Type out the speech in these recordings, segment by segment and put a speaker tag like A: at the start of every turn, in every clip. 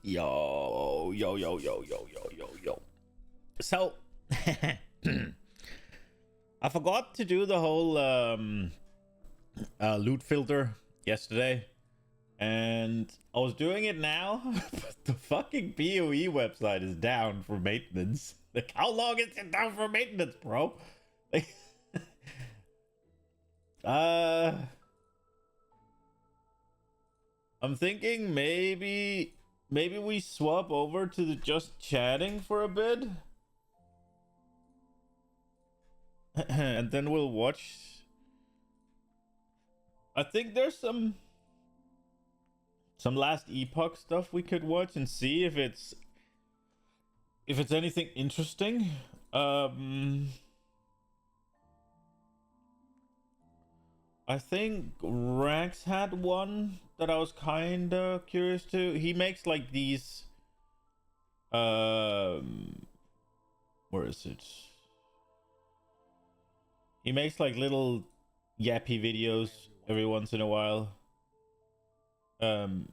A: Yo, yo, yo, yo, yo, yo, yo, yo. So, I forgot to do the whole loot filter yesterday, and I was doing it now, but the fucking PoE website is down for maintenance. Like, how long is it down for maintenance, bro? Like, I'm thinking maybe we swap over to the just chatting for a bit. And then we'll watch. I think there's some last epoch stuff we could watch and see if it's anything interesting. I think Rax had one that I was kinda curious to. He makes like these where is it? He makes like little yappy videos every once in a while. Current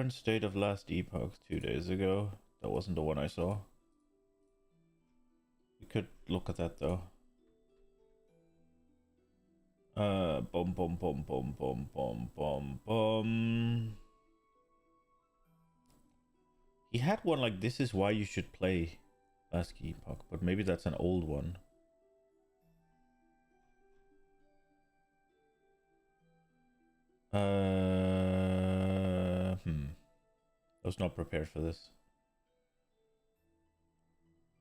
A: state of last epoch 2 days ago. That wasn't the one I saw. We could look at that though. Boom, boom, boom, boom, boom, boom, boom, boom. He had one like this is why you should play last epoch, but maybe that's an old one. I was not prepared for this.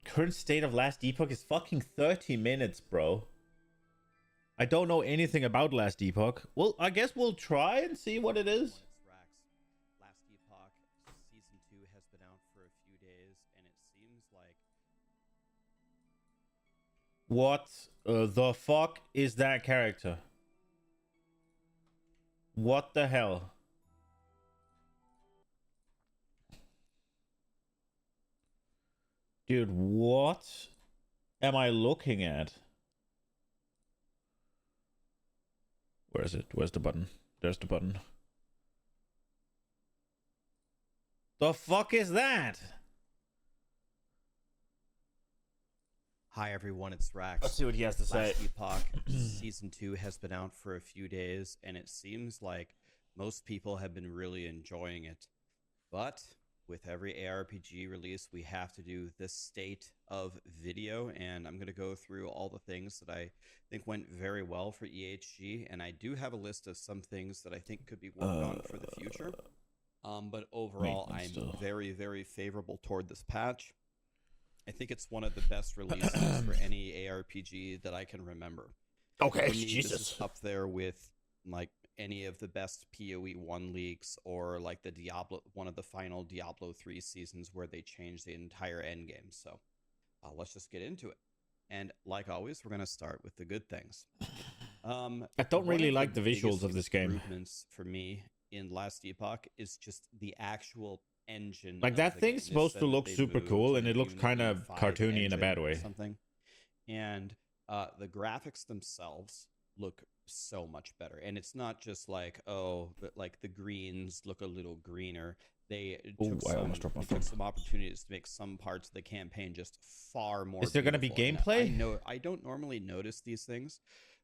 A: Current state of last epoch is fucking 30 minutes, bro. I don't know anything about last epoch. Well, I guess we'll try and see what it is.
B: Last Epoch season 2 has been out for a few days, and it seems like
A: what the fuck is that character? What the hell? Dude, what am I looking at? Where is it? Where's the button? There's the button. The fuck is that?
B: Hi everyone, it's Rax.
A: Let's see what he has to say.
B: Last Epoch season 2 has been out for a few days, and it seems like most people have been really enjoying it. But with every ARPG release, we have to do this state of video, and I'm going to go through all the things that I think went very well for EHG, and I do have a list of some things that I think could be worked on for the future. But overall, I'm very, very favorable toward this patch. I think it's one of the best releases for any ARPG that I can remember.
A: Okay,
B: for me,
A: Jesus.
B: This is up there with like any of the best PoE 1 leaks, or like the Diablo, one of the final Diablo 3 seasons where they changed the entire endgame. So let's just get into it. And like always, we're going to start with the good things.
A: I don't really like the visuals of this game.
B: Improvements for me in Last Epoch is just the actual engine.
A: Like that thing's supposed to look super cool, and it looks kind of cartoony in a bad way.
B: Something. And the graphics themselves look so much better, and it's not just like, oh, but like the greens look a little greener. They took some opportunities to make some parts of the campaign just far more.
A: Is there going to be gameplay?
B: I don't normally notice these things,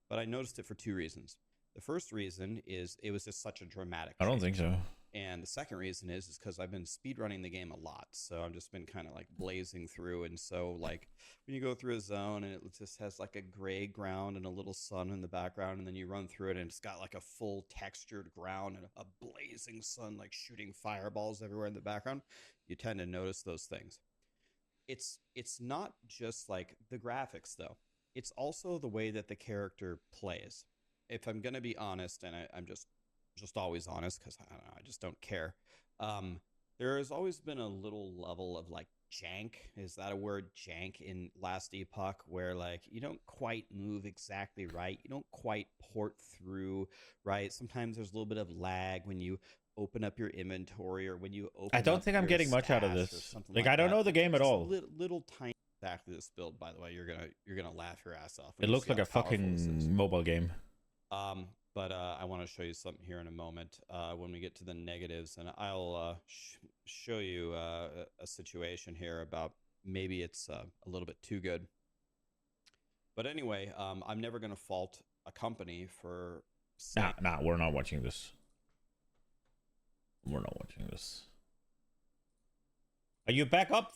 B: but I noticed it for two reasons. The first reason is it was just such a dramatic
A: I don't think so.
B: And the second reason is because I've been speedrunning the game a lot. So I've just been kind of like blazing through. And so like when you go through a zone and it just has like a gray ground and a little sun in the background, and then you run through it and it's got like a full textured ground and a blazing sun like shooting fireballs everywhere in the background, you tend to notice those things. It's not just like the graphics though. It's also the way that the character plays. If I'm going to be honest, and I'm just always honest because I don't know, I just don't care. There has always been a little level of like jank. Is that a word? Jank in Last Epoch, where like you don't quite move exactly right. You don't quite port through right. Sometimes there's a little bit of lag when you open up your inventory, or when you open.
A: I don't think I'm getting much out of this. Like I don't know the game at all.
B: Little tiny. Exactly this build, by the way, you're gonna laugh your ass off.
A: It looks like a fucking mobile game.
B: But I want to show you something here in a moment when we get to the negatives, and I'll show you a situation here about maybe it's a little bit too good. But anyway, I'm never going to fault a company for
A: Nah, we're not watching this. We're not watching this. Are you back up?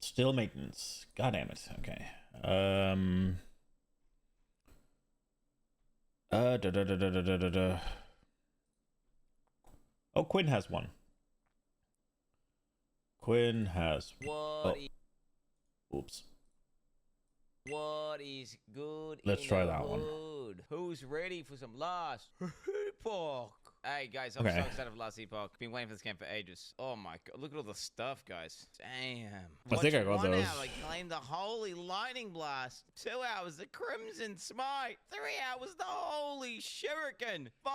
A: Still maintenance. God damn it. Okay. Oh, Quinn has one. Quinn has.
C: What?
A: Oops.
C: What is good?
A: Let's try that one.
C: Who's ready for some last epoch? Hey guys, I'm
A: Okay.
C: so excited for last epoch. Been waiting for this game for ages. Oh my god, look at all the stuff, guys. Damn.
A: I think I got
C: One
A: those.
C: hour, claim the holy lightning blast. 2 hours, the crimson smite. 3 hours, the holy shuriken. 5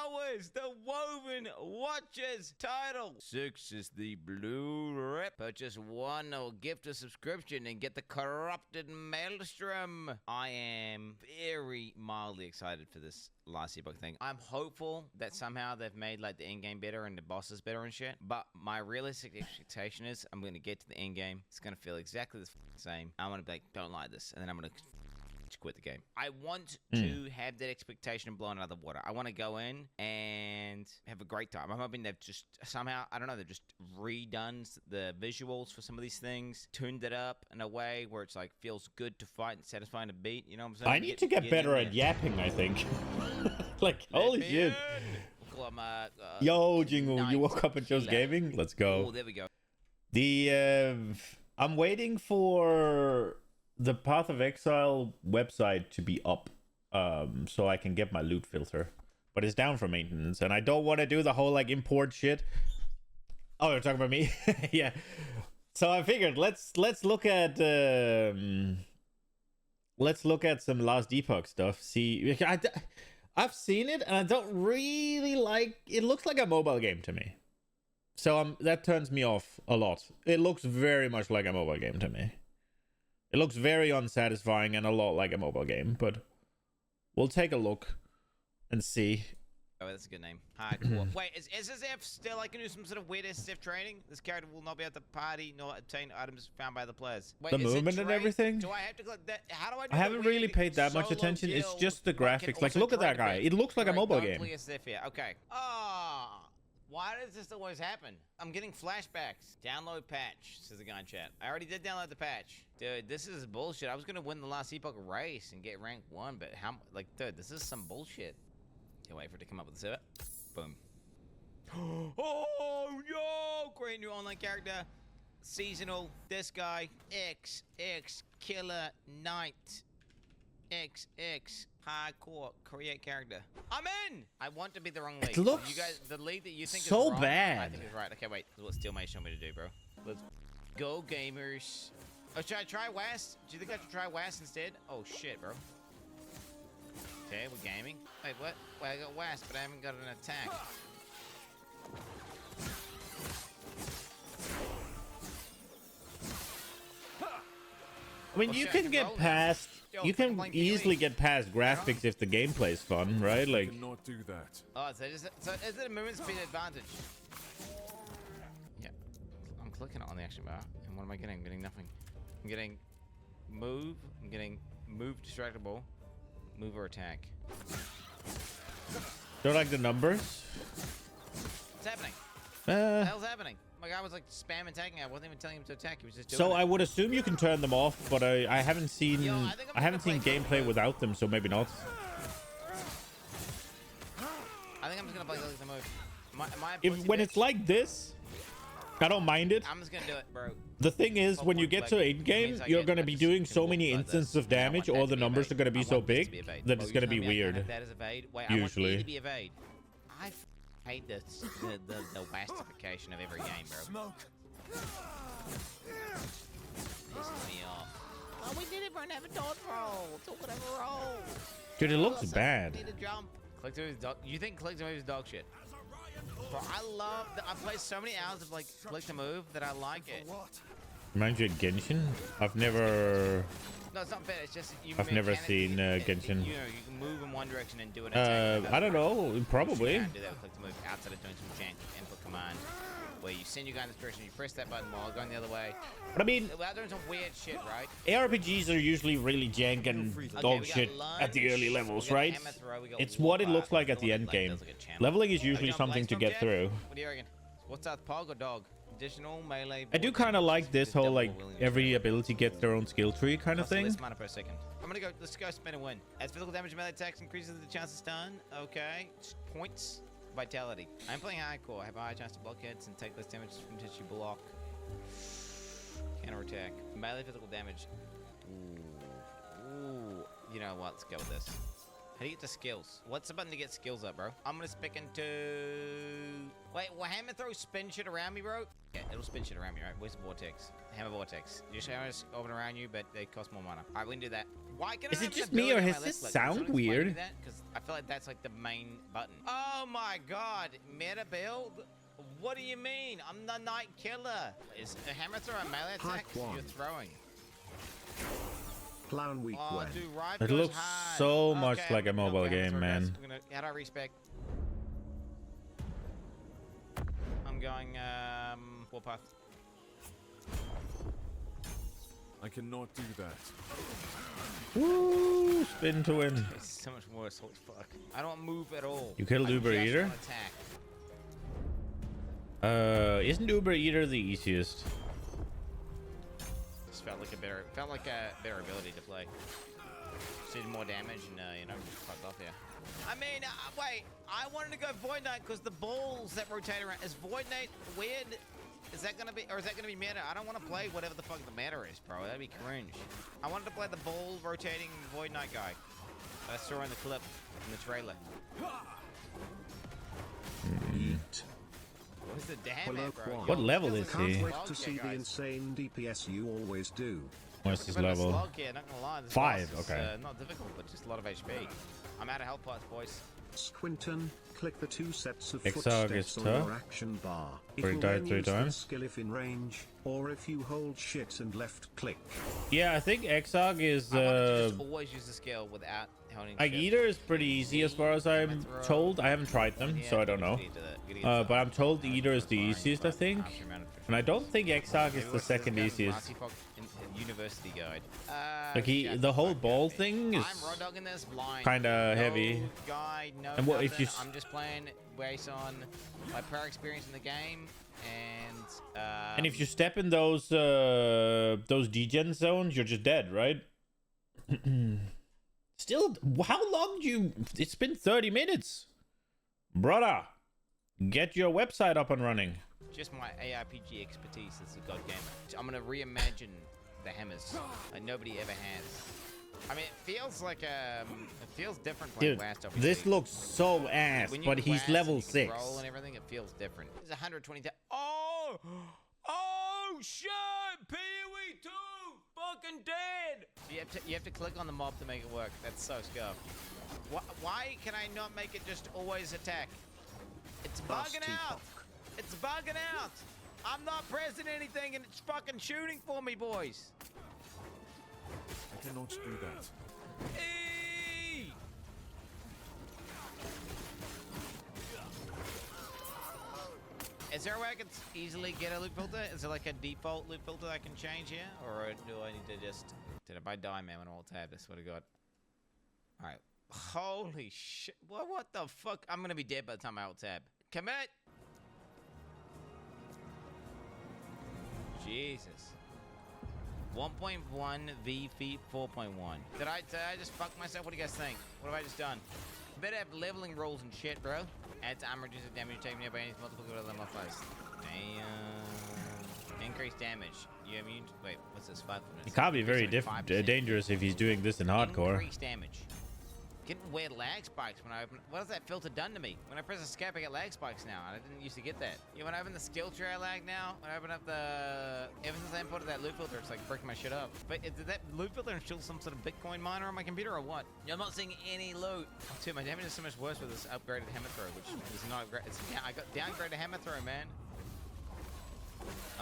C: hours, the woven watches title. 6 is the blue rip. Purchase 1 or gift a subscription and get the corrupted maelstrom. I am very mildly excited for this last epoch thing. I'm hopeful that somehow they've made like the end game better and the bosses better and shit. But my realistic expectation is I'm gonna get to the end game. It's gonna feel exactly the same. I'm gonna be like, don't like this, and then I'm gonna quit the game. I want to have that expectation blown out of the water. I want to go in and have a great time. I'm hoping they've just somehow, I don't know, they've just redone the visuals for some of these things, tuned it up in a way where it's like feels good to fight and satisfying to beat. You know what I'm saying?
A: I need to get better at yapping, I think. Like, holy shit.
C: We'll call him,
A: Yo, Jingle, you
C: Knight
A: woke up and chose
C: Killer.
A: gaming? Let's go.
C: Oh, there we go.
A: I'm waiting for the Path of Exile website to be up, so I can get my loot filter. But it's down for maintenance, and I don't want to do the whole like import shit. Oh, you're talking about me? Yeah. So I figured let's look at some Last Epoch stuff. See, I've seen it, and I don't really like. It looks like a mobile game to me, so that turns me off a lot. It looks very much like a mobile game to me. It looks very unsatisfying and a lot like a mobile game, but we'll take a look and see.
C: Oh, that's a good name. Hardcore. Wait, is SSF still like can do some sort of weird SSF training? This character will not be able to party nor obtain items found by the players. Wait,
A: The
C: is it
A: movement and
C: trade?
A: everything?
C: Do I have to click that? How do I do
A: I haven't really paid that much attention. It's just the graphics. Like, look at that guy. It looks like a mobile game.
C: SSF here. Okay. Ah. Why does this always happen? I'm getting flashbacks. Download patch, says the guy in chat. I already did download the patch. Dude, this is bullshit. I was gonna win the last epoch race and get rank 1, but how, like, dude, this is some bullshit. Can't wait for it to come up with the server. Boom. Oh, no! Great new online character. Seasonal. This guy. XX Killer Knight. XX hardcore create character. I'm in. I want to be the wrong league.
A: It looks
C: you guys, the league that you think
A: so
C: is wrong,
A: bad.
C: I think is right. Okay, wait. What Steelmate showed me to do, bro? Let's go, gamers. Oh, should I try West? Do you think I should try West instead? Oh shit, bro. Okay, we're gaming. Wait, what? Wait, I got West, but I haven't got an attack.
A: I mean,
C: Oh,
A: you
C: shit, I
A: can
C: can
A: get
C: roll now.
A: past.
C: Yo,
A: You
C: fucking
A: can
C: playing
A: easily
C: PoE.
A: get past graphics if the gameplay's fun, right? Like,
D: Cannot do that.
C: Oh, so is it a movement speed advantage? Yeah. I'm clicking it on the action bar, and what am I getting? I'm getting nothing. I'm getting move. I'm getting move distractible, move or attack.
A: don't like the numbers.
C: What's happening? What the
A: Uh,
C: hell's happening? My guy was like spam attacking. I wasn't even telling him to attack. He was just doing
A: so
C: it.
A: I would assume you can turn them off, but I haven't seen
C: Yo, I think I'm
A: I haven't
C: gonna
A: seen
C: play
A: gameplay
C: Code.
A: without them, so maybe not.
C: I think I'm just gonna play the move. Am I a
A: If
C: pussy
A: when
C: bitch?
A: it's like this, I don't mind it.
C: I'm just gonna do it, bro.
A: The thing is,
C: Well,
A: when you
C: one
A: get
C: flag,
A: to
C: it
A: end game,
C: means I
A: you're
C: get-
A: going to
C: I
A: be
C: just
A: doing
C: can
A: so
C: walk
A: many
C: like this.
A: instances of
C: And I want
A: damage,
C: that
A: or
C: to
A: the
C: be
A: numbers
C: evade.
A: are going to be
C: I
A: so
C: want this to
A: big
C: be evade.
A: that
C: Oh,
A: it's
C: you
A: going to be
C: telling me I can have
A: weird.
C: that as evade? Wait,
A: Usually.
C: I want E to be evade. I hate this. The wastification of every game, bro.
D: Smoke.
C: Pisses me off. Oh, we did it, bro. Never dodge roll. Took whatever roll.
A: Dude, it looks
C: Awesome.
A: bad.
C: Need to jump. Click to move is dog. You think click to move is dog shit? Bro, I love. I play so many hours of like click to move that I like it.
D: What?
A: Reminds you of Genshin? I've never...
C: No, it's not bad. It's just you.
A: I've never
C: mechanically-
A: seen Genshin.
C: You know, you can move in one direction and do an attack.
A: I don't know. Probably.
C: You can do that with click to move outside of doing some jank input command, where you send your guy in this direction, you press that button while going the other way.
A: But I mean,
C: Without doing some weird shit, right?
A: ARPGs are usually really jank and dog shit at the early levels, right? It's what it looks like at the end game. Leveling is usually something to get through.
C: What do you reckon? What's that, pog or dog? Additional melee.
A: I do kind of like this whole like every ability gets their own skill tree kind of thing.
C: Less mana per second. I'm gonna go. Let's go spin and win. As physical damage melee attacks increases the chance to stun. Okay. Points. Vitality. I'm playing hardcore. I have a high chance to block hits and take less damage from tissue block. Counter attack. Melee physical damage. Ooh. You know what? Let's go with this. How do you get to skills? What's the button to get skills up, bro? I'm gonna stick into... Wait, will hammer throw spin shit around me, bro? Yeah, it'll spin shit around me, right? Where's the vortex? Hammer vortex. Just hammers open around you, but they cost more mana. Alright, we can do that. Why can
A: Is
C: I
A: it
C: have
A: just
C: an
A: me, or
C: ability on
A: has
C: my
A: this
C: list? Like, can
A: sound
C: someone explain
A: weird?
C: me that? Because I feel like that's like the main button. Oh my god, meta build? What do you mean? I'm the Night Killer. Is a hammer throw a melee attack? You're throwing.
D: Clown week
C: Oh,
D: when.
C: dude, Rive
A: It
C: goes
A: looks
C: hard.
A: so much
C: Okay,
A: like a mobile
C: okay,
A: game,
C: sorry,
A: man.
C: guys. We're gonna, how do I respec? I'm going, warpath.
E: I cannot do that.
A: Woo! Spin to win.
C: It's so much worse. Holy fuck. I don't move at all.
A: You killed
C: I
A: Uber
C: just
A: Eater?
C: wanna attack.
A: Isn't Uber Eater the easiest?
C: Just felt like a better ability to play. Just did more damage and you know, just fucked off here. I mean, wait. I wanted to go Void Knight because the balls that rotate around. Is Void Knight weird? Is that gonna be, or is that gonna be meta? I don't want to play whatever the fuck the meta is, bro. That'd be cringe. I wanted to play the ball rotating Void Knight guy that I saw in the clip in the trailer.
D: Yeet.
C: What's the damn
D: Hello,
C: it, bro?
D: Quan.
A: What level is
D: Can't
A: he?
D: wait to see the insane DPS you always do.
A: What's his
C: Bit of a
A: level?
C: slog here, not gonna lie. This
A: 5,
C: boss is,
A: okay.
C: Not difficult, but just a lot of HP. I'm out of health pots, boys.
D: Squinton, click the 2 sets of
A: Exile
D: footsteps
A: gets
D: on
A: tough.
D: your action bar.
A: Where he
D: will
A: died
D: then
A: 3
D: use the
A: times.
D: skill if in range, or if you hold shit and left click.
A: Yeah, I think Exog is
C: I wanted to just always use the skill without holding
A: like
C: shift.
A: Eater is pretty easy as far as I'm told. I haven't tried them, so I don't know. But I'm told Eater is the easiest, I think. And I don't think Exog is the second easiest.
C: University guide.
A: Like the whole ball thing is
C: I'm raw dogging this blind.
A: kinda heavy.
C: No guide, no
A: And what if
C: nothing.
A: you
C: I'm just playing based on my prior experience in the game, and
A: if you step in those degen zones, you're just dead, right? Still, how long do you... It's been 30 minutes. Brother, get your website up and running.
C: just my ARPG expertise as a god gamer. I'm gonna reimagine the hammers like nobody ever has. I mean, it feels like it feels different playing
A: Dude,
C: West.
A: this looks so ass,
C: When you
A: but he's
C: blast
A: level
C: and you
A: 6.
C: roll and everything, it feels different. It's 120. Oh shit! PoE 2 fucking dead. You have to click on the mob to make it work. That's so scuffed. Why can I not make it just always attack? It's bugging out. It's bugging out. I'm not pressing anything and it's fucking shooting for me, boys.
E: I cannot do that.
C: Eee! Is there a way I can easily get a loop filter? Is there like a default loop filter I can change here? Or do I need to just... Did I die, man, when I alt tab? I swear to God. Alright. Holy shit. What the fuck? I'm gonna be dead by the time I alt tab. Commit! Jesus. 1.1 V feet 4.1. Did I just fuck myself? What do you guys think? What have I just done? Better have leveling rules and shit, bro. Add to armor, reduces damage taken by enemies multiple to other modifiers. Damn. Increase damage. You immune? Wait, what's this? 5 minutes.
A: It can't be very
C: Increase like 5%.
A: dangerous if he's doing this in hardcore.
C: Increase damage. Getting weird lag spikes when I open. What has that filter done to me? When I press escape, I get lag spikes now. I didn't used to get that. Yeah, when I open the skill tree, I lag now. When I open up the... Ever since I imported that loot filter, it's like breaking my shit up. But did that loot filter install some sort of Bitcoin miner on my computer or what? Yeah, I'm not seeing any loot. Dude, my damage is so much worse with this upgraded hammer throw, which is not great. I got downgraded hammer throw, man.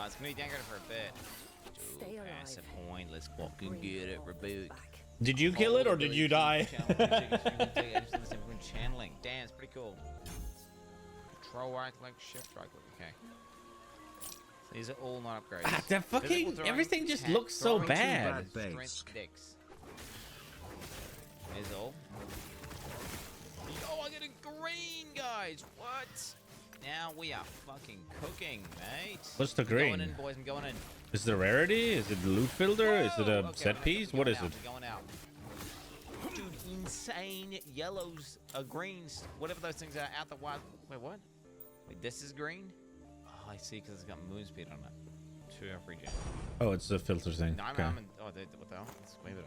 C: It's gonna be downgraded for a bit.
F: Stay alive.
C: That's the point. Let's fucking get it, Rebuke.
A: Did you kill it or did you die?
C: Channeling. Damn, it's pretty cool. Control right click, shift right click. Okay. So these are all not upgrades.
A: Ah, the fucking everything just looks so bad.
C: Strength dicks. Is all. Oh, I get a green, guys. What? Now we are fucking cooking, mate.
A: What's the
C: I'm
A: green?
C: going in, boys. I'm going in.
A: Is it a rarity? Is it a loot filter? Is it a
C: Whoa! Okay,
A: set piece? What is it?
C: We're going out. Dude, insane yellows, greens, whatever those things are out the wild. Wait, what? Wait, this is green? Oh, I see, because it's got moon speed on it. 2 every gen.
A: Oh, it's a filter thing.
C: No,
A: Okay.
C: what the hell? It's way better.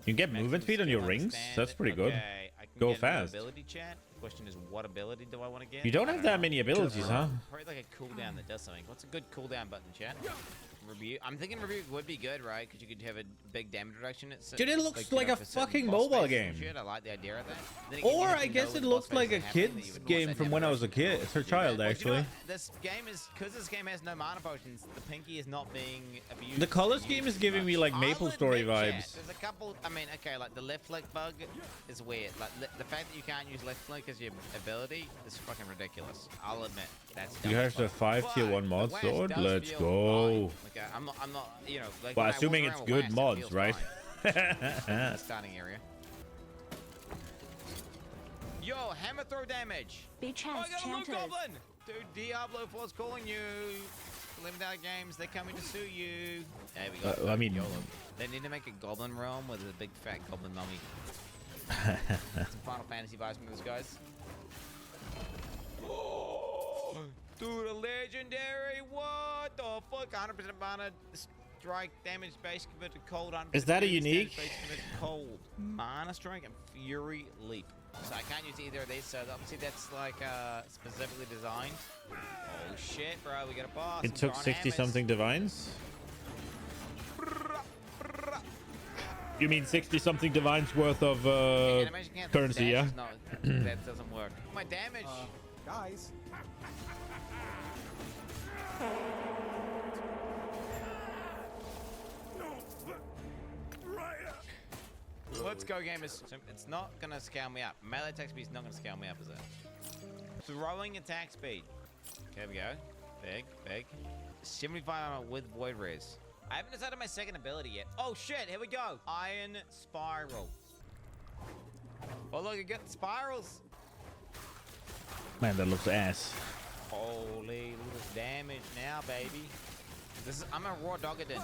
A: You can get movement speed on your rings? That's pretty good.
C: Okay, I can
A: Go
C: get
A: fast.
C: An ability chat. The question is, what ability do I want to get?
A: You don't
C: I
A: have that
C: know.
A: many abilities, huh?
C: Probably like a cooldown that does something. What's a good cooldown button, chat? Rebuke. I'm thinking Rebuke would be good, right? Because you could have a big damage reduction.
A: Dude, it looks like
C: you know,
A: a
C: for certain
A: fucking
C: boss
A: mobile
C: phases and
A: game.
C: shit. I like the idea of that. Then again,
A: Or
C: you
A: I
C: have to
A: guess
C: know
A: it
C: when the
A: looks
C: boss
A: like a
C: phases happen that you
A: kid's
C: would want
A: game
C: that
A: from when I was a
C: damage reduction.
A: kid. It's a child,
C: Well, you know
A: actually.
C: what? This game is, because this game has no mana potions, the pinky is not being abused.
A: The color
C: used
A: scheme is
C: too
A: giving me
C: much.
A: like
C: I'll
A: Maple Story
C: admit, chat,
A: vibes.
C: There's a couple, I mean, okay, like the left flick bug is weird. Like the fact that you can't use left flick as your ability is fucking ridiculous. I'll admit. That's
A: You
C: dumb
A: have
C: as
A: the
C: fuck.
A: 5 tier
C: But
A: 1 mod
C: the West
A: sword?
C: does
A: Let's
C: feel
A: go.
C: fine. Okay, I'm not, you know, like
A: Well,
C: when I
A: assuming
C: walk
A: it's
C: around
A: good
C: West, it
A: mods,
C: feels
A: right?
C: fine. Starting area. Yo, hammer throw damage.
F: Be
C: Oh, I
F: chance
C: got a loot
F: chanters.
C: goblin. Dude, Diablo 4's calling you. Living out games, they're coming to sue you. There we go.
A: I mean-
C: YOLO. They need to make a goblin realm with a big fat goblin mummy. Some Final Fantasy vibes from those guys. Dude, a legendary. What the fuck? 100% mana strike damage base converted cold. 100%
A: Is that a
C: damage
A: unique?
C: base converted cold. Mana strike and fury leap. So I can't use either of these. So obviously that's like specifically designed. Oh shit, bro, we got a boss.
A: It
C: I'm
A: took
C: throwing
A: 60
C: hammers.
A: something divines? You mean 60 something divines worth of
C: Animation can't
A: currency,
C: dash
A: yeah?
C: is not- that doesn't work. My damage.
E: Guys.
C: Let's go, gamers. So it's not gonna scale me up. Melee attack speed is not gonna scale me up, is it? Throwing attack speed. Okay, here we go. Big, big. 75 armor with void res. I haven't decided my second ability yet. Oh shit, here we go. Iron spiral. Oh look, I got spirals.
A: Man, that looks ass.
C: Holy, look at this damage now, baby. I'm a raw Doggadin.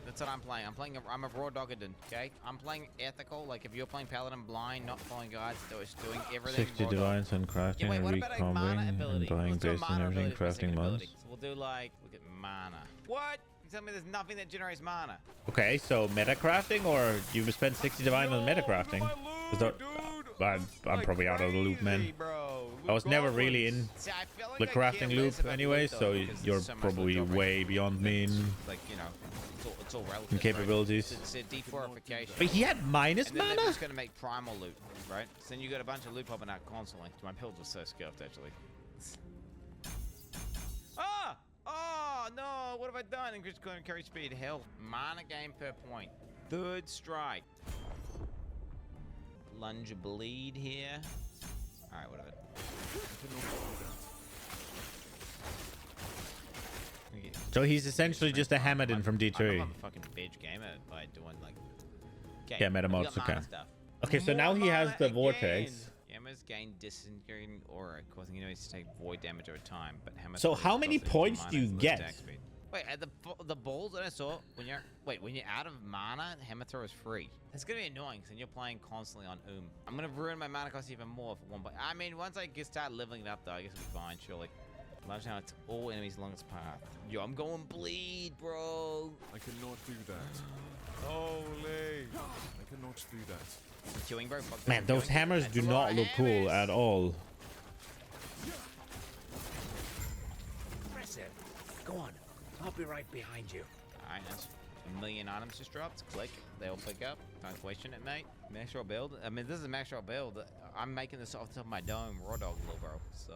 C: That's what I'm playing. I'm a raw Doggadin, okay? I'm playing ethical. Like, if you're playing Paladin blind, not following guides, just doing everything
A: 60
C: raw dog.
A: divines and crafting
C: Yeah, wait,
A: and
C: what about a mana
A: recombing and
C: ability?
A: buying
C: Let's do a
A: based on
C: mana
A: everything
C: ability for a second
A: crafting mods.
C: ability. So we'll do, like, look at mana. What? You tell me there's nothing that generates mana?
A: Okay, so meta crafting, or you spend 60 divine on meta crafting?
C: Look at
A: Is
C: my
A: that-
C: loot, dude.
A: I'm
C: Like
A: probably out of the loop, man.
C: crazy, bro.
A: I was
C: Loot
A: never really
C: goblins.
A: in
C: See, I feel like
A: the
C: I care
A: crafting
C: less
A: loop
C: about
A: anyway,
C: loot, though,
A: so
C: because
A: you're
C: there's so much
A: probably
C: loot
A: way
C: already.
A: beyond me in
C: Like, you know, it's all relative.
A: in capabilities.
C: Right? It's a defortification.
A: But he had minus
C: And then they're
A: mana?
C: just gonna make primal loot, right? So then you got a bunch of loot popping out constantly. My build was so scuffed, actually. Ah! Oh no! What have I done? Increase carry speed, health, mana gain per point. Third strike. Lunge bleed here. All right, whatever. Okay.
A: So he's essentially just a Hamadin from D3.
C: I'm a fucking bitch gamer by doing like. Okay,
A: Yeah, meta
C: we
A: mods,
C: got mana
A: okay.
C: stuff.
A: Okay, so now he has the vortex.
C: Hammers gain disintegrating aura, causing enemies to take void damage over time. But hammers
A: So
C: throws
A: how many
C: cost
A: points
C: mana
A: do you
C: for less
A: get?
C: attack speed. Wait, at the balls that I saw when you're out of mana, hammer throw is free. It's gonna be annoying because you're playing constantly on I'm gonna ruin my mana cost even more for one. But I mean, once I start leveling it up, though, I guess it'll be fine. Surely. Large now, it's all enemies along its path. Yo, I'm going bleed, bro.
E: I cannot do that.
C: Holy.
E: I cannot do that.
C: Queuing, bro. Fuck this,
A: Man,
C: I'm
A: those
C: queuing.
A: hammers
C: That's
A: do
C: a lot
A: not
C: of
A: look cool
C: hammers.
A: at all.
G: Impressive. Go on. I'll be right behind you.
C: Alright, that's a million items just dropped. Click. They all pick up. Don't question it, mate. Max roll build. I mean, this is a max roll build. I'm making this off the top of my dome, raw dog, little bro. So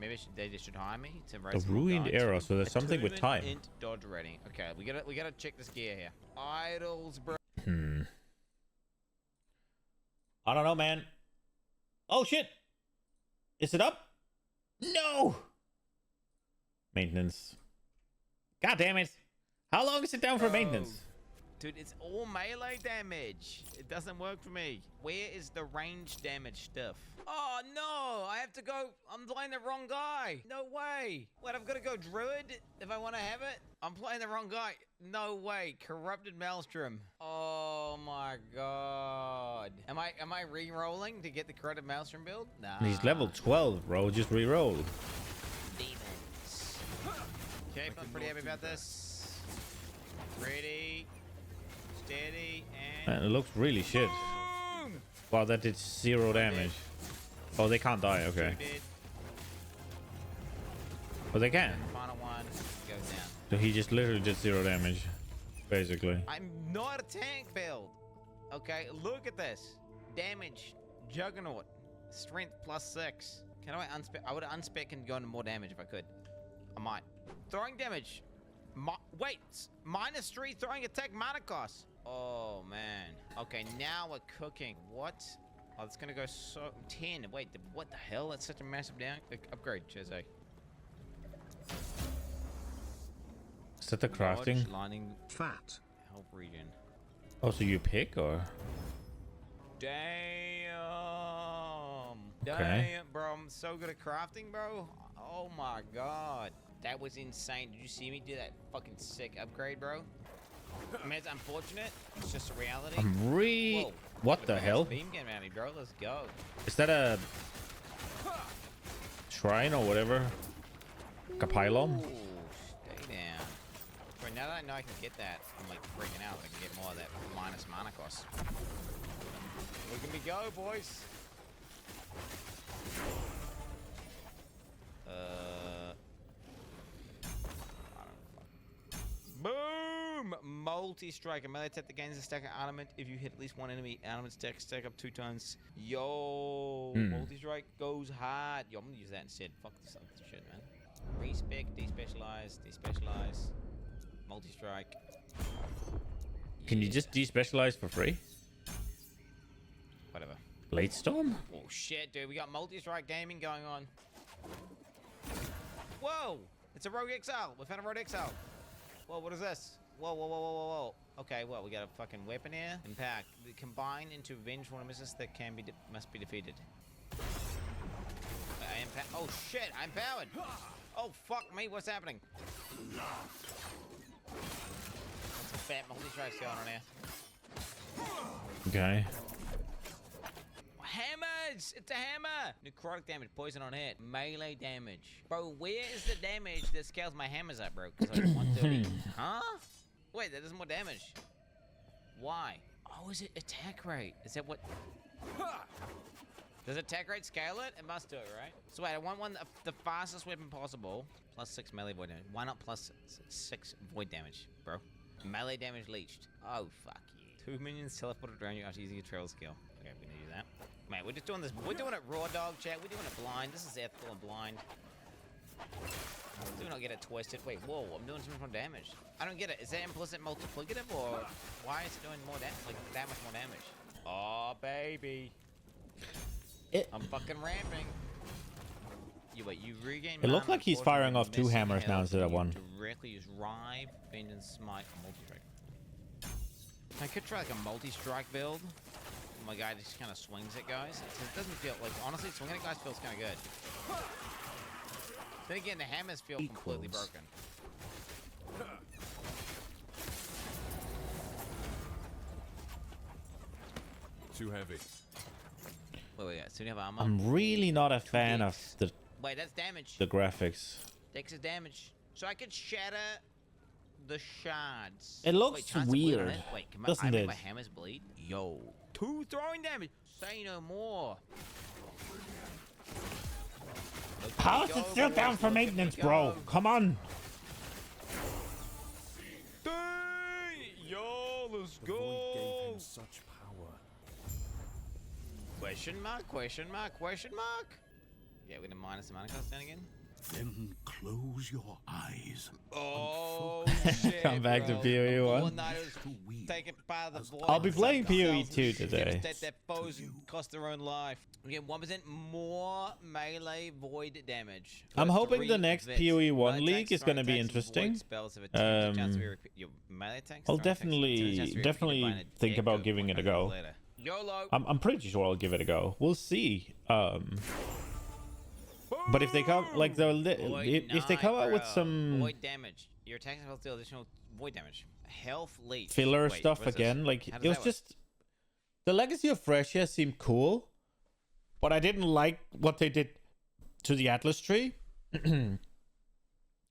C: maybe they just should hire me to
A: A
C: raise some
A: ruined
C: guards.
A: arrow, so there's something with
C: Attunement,
A: time.
C: Int, dodge ready. Okay, we gotta check this gear here. Idols, bro.
A: I don't know, man. Oh shit! Is it up? No! Maintenance. God damn it! How long is it down for maintenance?
C: Dude, it's all melee damage. It doesn't work for me. Where is the range damage stuff? Oh no, I have to go. I'm playing the wrong guy. No way. Wait, I've got to go druid if I want to have it? I'm playing the wrong guy. No way. Corrupted Maelstrom. Oh my god. Am I re-rolling to get the corrupted Maelstrom build? Nah.
A: He's level 12, bro. Just re-roll.
C: Demons. Okay, I'm pretty happy about this. Ready. Steady and
A: Man, it looks really shit.
C: boom!
A: Wow, that did 0 damage. Oh, they can't die. Okay.
C: Dead.
A: But they can.
C: Final one goes down.
A: So he just literally did 0 damage, basically.
C: I'm not a tank build. Okay, look at this. Damage, Juggernaut, Strength +6. Can I unspec? I would unspec and go into more damage if I could. I might. Throwing damage. Wait, -3 throwing attack mana cost. Oh man. Okay, now we're cooking. What? Oh, it's gonna go 10. Wait, what the hell? That's such a massive upgrade, Cheze.
A: Is that the crafting?
C: Dodge, lining,
D: Fat.
C: help region.
A: Oh, so you pick or?
C: Damn.
A: Okay.
C: Damn, bro. I'm so good at crafting, bro. Oh my god. That was insane. Did you see me do that fucking sick upgrade, bro? I mean, it's unfortunate. It's just a reality. Whoa.
A: What the hell?
C: Beam game out here, bro. Let's go.
A: Is that a shrine or whatever? Capylon?
C: Ooh, stay down. Bro, now that I know I can get that, I'm like freaking out. I can get more of that minus mana cost. Look at me go, boys. Boom! Multi-strike. A melee attack that gains a stack of armament. If you hit at least one enemy, armament stack up 2 times. Yo! Multi-strike goes hard. Yo, I'm gonna use that instead. Fuck this other shit, man. Respec, despecialize, despecialize. Multi-strike.
A: Can you just despecialize for free?
C: Whatever.
A: Late storm?
C: Oh shit, dude. We got multi-strike gaming going on. Whoa! It's a rogue exile. We found a rogue exile. Whoa, what is this? Whoa, whoa, whoa, whoa, whoa, whoa. Okay, well, we got a fucking weapon here. Impact. They combine into vengeful nemesis that can be must be defeated. Oh shit, I'm powered. Oh fuck me, what's happening? That's some fat multi-strikes going on here.
A: Okay.
C: Hammers! It's a hammer! Necrotic damage, poison on hit, melee damage. Bro, where is the damage that scales my hammers up, bro? Because I 130. Huh? Wait, that does more damage. Why? Oh, is it attack rate? Is that what? Does attack rate scale it? It must do it, right? So wait, I want the fastest weapon possible. +6 melee void damage. Why not +6 void damage, bro? Melee damage leached. Oh, fuck you. 2 minions teleported around you after using a trail skill. Okay, we're gonna use that. Man, we're just doing this. We're doing it raw dog, chat. We're doing it blind. This is ethical and blind. Do not get it twisted. Wait, whoa, I'm doing so much more damage. I don't get it. Is that implicit multiplicative or why is it doing more damage? Like that much more damage? Oh, baby. I'm fucking ramping. You regain.
A: It looks like he's firing off 2 hammers now instead of 1.
C: Directly use Rive, Vengeance, Smite, multi-strike. I could try like a multi-strike build. My guy just kind of swings at guys. It doesn't feel like, honestly, swinging at guys feels kind of good. Then again, the hammers feel completely broken.
E: Too heavy.
C: Wait. So you have armor?
A: I'm really not a fan of the
C: Wait, that's damage.
A: the graphics.
C: Dex is damage. So I could shatter the shards.
A: It looks
C: Wait, chance to bleed on
A: weird,
C: it? Wait, can
A: doesn't
C: I make
A: it?
C: my hammers bleed? Yo. 2 throwing damage. Say no more.
A: How is it still down for maintenance, bro? Come on.
C: Yo, let's
E: The void gave
C: go.
E: him such power.
C: Question mark, question mark, question mark. Yeah, we're gonna minus the mana cost down again.
D: Then close your eyes.
C: Oh shit!
A: Come back to
C: bro.
A: PoE 1.
C: All night was taking part of the void.
A: I'll be playing
C: Some
A: PoE
C: girls
A: 2
C: and
A: today.
C: ships That foes and cost their own life. We get 1% more melee void damage.
A: I'm
C: for
A: hoping
C: 3
A: the next
C: vets.
A: PoE 1
C: Melee
A: league
C: attacks,
A: is
C: strong
A: gonna be
C: attacks, and void
A: interesting.
C: spells have a 10% chance to be your melee attacks,
A: I'll
C: strong attacks, 10% chance to be repeated
A: definitely
C: by an
A: think about
C: echo
A: giving it a
C: 100
A: go.
C: later. YOLO.
A: I'm pretty sure I'll give it a go. We'll see. But if they come like if they come out with some
C: void damage, your attacks will deal additional void damage. Health leech.
A: filler
C: Wait,
A: stuff
C: what is this?
A: again, like
C: How does
A: it was
C: that work?
A: just the Legacy of Freshia seemed cool, but I didn't like what they did to the Atlas tree. And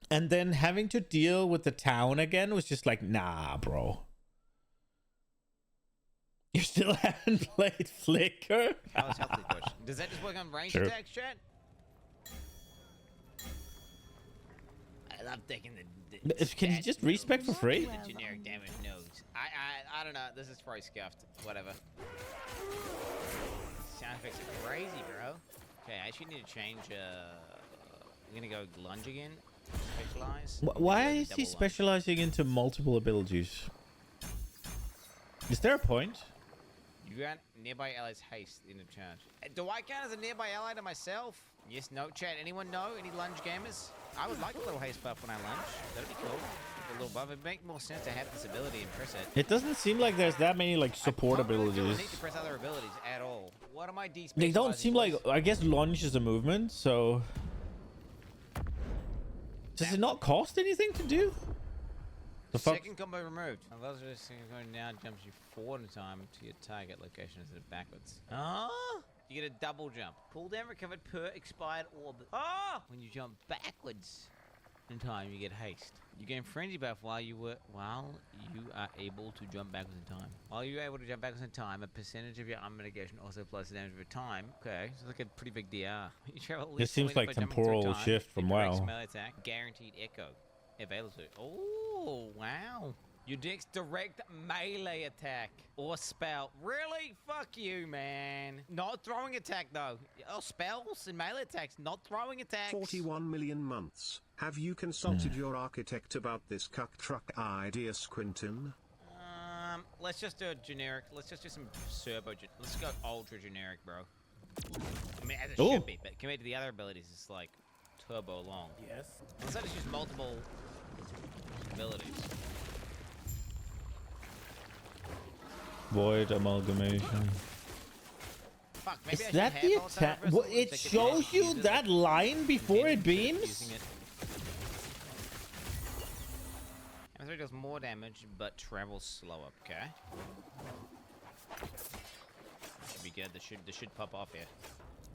A: then having to deal with the town again was just like, nah, bro. You still haven't played Flicker?
C: How is health leech push? Does that just work on ranged
A: Sure.
C: attacks, chat? I love taking the
A: Can you just respec for free?
C: the generic damage nodes. I don't know. This is probably scuffed. Whatever. Sound effects are crazy, bro. Okay, I actually need to change. I'm gonna go lunge again. Specialize.
A: Why
C: Go to
A: is he
C: double lunge.
A: specializing into multiple abilities? Is there a point?
C: You grant nearby allies haste in the charge. Do I count as a nearby ally to myself? Yes, no, chat. Anyone know? Any lunge gamers? I would like a little haste buff when I lunge. That'd be cool. A little buff. It'd make more sense to have this ability and press it.
A: It doesn't seem like there's that many like support
C: I don't really feel the
A: abilities.
C: need to press other abilities at all. What am I de-specializing?
A: They don't seem like.
C: boys?
A: I guess lunge is a movement, so. Does it not cost anything to do? The fuck?
C: Second combo removed. Allows you to go now jumps you forward in time to your target location instead of backwards. Ah! You get a double jump. Cooldown recovered per expired orb. Ah! When you jump backwards in time, you get haste. You gain frenzy buff while you are able to jump backwards in time. While you're able to jump backwards in time, a percentage of your armor mitigation also applies to damage over time. Okay, so it's like a pretty big DR. You travel at
A: This
C: least
A: seems
C: 20
A: like
C: by jumping through
A: temporal
C: time.
A: shift from
C: It corrects
A: WoW.
C: melee attack. Guaranteed echo. Available to. Oh, wow. Your deck's direct melee attack or spell. Really? Fuck you, man. Not throwing attack, though. Oh, spells and melee attacks, not throwing attacks.
D: 41 million months. Have you consulted your architect about this cuck truck idea, Squintin?
C: Let's just do a generic. Let's just do some let's go ultra generic, bro. I mean, as it
A: Ooh.
C: should be, but compared to the other abilities, it's like turbo long.
G: Yes.
C: Let's just use multiple abilities.
A: Void amalgamation.
C: Fuck, maybe
A: Is
C: I should
A: that
C: have
A: the
C: volatile
A: attack?
C: reversal
A: It
C: so I can
A: shows
C: actually
A: you
C: use it
A: that line before it
C: using
A: beams?
C: it. MS3 does more damage, but travels slower. Okay. Should be good. This should pop off here.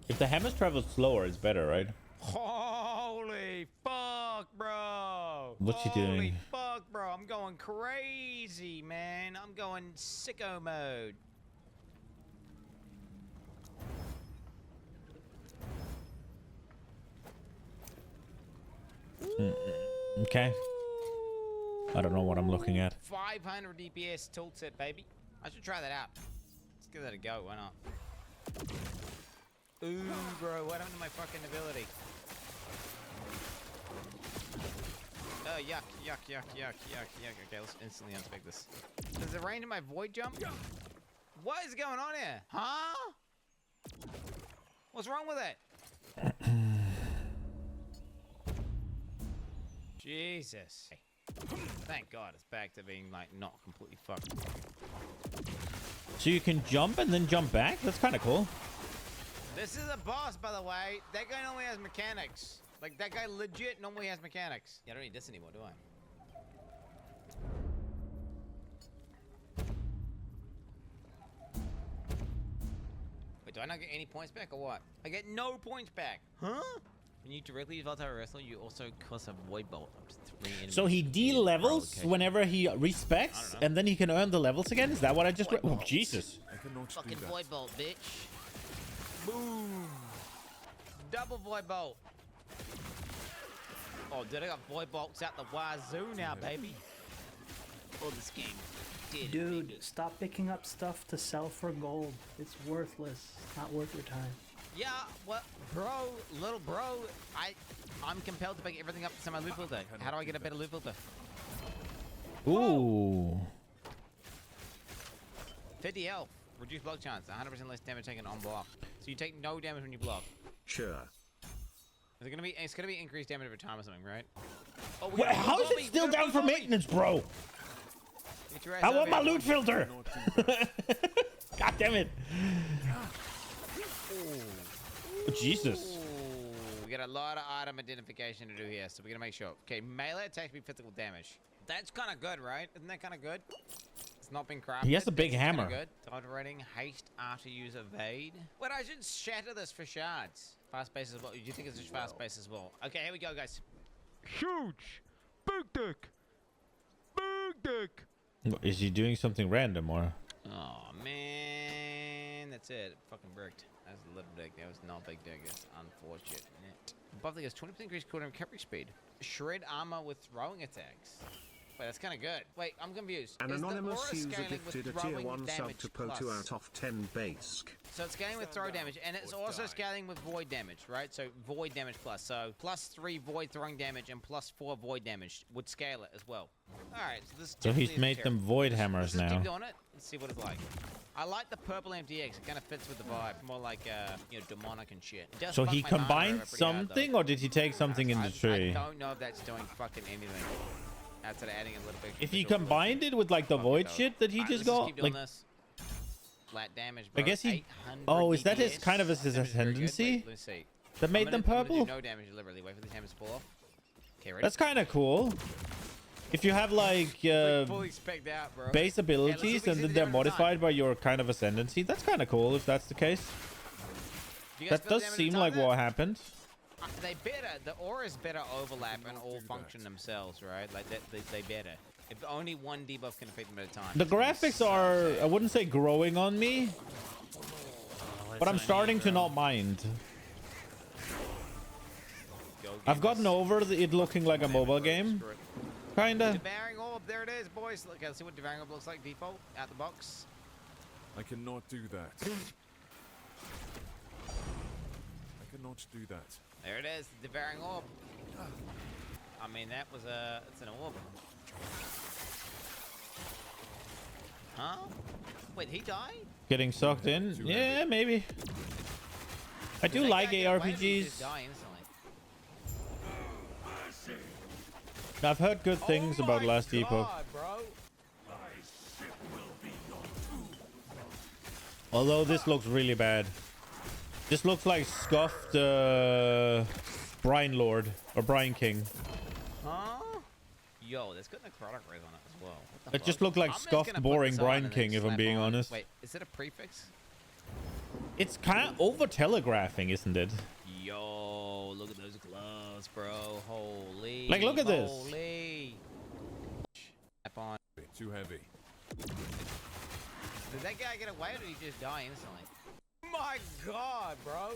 A: If the hammers travel slower, it's better, right?
C: Holy fuck, bro!
A: What you doing?
C: Holy fuck, bro! I'm going crazy, man. I'm going sicko mode.
A: Okay. I don't know what I'm looking at.
C: 500 DPS tooltip, baby. I should try that out. Let's give that a go. Why not? Ooh, bro, what happened to my fucking ability? Oh, yuck, yuck, yuck, yuck, yuck, yuck. Okay, let's instantly unspec this. Does it rain in my void jump? What is going on here? Huh? What's wrong with it? Jesus. Thank God it's back to being, like, not completely fucked.
A: So you can jump and then jump back? That's kind of cool.
C: This is a boss, by the way. That guy normally has mechanics. Like, that guy legit normally has mechanics. Yeah, I don't need this anymore, do I? Wait, do I not get any points back or what? I get no points back. Huh? When you directly use Volatile Wrestler, you also cost a Void Bolt up to 3 enemies.
A: So he
C: in
A: de-levels
C: location.
A: whenever he respecs, and then he can earn the levels again? Is that what I just read? Oh, Jesus.
E: I cannot do
C: Fucking
E: that.
C: Void Bolt, bitch. Boom. Double Void Bolt. Oh, dude, I got Void Bolts out the wazoo now, baby. Oh, this game. did it,
F: Dude,
C: baby.
F: stop picking up stuff to sell for gold. It's worthless. It's not worth your time.
C: Yeah, what, bro, little bro, I'm compelled to pick everything up to my loot filter. How do I get a better loot filter?
A: Ooh.
C: 50 health, reduce block chance, 100% less damage taken on block. So you take no damage when you block.
D: Sure.
C: Is it gonna be? It's gonna be increased damage over time or something, right? Oh,
A: Wait, how is it still down for maintenance, bro? I want my loot filter. God damn it. Oh, Jesus.
C: We got a lot of item identification to do here, so we're gonna make sure. Okay, melee attacks be physical damage. That's kind of good, right? Isn't that kind of good? It's not been crafted.
A: He has a big hammer.
C: Good. Tolerating haste after use evade. Wait, I should shatter this for shards. Fast pace as well. Do you think it's just fast pace as well? Okay, here we go, guys.
E: Huge! Big dick! Big dick!
A: Is he doing something random or?
C: Oh man, that's it. It fucking bricked. That was a little dick. That was not big dick. It's unfortunate. Buff that has 20% increased cooldown recovery speed. Shred armor with throwing attacks. Wait, that's kind of good. Wait, I'm confused.
D: An
C: Is the
D: anonymous
C: aura
D: user
C: scaling
D: gifted a
C: with
D: tier
C: throwing
D: 1 sub
C: damage
D: to Potu
C: plus?
D: out of 10 basic.
C: So it's scaling with throw damage, and it's also scaling with void damage, right? So void damage plus. So +3 void throwing damage and +4 void damage would scale it as well. All right, so this.
A: So he's
C: definitely
A: made
C: isn't
A: them
C: terrible.
A: void
C: Let's
A: hammers
C: just
A: now.
C: keep doing it and see what it's like. I like the purple MTX. It kind of fits with the vibe, more like you know, demonic and shit. It does
A: So
C: fuck
A: he
C: my mana
A: combined
C: over pretty hard, though.
A: something, or did he take something in the
C: I
A: tree?
C: don't know if that's doing fucking anything. Outside of adding a little bit.
A: If he
C: visual
A: combined it with like the
C: Fuck it,
A: void
C: though.
A: shit that he
C: Alright,
A: just
C: let's
A: got,
C: keep doing
A: like,
C: this. Flat damage,
A: I
C: bro.
A: guess he.
C: 800
A: Oh, is that his
C: DPS.
A: kind of his
C: Damage is very good.
A: ascendancy
C: Wait, let's see.
A: that made them
C: I'm gonna
A: purple?
C: do no damage deliberately. Wait for the damage to pull off. Okay, ready?
A: That's kind of cool. If you have like
C: fully spec'd out, bro.
A: base
C: Yeah,
A: abilities
C: let's see
A: and
C: if
A: then
C: we
A: they're
C: see the damage
A: modified by your kind of ascendancy, that's kind of cool if that's the case.
C: Do you guys
A: That
C: feel
A: does
C: damage
A: seem
C: on
A: like
C: that?
A: what happened.
C: They better. The auras better overlap and all function themselves, right? Like they better. If only one debuff can affect them at a time.
A: The graphics are, I wouldn't say growing on me, but I'm starting to not mind. I've gotten over it looking like a mobile game. Kinda.
C: Devouring orb, there it is, boys. Look, let's see what devouring orb looks like default out the box.
E: I cannot do that. I cannot do that.
C: There it is, the devouring orb. I mean, that was it's an orb. Huh? Wait, he died?
A: Getting sucked in? Yeah, maybe. I do
C: Did that
A: like
C: guy get away, or did he
A: ARPGs.
C: just die instantly?
A: I've heard good things
C: Oh
A: about
C: my
A: Last Epoch.
C: God, bro.
A: Although this looks really bad. This looks like scuffed Brine Lord or Brine King.
C: Huh? Yo, that's got necrotic rays on it as well. What the
A: It just
C: fuck?
A: looked like
C: I'm just
A: scuffed,
C: gonna put
A: boring
C: this on
A: Brine
C: and then
A: King, if I'm
C: slap
A: being
C: on-
A: honest.
C: Wait, is it a prefix?
A: It's kind of over telegraphing, isn't it?
C: Yo, look at those gloves, bro. Holy.
A: Like, look at this.
C: Holy. Slap on.
E: Too heavy.
C: Did that guy get away or did he just die instantly? My God, bro.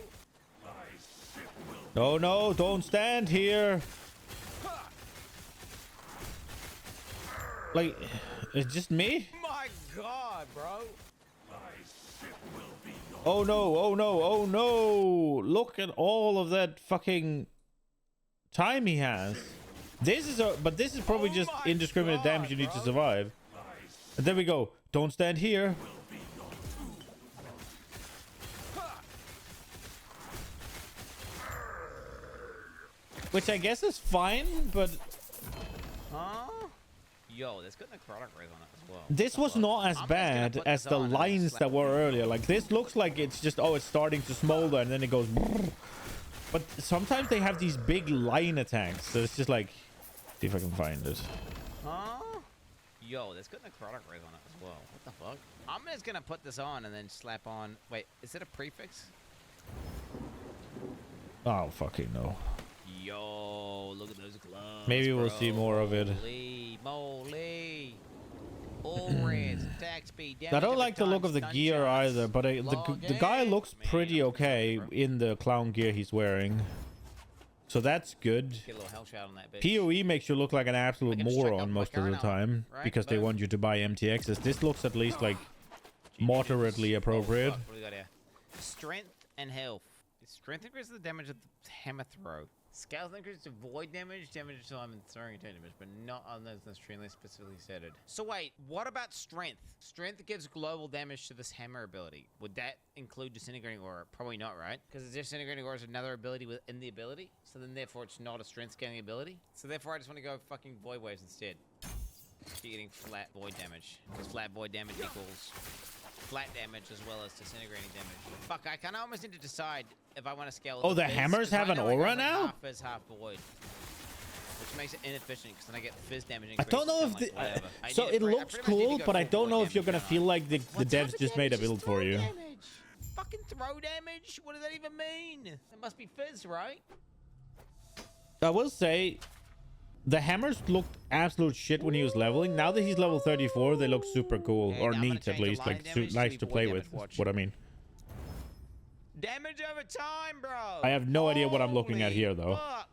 A: No, no, don't stand here. Like, it's just me?
C: My God, bro.
A: Oh no, oh no, oh no. Look at all of that fucking time he has. This is this is probably
C: Oh
A: just
C: my
A: indiscriminate
C: God,
A: damage you need to
C: bro.
A: survive. And there we go. Don't stand here. Which I guess is fine, but
C: Huh? Yo, that's got necrotic rays on it as well.
A: this was not as
C: I'm just gonna
A: bad
C: put
A: as
C: this
A: the
C: on and then
A: lines
C: slap
A: that were earlier. Like, this looks like it's just, oh, it's starting to smolder and then it goes brrr. But sometimes they have these big line attacks, so it's just like, see if I can find it.
C: Huh? Yo, that's got necrotic rays on it as well. What the fuck? I'm just gonna put this on and then slap on. Wait, is it a prefix?
A: Oh, fucking no.
C: Yo, look at those gloves.
A: Maybe we'll
C: bro.
A: see more of it.
C: Holy moly. All reds, attack speed, damage
A: I don't
C: over
A: like the look
C: time,
A: of the
C: stun
A: gear
C: chance,
A: either, but the
C: log
A: guy
C: in.
A: looks
C: Man,
A: pretty
C: I'm gonna
A: okay
C: bro.
A: in the clown gear he's wearing. So that's good.
C: Get a little hell shot on that bitch.
A: PoE makes you look like an absolute
C: I can just check out
A: moron
C: my
A: most of the
C: current
A: time
C: right?
A: because they
C: Boom.
A: want you to buy MTXs. This looks at least like moderately appropriate.
C: Oh, fuck, what do we got here? Strength and health. Strength increases the damage of the hammer throw. Scales increase to void damage, damage to time and throwing attack damage, but not unless that's extremely specifically stated. So wait, what about strength? Strength gives global damage to this hammer ability. Would that include disintegrating aura? Probably not, right? Because disintegrating aura is another ability within the ability, so then therefore it's not a strength scaling ability. So therefore I just want to go fucking void waves instead. You're getting flat void damage, because flat void damage equals flat damage as well as disintegrating damage. Fuck, I kind of almost need to decide if I want to scale.
A: Oh, the
C: fizz,
A: hammers
C: 'cause right
A: have an
C: now it goes,
A: aura
C: like,
A: now?
C: Half fizz, half void, which makes it inefficient because then I get fizz damage.
A: I don't know if
C: increase,
A: the,
C: kinda like whatever. I
A: so
C: need to
A: it
C: I
A: looks
C: pretty much need to
A: cool,
C: go
A: but I
C: full
A: don't
C: void
A: know if you're gonna
C: damage,
A: feel
C: don't I?
A: like the
C: What
A: devs
C: type of
A: just made a
C: damage is
A: build for
C: throw
A: you.
C: damage? Fucking throw damage? What does that even mean? It must be fizz, right?
A: I will say, the hammers looked absolute shit when he was leveling. Now that he's level 34, they look super cool,
C: And
A: or
C: I'm gonna
A: neat at
C: change the
A: least,
C: line
A: like
C: damage to
A: nice
C: be
A: to
C: void
A: play
C: damage,
A: with.
C: watch.
A: Is what I mean.
C: Damage over time, bro.
A: I have no idea what I'm looking at
C: Holy
A: here, though.
C: Fuck.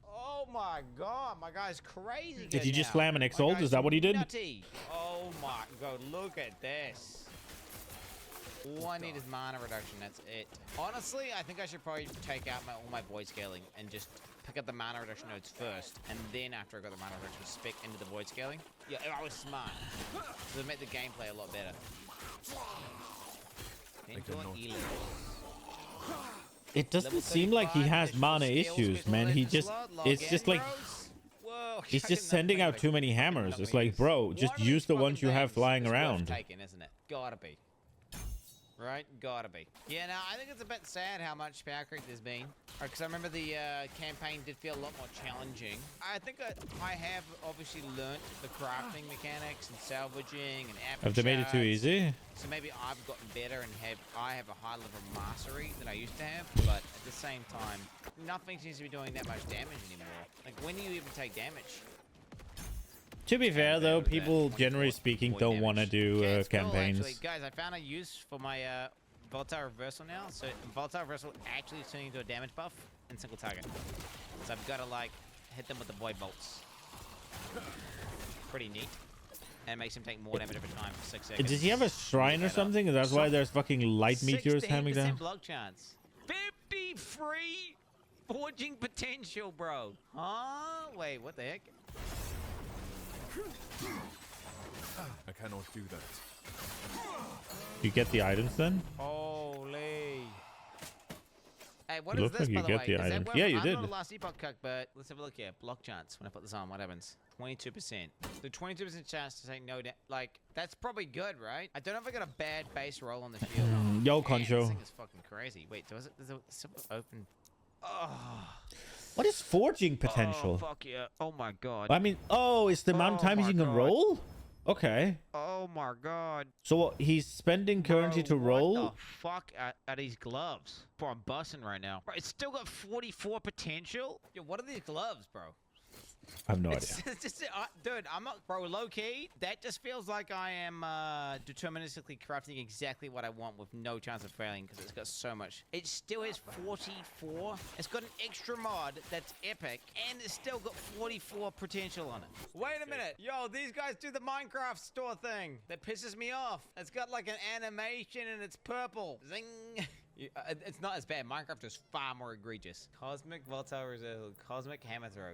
C: Oh my god, my guy's crazy.
A: Did
C: good
A: he just
C: now.
A: slam an
C: My
A: Exile?
C: guy's
A: Is that what he did?
C: Nutty. Oh my god, look at this. All I need is mana reduction, that's it. Honestly, I think I should probably take out all my void scaling and just pick up the mana reduction nodes first, and then after I got the mana reduction, spec into the void scaling. Yeah, I was smart. So it'd make the gameplay a lot better.
A: It doesn't seem like he has mana issues, man. He just, it's just like, he's just sending out too many hammers. It's like, bro, just use the ones you have flying around.
C: Taken, isn't it? Gotta be. Right? Gotta be. Yeah, no, I think it's a bit sad how much power creep there's been. Because I remember the campaign did feel a lot more challenging. I think I have obviously learnt the crafting mechanics and salvaging and apple
A: Have they made it too
C: shards.
A: easy?
C: So maybe I've gotten better and I have a high level of mastery than I used to have. But at the same time, nothing seems to be doing that much damage anymore. Like, when do you even take damage?
A: To be fair, though,
C: That
A: people
C: 24
A: generally speaking
C: void
A: don't want to
C: damage.
A: do
C: Yeah, it's cool,
A: campaigns.
C: actually. Guys, I found a use for my volatile reversal now. So volatile reversal actually is turning into a damage buff and single target. So I've got to like hit them with the void bolts. Pretty neat. And it makes him take more damage over time for 6 seconds.
A: Does he have a shrine or something? That's why there's fucking light meteors coming
C: 16%
A: down.
C: block chance. 53 forging potential, bro. Huh? Wait, what the heck?
E: I cannot do that.
A: You get the items then?
C: Holy. Hey, what
A: It
C: is
A: looks
C: this,
A: like
C: by
A: you
C: the
A: get
C: way?
A: the
C: Is that
A: items.
C: where-
A: Yeah, you
C: I'm
A: did.
C: not a last epoch cuck, but let's have a look here. Block chance. When I put this on, what happens? 22%. The 22% chance to take no damage. Like, that's probably good, right? I don't know if I got a bad base roll on the shield.
A: Yo,
C: Man,
A: Concho.
C: this thing is fucking crazy. Wait, does it open? Oh.
A: What is forging potential?
C: Oh, fuck yeah. Oh my god.
A: I mean, oh, it's the amount of
C: Oh
A: times
C: my
A: you can
C: God.
A: roll? Okay.
C: Oh my god.
A: So what, he's spending currency to
C: Bro,
A: roll?
C: What the fuck are these gloves? Bro, I'm busting right now. Bro, it's still got 44 potential? Yo, what are these gloves, bro?
A: I have no idea.
C: It's just, dude, I'm not, bro, low key. That just feels like I am deterministically crafting exactly what I want with no chance of failing because it's got so much. It still has 44. It's got an extra mod that's epic, and it's still got 44 potential on it. Wait a minute, yo, these guys do the Minecraft store thing. That pisses me off. It's got like an animation and it's purple. Zing. It's not as bad. Minecraft is far more egregious. Cosmic Volatile Reserve, Cosmic Hammer Throw.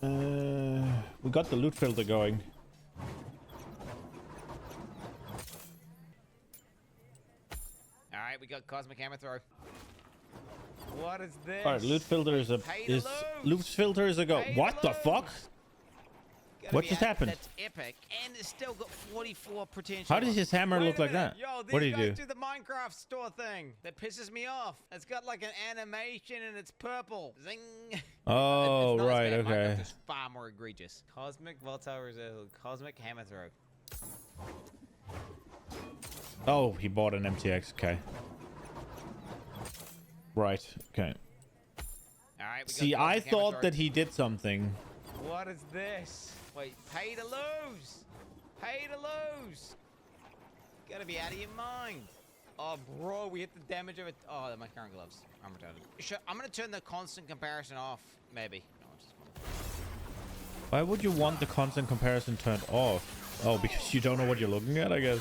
A: We got the loot filter going.
C: Alright, we got Cosmic Hammer Throw. What is this?
A: All right, loot filter is a
C: Pay to lose.
A: loot filter is a go.
C: Pay to
A: What the
C: lose.
A: fuck?
C: Gotta
A: What
C: be
A: just
C: epic.
A: happened?
C: That's epic, and it's still got 44 potential.
A: How does his hammer
C: Wait
A: look
C: a
A: like
C: minute.
A: that?
C: Yo, these
A: What did he
C: guys
A: do?
C: do the Minecraft store thing. That pisses me off. It's got like an animation and it's purple. Zing.
A: Oh,
C: It's not as
A: right,
C: bad.
A: okay.
C: Minecraft is far more egregious. Cosmic Volatile Reserve, Cosmic Hammer Throw.
A: Oh, he bought an MTX. Okay. Right. Okay.
C: Alright, we got
A: See, I
C: Cosmic Hammer
A: thought
C: Throw.
A: that he did something.
C: What is this? Wait, pay to lose. Pay to lose. Gotta be out of your mind. Oh, bro, we hit the damage of it. Oh, my current gloves. I'm retarded. Sure, I'm gonna turn the constant comparison off, maybe. No, just
A: Why would you want the constant comparison turned off? Oh, because you don't know what you're looking at, I guess.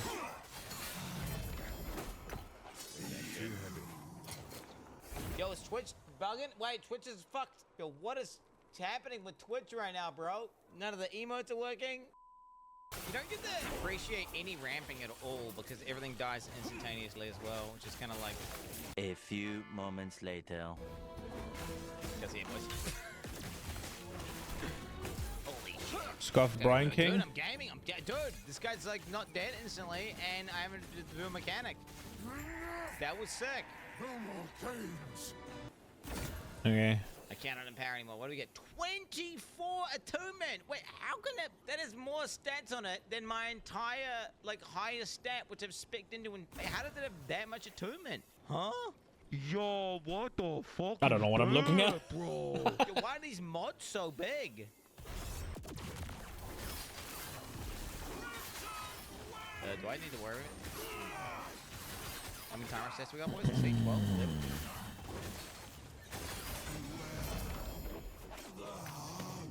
C: Yo, is Twitch bugging? Wait, Twitch is fucked. Yo, what is happening with Twitch right now, bro? None of the emotes are working. You don't get to appreciate any ramping at all because everything dies instantaneously as well, which is kind of like...
H: A few moments later.
C: Because the emotes. Holy shit.
A: Scuff Brian
C: Dude,
A: King.
C: I'm gaming. Dude, this guy's like not dead instantly, and I haven't do a mechanic. That was sick.
A: Okay.
C: I cannot empower anymore. What do we get? 24 attunement. Wait, how can that is more stats on it than my entire like highest stat, which I've specced into? And how did it have that much attunement? Huh?
I: Yo, what the fuck?
A: I don't know what I'm looking at.
I: Bro.
C: Yo, why are these mods so big? Do I need to worry? How many timer stats we got, boys? Let's see, 12. Yep.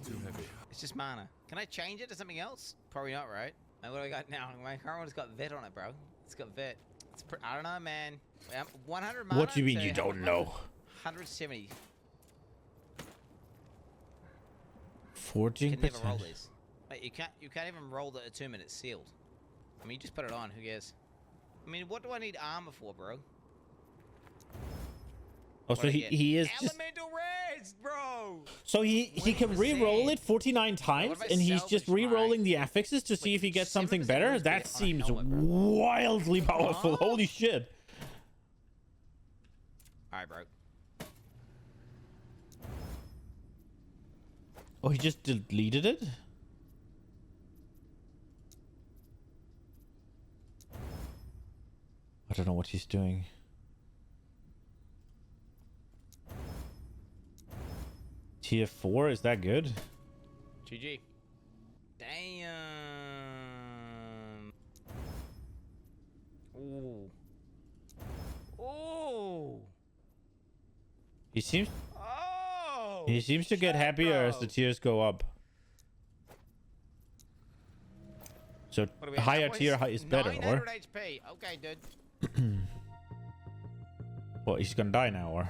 E: Too heavy.
C: It's just mana. Can I change it to something else? Probably not, right? Like, what do I got now? My current one's got vet on it, bro. It's got vet. I don't know, man. 100 mana.
A: What do you mean you don't know?
C: 170.
A: 14%.
C: You can never roll these. Like, you can't even roll the attunement. It's sealed. I mean, you just put it on. Who cares? I mean, what do I need armor for, bro?
A: Oh, so he is just...
C: Elemental Reds, bro!
A: So he can re-roll
C: 7%.
A: it 49 times,
C: about
A: and he's just
C: salvage,
A: re-rolling
C: right?
A: the affixes to see if he gets something
C: 7%
A: better?
C: lose
A: That
C: on a
A: seems
C: helmet, bro.
A: wildly powerful.
C: Huh?
A: Holy shit.
C: Alright, bro.
A: Oh, he just deleted it? I don't know what he's doing. Tier 4, is that good?
C: GG. Damn. Ooh. Ooh.
A: He seems
C: Oh.
A: to get
C: shit,
A: happier as
C: bro.
A: the tiers go up. So
C: What do we have
A: higher
C: now, boys?
A: tier is better, or
C: 900 HP. Okay, dude.
A: well, he's gonna die now, or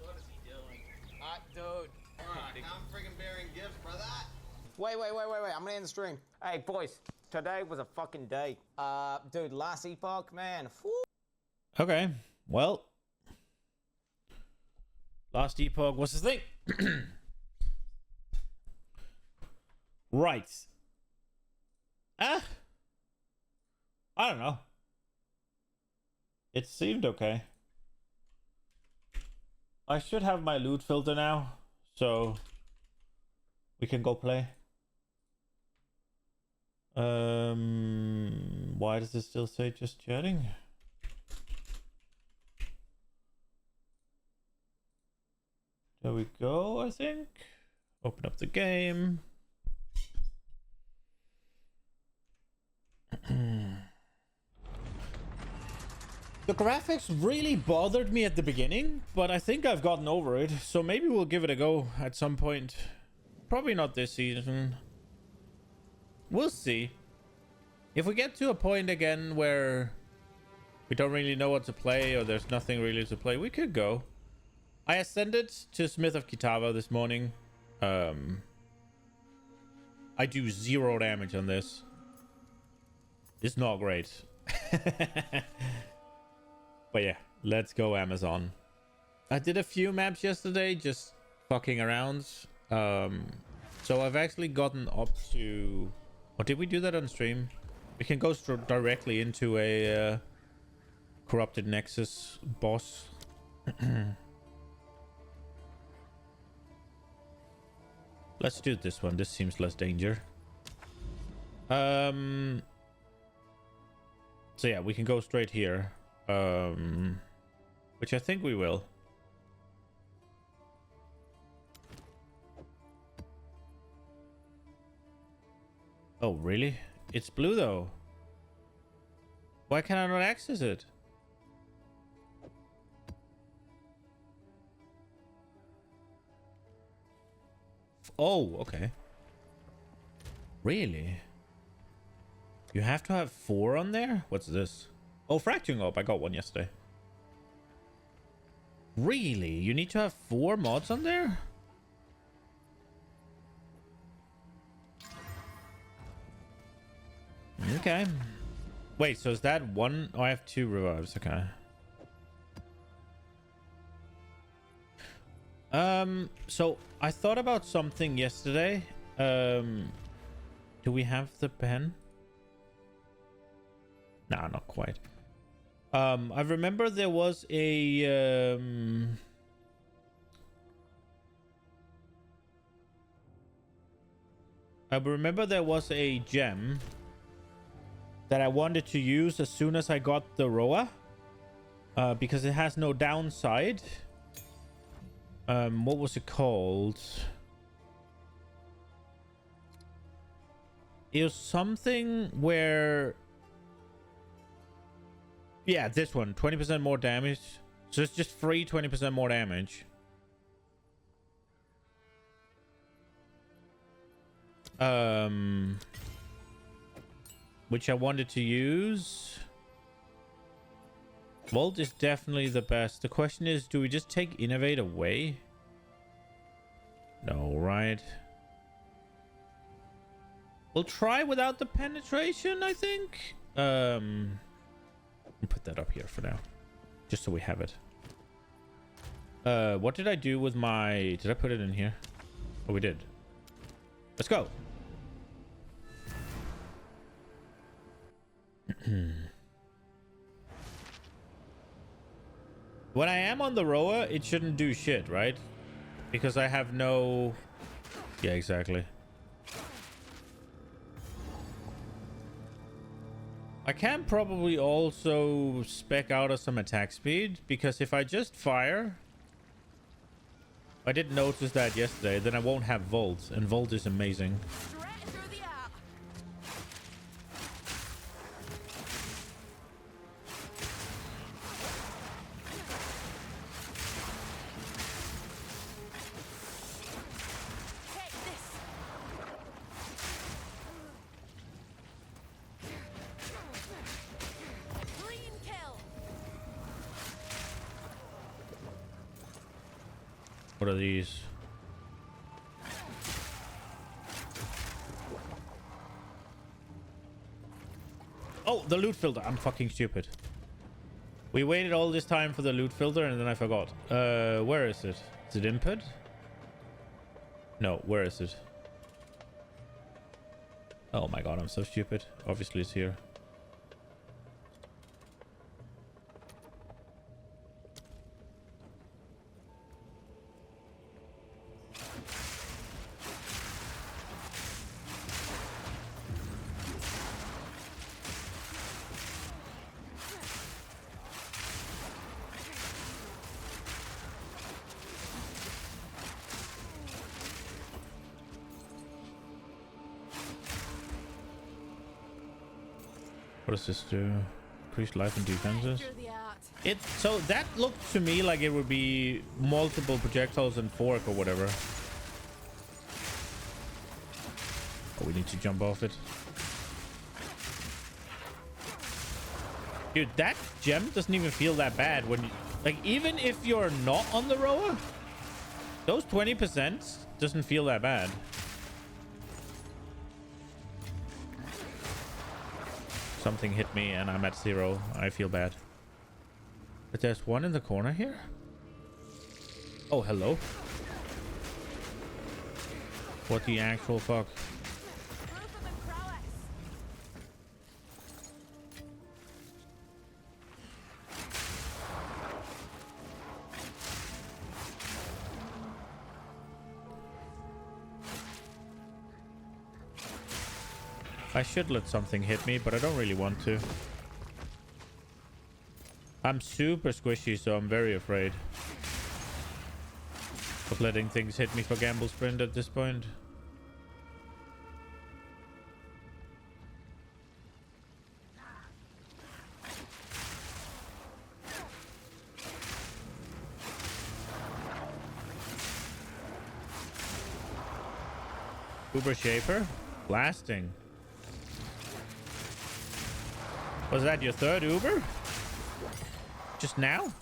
C: What is he doing? Dude. I'm freaking bearing gifts, brother. Wait. I'm gonna end the stream. Hey, boys. Today was a fucking day. Dude, last epoch, man. Whew.
A: okay. Well, last epoch was the thing. Right. I don't know. It seemed okay. I should have my loot filter now, so we can go play. Why does it still say just chatting? There we go, I think. Open up the game. The graphics really bothered me at the beginning, but I think I've gotten over it, so maybe we'll give it a go at some point. Probably not this season. We'll see. If we get to a point again where we don't really know what to play, or there's nothing really to play, we could go. I ascended to Smith of Kitava this morning. I do 0 damage on this. It's not great. But yeah, let's go Amazon. I did a few maps yesterday, just fucking around. So I've actually gotten up to... Or did we do that on stream? We can go directly into a Corrupted Nexus boss. Let's do this one. This seems less danger. So yeah, we can go straight here. Which I think we will. Oh, really? It's blue though. Why can I not access it? Oh, okay. Really? You have to have 4 on there? What's this? Oh, fracturing orb. I got one yesterday. Really? You need to have 4 mods on there? Okay. Wait, so is that one? Oh, I have 2 revives. Okay. So I thought about something yesterday. Do we have the pen? Nah, not quite. I remember there was a I remember there was a gem that I wanted to use as soon as I got the Roa, because it has no downside. What was it called? It was something where, yeah, this one, 20% more damage. So it's just free 20% more damage. Which I wanted to use. Volt is definitely the best. The question is, do we just take Innovate away? No, right? We'll try without the penetration, I think. I'll put that up here for now, just so we have it. What did I do with my... Did I put it in here? Oh, we did. Let's go. When I am on the Roa, it shouldn't do shit, right? Because I have no... Yeah, exactly. I can probably also spec out some attack speed, because if I just fire... I didn't notice that yesterday, then I won't have Volt, and Volt is amazing. What are these? Oh, the loot filter. I'm fucking stupid. We waited all this time for the loot filter and then I forgot. Where is it? Is it input? No, where is it? Oh my god, I'm so stupid. Obviously it's here. What does this do? Increased life and defenses. So that looked to me like it would be multiple projectiles and fork or whatever. Oh, we need to jump off it. Dude, that gem doesn't even feel that bad when you, like, even if you're not on the Roa, those 20% doesn't feel that bad. Something hit me and I'm at 0. I feel bad. But there's one in the corner here. Oh, hello. What the actual fuck? I should let something hit me, but I don't really want to. I'm super squishy, so I'm very afraid of letting things hit me for Gamble Sprint at this point. Uber Shaper? Blasting. Was that your third Uber? Just now?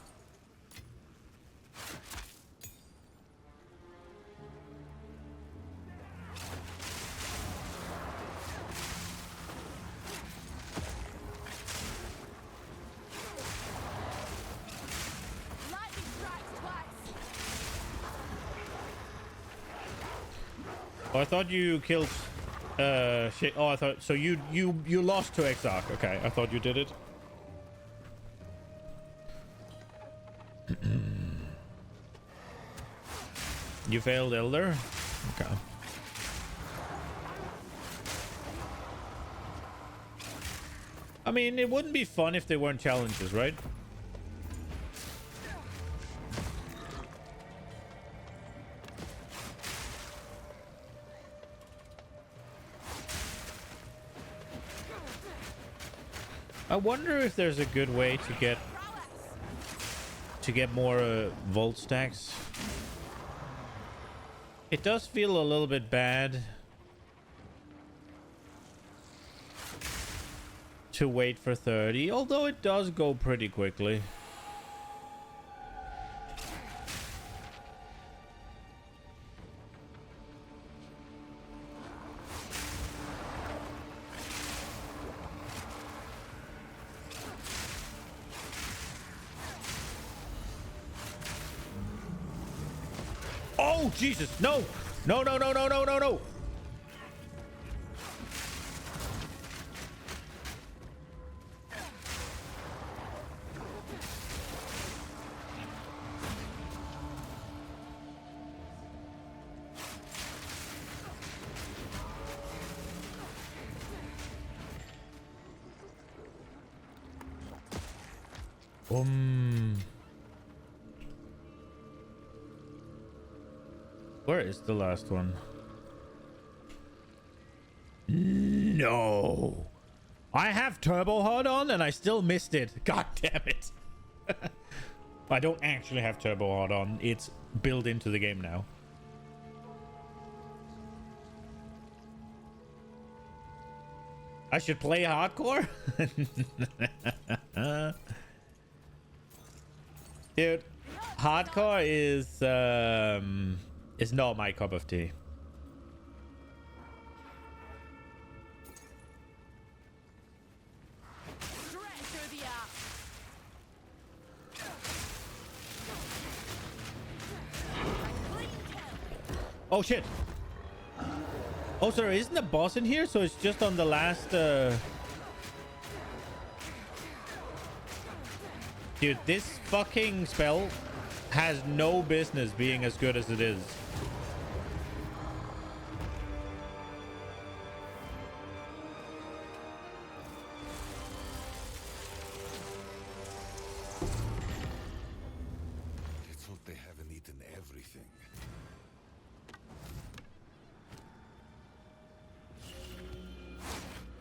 A: Oh, I thought you killed shit. Oh, I thought so. You lost to Exile. Okay, I thought you did it. You failed Elder. Okay. I mean, it wouldn't be fun if they weren't challenges, right? I wonder if there's a good way to get more volt stacks. It does feel a little bit bad to wait for 30, although it does go pretty quickly. Oh, Jesus. No. No, no, no, no, no, no, no. Where is the last one? No. I have Turbo HUD on and I still missed it. God damn it. I don't actually have Turbo HUD on. It's built into the game now. I should play hardcore? Dude, hardcore is not my cup of tea. Oh shit. Oh, so there isn't a boss in here, so it's just on the last Dude, this fucking spell has no business being as good as it is.
E: Let's hope they haven't eaten everything.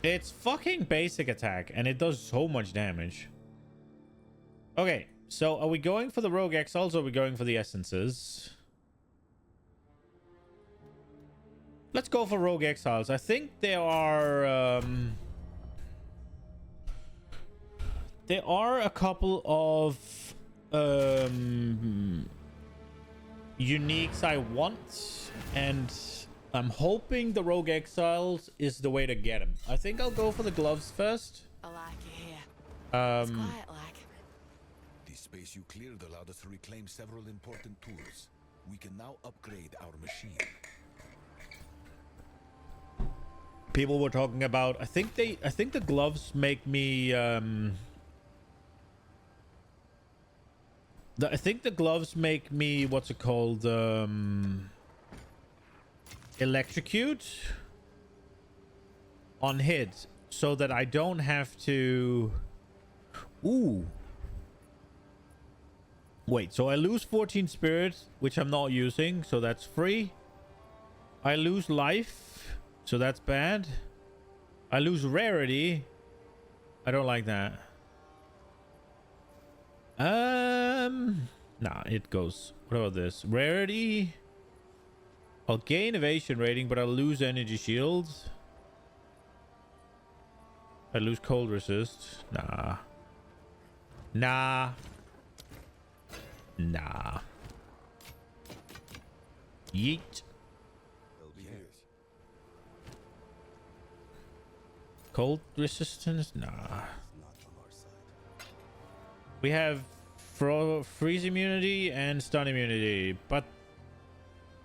A: It's fucking basic attack, and it does so much damage. Okay, so are we going for the Rogue Exiles or are we going for the Essences? Let's go for Rogue Exiles. I think there are a couple of uniques I want, and I'm hoping the Rogue Exiles is the way to get them. I think I'll go for the gloves first.
J: I like it here. It's quiet like.
E: The space you cleared allowed us to reclaim several important tools. We can now upgrade our machine.
A: People were talking about, I think the gloves make me I think the gloves make me, what's it called, electrocute on hit, so that I don't have to. Ooh, wait, so I lose 14 spirit, which I'm not using, so that's free. I lose life, so that's bad. I lose rarity. I don't like that. Nah, it goes. What about this? Rarity. I'll gain evasion rating, but I'll lose energy shields. I lose cold resist. Nah. Nah. Nah. Yeet. Cold resistance? Nah. We have freeze immunity and stun immunity, but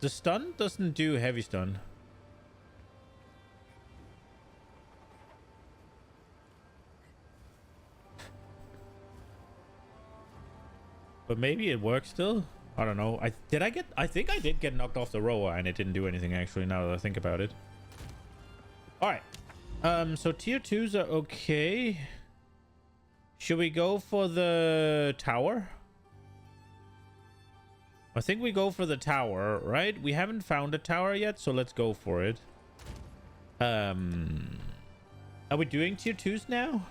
A: the stun doesn't do heavy stun. But maybe it works still. I don't know. I think I did get knocked off the rower and it didn't do anything actually, now that I think about it. All right. So tier 2s are okay. Should we go for the tower? I think we go for the tower, right? We haven't found a tower yet, so let's go for it. Are we doing tier 2s now?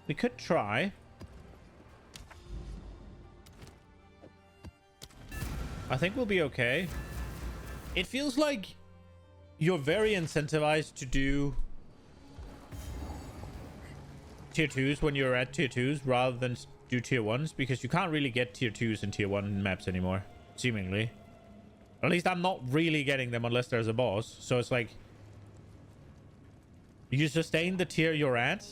A: We could try. I think we'll be okay. It feels like you're very incentivized to do tier 2s when you're at tier 2s rather than do tier 1s, because you can't really get tier 2s in tier 1 maps anymore, seemingly. At least I'm not really getting them unless there's a boss. So it's like you sustain the tier you're at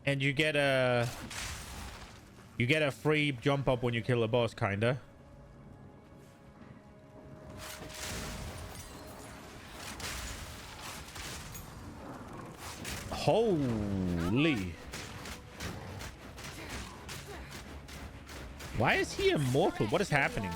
A: and you get a free jump up when you kill a boss, kinda. Holy. Why is he immortal? What is happening?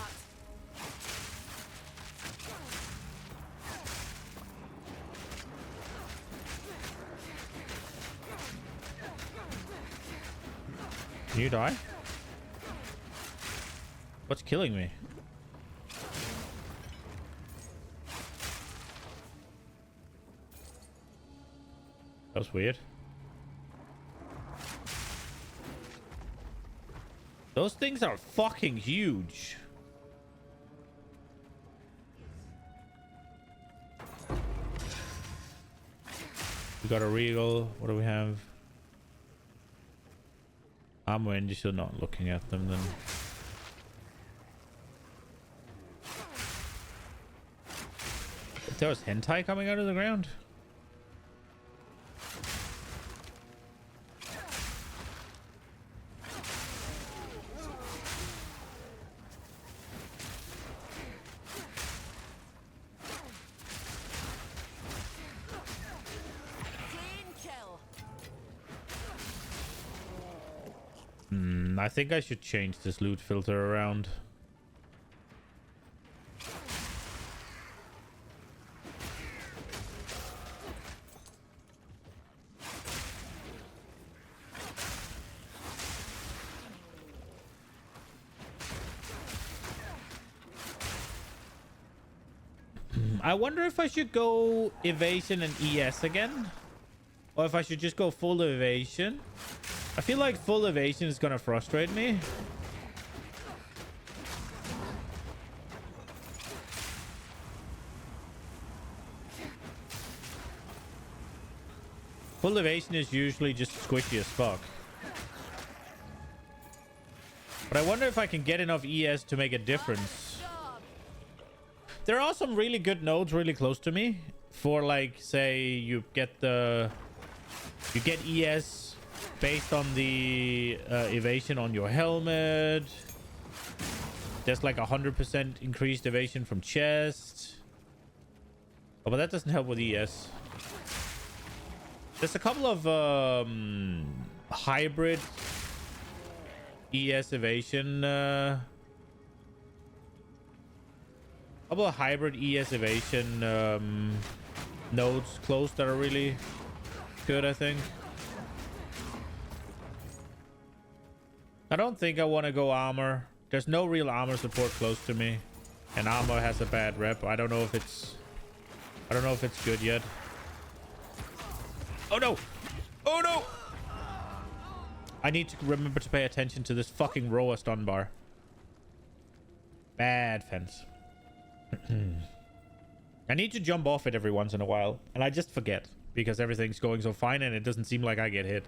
A: Can you die? What's killing me? That was weird. Those things are fucking huge. We got a regal. What do we have? I'm just still not looking at them then. There was hentai coming out of the ground? I think I should change this loot filter around. I wonder if I should go evasion and ES again, or if I should just go full evasion. I feel like full evasion is gonna frustrate me. Full evasion is usually just squishy as fuck. But I wonder if I can get enough ES to make a difference. There are some really good nodes really close to me. For like, say you get ES based on the evasion on your helmet. There's like 100% increased evasion from chest. Oh, but that doesn't help with ES. There's a couple of hybrid ES evasion. Couple of hybrid ES evasion nodes close that are really good, I think. I don't think I want to go armor. There's no real armor support close to me, and armor has a bad rep. I don't know if it's good yet. Oh no! Oh no! I need to remember to pay attention to this fucking rower stun bar. Bad fence. I need to jump off it every once in a while, and I just forget because everything's going so fine and it doesn't seem like I get hit.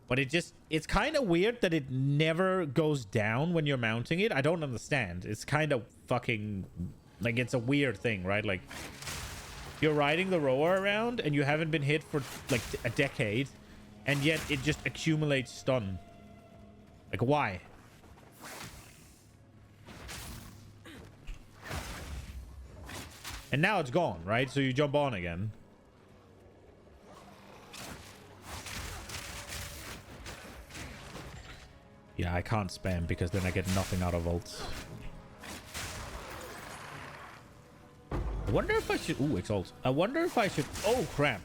A: But it's kind of weird that it never goes down when you're mounting it. I don't understand. It's kind of fucking, like, it's a weird thing, right? Like, you're riding the rower around and you haven't been hit for like a decade, and yet it just accumulates stun. Like, why? And now it's gone, right? So you jump on again. Yeah, I can't spam because then I get nothing out of ults. I wonder if I should... Ooh, Exalt. I wonder if I should... Oh, crap.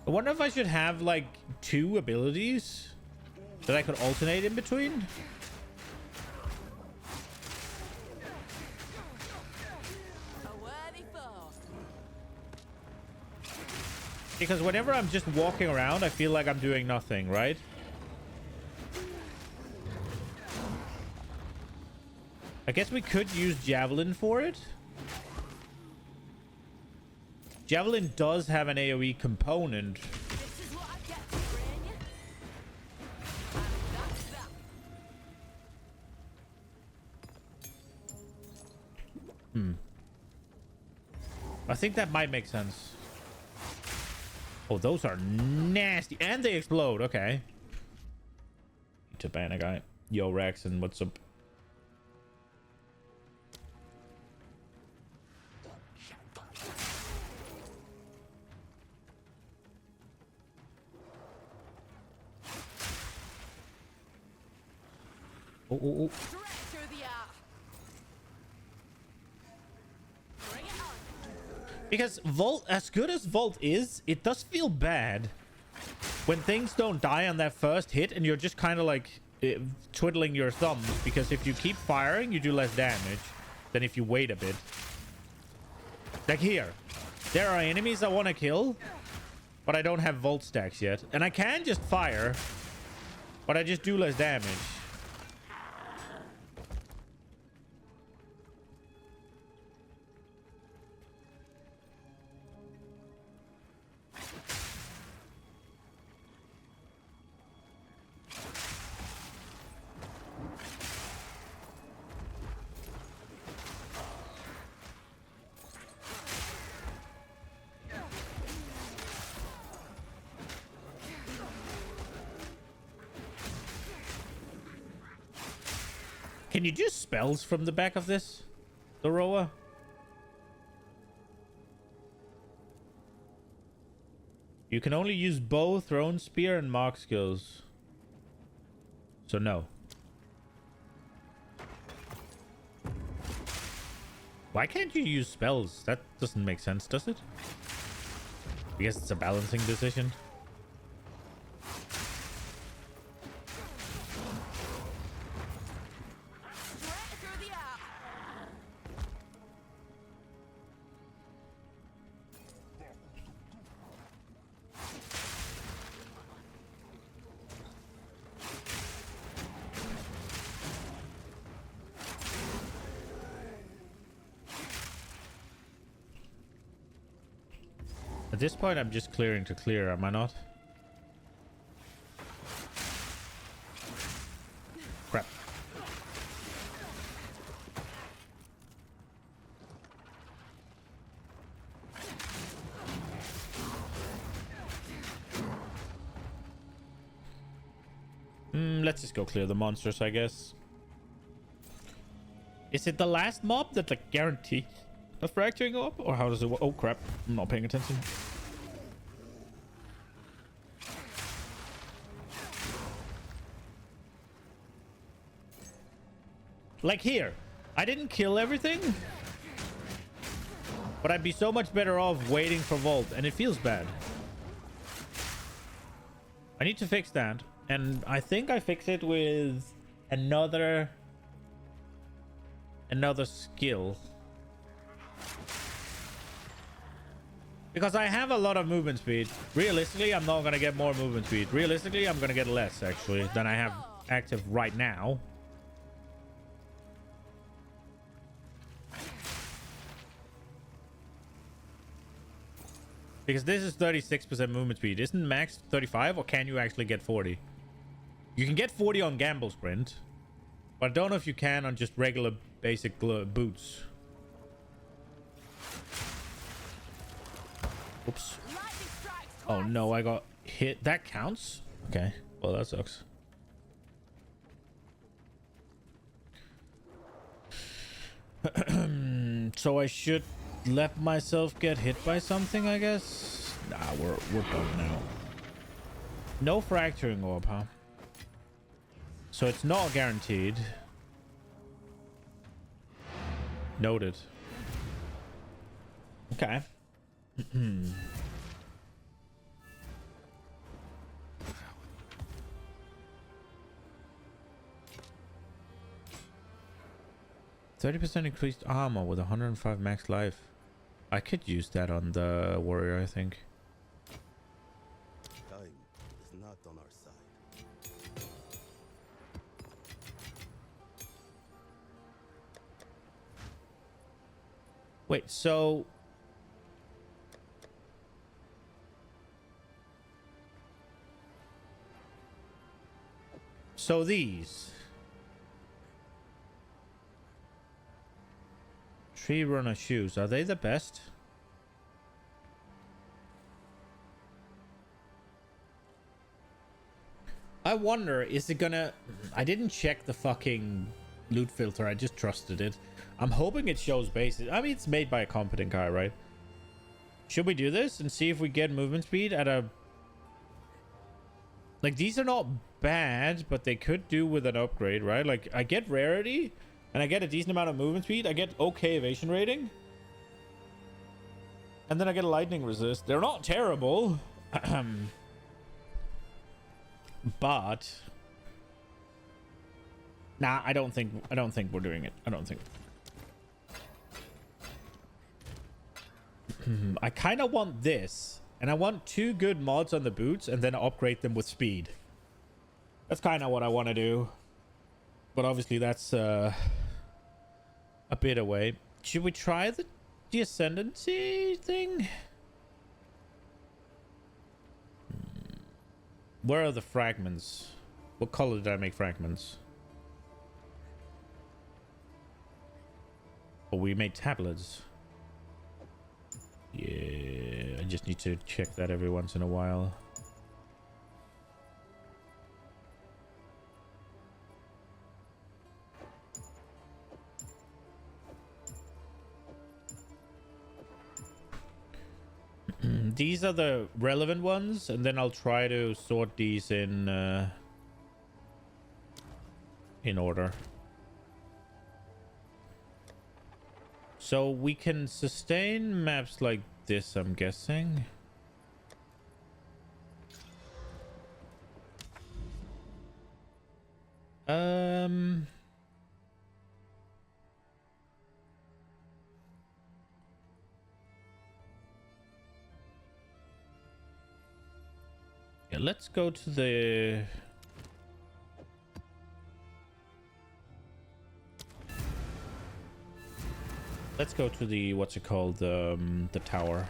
A: I wonder if I should have, like, 2 abilities that I could alternate in between. Because whenever I'm just walking around, I feel like I'm doing nothing, right? I guess we could use Javelin for it. Javelin does have an AoE component. I think that might make sense. Oh, those are nasty. And they explode. Okay. To ban a guy. Yo, Rex, and what's up? Oh. Because Volt, as good as Volt is, it does feel bad when things don't die on that first hit and you're just kind of like twiddling your thumbs, because if you keep firing, you do less damage than if you wait a bit. Like here, there are enemies I want to kill, but I don't have Volt stacks yet. And I can just fire, but I just do less damage. Can you do spells from the back of this, the rower? You can only use bow, thrown spear, and mark skills. So no. Why can't you use spells? That doesn't make sense, does it? I guess it's a balancing decision. At this point, I'm just clearing to clear, am I not? Crap. Let's just go clear the monsters, I guess. Is it the last mob that like guarantee a fracturing up, or how does it work? Oh crap, I'm not paying attention. Like here, I didn't kill everything, but I'd be so much better off waiting for Volt, and it feels bad. I need to fix that, and I think I fix it with another skill. Because I have a lot of movement speed. Realistically, I'm not going to get more movement speed. Realistically, I'm going to get less, actually, than I have active right now. Because this is 36% movement speed. Isn't max 35, or can you actually get 40? You can get 40 on Gamble Sprint, but I don't know if you can on just regular basic boots. Oops. Oh no, I got hit. That counts? Okay. Well, that sucks. So I should let myself get hit by something, I guess? Nah, we're done now. No fracturing orb, huh? So it's not guaranteed. Noted. Okay. 30% increased armor with 105 max life. I could use that on the warrior, I think.
E: Time is not on our side.
A: Wait, so... So these... Tree runner shoes, are they the best? I wonder, is it gonna... I didn't check the fucking loot filter, I just trusted it. I'm hoping it shows bases. I mean, it's made by a competent guy, right? Should we do this and see if we get movement speed at a... Like, these are not bad, but they could do with an upgrade, right? Like, I get rarity, and I get a decent amount of movement speed. I get okay evasion rating. And then I get a lightning resist. They're not terrible. But... Nah, I don't think we're doing it. I don't think... I kind of want this, and I want 2 good mods on the boots and then upgrade them with speed. That's kind of what I want to do, but obviously that's a bit away. Should we try the ascendancy thing? Where are the fragments? What color did I make fragments? Oh, we made tablets. Yeah, I just need to check that every once in a while. These are the relevant ones, and then I'll try to sort these in order. So we can sustain maps like this, I'm guessing. Yeah, let's go to the... Let's go to the, what's it called, the tower.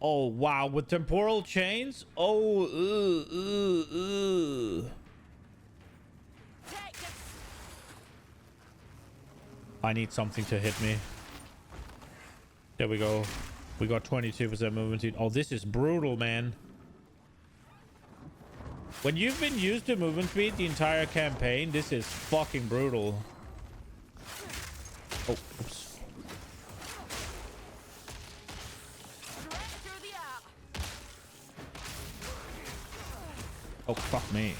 A: Oh, wow, with temporal chains? Oh, I need something to hit me. There we go. We got 22% movement speed. Oh, this is brutal, man. When you've been used to movement speed the entire campaign, this is fucking brutal. Oh, oops. Oh, fuck me.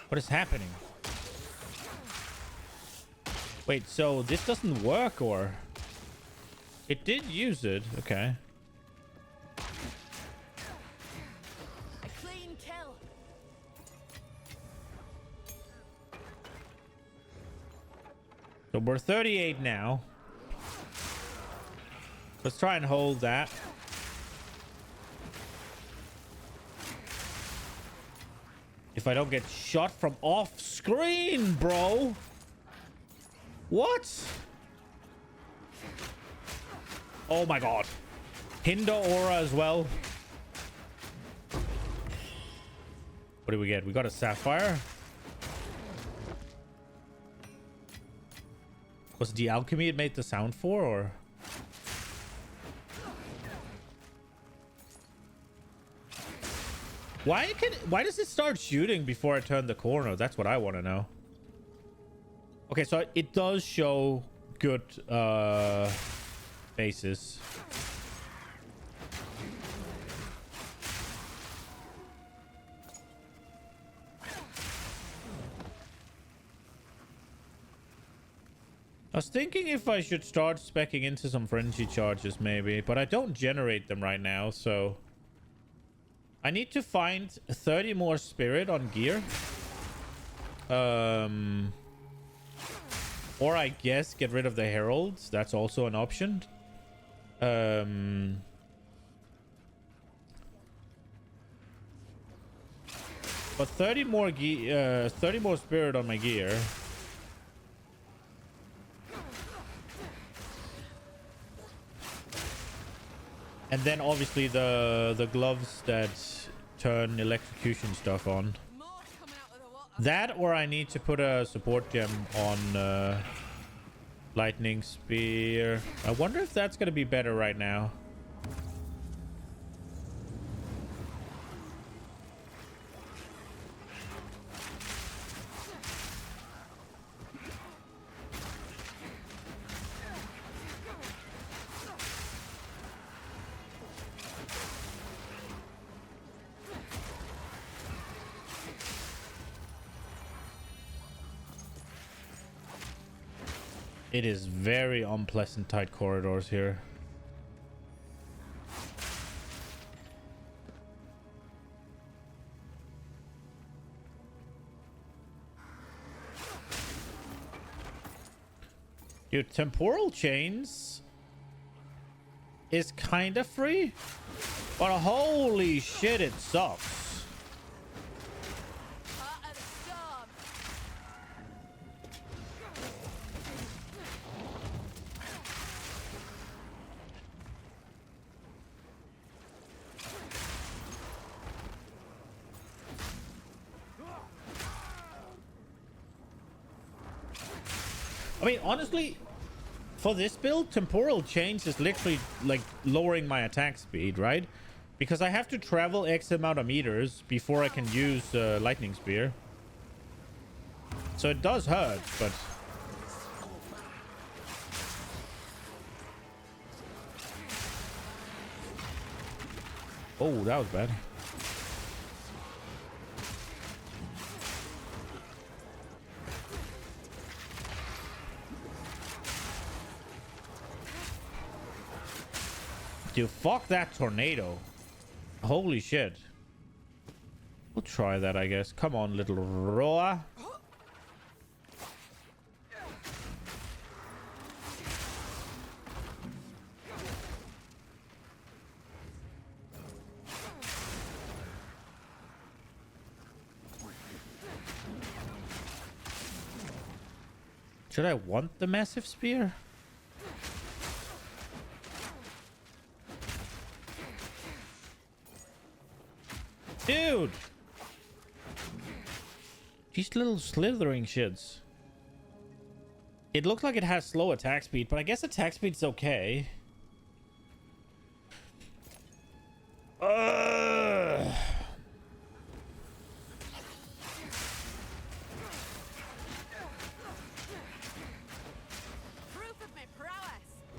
A: What is happening? Wait, so this doesn't work, or... It did use it. Okay. So we're 38 now. Let's try and hold that. If I don't get shot from off screen, bro. What? Oh my god. Hinder aura as well. What do we get? We got a sapphire. Was it the alchemy it made the sound for, or? Why does it start shooting before I turn the corner? That's what I want to know. Okay, so it does show good faces. I was thinking if I should start speccing into some frenzy charges maybe, but I don't generate them right now, so I need to find 30 more spirit on gear. Or I guess get rid of the heralds. That's also an option. But 30 more 30 more spirit on my gear. And then obviously the gloves that turn electrocution stuff on. That, or I need to put a support gem on lightning spear. I wonder if that's going to be better right now. It is very unpleasant tight corridors here. Dude, temporal chains is kind of free, but holy shit, it sucks. I mean, honestly, for this build, temporal change is literally like lowering my attack speed, right? Because I have to travel X amount of meters before I can use lightning spear. So it does hurt, but... Oh, that was bad. Dude, fuck that tornado. Holy shit. We'll try that, I guess. Come on, little Roa. Should I want the massive spear? Dude! These little slithering shits. It looks like it has slow attack speed, but I guess attack speed's okay.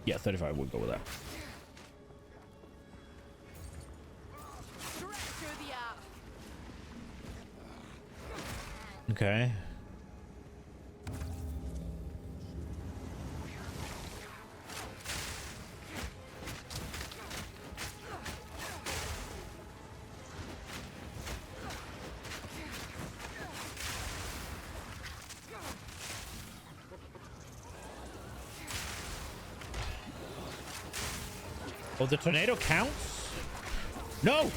A: Yeah, 35 would go with that. Okay. Oh, the tornado counts? No!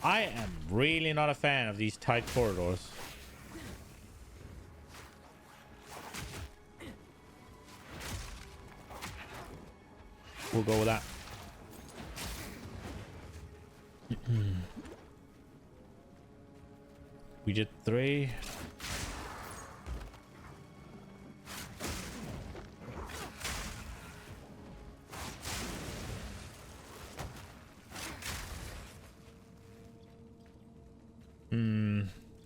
A: I am really not a fan of these tight corridors. We'll go with that. We did 3.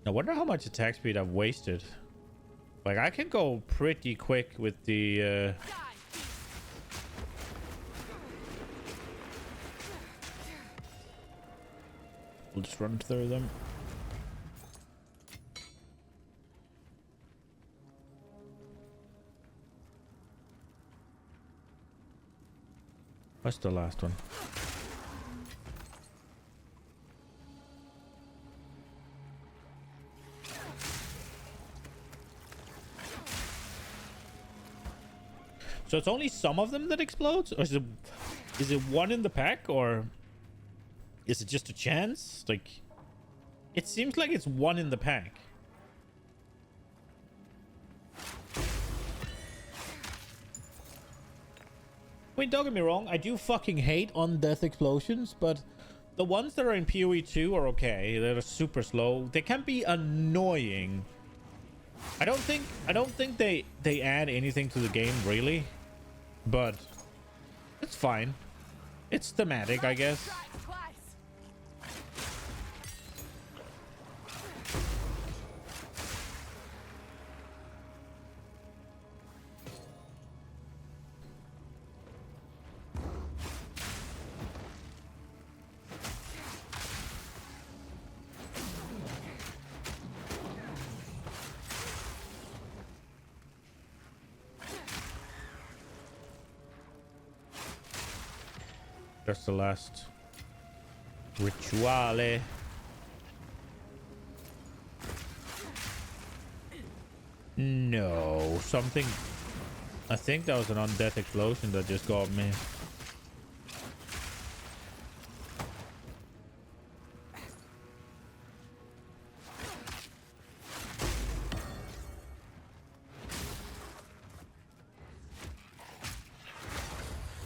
A: I wonder how much attack speed I've wasted. Like, I can go pretty quick with the we'll just run through them. What's the last one? So it's only some of them that explodes? Or is it one in the pack? Or is it just a chance? Like, it seems like it's one in the pack. I mean, don't get me wrong, I do fucking hate on-death explosions, but the ones that are in PoE 2 are okay. They're super slow. They can be annoying. I don't think they add anything to the game, really. But it's fine. It's thematic, I guess. That's the last rituale. No, something. I think that was an undeath explosion that just got me.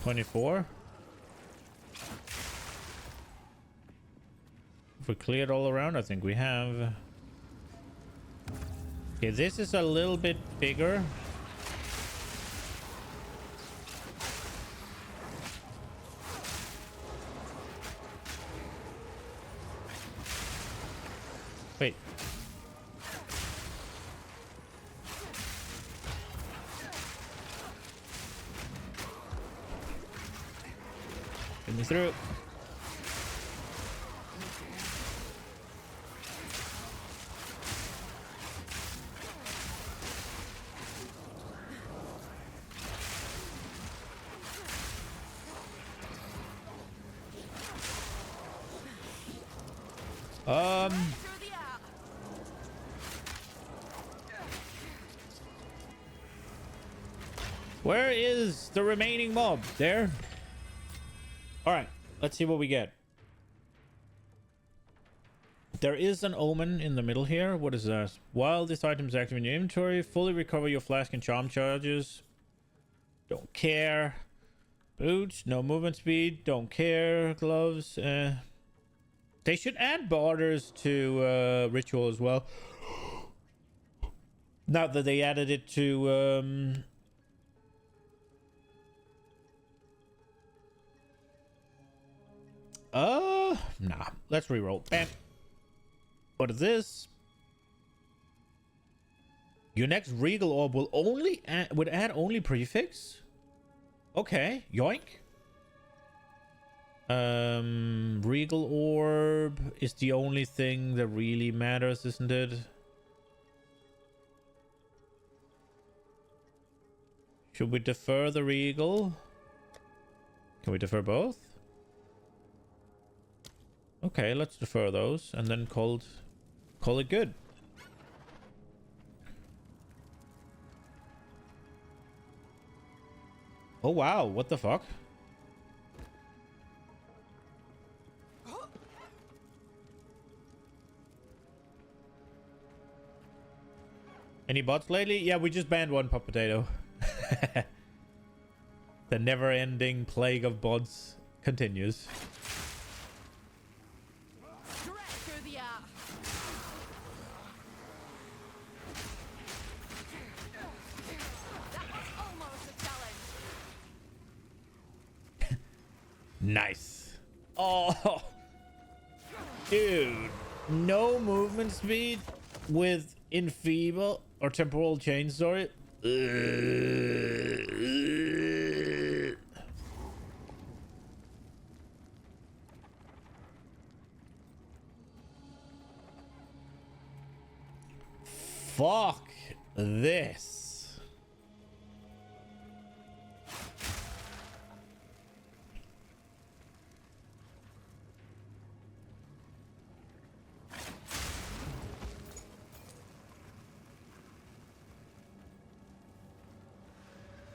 A: $24. If we cleared all around, I think we have. Okay, this is a little bit bigger. Wait. Get me through. Where is the remaining mob? There. All right, let's see what we get. There is an omen in the middle here. What is that? While this item is active in your inventory, fully recover your flask and charm charges. Don't care. Boots, no movement speed. Don't care. Gloves. They should add borders to ritual as well. Now that they added it to nah. Let's reroll. Bam. What is this? Your next regal orb will would add only prefix. Okay, yoink. Regal orb is the only thing that really matters, isn't it? Should we defer the regal? Can we defer both? Okay, let's defer those and then call it good. Oh wow, what the fuck? Any bots lately? Yeah, we just banned one pot potato. The never-ending plague of bots continues.
J: Direct through the air. That was almost a challenge.
A: Nice. Oh, dude. No movement speed with enfeeble or temporal change, sorry. Fuck this.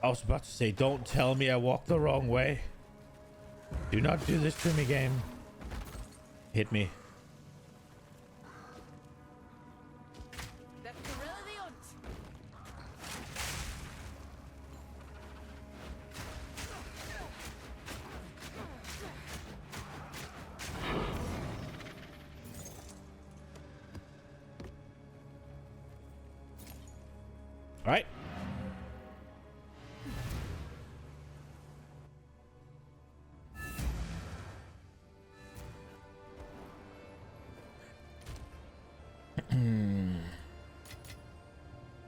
A: I was about to say, don't tell me I walked the wrong way. Do not do this to me, game. Hit me.
J: That's brilliant.
A: All right.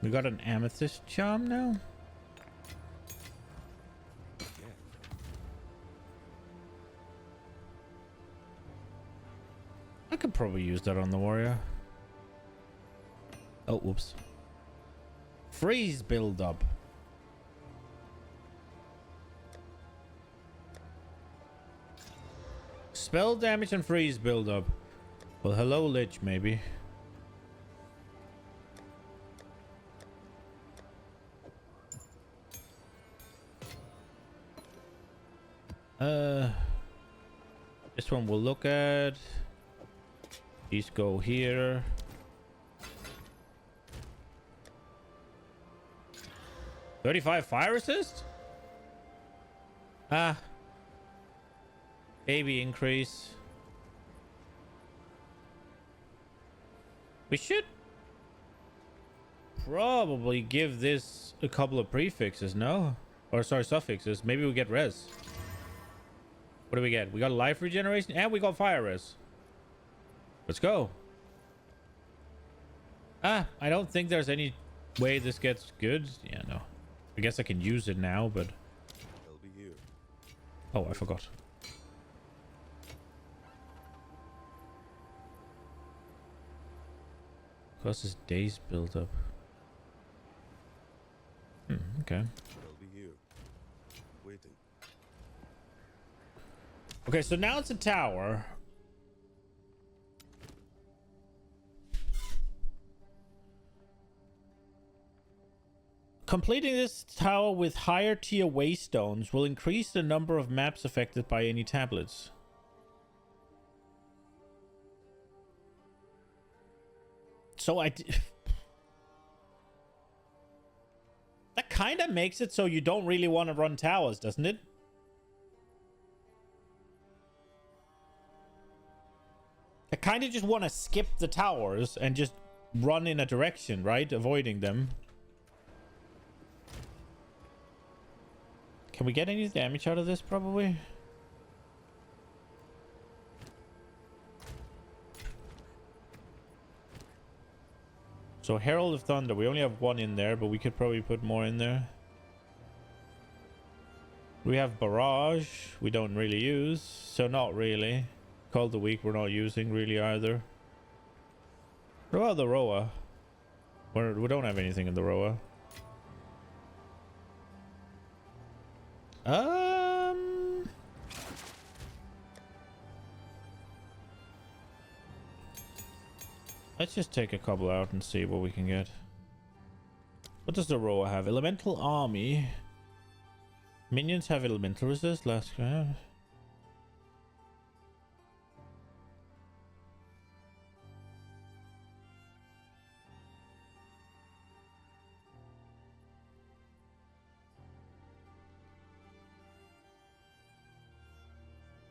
A: We got an amethyst charm now. I could probably use that on the warrior. Oh, whoops. Freeze build up. Spell damage and freeze build up. Well, hello, Lich, maybe. This one we'll look at. These go here. $35 fire resist? Ah. Baby increase. We should probably give this a couple of prefixes, no? Or sorry, suffixes. Maybe we get res. What do we get? We got life regeneration and we got fire res. Let's go. Ah, I don't think there's any way this gets good. Yeah, no. I guess I can use it now, but... Oh, I forgot. Causes days build up. Okay. Okay, so now it's a tower. Completing this tower with higher tier waystones will increase the number of maps affected by any tablets. So that kind of makes it so you don't really want to run towers, doesn't it? I kind of just want to skip the towers and just run in a direction, right? Avoiding them. Can we get any damage out of this, probably? So Herald of Thunder, we only have one in there, but we could probably put more in there. We have Barrage, we don't really use, so not really. Call the Weak, we're not using really either. What about the Roa? We don't have anything in the Roa. Let's just take a couple out and see what we can get. What does the Roa have? Elemental Army. Minions have elemental resist. Last guy.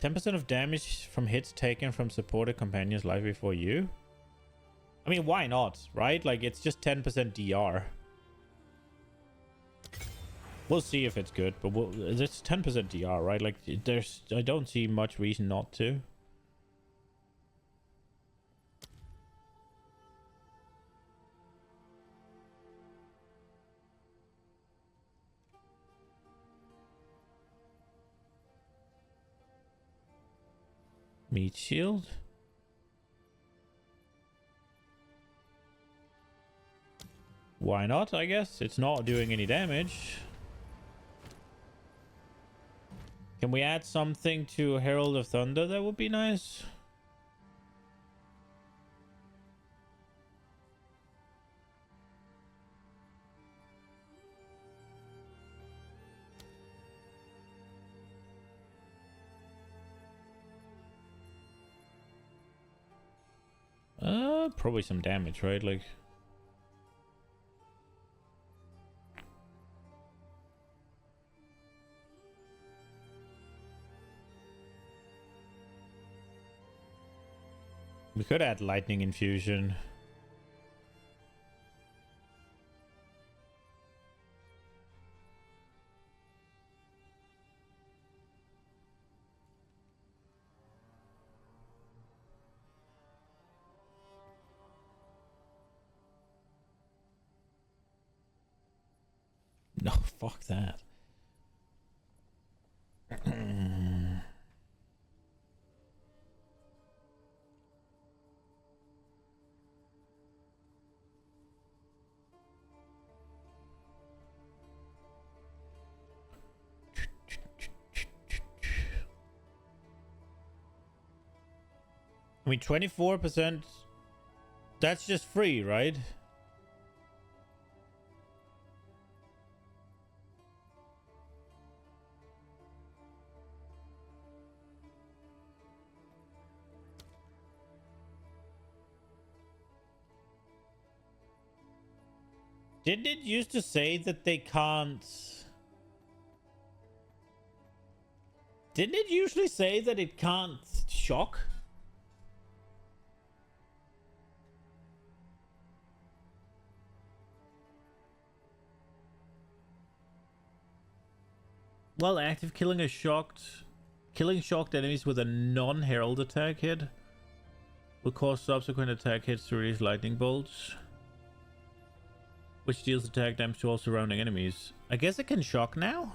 A: 10% of damage from hits taken from supported companions live before you. I mean, why not, right? Like, it's just 10% DR. We'll see if it's good, but it's 10% DR, right? Like, I don't see much reason not to. Meat shield. Why not, I guess? It's not doing any damage. Can we add something to Herald of Thunder? That would be nice. Probably some damage, right? Like, we could add lightning infusion. No, fuck that. I mean, 24%, that's just free, right? Didn't it used to say that they can't... Didn't it usually say that it can't shock? While active, killing shocked enemies with a non-herald attack hit will cause subsequent attack hits to release lightning bolts, which deals attack damage to all surrounding enemies. I guess it can shock now?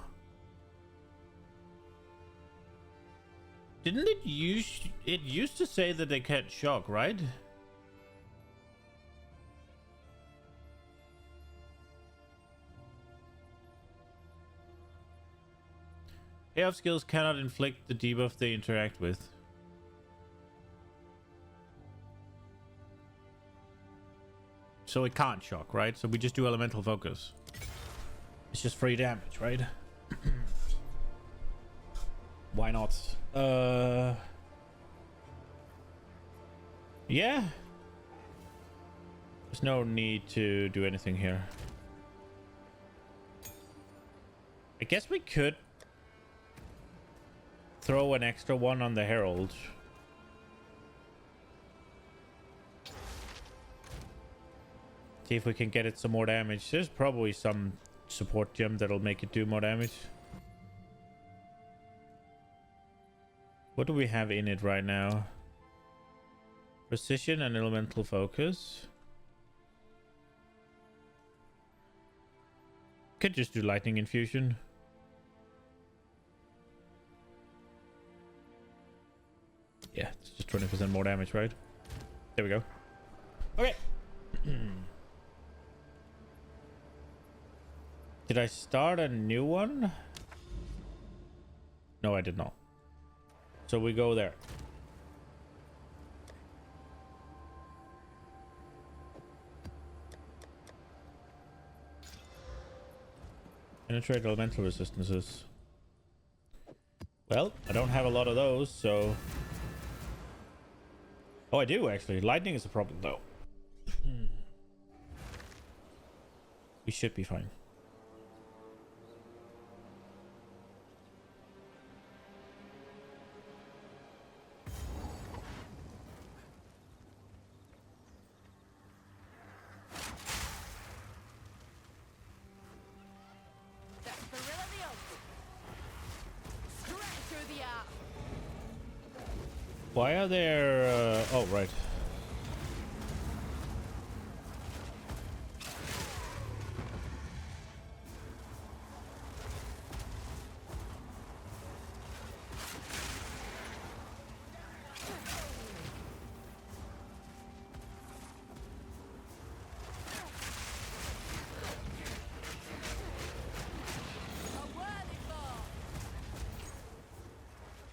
A: Didn't it used to say that they can't shock, right? Payoff skills cannot inflict the debuff they interact with. So it can't shock, right? So we just do elemental focus. It's just free damage, right? Why not? Yeah. There's no need to do anything here. I guess we could throw an extra one on the Herald. See if we can get it some more damage. There's probably some support gem that'll make it do more damage. What do we have in it right now? Precision and elemental focus. Could just do lightning infusion. Yeah, it's just 20% more damage, right? There we go. Okay. Did I start a new one? No, I did not. So we go there. Penetrate elemental resistances. Well, I don't have a lot of those, so... Oh, I do, actually. Lightning is a problem, though. We should be fine. Why are there... oh, right.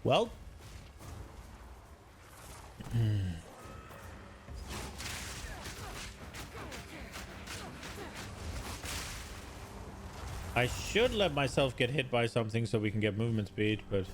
A: Well... I should let myself get hit by something so we can get movement speed, but...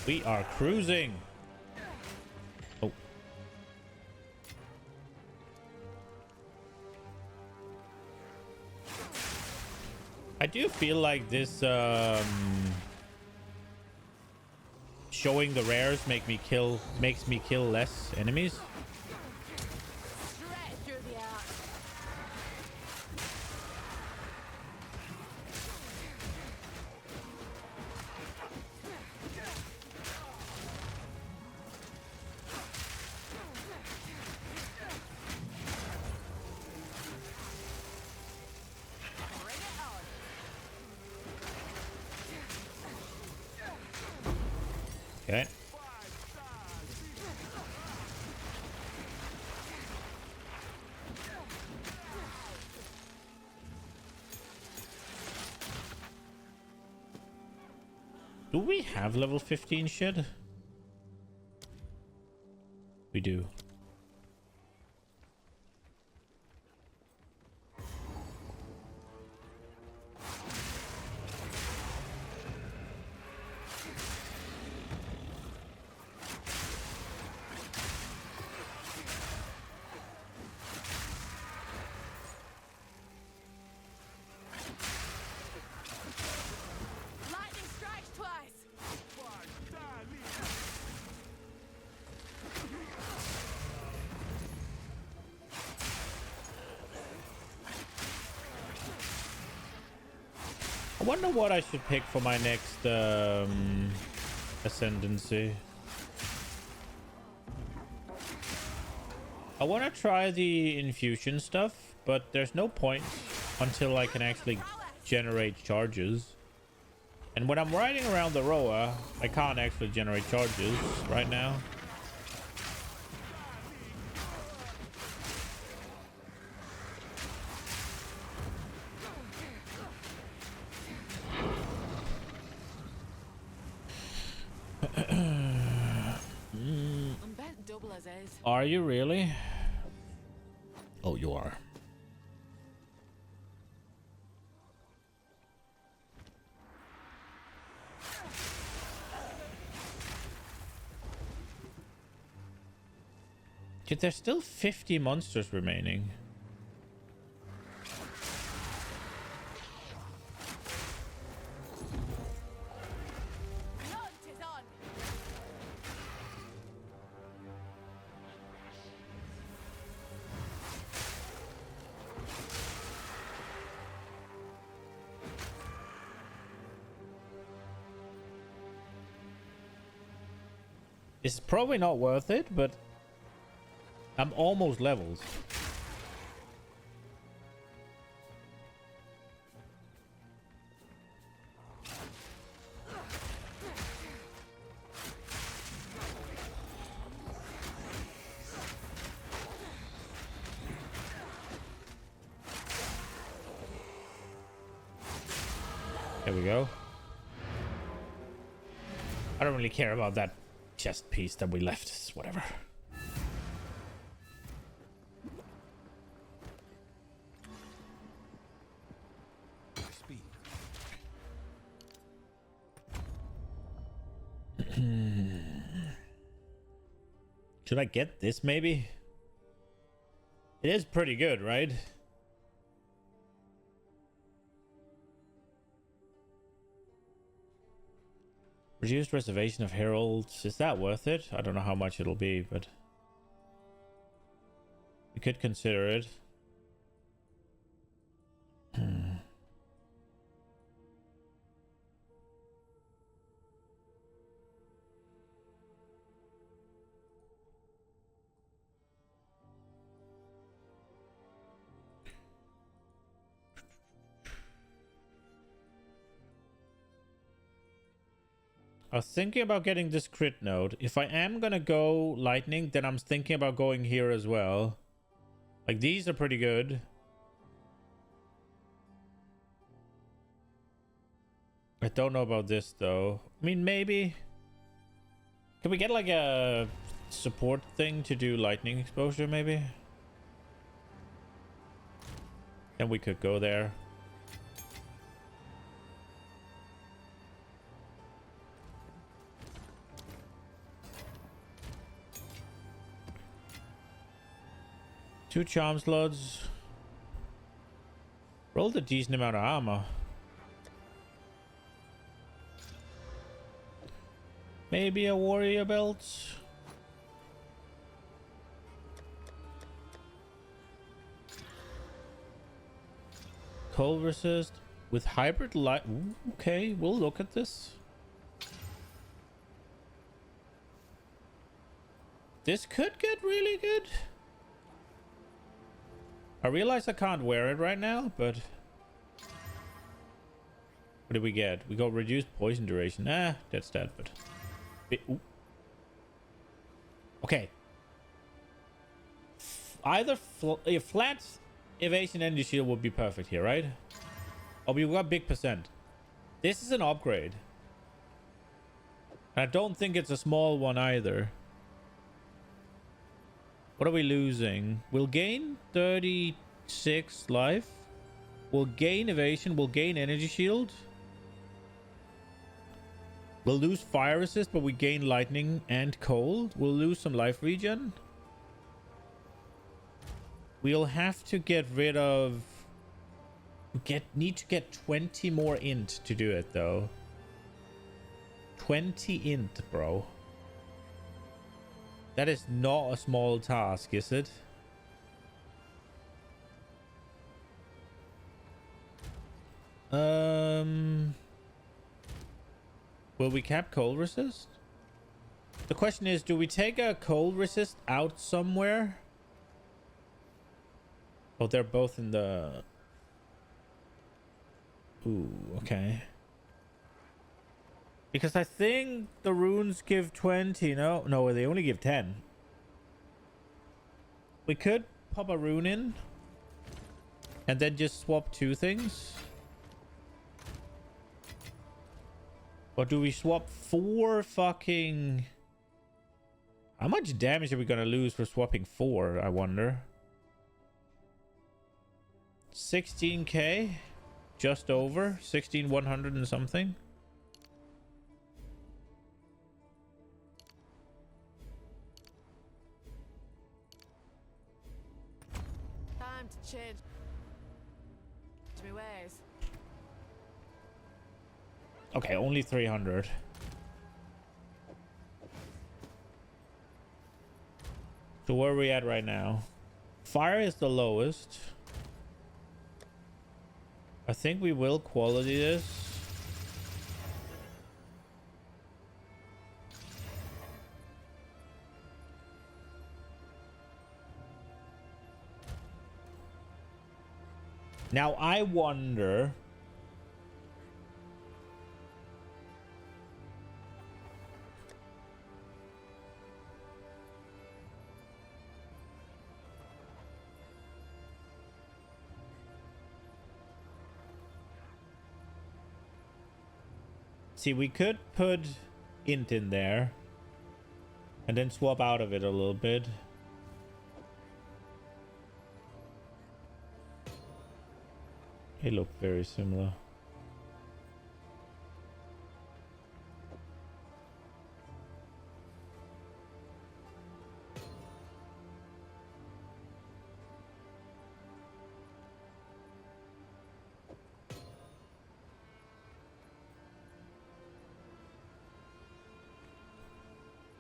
A: We are cruising. Oh. I do feel like this showing the rares makes me kill less enemies. Okay. Do we have level 15 shit? We do. I wonder what I should pick for my next ascendancy. I want to try the infusion stuff, but there's no point until I can actually generate charges. And when I'm riding around the Roa, I can't actually generate charges right now. Are you really? Oh, you are. Dude, there's still 50 monsters remaining. It's probably not worth it, but I'm almost levels. There we go. I don't really care about that chest piece that we left. It's whatever. Should I get this maybe? It is pretty good, right? Reduced reservation of heralds. Is that worth it? I don't know how much it'll be, but we could consider it. I was thinking about getting this crit node. If I am gonna go lightning, then I'm thinking about going here as well. Like, these are pretty good. I don't know about this though. I mean, maybe. Can we get like a support thing to do lightning exposure maybe? Then we could go there. Two charm slots. Rolled a decent amount of armor. Maybe a warrior belt. Cold resist with hybrid light. Ooh, okay, we'll look at this. This could get really good. I realize I can't wear it right now, but what did we get? We got reduced poison duration. That's that, but ooh. Okay. Either flat evasion energy shield would be perfect here, right? Oh, we got big percent. This is an upgrade. I don't think it's a small one either. What are we losing? We'll gain 36 life. We'll gain evasion. We'll gain energy shield. We'll lose fire resist, but we gain lightning and cold. We'll lose some life regen. We'll have to get rid of... Need to get 20 more int to do it, though. 20 int, bro. That is not a small task, is it? Will we cap cold resist? The question is, do we take a cold resist out somewhere? Oh, they're both in the... Ooh, okay. Because I think the runes give 20. No, they only give 10. We could pop a rune in and then just swap two things. Or do we swap 4 fucking... How much damage are we gonna lose for swapping 4, I wonder? 16k? Just over? 16,100 and something?
J: Time to change my ways.
A: Okay, only 300. So where are we at right now? Fire is the lowest. I think we will quality this. Now I wonder... See, we could put int in there and then swap out of it a little bit. They look very similar.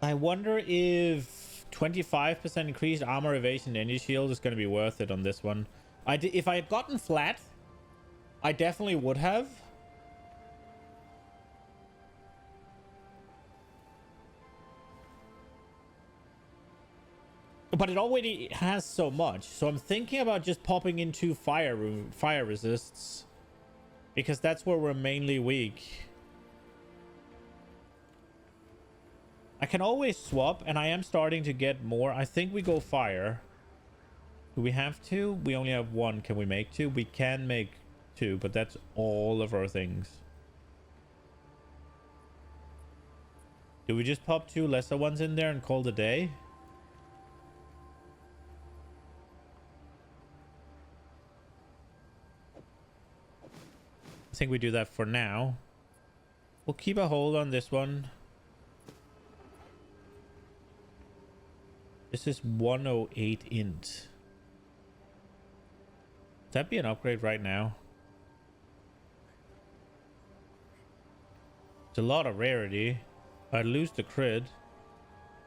A: I wonder if 25% increased armor evasion energy shield is going to be worth it on this one. If I had gotten flat, I definitely would have. But it already has so much, so I'm thinking about just popping into fire resists, because that's where we're mainly weak. I can always swap, and I am starting to get more. I think we go fire. Do we have two? We only have one. Can we make two? We can make two, but that's all of our things. Do we just pop two lesser ones in there and call it a day? I think we do that for now. We'll keep a hold on this one. This is 108 int. Would that be an upgrade right now? It's a lot of rarity. I'd lose the crit.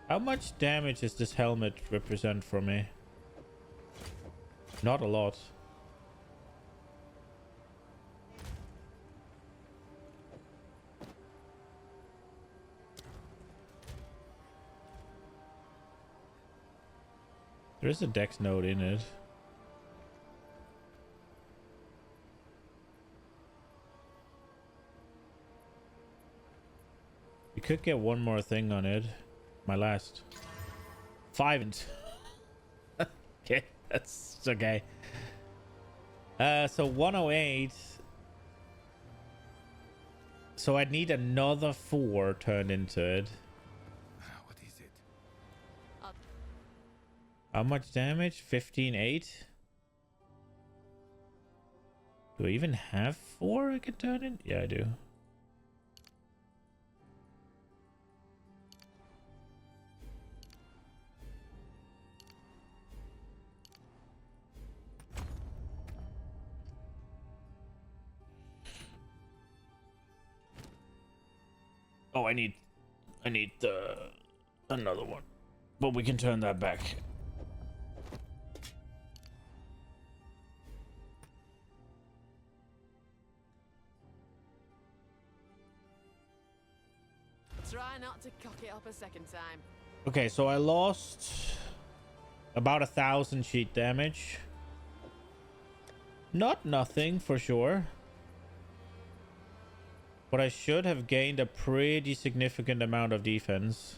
A: How much damage does this helmet represent for me? Not a lot. There is a dex node in it. We could get one more thing on it. My last 5 int. Okay, that's okay. So 108. So I'd need another 4 turned into it.
E: What is it?
A: How much damage? 15.8. Do I even have 4 I can turn in? Yeah, I do. Oh, I need another one, but we can turn that back.
J: Try not to cock it up a second time.
A: Okay, so I lost about 1,000 sheet damage. Not nothing for sure. But I should have gained a pretty significant amount of defense.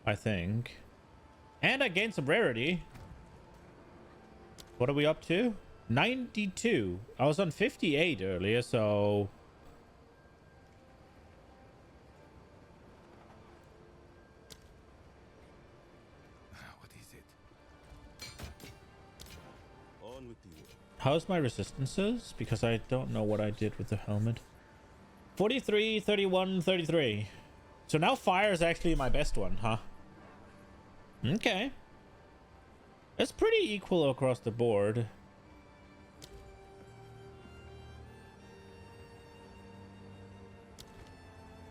A: I think. And I gained some rarity. What are we up to? 92. I was on 58 earlier, so...
E: What is it? On with you.
A: How's my resistances? Because I don't know what I did with the helmet. 43, 31, 33. So now fire is actually my best one, huh? Okay. It's pretty equal across the board.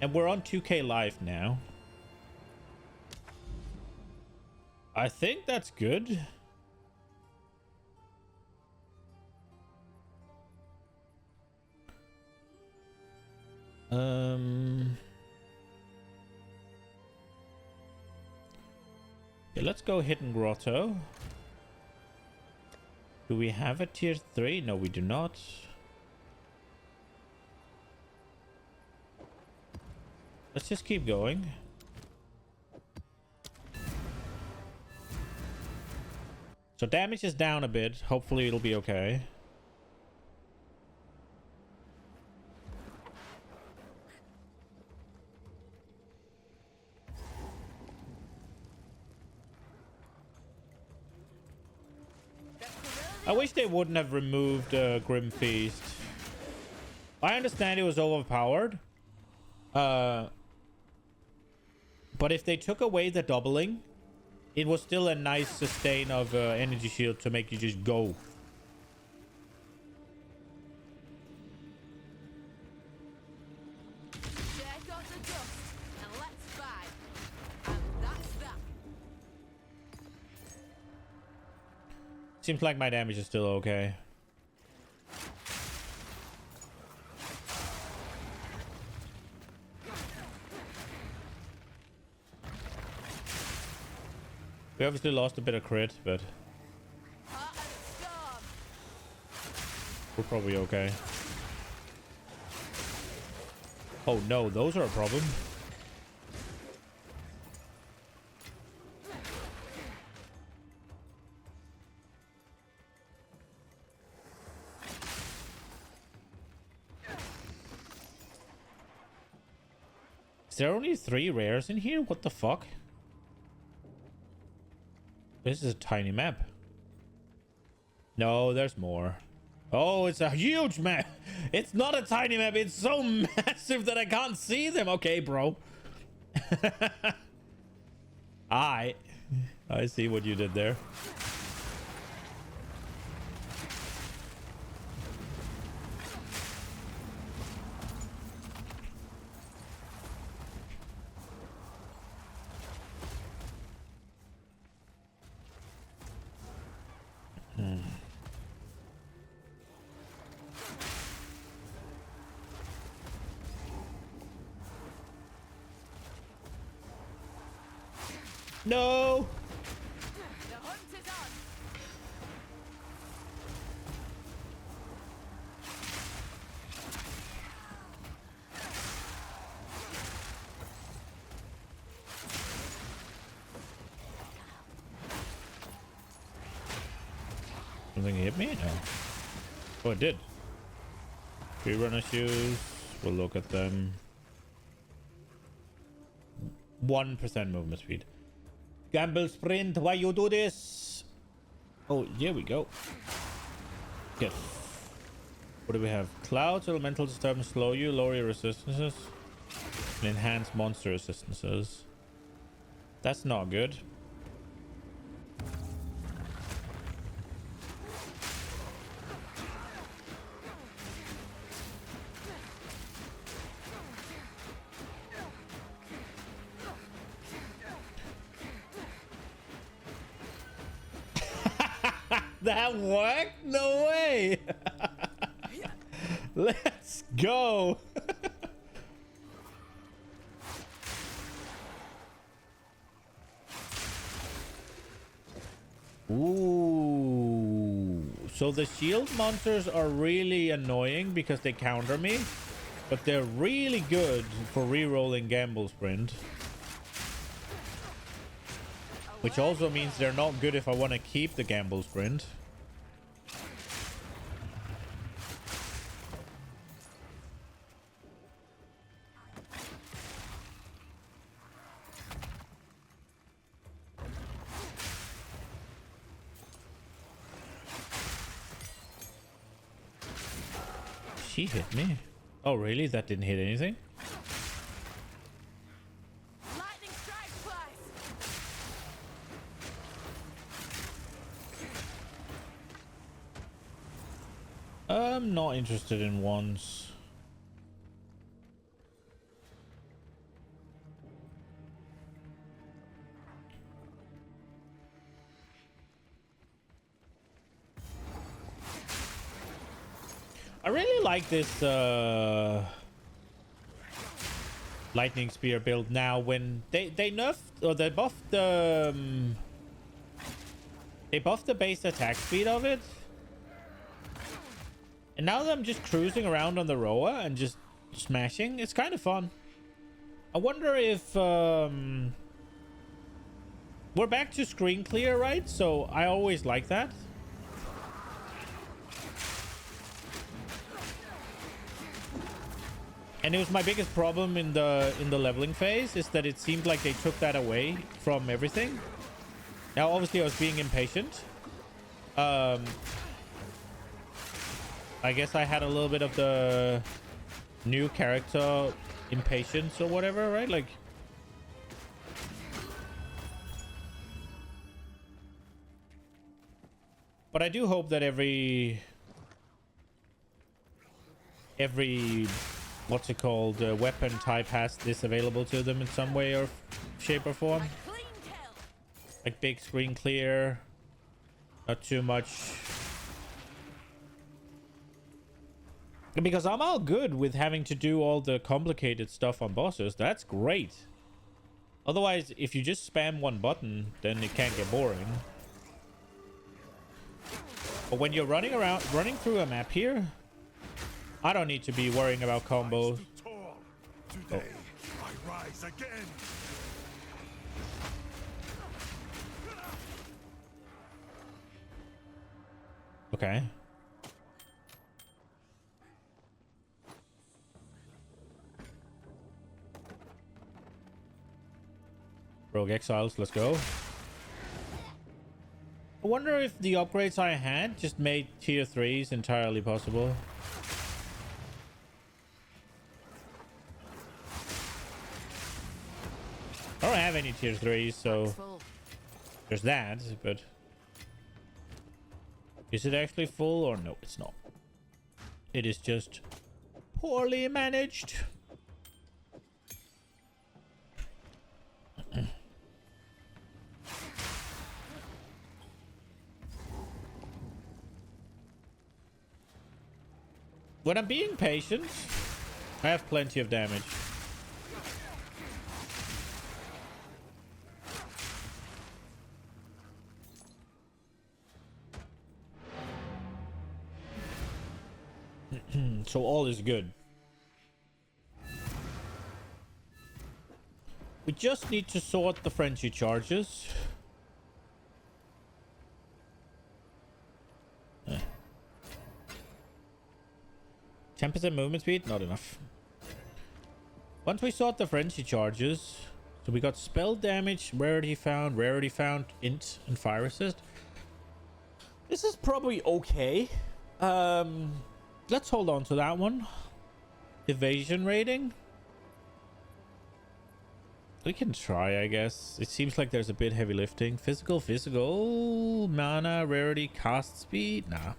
A: And we're on 2K live now. I think that's good. Yeah, let's go Hidden Grotto. Do we have a tier 3? No, we do not. Let's just keep going. So damage is down a bit. Hopefully it'll be okay. I wish they wouldn't have removed Grim Feast. I understand it was overpowered. But if they took away the doubling, it was still a nice sustain of energy shield to make you just go.
J: Shake off the dust and let's
A: Seems like my damage is still okay. We obviously lost a bit of crit, but we're probably okay. Oh no, those are a problem. Is there only 3 rares in here? What the fuck? This is a tiny map. No, there's more. Oh, it's a huge map. It's not a tiny map. It's so massive that I can't see them. Okay, bro. I see what you did there. No.
J: The hunt is on.
A: Something hit me? No. Oh, it did. Free runner shoes. We'll look at them. 1% movement speed. Gamble sprint, why you do this? Oh, here we go. Good. What do we have? Clouds, elemental disturbance, slow you, lower your resistances, and enhance monster resistances. That's not good. That worked? No way. Let's go. Ooh. So the shield monsters are really annoying because they counter me, but they're really good for re-rolling Gamble Sprint. Which also means they're not good if I want to keep the Gamble Sprint. She hit me. Oh, really? That didn't hit anything?
J: Lightning strike twice.
A: I'm not interested in ones. I really like this lightning spear build now. When they nerfed or they buffed the base attack speed of it, and now that I'm just cruising around on the Roa and just smashing, it's kind of fun. I wonder if we're back to screen clear, right? So I always like that. And it was my biggest problem in the leveling phase, is that it seemed like they took that away from everything. Now, obviously, I was being impatient. I guess I had a little bit of the new character impatience or whatever, right? Like, but I do hope that every what's it called, weapon type has this available to them in some way or shape or form. Like big screen clear, Not too much. Because I'm all good with having to do all the complicated stuff on bosses. That's great. Otherwise, if you just spam one button, then it can get boring. But when you're running through a map here, I don't need to be worrying about combos.
E: Today, I rise again.
A: Okay. Rogue Exiles, let's go. I wonder if the upgrades I had just made tier 3s entirely possible. I don't have any tier 3s, so there's that, but is it actually full or no, it's not. It is just poorly managed. When I'm being patient, I have plenty of damage. So all is good. We just need to sort the frenzy charges. 10% movement speed? Not enough. Once we sort the frenzy charges, so we got spell damage, rarity found, int, and fire resist. This is probably okay. Let's hold on to that one. Evasion rating. We can try, I guess. It seems like there's a bit heavy lifting. Physical. Mana, rarity, cast speed. Nah.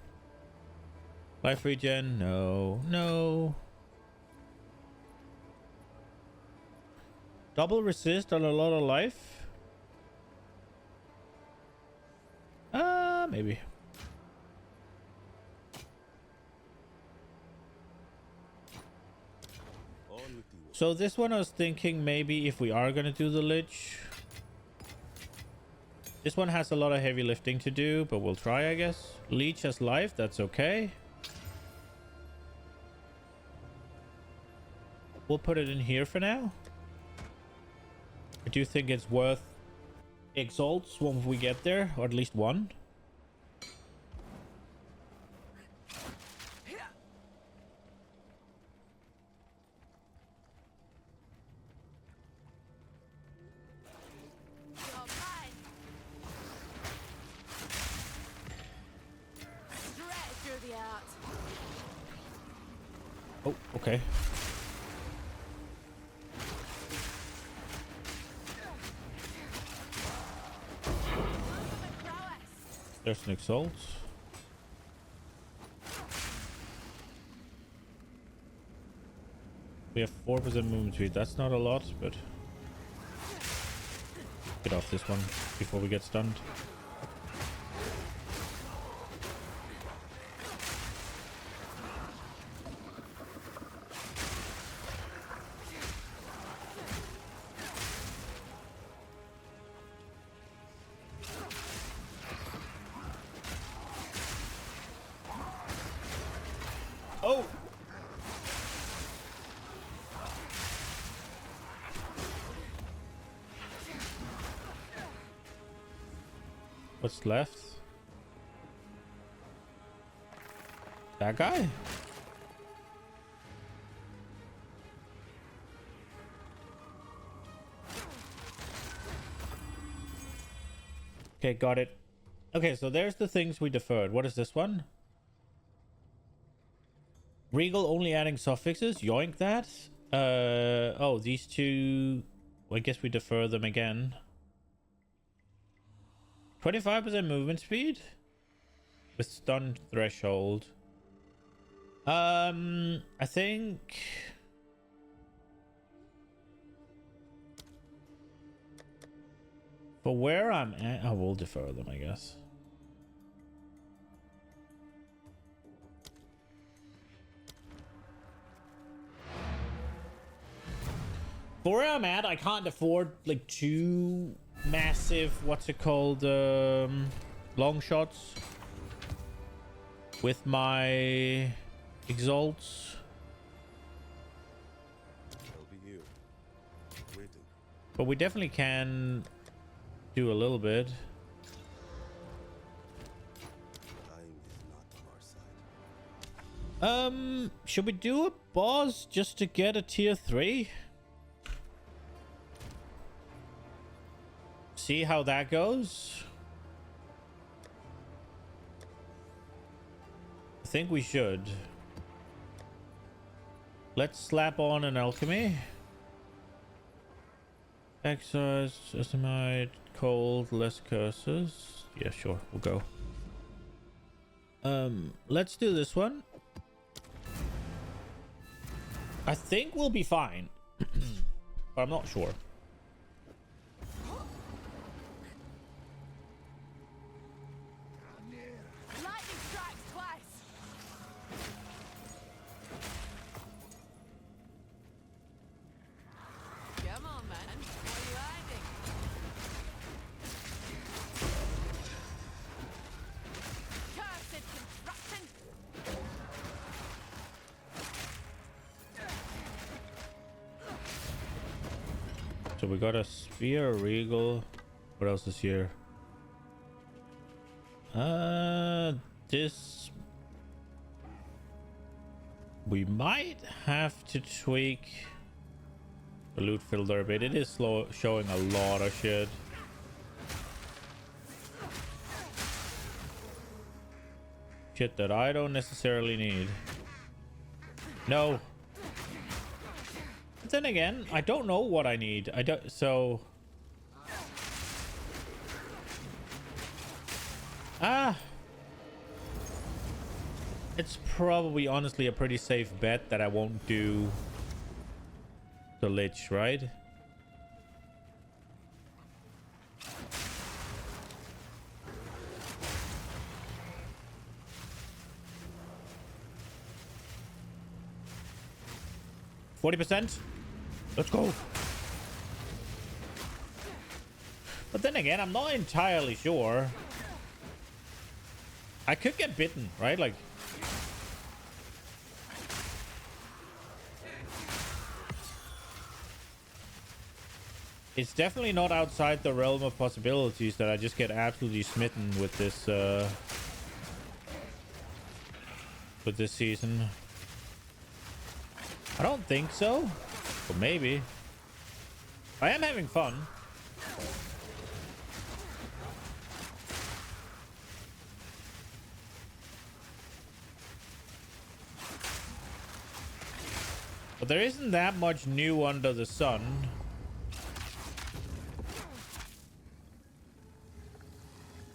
A: Life regen. No. Double resist on a lot of life. Maybe. So this one I was thinking maybe if we are gonna do the Lich. This one has a lot of heavy lifting to do, but we'll try, I guess. Leech has life, that's okay. We'll put it in here for now. I do think it's worth exalts when we get there, or at least one. Oh, okay. There's an exalt. We have 4% movement speed. That's not a lot, but get off this one before we get stunned. Oh! What's left? That guy? Okay, got it. Okay, so there's the things we deferred. What is this one? Regal only adding suffixes. Yoink that. Oh, these two. Well, I guess we defer them again. 25% movement speed with stun threshold. I think for where I'm at, I will defer them, I guess. For where I'm at, I can't afford like two massive, what's it called, long shots with my exalts. But we definitely can do a little bit. Should we do a boss just to get a tier 3? See how that goes? I think we should. Let's slap on an alchemy. Exercise, estimate, cold, less curses. Yeah, sure, we'll go. Let's do this one. I think we'll be fine. But I'm not sure.
J: Lightning strikes twice. Come on, man. What are you hiding? Cursed construction.
A: So we got a spear, a regal. What else is here? This we might have to tweak the loot filter a bit. It is showing a lot of shit. Shit that I don't necessarily need. No. But then again, I don't know what I need. I don't, so it's probably honestly a pretty safe bet that I won't do the lich, right? %. Let's go. But then again, I'm not entirely sure. I could get bitten, right? Like, it's definitely not outside the realm of possibilities that I just get absolutely smitten with this season. I don't think so, but maybe. I am having fun. But there isn't that much new under the sun.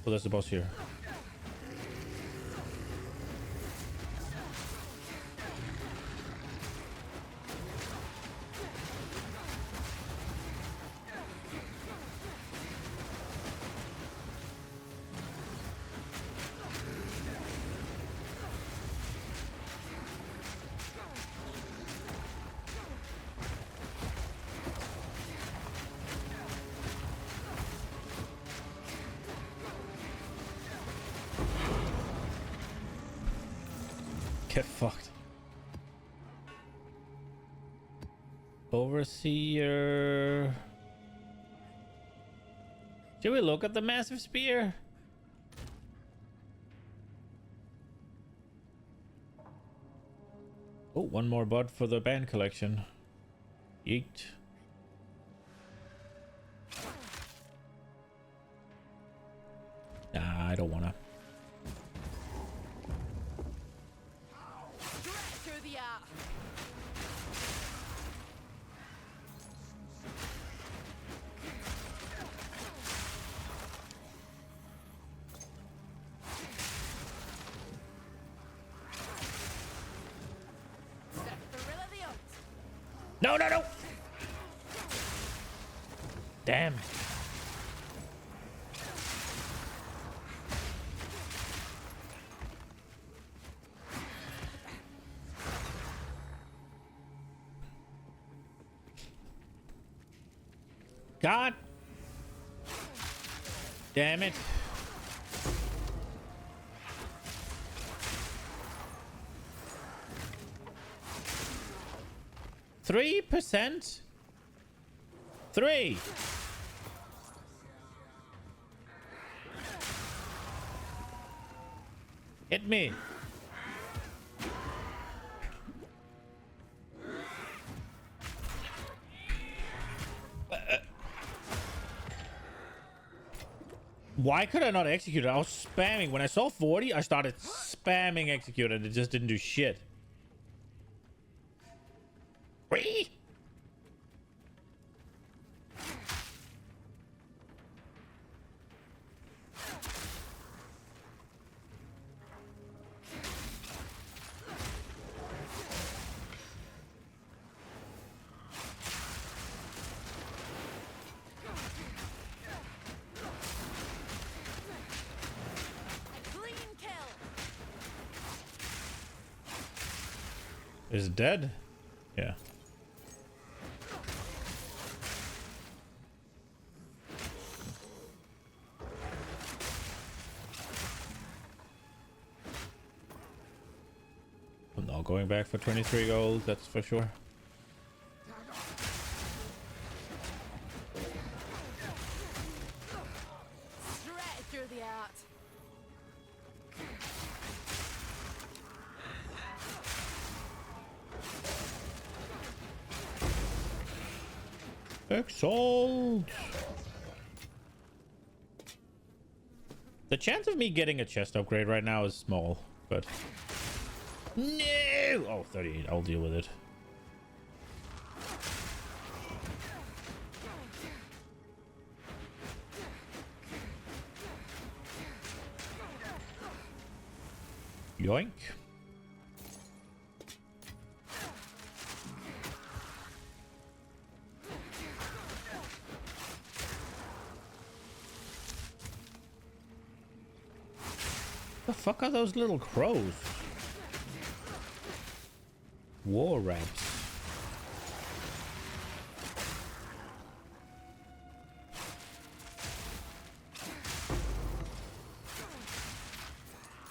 A: Oh, there's the boss here. Get fucked. Overseer. Should we look at the massive spear? Oh, one more bud for the band collection. Yeet. Nah, I don't wanna.
J: Through the art.
A: No, no, no! Damn. God damn it. %3? 3. Hit me. Why could I not execute it? I was spamming. When I saw 40, I started spamming execute and it just didn't do shit. Whee! Is it dead? Yeah. I'm not going back for 23 gold, that's for sure.
J: Straight through the art.
A: Exile. The chance of me getting a chest upgrade right now is small, but no. Oh, 38. I'll deal with it. Yoink. The fuck are those little crows? War rats.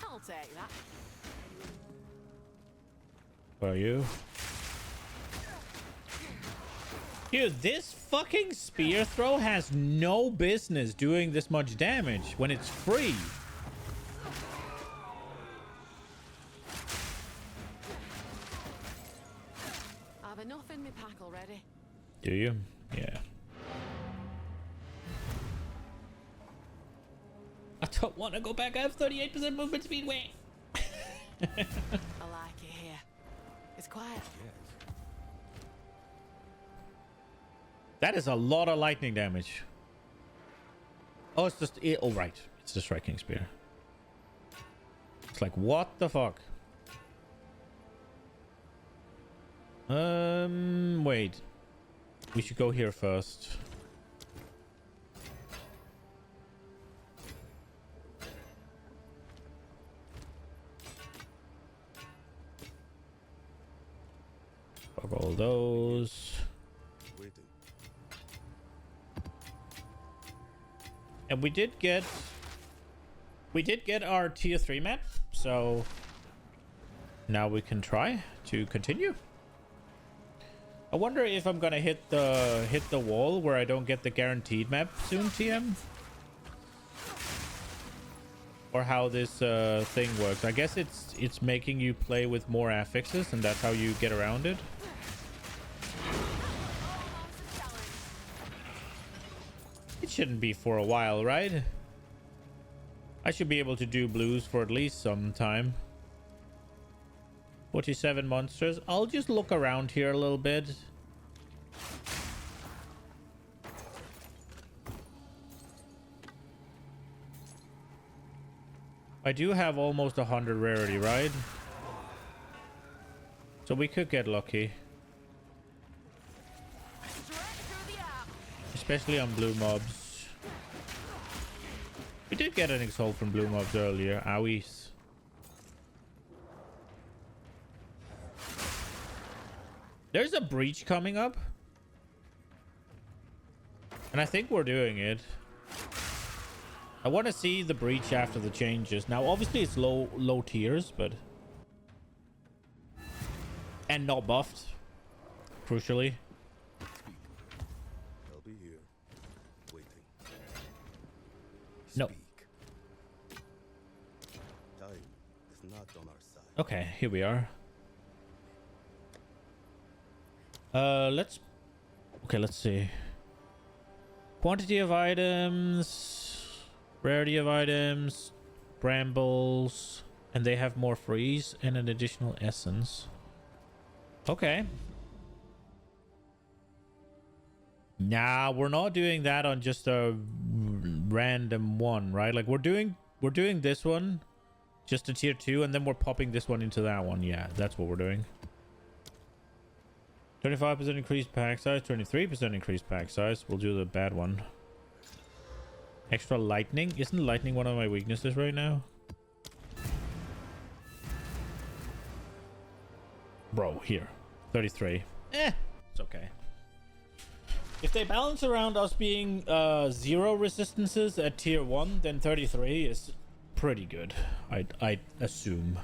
J: I'll take that.
A: Where are you? Dude, this fucking spear throw has no business doing this much damage when it's free.
J: I've enough in my pack already.
A: Do you? Yeah. I don't want to go back. I have 38% movement speed. Wait.
J: I like it here. It's quiet.
A: That is a lot of lightning damage. Oh, it's just it. Oh, right. It's the striking spear. It's like, what the fuck? Wait. We should go here first. Fuck all those. And we did get our tier 3 map, so now we can try to continue. I wonder if I'm gonna hit the wall where I don't get the guaranteed map soon, TM, or how this thing works. I guess it's making you play with more affixes, and that's how you get around it. It shouldn't be for a while, right? I should be able to do blues for at least some time. 47 monsters. I'll just look around here a little bit. I do have almost 100 rarity, right? So we could get lucky. Especially on blue mobs. We did get an exalt from blue mobs earlier. Owies. There's a breach coming up. And I think we're doing it. I want to see the breach after the changes. Now, obviously, it's low tiers, but... And not buffed, crucially.
E: I'll be here, waiting.
A: No.
E: Speak. Time is not on our side.
A: Okay, here we are. Let's see. Quantity of items, rarity of items, brambles, and they have more freeze and an additional essence. Okay. Nah, we're not doing that on just a random one, right? Like we're doing this one, just a tier 2, and then we're popping this one into that one. Yeah, that's what we're doing. 25% increased pack size, 23% increased pack size. We'll do the bad one. Extra lightning. Isn't lightning one of my weaknesses right now? Bro, here. 33. It's okay. If they balance around us being 0 resistances at tier 1, then 33 is pretty good. I'd assume.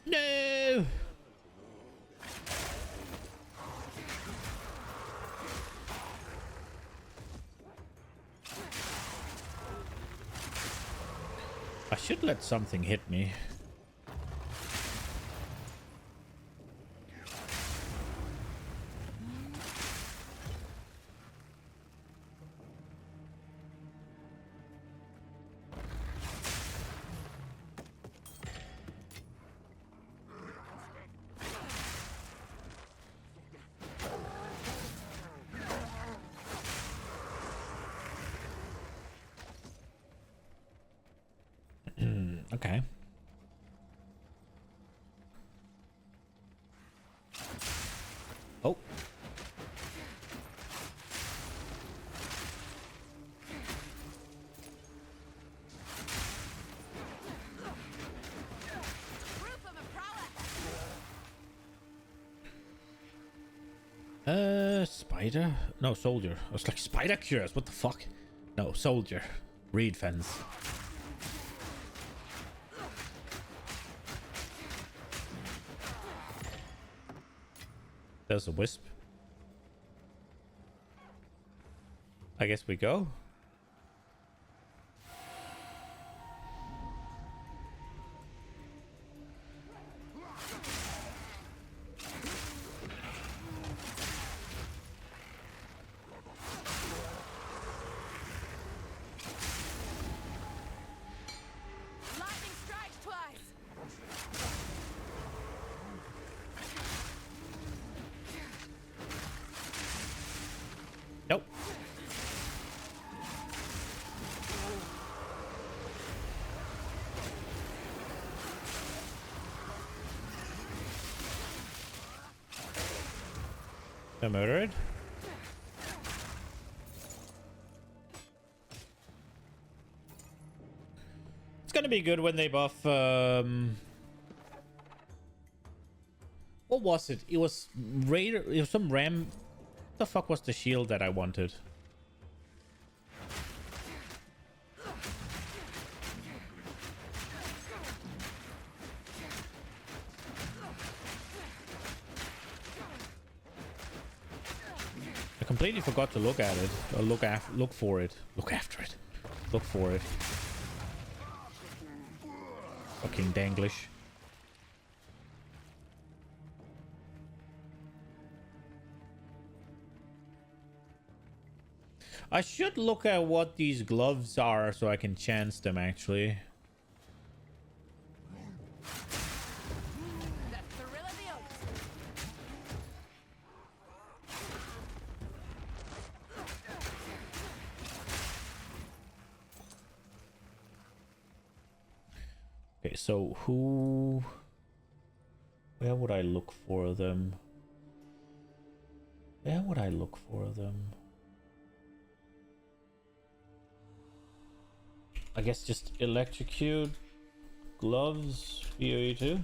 A: No! I should let something hit me. Okay. Oh. Spider? No, soldier. I was like, spider cures. What the fuck? No, soldier. Reed fence. There's a wisp. I guess we go.
J: Lightning strikes twice.
A: Nope. I murdered. It's gonna be good when they buff. What was it? It was Raider. It was some ram. What the fuck was the shield that I wanted? I completely forgot to look at it. Or look for it. Look after it. Look for it. Fucking danglish. I should look at what these gloves are so I can chance them actually.
J: The thrill of the oaks.
A: Okay, so who... Where would I look for them? Where would I look for them? I guess just electrocute, gloves, PoE 2.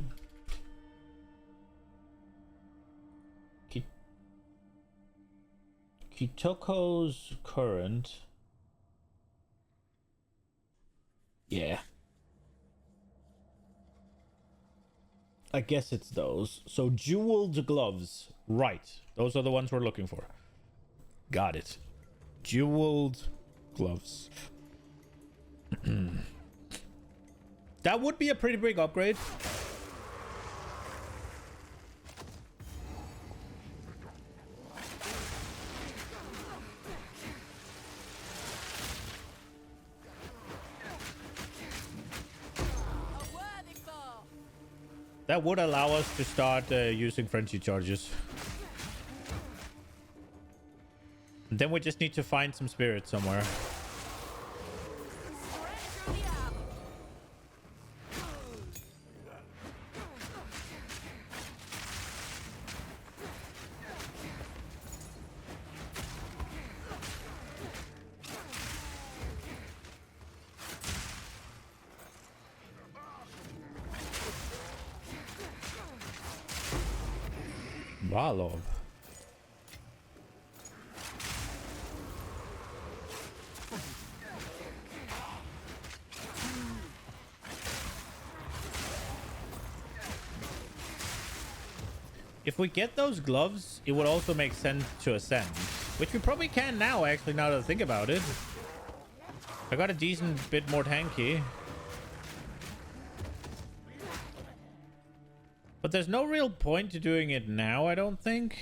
A: Kitoko's current. Yeah. I guess it's those. So jeweled gloves. Right. Those are the ones we're looking for. Got it. Jeweled gloves. That would be a pretty big upgrade. That would allow us to start using frenzy charges. And then we just need to find some spirits somewhere. Valov. If we get those gloves, it would also make sense to ascend, which we probably can now, actually, now that I think about it. I got a decent bit more tanky. But there's no real point to doing it now, I don't think.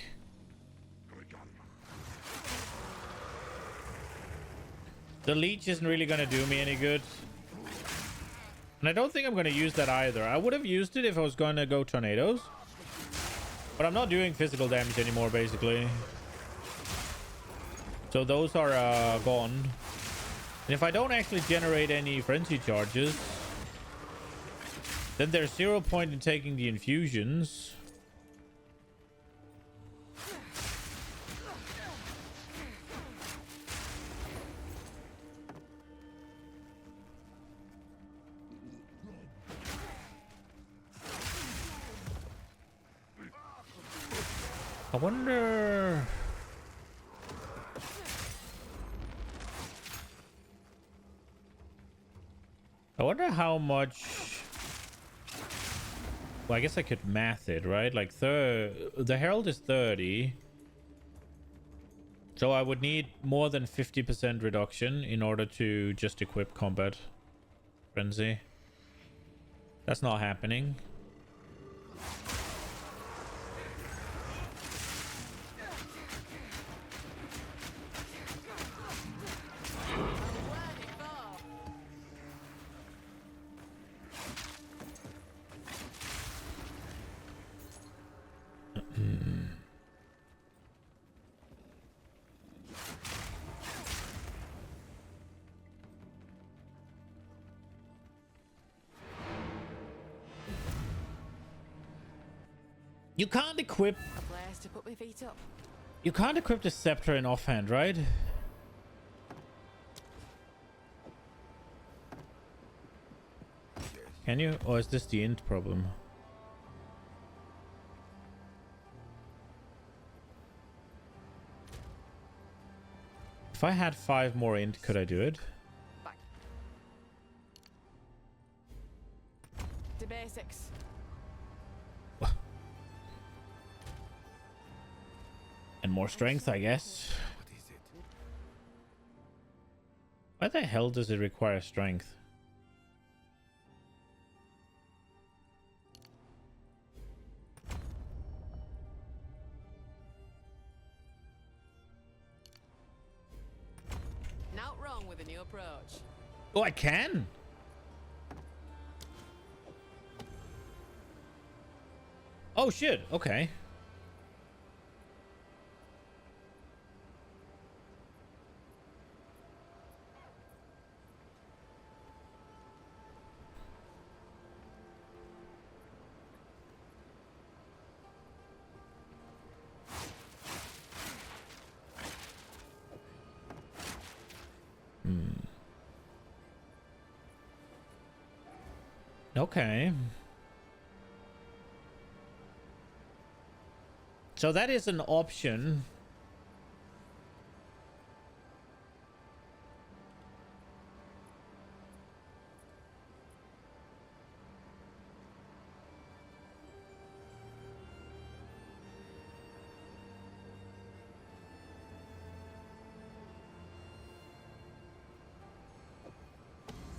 A: The leech isn't really going to do me any good. And I don't think I'm going to use that either. I would have used it if I was going to go tornadoes. But I'm not doing physical damage anymore, basically. So those are gone. And if I don't actually generate any frenzy charges, then there's 0 point in taking the infusions. I wonder... how much... Well, I guess I could math it, right? Like, the Herald is 30. So I would need more than 50% reduction in order to just equip Combat Frenzy. That's not happening. You can't equip...
J: A place to put my feet up.
A: You can't equip the scepter in offhand, right? Can you? Or is this the int problem? If I had 5 more int, could I do it?
J: Back. To basics.
A: And more strength, I guess. Why the hell does it require strength?
J: Not wrong with a new approach.
A: Oh, I can? Oh, shit. Okay. Okay. So that is an option.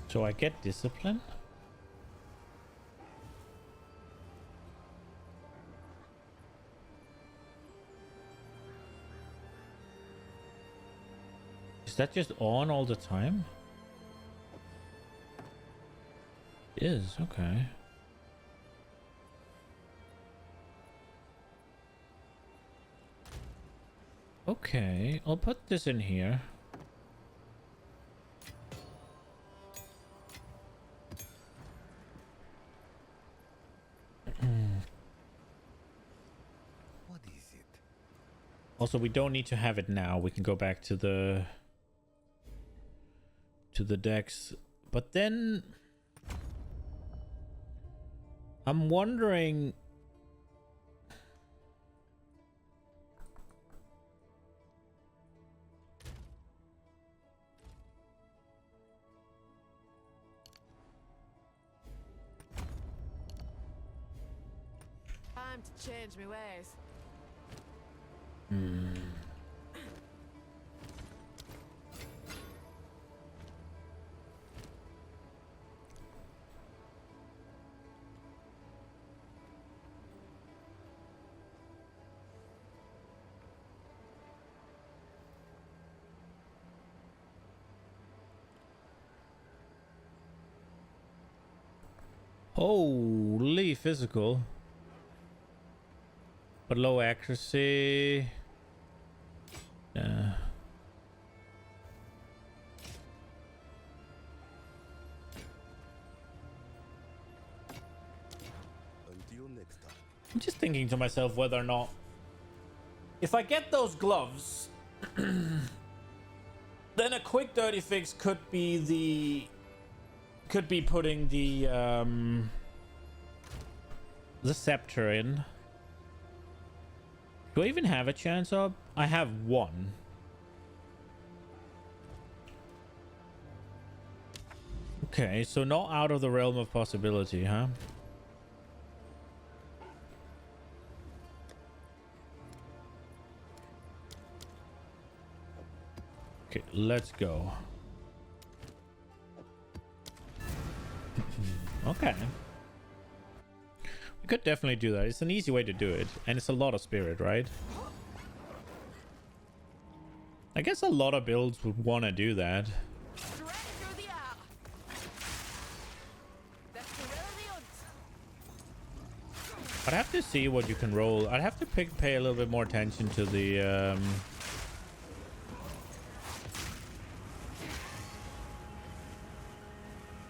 A: So I get discipline? Is that just on all the time? It is, okay. Okay, I'll put this in here.
E: What is it?
A: Also, we don't need to have it now. We can go back to the decks. But then I'm wondering,
J: Time to change my ways.
A: holy physical, but low accuracy. Yeah.
E: Until next time.
A: I'm just thinking to myself whether or not, if I get those gloves, then a quick dirty fix could be putting the scepter in. Do I even have a chance of? I have one. Okay, so not out of the realm of possibility, huh? Okay, let's go. Okay. We could definitely do that. It's an easy way to do it. And it's a lot of spirit, right? I guess a lot of builds would want to do that.
J: Straight through the eye. That's the will of the hunt.
A: I'd have to see what you can roll. I'd have to pay a little bit more attention to the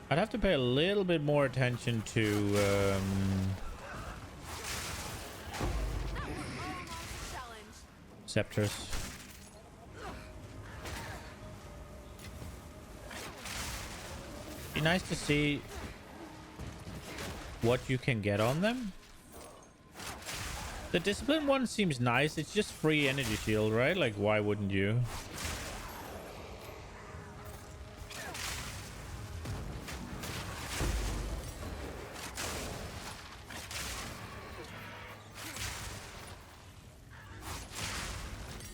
A: I'd have to pay a little bit more attention to
J: Challenge.
A: scepters. Be nice to see what you can get on them. The discipline one seems nice. It's just free energy shield, right? Like, why wouldn't you?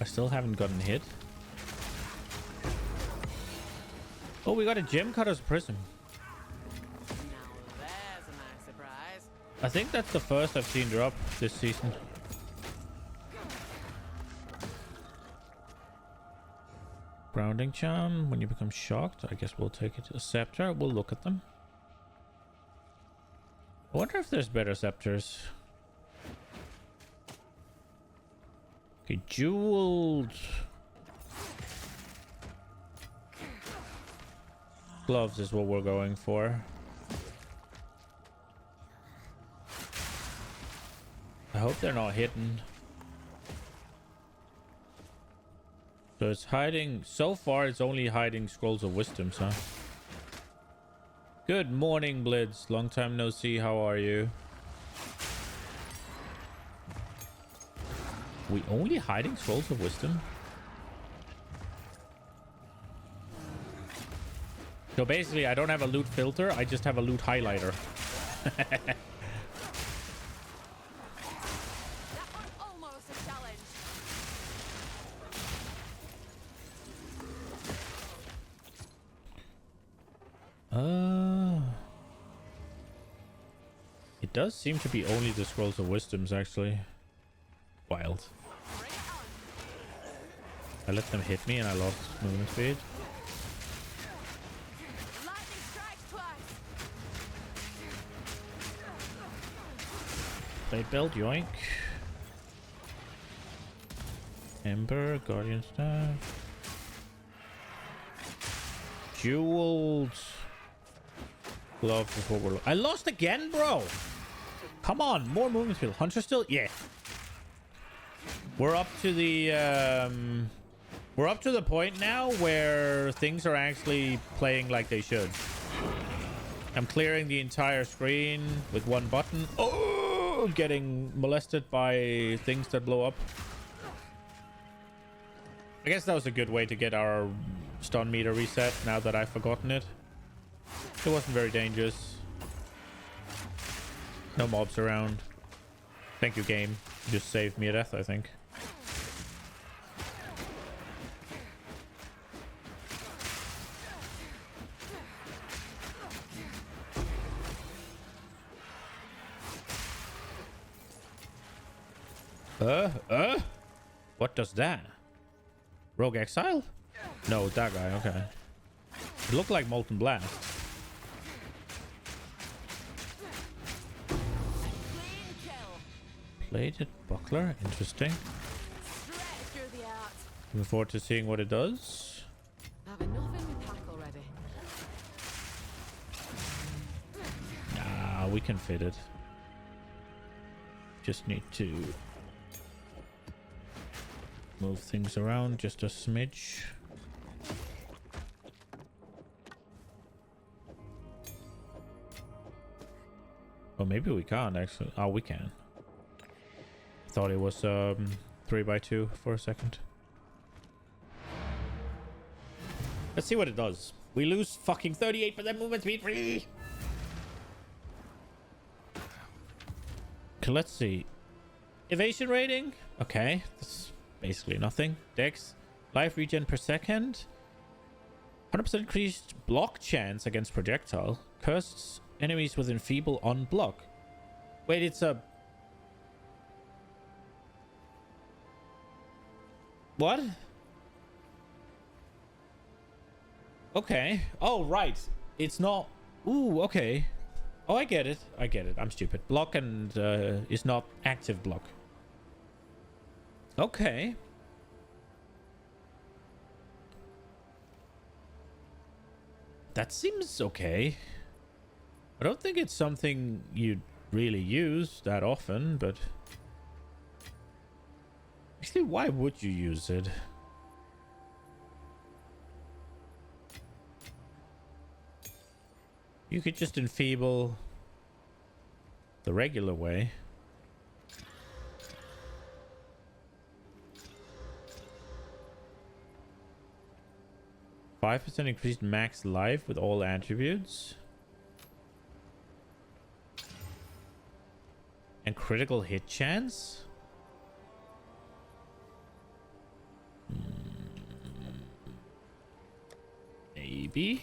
A: I still haven't gotten hit. Oh, we got a gem cutter's prism.
J: Now there's a nice surprise.
A: I think that's the first I've seen drop this season. Grounding charm. When you become shocked, I guess we'll take it. A scepter. We'll look at them. I wonder if there's better scepters. Okay, jeweled gloves is what we're going for. I hope they're not hidden. So it's hiding. So far, it's only hiding scrolls of wisdom, huh? Good morning, Blitz. Long time no see. How are you? We only hiding scrolls of wisdom? So basically, I don't have a loot filter. I just have a loot highlighter.
J: That was almost a challenge.
A: It does seem to be only the scrolls of wisdoms, actually. Wild.
J: Bring it on.
A: I let them hit me and I lost movement speed.
J: Lightning strikes twice.
A: Blade belt, yoink. Ember, guardian staff. Jeweled glove before we're... I lost again, bro. Come on, more movement speed. Hunter still? Yeah. We're up to the point now where things are actually playing like they should. I'm clearing the entire screen with one button. Oh, getting molested by things that blow up. I guess that was a good way to get our stun meter reset now that I've forgotten it. It wasn't very dangerous. No mobs around. Thank you, game. You just saved me a death, I think. What does that? Rogue Exile? No, that guy, okay. It looked like Molten Blast.
J: Clean kill.
A: Plated Buckler, interesting.
J: Straight through the art.
A: Looking forward to seeing what it does.
J: Have enough in the pack already.
A: Nah, we can fit it. Just need to move things around just a smidge. Oh, maybe we can't actually. Oh, we can. Thought it was 3x2 for a second. Let's see what it does. We lose fucking 38% movement speed. Free. Okay, let's see. Evasion rating. Okay, that's basically nothing. Dex. Life regen per second. 100% increased block chance against projectile. Cursed enemies with enfeeble on block. Wait, it's a... What? Okay. Oh, right. It's not... Ooh, okay. Oh, I get it. I get it. I'm stupid. Block and is not active block. Okay. That seems okay. I don't think it's something you'd really use that often, but... Actually, why would you use it? You could just enfeeble the regular way. %5 increased max life with all attributes. And critical hit chance? Maybe.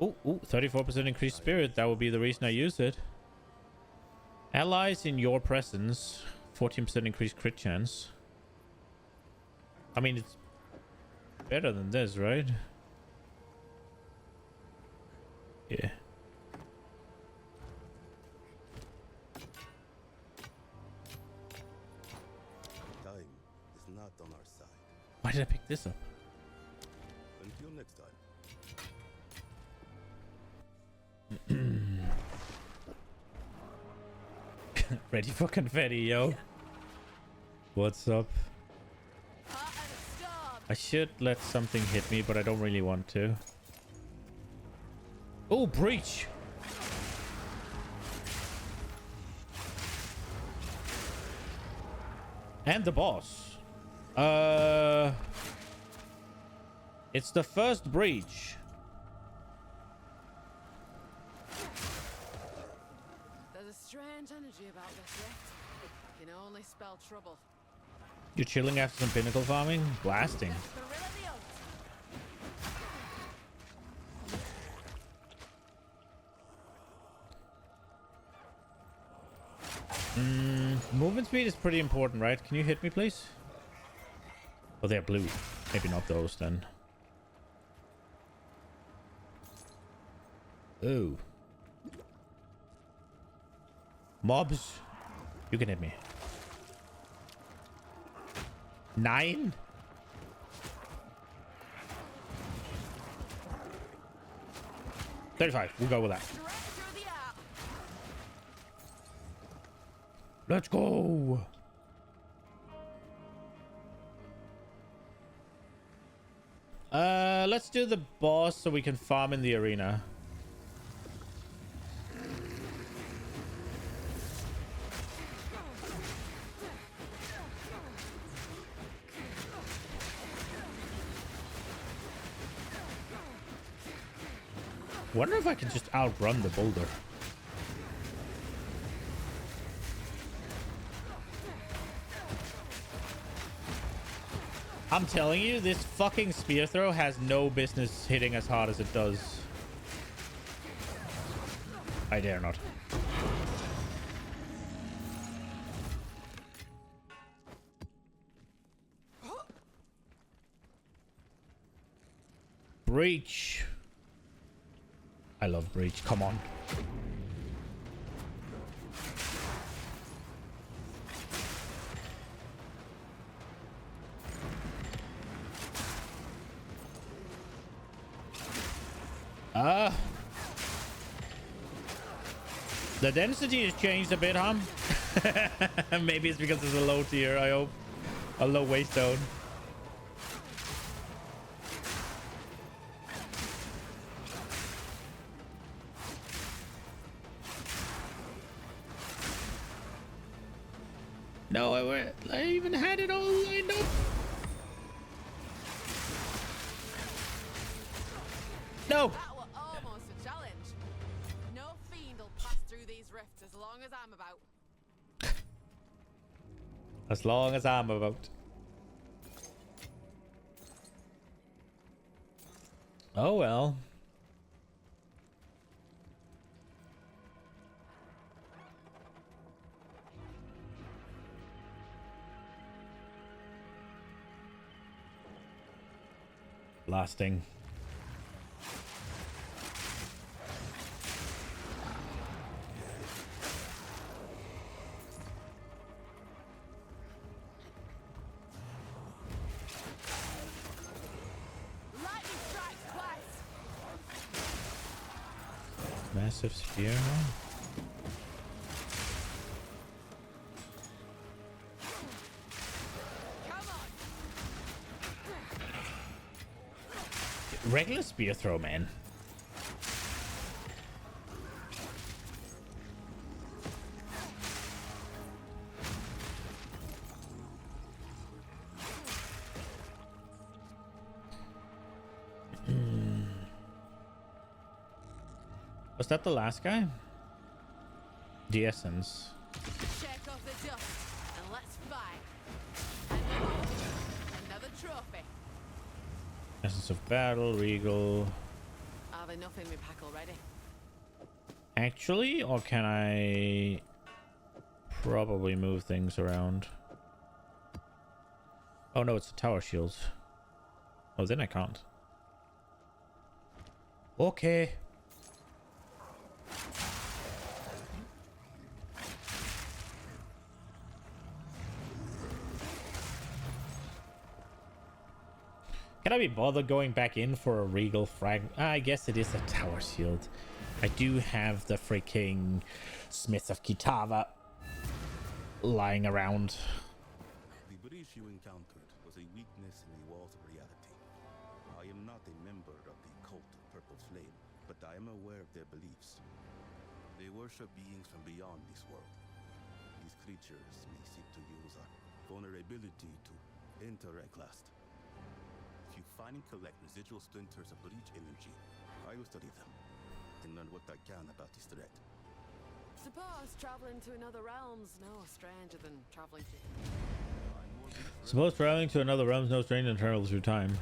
A: Oh, 34% increased spirit. That would be the reason I used it. Allies in your presence. 14% increased crit chance. I mean, it's better than this, right? Yeah.
E: Time is not on our side.
A: Why did I pick this up?
E: Until next time.
A: Ready for confetti, yo. What's up? I should let something hit me, but I don't really want to. Oh, breach! And the boss. It's the first breach.
J: There's a strange energy about this rift. Can only spell trouble.
A: You're chilling after some pinnacle farming? Blasting. Movement speed is pretty important, right? Can you hit me, please? Oh, they're blue. Maybe not those, then. Oh. Mobs. You can hit me. 9? $35. We'll go with that. Let's go. Let's do the boss so we can farm in the arena. Wonder if I can just outrun the boulder. I'm telling you, this fucking spear throw has no business hitting as hard as it does. I dare not. Breach. I love breach. Come on. The density has changed a bit, huh? Maybe it's because it's a low tier, I hope. A low waste zone. No, I even had it all lined up. No.
J: That was almost a challenge. No fiend will pass through these rifts as long as I'm about.
A: As long as I'm about. Oh well. Blasting. Massive spear. Regular spear throw, man. Was that the last guy? The essence.
J: Shake off the dust and let's fight. Another trophy.
A: Essence of battle, regal.
J: I've enough in my pack already.
A: Actually, or can I probably move things around? Oh no, it's the tower shields. Oh, then I can't. Okay. Can I be bothered going back in for a regal frag? I guess it is a tower shield. I do have the freaking Smith of Kitava lying around.
E: you encountered was a weakness in the walls of reality. I am not a member of the cult of Purple Flame, but I am aware of their beliefs. They worship beings from beyond this world. These creatures may seek to use our vulnerability to enter Eglast. If you find and collect residual splinters of breach energy, I will study them and learn what I can about this threat.
J: Suppose traveling to another realm's no stranger than traveling to...
A: Suppose traveling to another realm's no stranger than travel through time.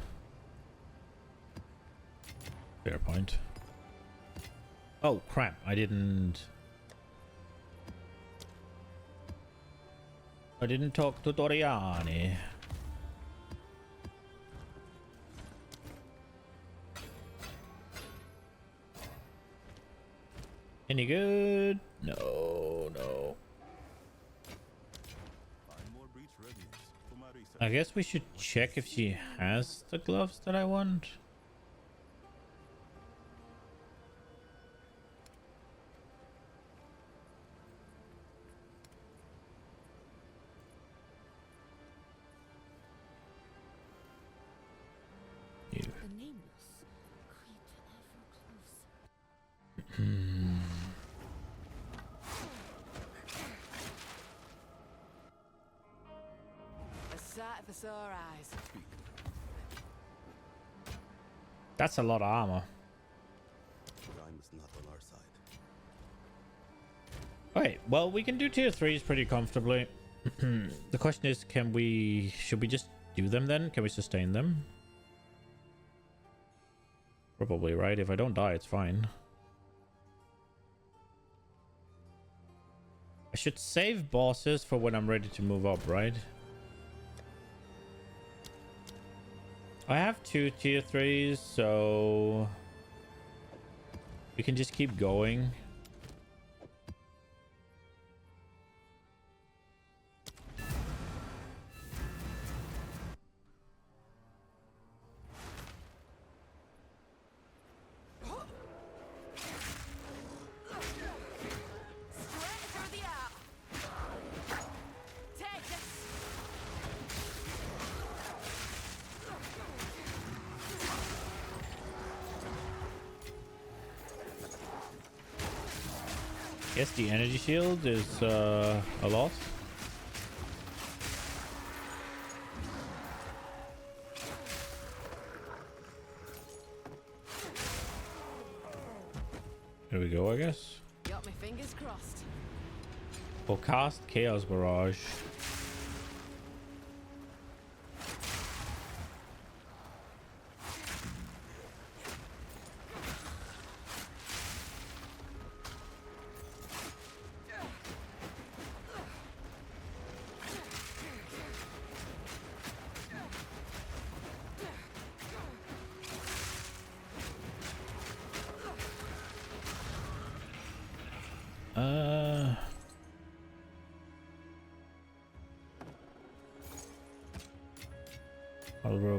A: Fair point. Oh crap! I didn't talk to Doriani. Any good? No. I guess we should check if she has the gloves that I want.
J: A sight for sore eyes.
A: That's a lot of armor.
E: Time is not on our side.
A: Alright, well, we can do tier 3s pretty comfortably. The question is, should we just do them then? Can we sustain them? Probably, right? If I don't die, it's fine. I should save bosses for when I'm ready to move up, right? I have 2 tier 3s, so we can just keep going. Guess the energy shield is a loss. Here we go, I guess.
J: Got my fingers crossed.
A: We'll cast Chaos Barrage.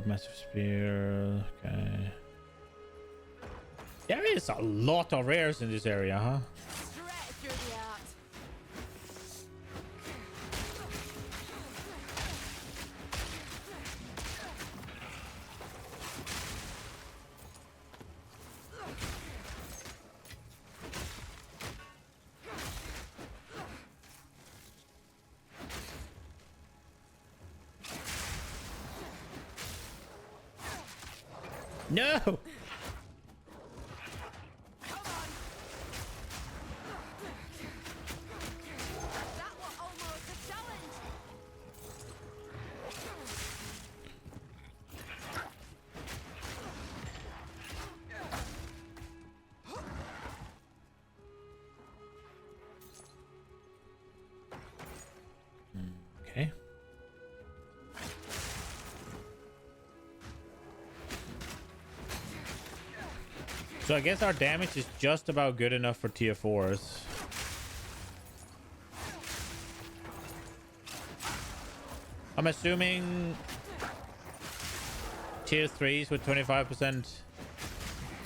A: Massive spear. Okay. There is a lot of rares in this area, huh?
J: Straight through the heart.
A: No!
J: Come on. That was almost a challenge.
A: Okay. So I guess our damage is just about good enough for tier 4s. I'm assuming tier 3s with 25%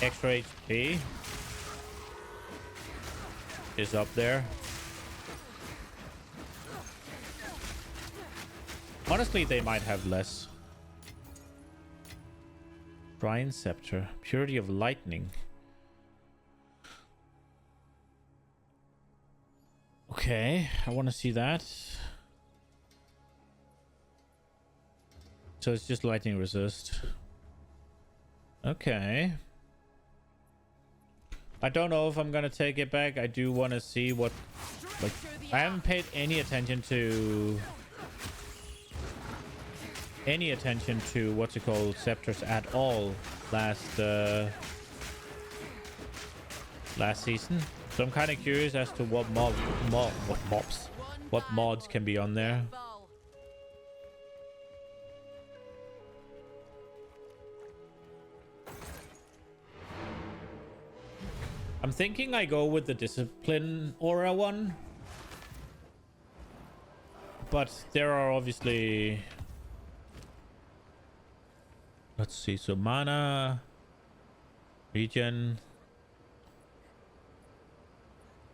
A: extra HP is up there. Honestly, they might have less. Shrine Scepter. Purity of Lightning. Okay, I want to see that. So it's just lightning resist. Okay. I don't know if I'm gonna take it back. I do want to see what... Like, I haven't paid any attention to... what's it called, scepters at all last season. So I'm kind of curious as to what mods can be on there. I'm thinking I go with the discipline aura one, but there are obviously, let's see, so mana, regen,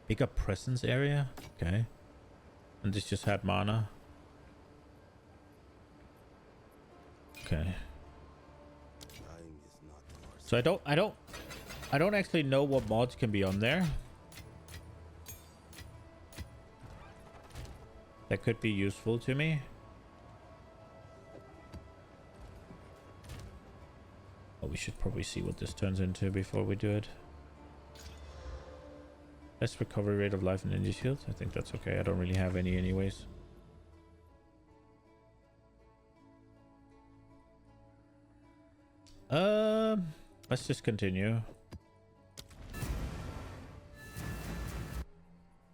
A: bigger presence area, okay, and this just had mana, okay. So I don't actually know what mods can be on there. That could be useful to me. Oh, we should probably see what this turns into before we do it. Less recovery rate of life and energy shields. I think that's okay. I don't really have any anyways. Let's just continue.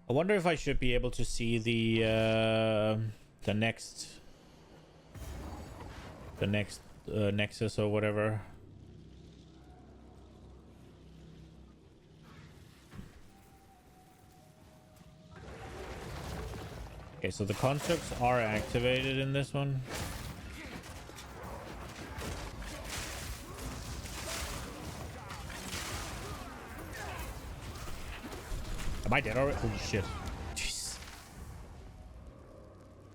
A: I wonder if I should be able to see the next Nexus or whatever. Okay, so the constructs are activated in this one. Am I dead already? Holy shit. Jeez.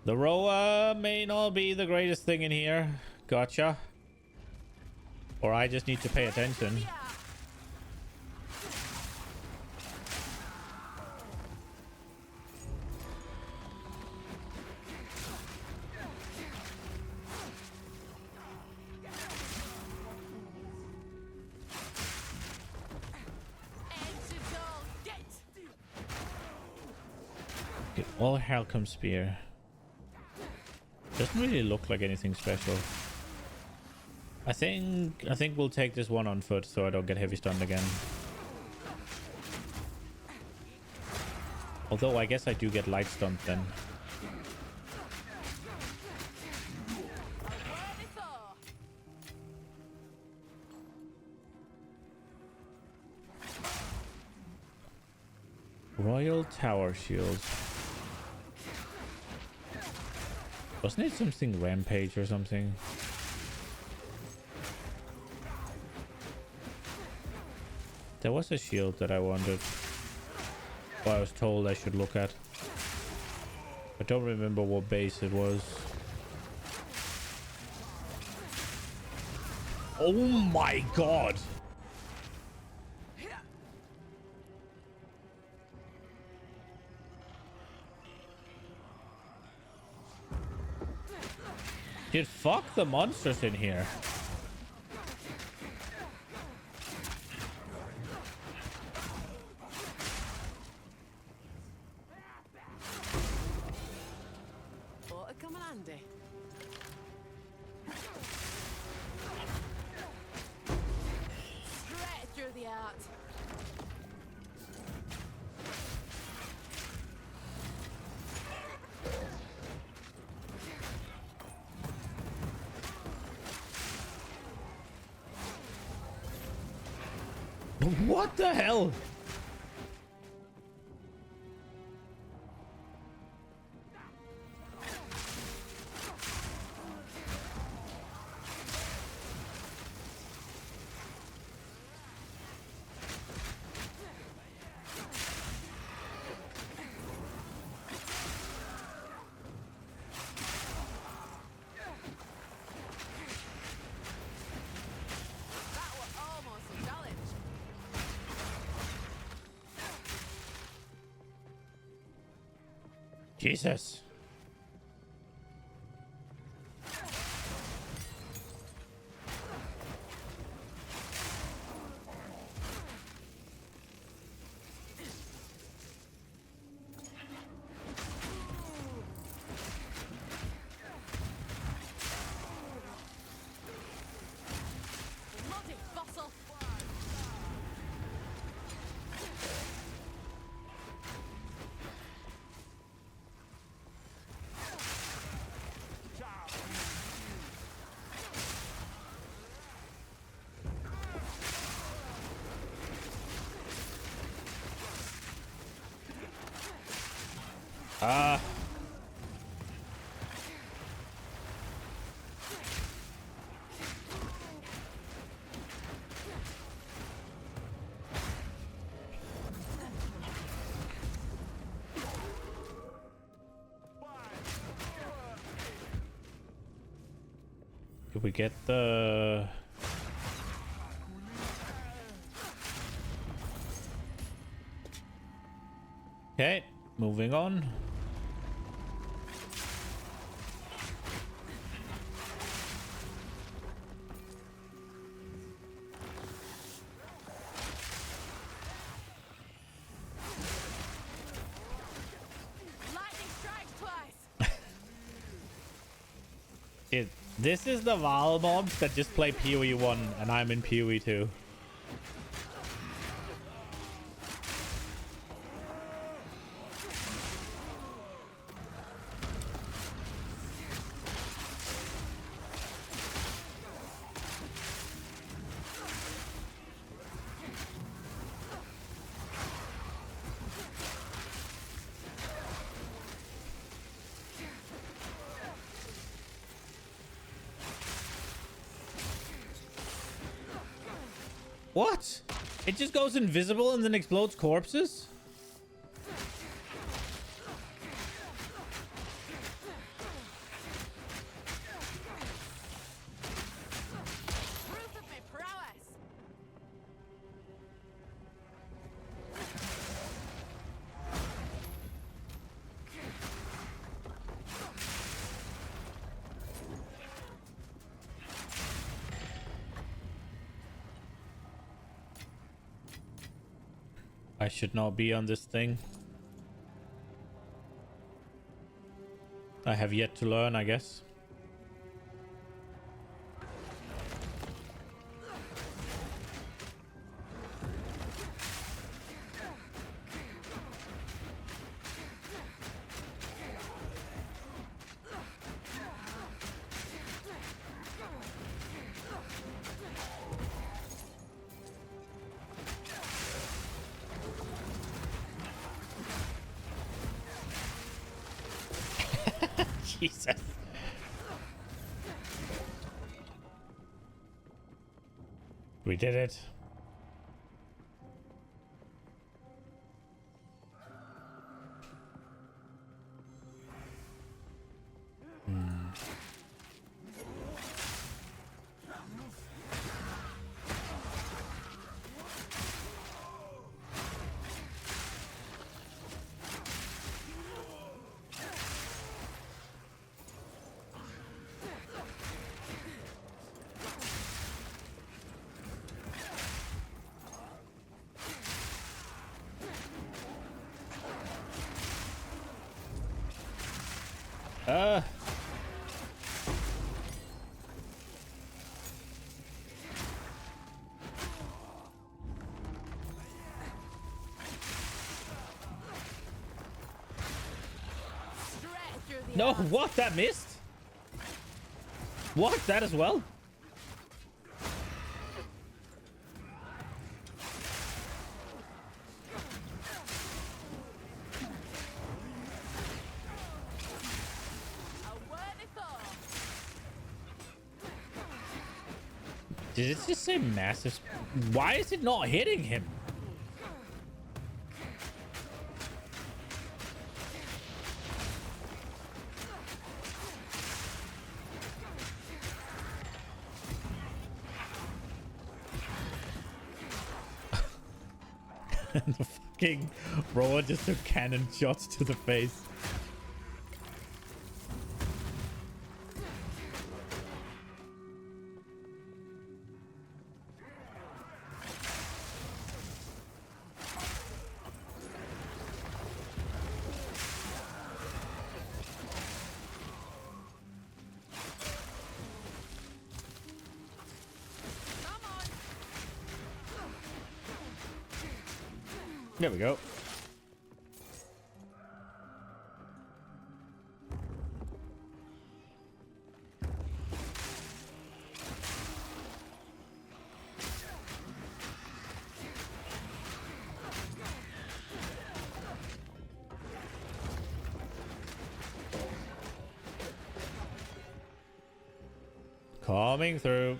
A: The Roa may not be the greatest thing in here. Gotcha. Or I just need to pay attention. All Halcom Spear. Doesn't really look like anything special. I think we'll take this one on foot so I don't get heavy stunned again. Although I guess I do get light stunned then. Royal Tower Shields. Wasn't it something Rampage or something? There was a shield that I wanted. Or I was told I should look at. I don't remember what base it was. Oh my god! Dude, fuck the monsters in here.
J: Ought to come in handy. Straight through the art.
A: What the hell? Jesus.
J: Bloody fossil.
A: Ah. Did we get the... Okay, moving on.
J: Lightning strikes twice.
A: This is the Val mobs that just play PoE 1 and I'm in PoE 2. What? It just goes invisible and then explodes corpses?
J: Proof of my prowess.
A: I should not be on this thing. I have yet to learn, I guess. Jesus. We did it. No, what? That missed? What? That as well? Did it just say massive? Why is it not hitting him? The fucking roller just took cannon shots to the face. There we go. Coming through.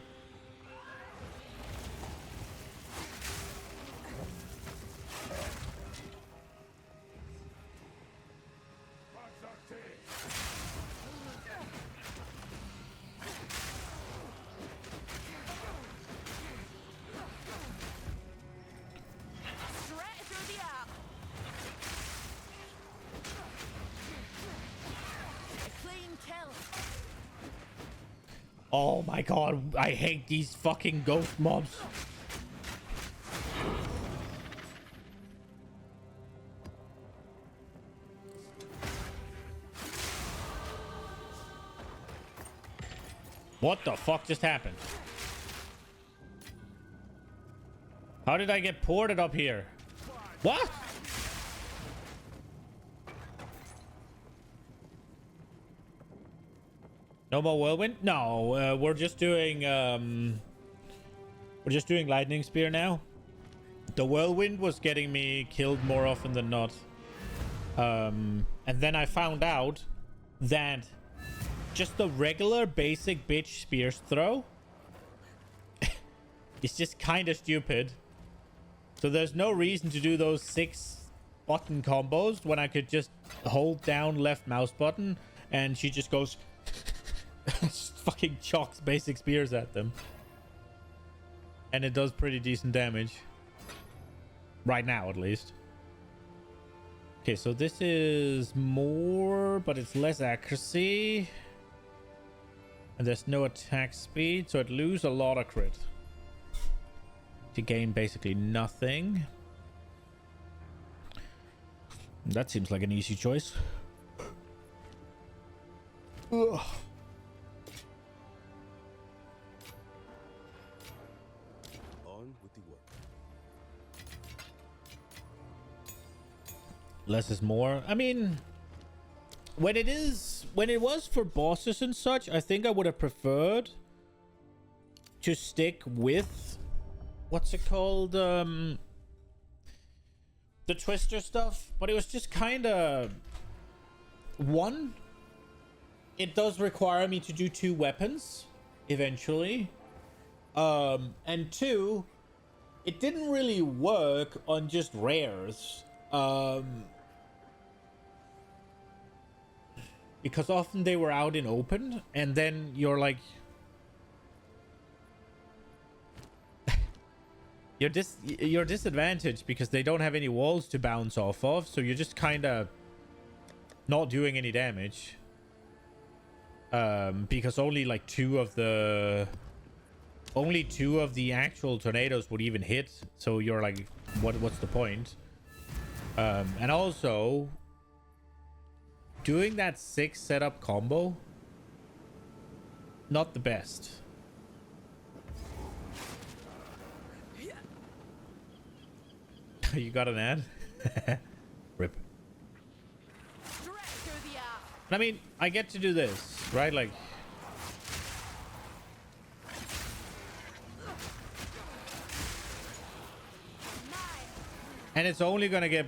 J: Straight through the app. A clean kill.
A: Oh my god, I hate these fucking ghost mobs. What the fuck just happened? How did I get ported up here? What? No more whirlwind? No, we're just doing lightning spear now. The whirlwind was getting me killed more often than not. And then I found out that just the regular basic bitch spear throw is just kind of stupid. So there's no reason to do those 6 button combos when I could just hold down left mouse button and she just goes just fucking chalks basic spears at them. And it does pretty decent damage. Right now, at least. Okay, so this is more, but it's less accuracy. And there's no attack speed, so it loses a lot of crit. To gain basically nothing. That seems like an easy choice. Ugh.
E: On with the work.
A: Less is more. I mean, when it was for bosses and such, I think I would have preferred to stick with what's it called? The twister stuff, but it was just kind of one. It does require me to do 2 weapons eventually, and 2, it didn't really work on just rares. Because often they were out in open, and then you're like, you're disadvantaged because they don't have any walls to bounce off of, so you're just kind of not doing any damage. Because only 2 of the actual tornadoes would even hit, so you're like, what's the point? And also, doing that 6 setup combo, not the best. You got an ad? Rip.
J: Straight through the app.
A: I mean, I get to do this, right? Like, and it's only gonna get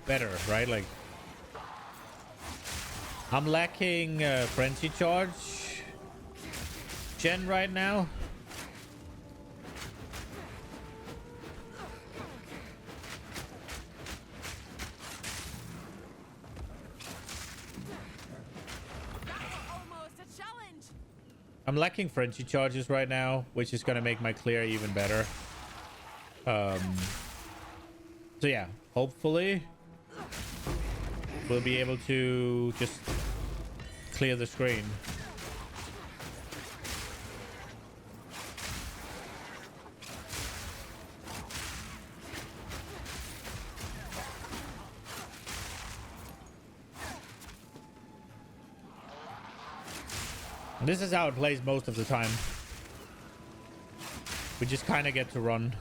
A: better, right? Like, I'm lacking frenzy charge gen right now.
J: Almost a challenge.
A: I'm lacking frenzy charges right now, which is gonna make my clear even better. So yeah, hopefully we'll be able to just clear the screen. And this is how it plays most of the time. We just kind of get to run.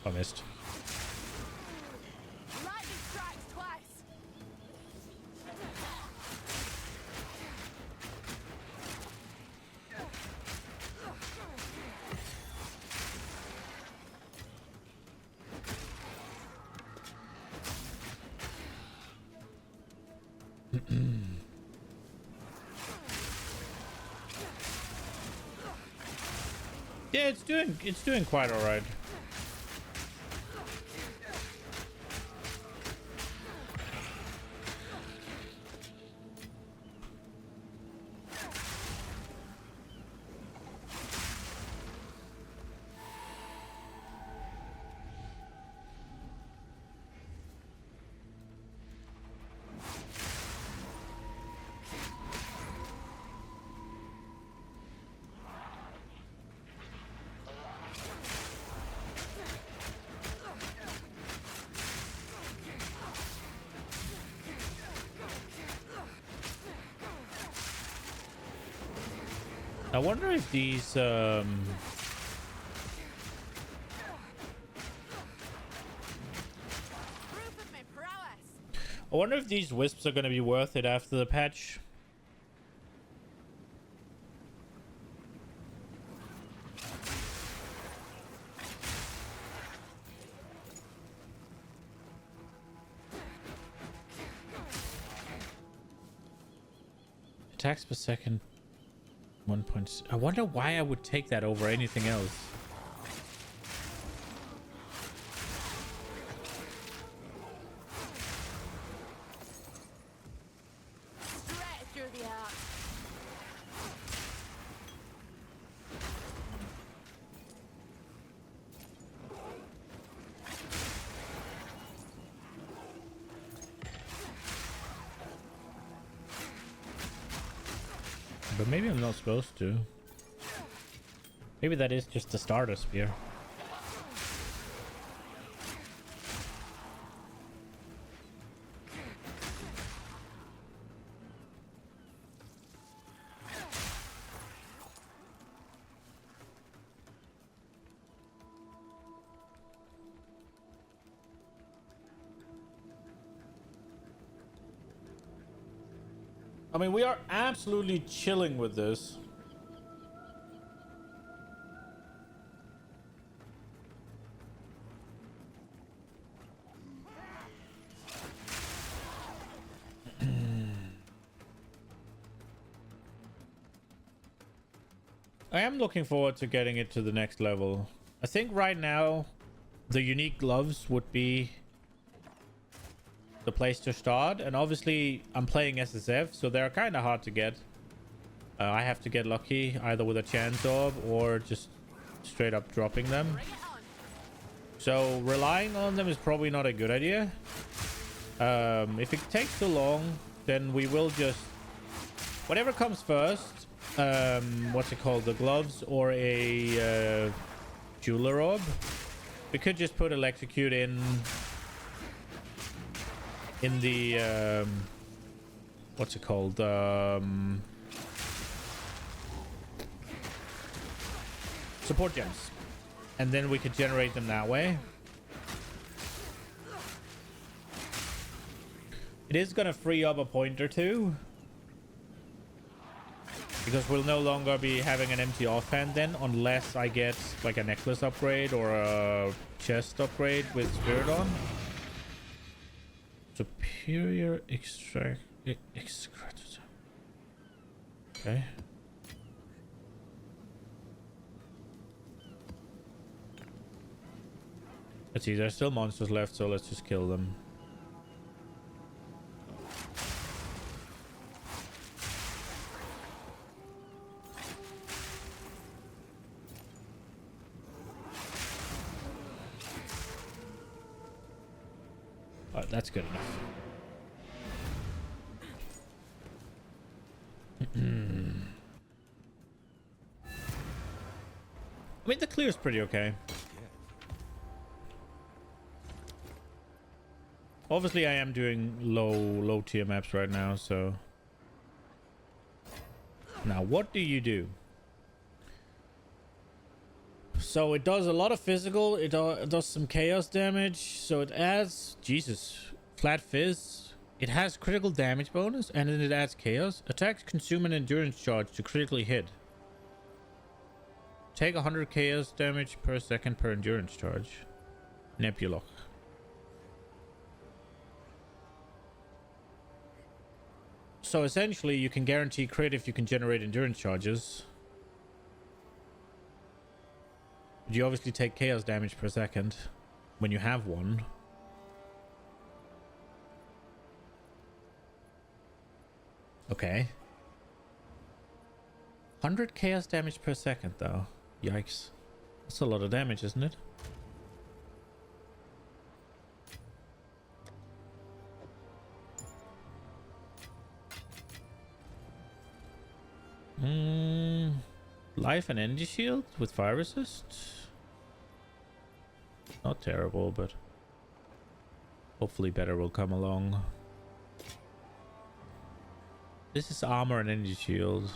A: I missed.
J: Lightning strikes twice.
A: Yeah, it's doing quite all right. I wonder if these I wonder if these wisps are going to be worth it after the patch. Attacks per second. 1 point. I wonder why I would take that over anything else.
J: Straight through the heart.
A: But maybe I'm not supposed to. Maybe that is just the starter spear. I mean, we are absolutely chilling with this. I am looking forward to getting it to the next level. I think right now, the unique gloves would be the place to start, and obviously I'm playing SSF, so they're kind of hard to get. I have to get lucky either with a chance orb or just straight up dropping them. So relying on them is probably not a good idea. If it takes too long, then we will just whatever comes first. What's it called, the gloves or a jeweler orb. We could just put electrocute in the what's it called, support gems, and then we could generate them that way. It is gonna free up a point or two because we'll no longer be having an empty offhand then, unless I get like a necklace upgrade or a chest upgrade with spirit on. Superior extract. Okay. Let's see, there's still monsters left, so let's just kill them. Oh, that's good enough. I mean, the clear is pretty okay. Obviously, I am doing low tier maps right now, so. Now, what do you do? So it does a lot of physical. It does some chaos damage. So it adds... Jesus. Flat Fizz. It has critical damage bonus. And then it adds chaos. Attacks consume an endurance charge to critically hit. Take 100 chaos damage per second per endurance charge. Nebulok. So essentially you can guarantee crit if you can generate endurance charges. But you obviously take chaos damage per second when you have one. Okay. 100 chaos damage per second though. Yikes. That's a lot of damage, isn't it? Life and energy shield with fire resist. Not terrible, but hopefully better will come along. This is armor and energy shield.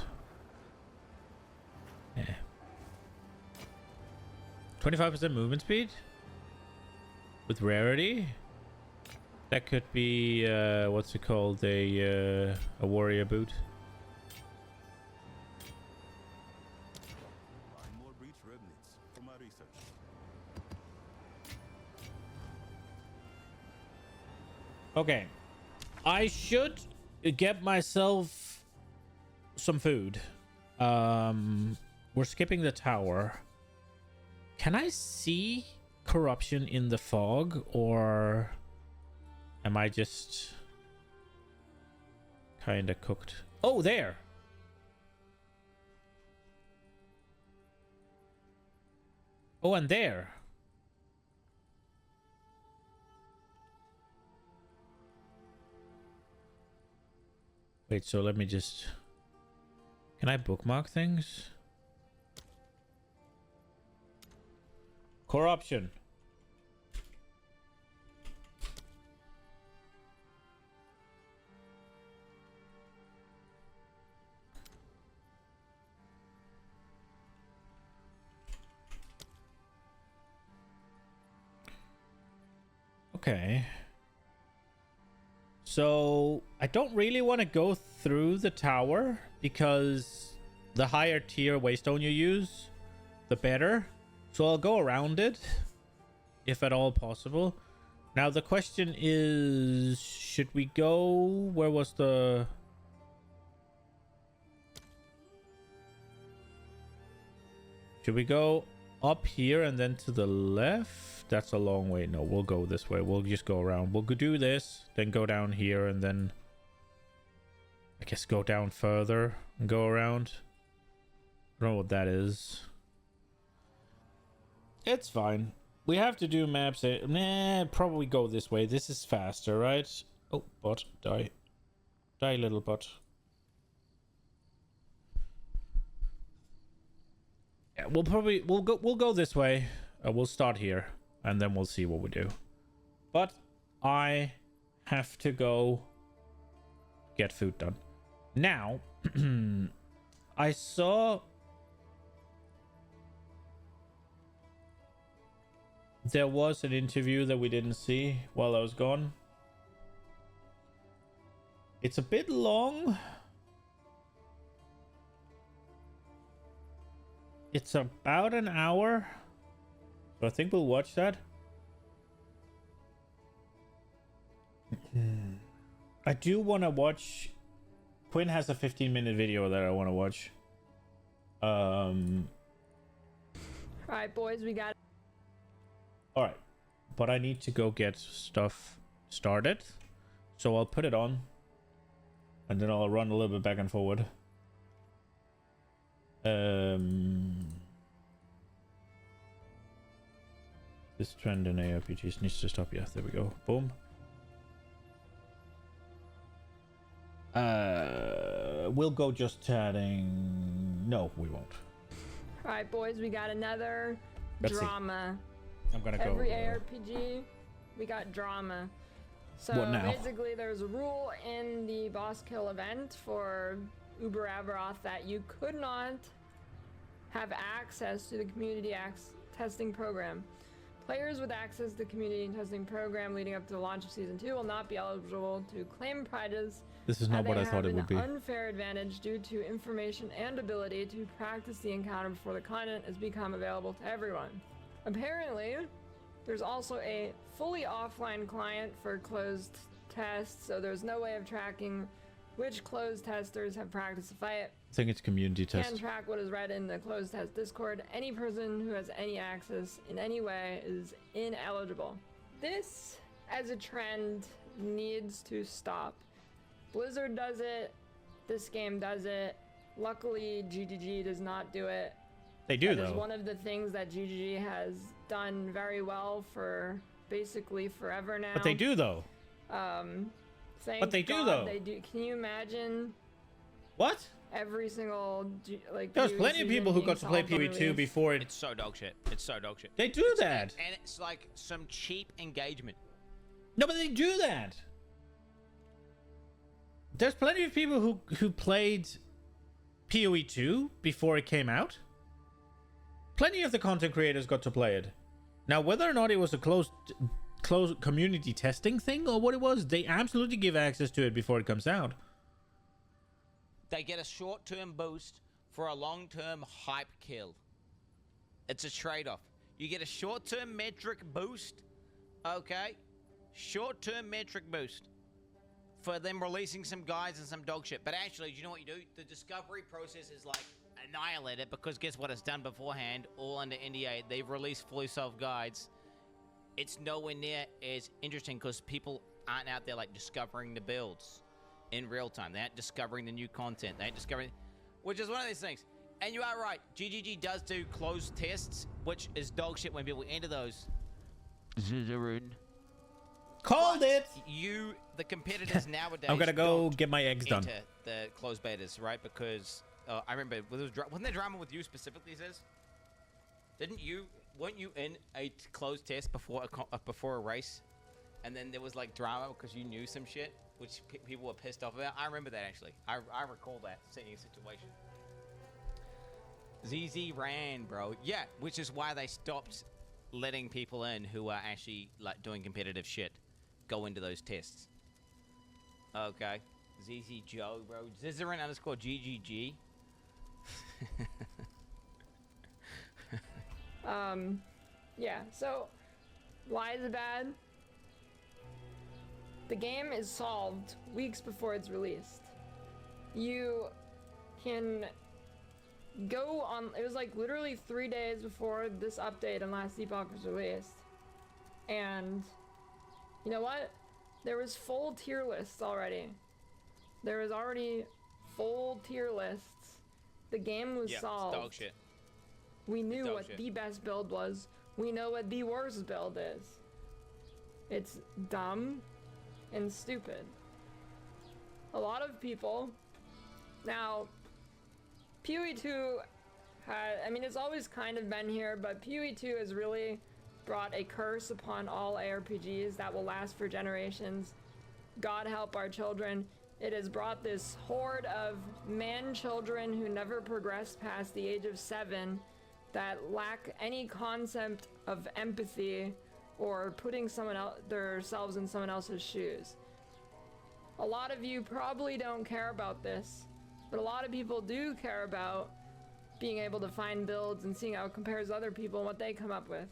A: Yeah. 25% movement speed with rarity. That could be what's it called? A warrior boot.
E: More breach remnants from my research.
A: Okay. I should get myself some food. We're skipping the tower. Can I see corruption in the fog, or am I just kind of cooked? Oh, there. Oh, and there. Wait, so let me just... Can I bookmark things? Corruption. Okay. So I don't really want to go through the tower because the higher tier waystone you use, the better. So I'll go around it if at all possible. Now the question is, should we go... Where was the... Should we go up here and then to the left? That's a long way. No, we'll go this way. We'll just go around. We'll do this, then go down here, and then I guess go down further and go around. I don't know what that is. It's fine. We have to do maps. Nah, probably go this way. This is faster, right? Oh, bot, die. Die, little bot. Yeah, we'll go this way. We'll start here, and then we'll see what we do. But I have to go get food done. Now, I saw there was an interview that we didn't see while I was gone. It's a bit long. It's about an hour. So I think we'll watch that. I do want to watch... Quinn has a 15-minute video that I want to watch.
K: Alright, boys, we got it.
A: Alright. But I need to go get stuff started. So I'll put it on. And then I'll run a little bit back and forward. This trend in ARPGs needs to stop. Yeah, there we go. Boom. We'll go just chatting. No, we won't.
K: Alright, boys, we got another drama.
A: I'm gonna go.
K: Every ARPG, we got drama. So
A: What now?
K: basically, there's a rule in the boss kill event for Uber Aberoth that you could not have access to the community testing program. Players with access to the community testing program leading up to the launch of Season 2 will not be eligible to claim prizes.
A: This is not what I thought it would be.
K: They have an unfair advantage due to information and ability to practice the encounter before the content has become available to everyone. Apparently, there's also a fully offline client for closed tests, so there's no way of tracking which closed testers have practiced the fight.
A: I think it's community test.
K: Can track what is read in the closed test Discord. Any person who has any access in any way is ineligible. This, as a trend, needs to stop. Blizzard does it. This game does it. Luckily, GGG does not do it.
A: They do,
K: That is
A: though.
K: one of the things that GGG has done very well for basically forever now.
A: But they do, though.
K: Thank
A: But they do,
K: God
A: though.
K: They do. Can you imagine?
A: What?
K: Every single
A: There's plenty of people who got to play PoE2 before it.
C: It's so dog shit. It's so dog shit.
A: They do that.
C: And it's like some cheap engagement.
A: No, but they do that. There's plenty of people who played PoE2 before it came out. Plenty of the content creators got to play it. Now, whether or not it was a closed community testing thing or what it was, they absolutely give access to it before it comes out.
C: They get a short-term boost for a long-term hype kill. It's a trade-off. You get a short-term metric boost, okay? Short-term metric boost for them releasing some guides and some dog shit. But actually, do you know what you do? The discovery process is like annihilated because guess what? It's done beforehand, all under NDA. They've released fully solved guides. It's nowhere near as interesting because people aren't out there like discovering the builds in real time. They aren't discovering the new content. They ain't discovering, which is one of these things. And you are right. GGG does do closed tests, which is dog shit when people enter those.
A: Called it.
C: You, the competitors nowadays.
A: I'm gonna go get my eggs done.
C: Enter the closed betas, right? Because I remember wasn't there drama with you specifically? Says, weren't you in a closed test before a race, and then there was like drama because you knew some shit, which people were pissed off about. I remember that actually. I recall that seeing a situation. ZZ ran, bro. Yeah, which is why they stopped letting people in who are actually like doing competitive shit go into those tests. Okay. ZZ Joe, bro. Zizarin _ GGG.
K: Yeah, so why is it bad? The game is solved weeks before it's released. You can go on, it was like literally 3 days before this update on Last Epoch was released. And you know what? There was full tier lists already. There was already full tier lists. The game was solved.
C: It's dog shit.
K: We knew what
C: shit.
K: the best build was. We know what the worst build is. It's dumb and stupid. A lot of people... Now, PoE2 had... I mean, it's always kind of been here, but PoE2 has really brought a curse upon all ARPGs that will last for generations. God help our children. It has brought this horde of man-children who never progress past the age of 7 that lack any concept of empathy or putting themselves in someone else's shoes. A lot of you probably don't care about this, but a lot of people do care about being able to find builds and seeing how it compares to other people and what they come up with.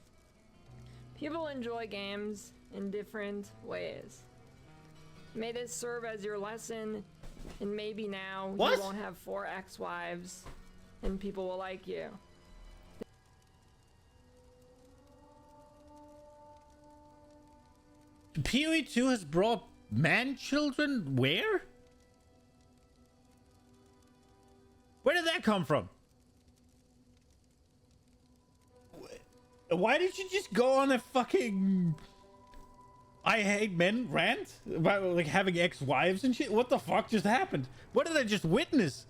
K: People enjoy games in different ways. May this serve as your lesson, and maybe now you won't have 4 ex-wives, and people will like you.
A: PoE2 has brought man-children where? Where did that come from? Why did you just go on a fucking I hate men rant about like having ex-wives and shit? What the fuck just happened? What did I just witness?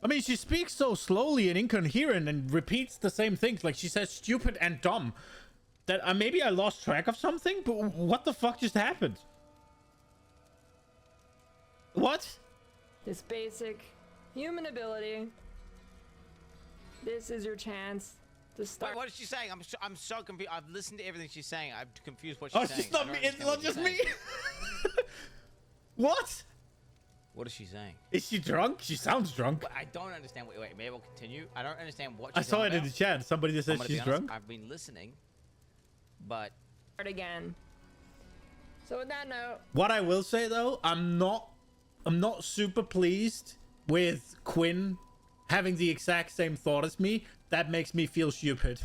A: I mean, she speaks so slowly and incoherent and repeats the same things. Like she says stupid and dumb. That maybe I lost track of something, but what the fuck just happened? What?
K: This basic human ability this is your chance to start.
C: Wait, what is she saying? I'm so confused. I've listened to everything she's saying. I'm confused what she's
A: Oh,
C: saying.
A: it's not me. It's not just me. What?
C: What is she saying?
A: Is she drunk? She sounds drunk.
C: Well, I don't understand. Wait, maybe we'll continue. I don't understand what
A: I
C: she's
A: saw
C: on
A: it in
C: about.
A: the chat. Somebody just
C: I'm
A: said
C: gonna be
A: she's
C: honest,
A: drunk.
C: I've been listening, but
K: Start again. So with that note,
A: What I will say though, I'm not super pleased with Quinn having the exact same thought as me. That makes me feel stupid.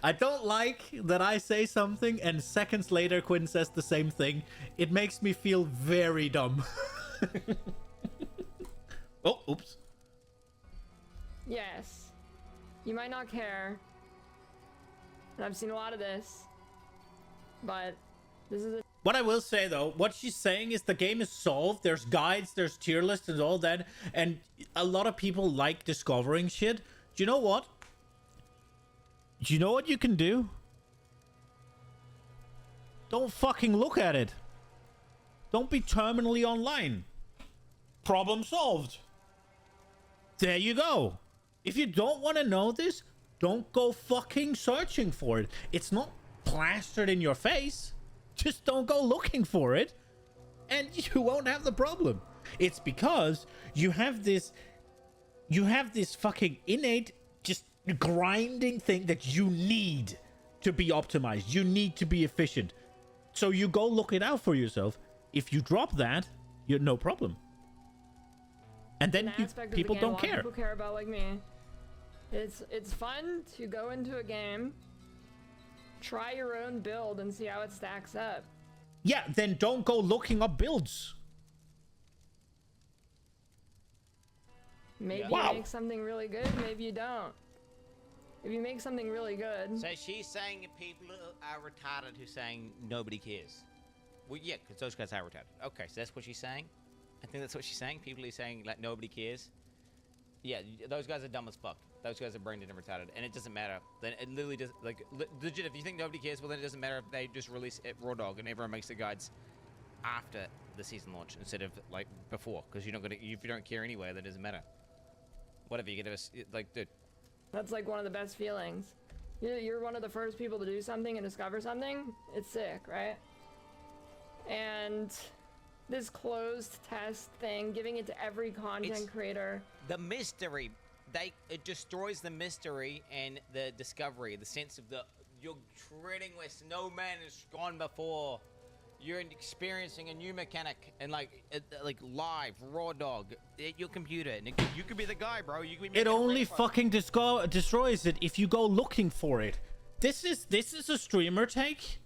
A: I don't like that I say something and seconds later Quinn says the same thing. It makes me feel very dumb. Oh, oops.
K: yes, you might not care, and I've seen a lot of this, but this is a
A: What I will say though, what she's saying is the game is solved. There's guides, there's tier lists and all that. And a lot of people like discovering shit. Do you know what? Do you know what you can do? Don't fucking look at it. Don't be terminally online. Problem solved. There you go. If you don't want to know this, don't go fucking searching for it. It's not plastered in your face. Just don't go looking for it, and you won't have the problem. It's because you have this fucking innate just grinding thing that you need to be optimized. You need to be efficient. So you go look it out for yourself. If you drop that, you're no problem. And then people don't care.
K: People care about like me. It's fun to go into a game, try your own build and see how it stacks up.
A: Yeah, then don't go looking up builds.
K: Maybe
A: Wow.
K: you make something really good, maybe you don't. If you make something really good,
C: so she's saying people are retarded who's saying nobody cares. Well, yeah, because those guys are retarded. Okay, so that's what she's saying. I think that's what she's saying. People who are saying like nobody cares. Yeah, those guys are dumb as fuck. Those guys are brain dead and retarded, and it doesn't matter. Then it literally does. Like legit, if you think nobody cares, well then it doesn't matter if they just release it raw dog and everyone makes the guides after the season launch instead of like before, because you're not gonna. If you don't care anyway, then it doesn't matter. Whatever you get us like, dude.
K: that's like one of the best feelings. You're one of the first people to do something and discover something. It's sick, right? And this closed test thing, giving it to every content creator.
C: The mystery, it destroys the mystery and the discovery, the sense of you're treading where no man has gone before. You're experiencing a new mechanic and like live raw dog at your computer. And you could be the guy, bro. You could be
A: It only fucking destroys it if you go looking for it. This is a streamer take.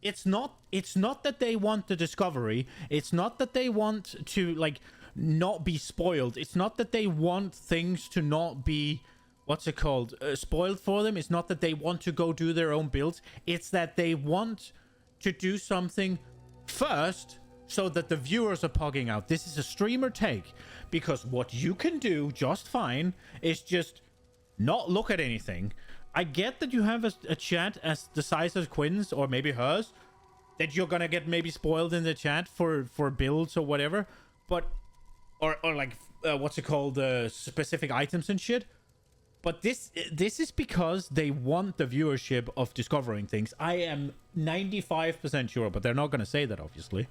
A: It's not that they want the discovery. It's not that they want to like not be spoiled. It's not that they want things to not be spoiled for them. It's not that they want to go do their own builds. It's that they want to do something first so that the viewers are pogging out. This is a streamer take, because what you can do just fine is just not look at anything. I get that you have a chat as the size of Quinn's or maybe hers, that you're gonna get maybe spoiled in the chat for builds or whatever, but or like specific items and shit. But this is because they want the viewership of discovering things. I am 95% sure, but they're not gonna say that, obviously.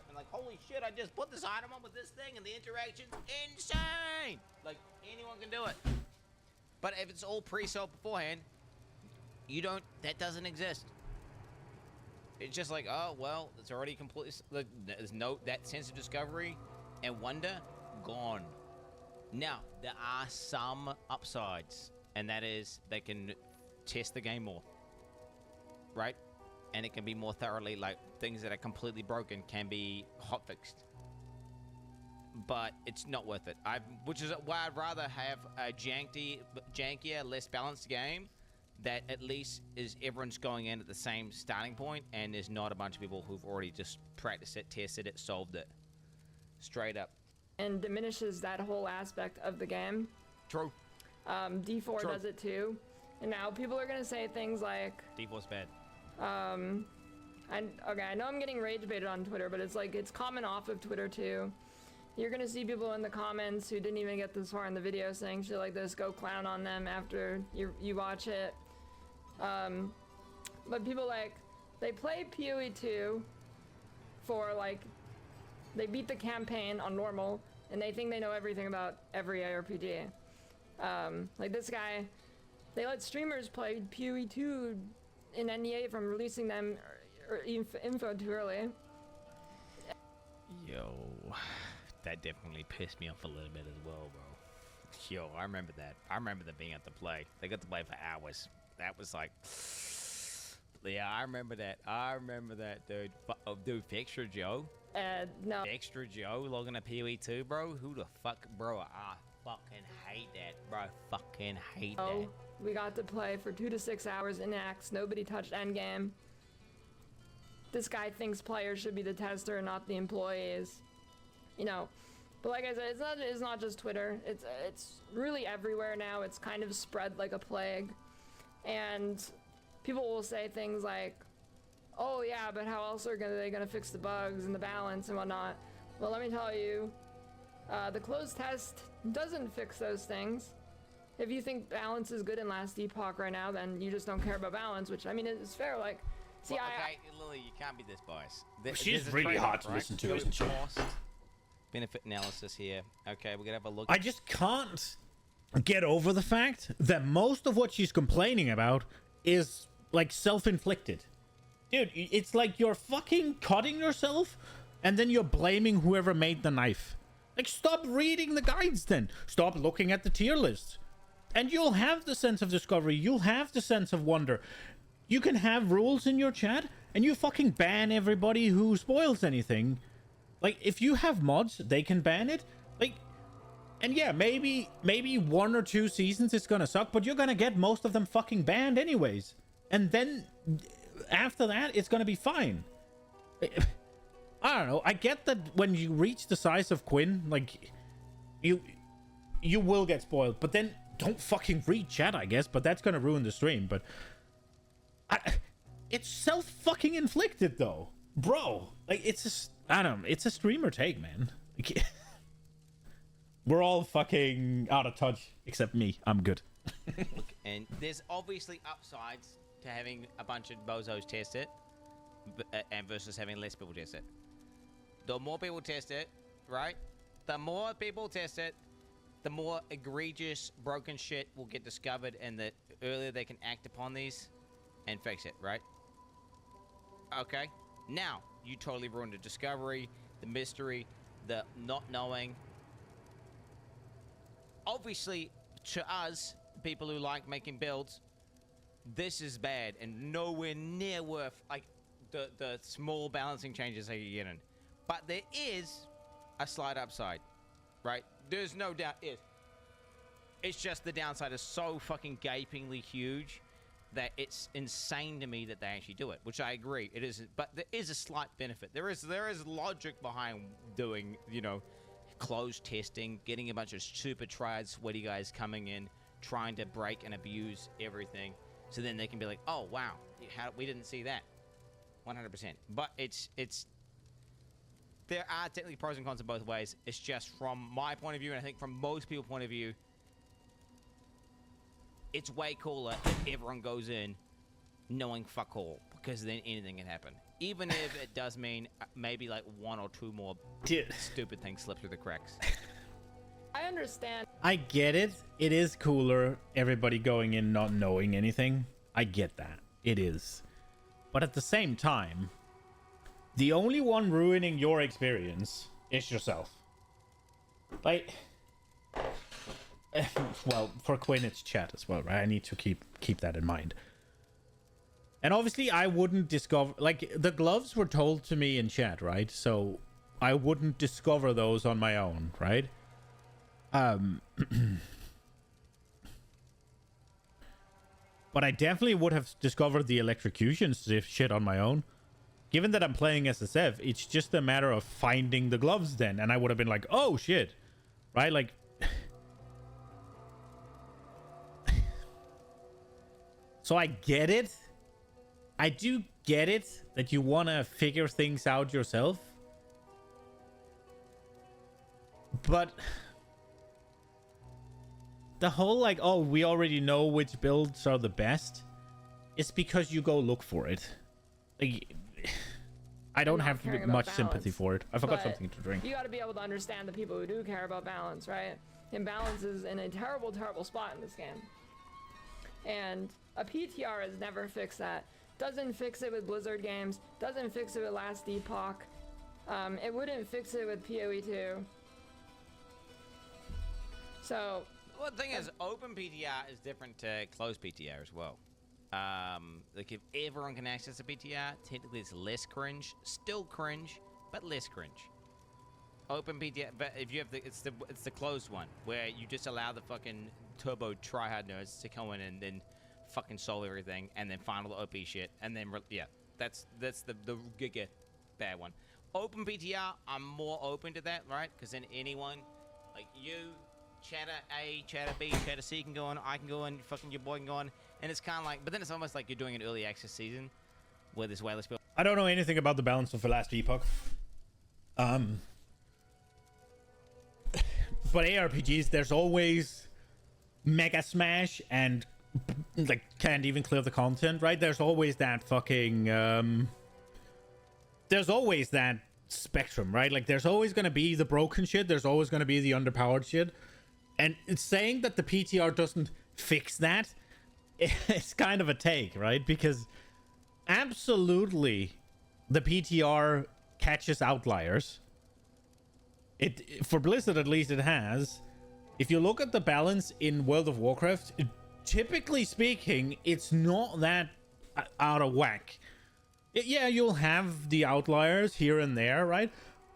C: And like, holy shit, I just put this item on with this thing and the interaction's insane. Like, anyone can do it. But if it's all pre-sold beforehand, that doesn't exist. It's just like, oh, well, it's already completely, like, there's that sense of discovery and wonder, gone. Now, there are some upsides, and that is they can test the game more, right? And it can be more thoroughly, like, things that are completely broken can be hotfixed. But it's not worth it. Which is why I'd rather have a jankier, less balanced game that at least is everyone's going in at the same starting point, and there's not a bunch of people who've already just practiced it, tested it, solved it. Straight up.
K: And diminishes that whole aspect of the game.
C: True.
K: D4
C: True.
K: does it too. And now people are gonna say things like,
C: D4's bad.
K: I know I'm getting rage baited on Twitter, but it's like, it's common off of Twitter too. you're gonna see people in the comments who didn't even get this far in the video saying shit like this. Go clown on them after you watch it. But people like, they play PoE 2 for like, they beat the campaign on normal and they think they know everything about every ARPG. Like this guy, they let streamers play PoE 2 in NEA from releasing them or info too early.
C: Yo, that definitely pissed me off a little bit as well, bro. Yo, I remember that. I remember them being able to play. They got to play for hours. That was like, yeah, I remember that. I remember that, dude. Dude, Extra Joe.
K: No.
C: Extra Joe logging a PoE 2, bro. Who the fuck, bro? I fucking hate that, bro. Fucking hate that.
K: We got to play for 2 to 6 hours in Axe. Nobody touched endgame. This guy thinks players should be the tester and not the employees. You know, but like I said, it's not just Twitter. It's really everywhere now. It's kind of spread like a plague. And people will say things like, oh yeah, but how else are they gonna fix the bugs and the balance and whatnot? Well, let me tell you, the closed test doesn't fix those things. If you think balance is good in Last Epoch right now, then you just don't care about balance, which, I mean, it's fair. Like, see,
C: well, okay, Lily, you can't be this biased.
A: She's really hard to listen to, isn't she?
C: Benefit analysis here. Okay, we're gonna have a look.
A: I just can't get over the fact that most of what she's complaining about is like self-inflicted. Dude, it's like you're fucking cutting yourself and then you're blaming whoever made the knife. Like, stop reading the guides then. Stop looking at the tier lists. And you'll have the sense of discovery. You'll have the sense of wonder. You can have rules in your chat and you fucking ban everybody who spoils anything. Like, if you have mods, they can ban it. Like, and yeah, maybe 1 or 2 seasons it's gonna suck, but you're gonna get most of them fucking banned anyways. And then after that, it's gonna be fine. I don't know. I get that when you reach the size of Quinn, like, you will get spoiled. But then don't fucking read chat, I guess. But that's gonna ruin the stream. But it's self-fucking inflicted, though. Bro, like, it's just, I don't know. It's a streamer take, man. Like, we're all fucking out of touch, except me. I'm good.
C: And there's obviously upsides to having a bunch of bozos test it, and versus having less people test it. The more people test it, right? The more people test it, the more egregious broken shit will get discovered, and the earlier they can act upon these and fix it, right? Okay. Now, you totally ruined the discovery, the mystery, the not knowing. Obviously, to us, people who like making builds, this is bad and nowhere near worth like the small balancing changes that you're getting. But there is a slight upside, right? There's no doubt. It's just the downside is so fucking gapingly huge that it's insane to me that they actually do it, which I agree. It is, but there is a slight benefit. There is logic behind doing, you know, closed testing, getting a bunch of super triad sweaty guys coming in, trying to break and abuse everything, so then they can be like, oh wow, we didn't see that. 100%. But it's there are technically pros and cons in both ways. It's just from my point of view, and I think from most people's point of view, it's way cooler if everyone goes in knowing fuck all, because then anything can happen. Even if it does mean maybe like 1 or 2 more stupid things slip through the cracks.
K: I understand.
A: I get it. It is cooler, everybody going in not knowing anything. I get that. It is. But at the same time, the only one ruining your experience is yourself. Like, well, for Quinn it's chat as well, right? I need to keep that in mind. And obviously I wouldn't discover, like, the gloves were told to me in chat, right? So I wouldn't discover those on my own, right? But I definitely would have discovered the electrocution shit on my own. Given that I'm playing SSF, it's just a matter of finding the gloves then. And I would have been like, oh shit. Right? Like, so I get it. I do get it that you want to figure things out yourself. But the whole like, oh, we already know which builds are the best, is because you go look for it. Like, I don't have much sympathy for it. I forgot something to drink.
K: You got to be able to understand the people who do care about balance, right? And balance is in a terrible, terrible spot in this game. And a PTR has never fixed that. Doesn't fix it with Blizzard games. Doesn't fix it with Last Epoch. It wouldn't fix it with PoE 2. So...
C: Well, the thing is, open PTR is different to closed PTR as well. Like, if everyone can access a PTR, technically it's less cringe. Still cringe, but less cringe. Open PTR, but if you have it's the closed one, where you just allow the fucking turbo tryhard nerds to come in and then fucking solve everything, and then find all the OP shit, and then, yeah, that's the giga bad one. Open PTR, I'm more open to that, right? Because then anyone, like you, Chatter A, Chatter B, Chatter C can go on, I can go on, fucking your boy can go on, and it's kind of like, but then it's almost like you're doing an early access season where there's way less people.
A: I don't know anything about the balance of the Last Epoch. But ARPGs, there's always Mega Smash and like can't even clear the content, right? There's always that fucking there's always that spectrum, right? Like there's always gonna be the broken shit, there's always gonna be the underpowered shit. And it's saying that the PTR doesn't fix that, it's kind of a take, right? Because absolutely the PTR catches outliers. It, for Blizzard at least, it has. If you look at the balance in World of Warcraft, typically speaking, it's not that out of whack. Yeah, you'll have the outliers here and there, right?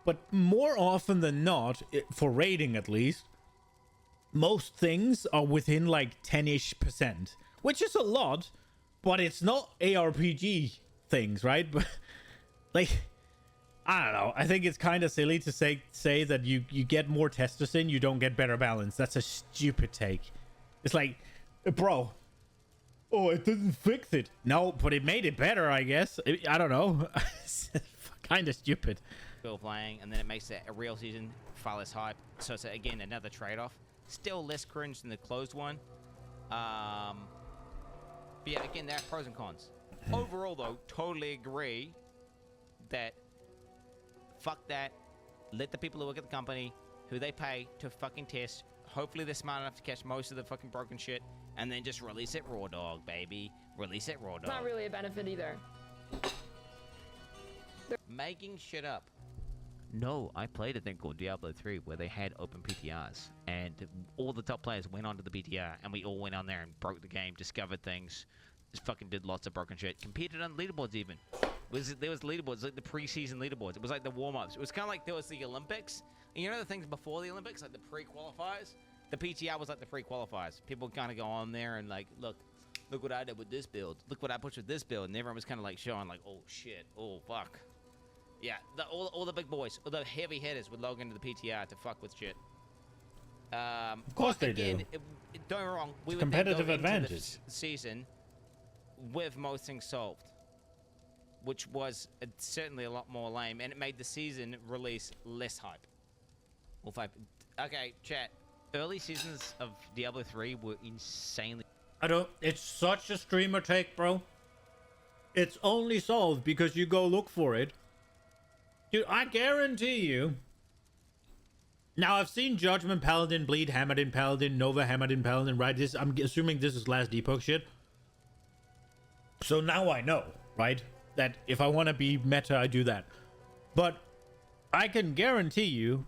A: But more often than not, for raiding at least, most things are within like 10-ish%, which is a lot, but it's not ARPG things, right? But like, I don't know. I think it's kind of silly to say that you get more testers in, you don't get better balance. That's a stupid take. It's like, bro, oh, it didn't fix it. No, but it made it better, I guess. I don't know. It's kind of stupid.
C: Still playing, and then it makes it a real season far less hype. So it's again another trade-off. Still less cringe than the closed one. But yeah, again, there are pros and cons. Overall, though, totally agree that fuck that. Let the people who work at the company, who they pay to fucking test, hopefully they're smart enough to catch most of the fucking broken shit, and then just release it raw dog, baby. Release it raw dog.
K: It's not really a benefit either.
C: Making shit up. No, I played a thing called Diablo 3 where they had open PTRs, and all the top players went onto the PTR, and we all went on there and broke the game, discovered things, just fucking did lots of broken shit, competed on leaderboards even. There was leaderboards, like the preseason leaderboards. It was like the warm-ups. It was kind of like there was the Olympics, and you know the things before the Olympics, like the pre-qualifiers? The PTR was like the pre-qualifiers. People kind of go on there and like, look what I did with this build. Look what I pushed with this build, and everyone was kind of like showing like, oh shit, oh fuck. Yeah, all the big boys, all the heavy hitters would log into the PTR to fuck with shit.
A: Of course they do.
C: Don't get me wrong. We would
A: competitive
C: then go into
A: advantage.
C: the season with most things solved, which was certainly a lot more lame, and it made the season release less hype. Okay, chat. Early seasons of Diablo 3 were insanely...
A: It's such a streamer take, bro. It's only solved because you go look for it. Dude, I guarantee you... Now, I've seen Judgment Paladin, Bleed Hamadin Paladin, Nova Hamadin Paladin, right? I'm assuming this is Last Epoch shit. So now I know, right? That if I want to be meta, I do that. But I can guarantee you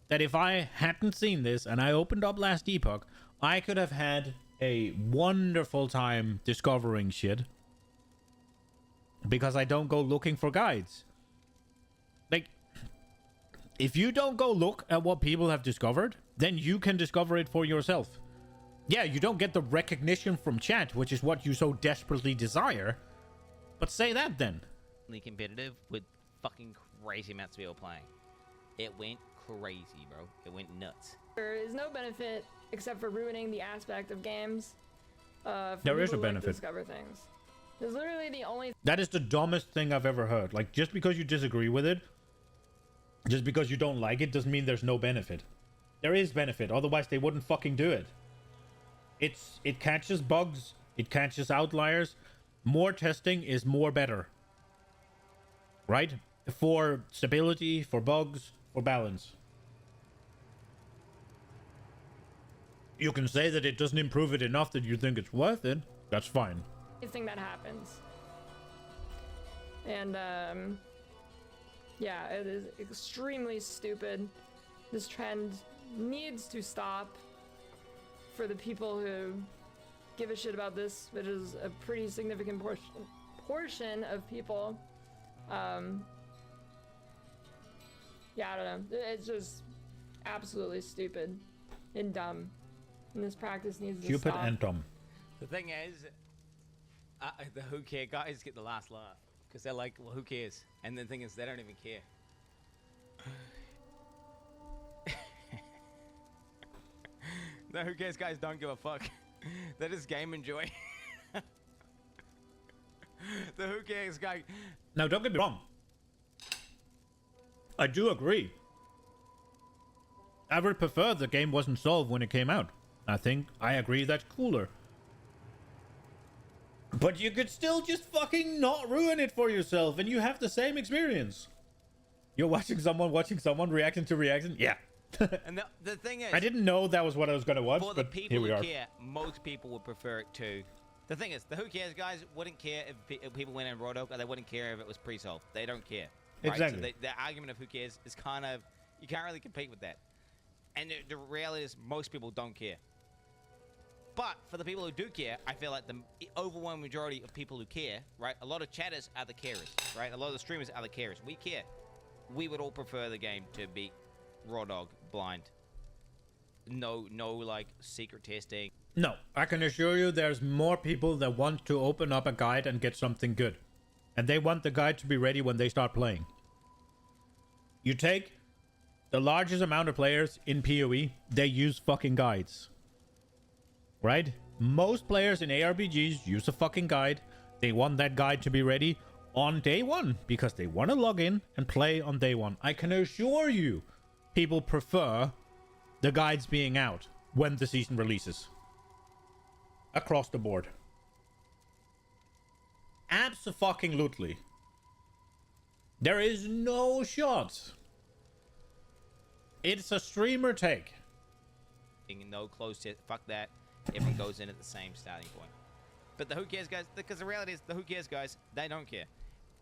A: that if I hadn't seen this and I opened up Last Epoch, I could have had a wonderful time discovering shit. Because I don't go looking for guides. Like, if you don't go look at what people have discovered, then you can discover it for yourself. Yeah, you don't get the recognition from chat, which is what you so desperately desire. But say that then.
C: Competitive with fucking crazy amounts of people playing. It went crazy, bro. It went nuts.
K: There is no benefit except for ruining the aspect of games.
A: There is a benefit.
K: To discover things. There's literally the only...
A: That is the dumbest thing I've ever heard. Like, just because you disagree with it, just because you don't like it, doesn't mean there's no benefit. There is benefit. Otherwise, they wouldn't fucking do it. It catches bugs. It catches outliers. More testing is more better. Right? For stability, for bugs, for balance. You can say that it doesn't improve it enough that you think it's worth it. That's fine.
K: Thing that happens. And yeah, it is extremely stupid. This trend needs to stop for the people who give a shit about this, which is a pretty significant portion of people. Yeah, I don't know. It's just absolutely stupid and dumb. And this practice needs to
A: Stupid
K: stop.
A: and dumb.
C: The thing is, the who care guys get the last laugh because they're like, well, who cares? And the thing is, they don't even care. The who cares guys don't give a fuck. They just game enjoy. The who cares guy.
A: Now, don't get me wrong. I do agree. I would prefer the game wasn't solved when it came out. I agree that's cooler. But you could still just fucking not ruin it for yourself and you have the same experience. You're watching someone reacting to reaction? Yeah.
C: And the thing is,
A: I didn't know that was what I was going to watch,
C: for the
A: but
C: people
A: here we
C: who
A: are.
C: care, most people would prefer it too. The thing is, the who cares guys wouldn't care if people went in Raw Dog, or they wouldn't care if it was pre-solved. They don't care. Right?
A: Exactly.
C: So the argument of who cares is kind of, you can't really compete with that. And the reality is, most people don't care. But for the people who do care, I feel like the overwhelming majority of people who care, right? A lot of chatters are the carers, right? A lot of the streamers are the carers. We care. We would all prefer the game to be Raw Dog, blind. No, like, secret testing.
A: No, I can assure you there's more people that want to open up a guide and get something good. And they want the guide to be ready when they start playing. You take the largest amount of players in PoE, they use fucking guides. Right? Most players in ARPGs use a fucking guide. They want that guide to be ready on day one because they want to log in and play on day one. I can assure you, people prefer the guides being out when the season releases. Across the board. Abso-fucking-lutely. There is no shot. It's a streamer take.
C: No closed test. Fuck that. Everyone goes in at the same starting point. But the who cares guys, because the reality is the who cares guys, they don't care.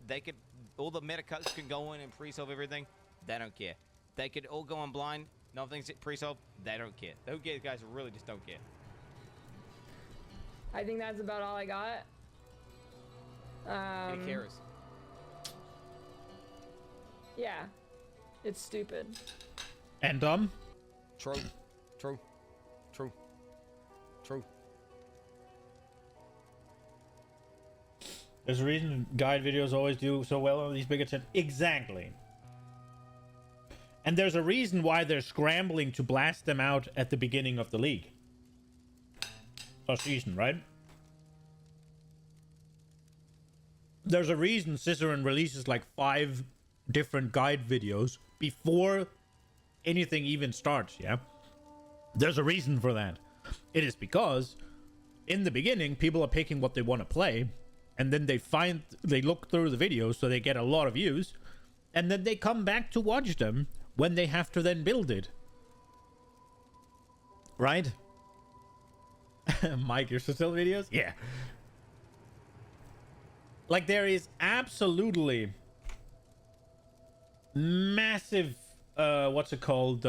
C: They could, all the meta cuts can go in and pre-solve everything. They don't care. They could all go on blind. Nothing's pre-solved. They don't care. The who cares guys really just don't care.
K: I think that's about all I got.
C: Any carers?
K: Yeah, it's stupid.
A: And dumb?
C: True. True. True. True.
A: There's a reason guide videos always do so well on these bigger channels. Exactly. And there's a reason why they're scrambling to blast them out at the beginning of the league. Or season, right? There's a reason Ciceron releases like 5 different guide videos before anything even starts, yeah? There's a reason for that. It is because in the beginning, people are picking what they want to play, and then they look through the videos so they get a lot of views, and then they come back to watch them when they have to then build it. Right? Mike, you're still videos? Yeah. Like, there is absolutely massive, what's it called,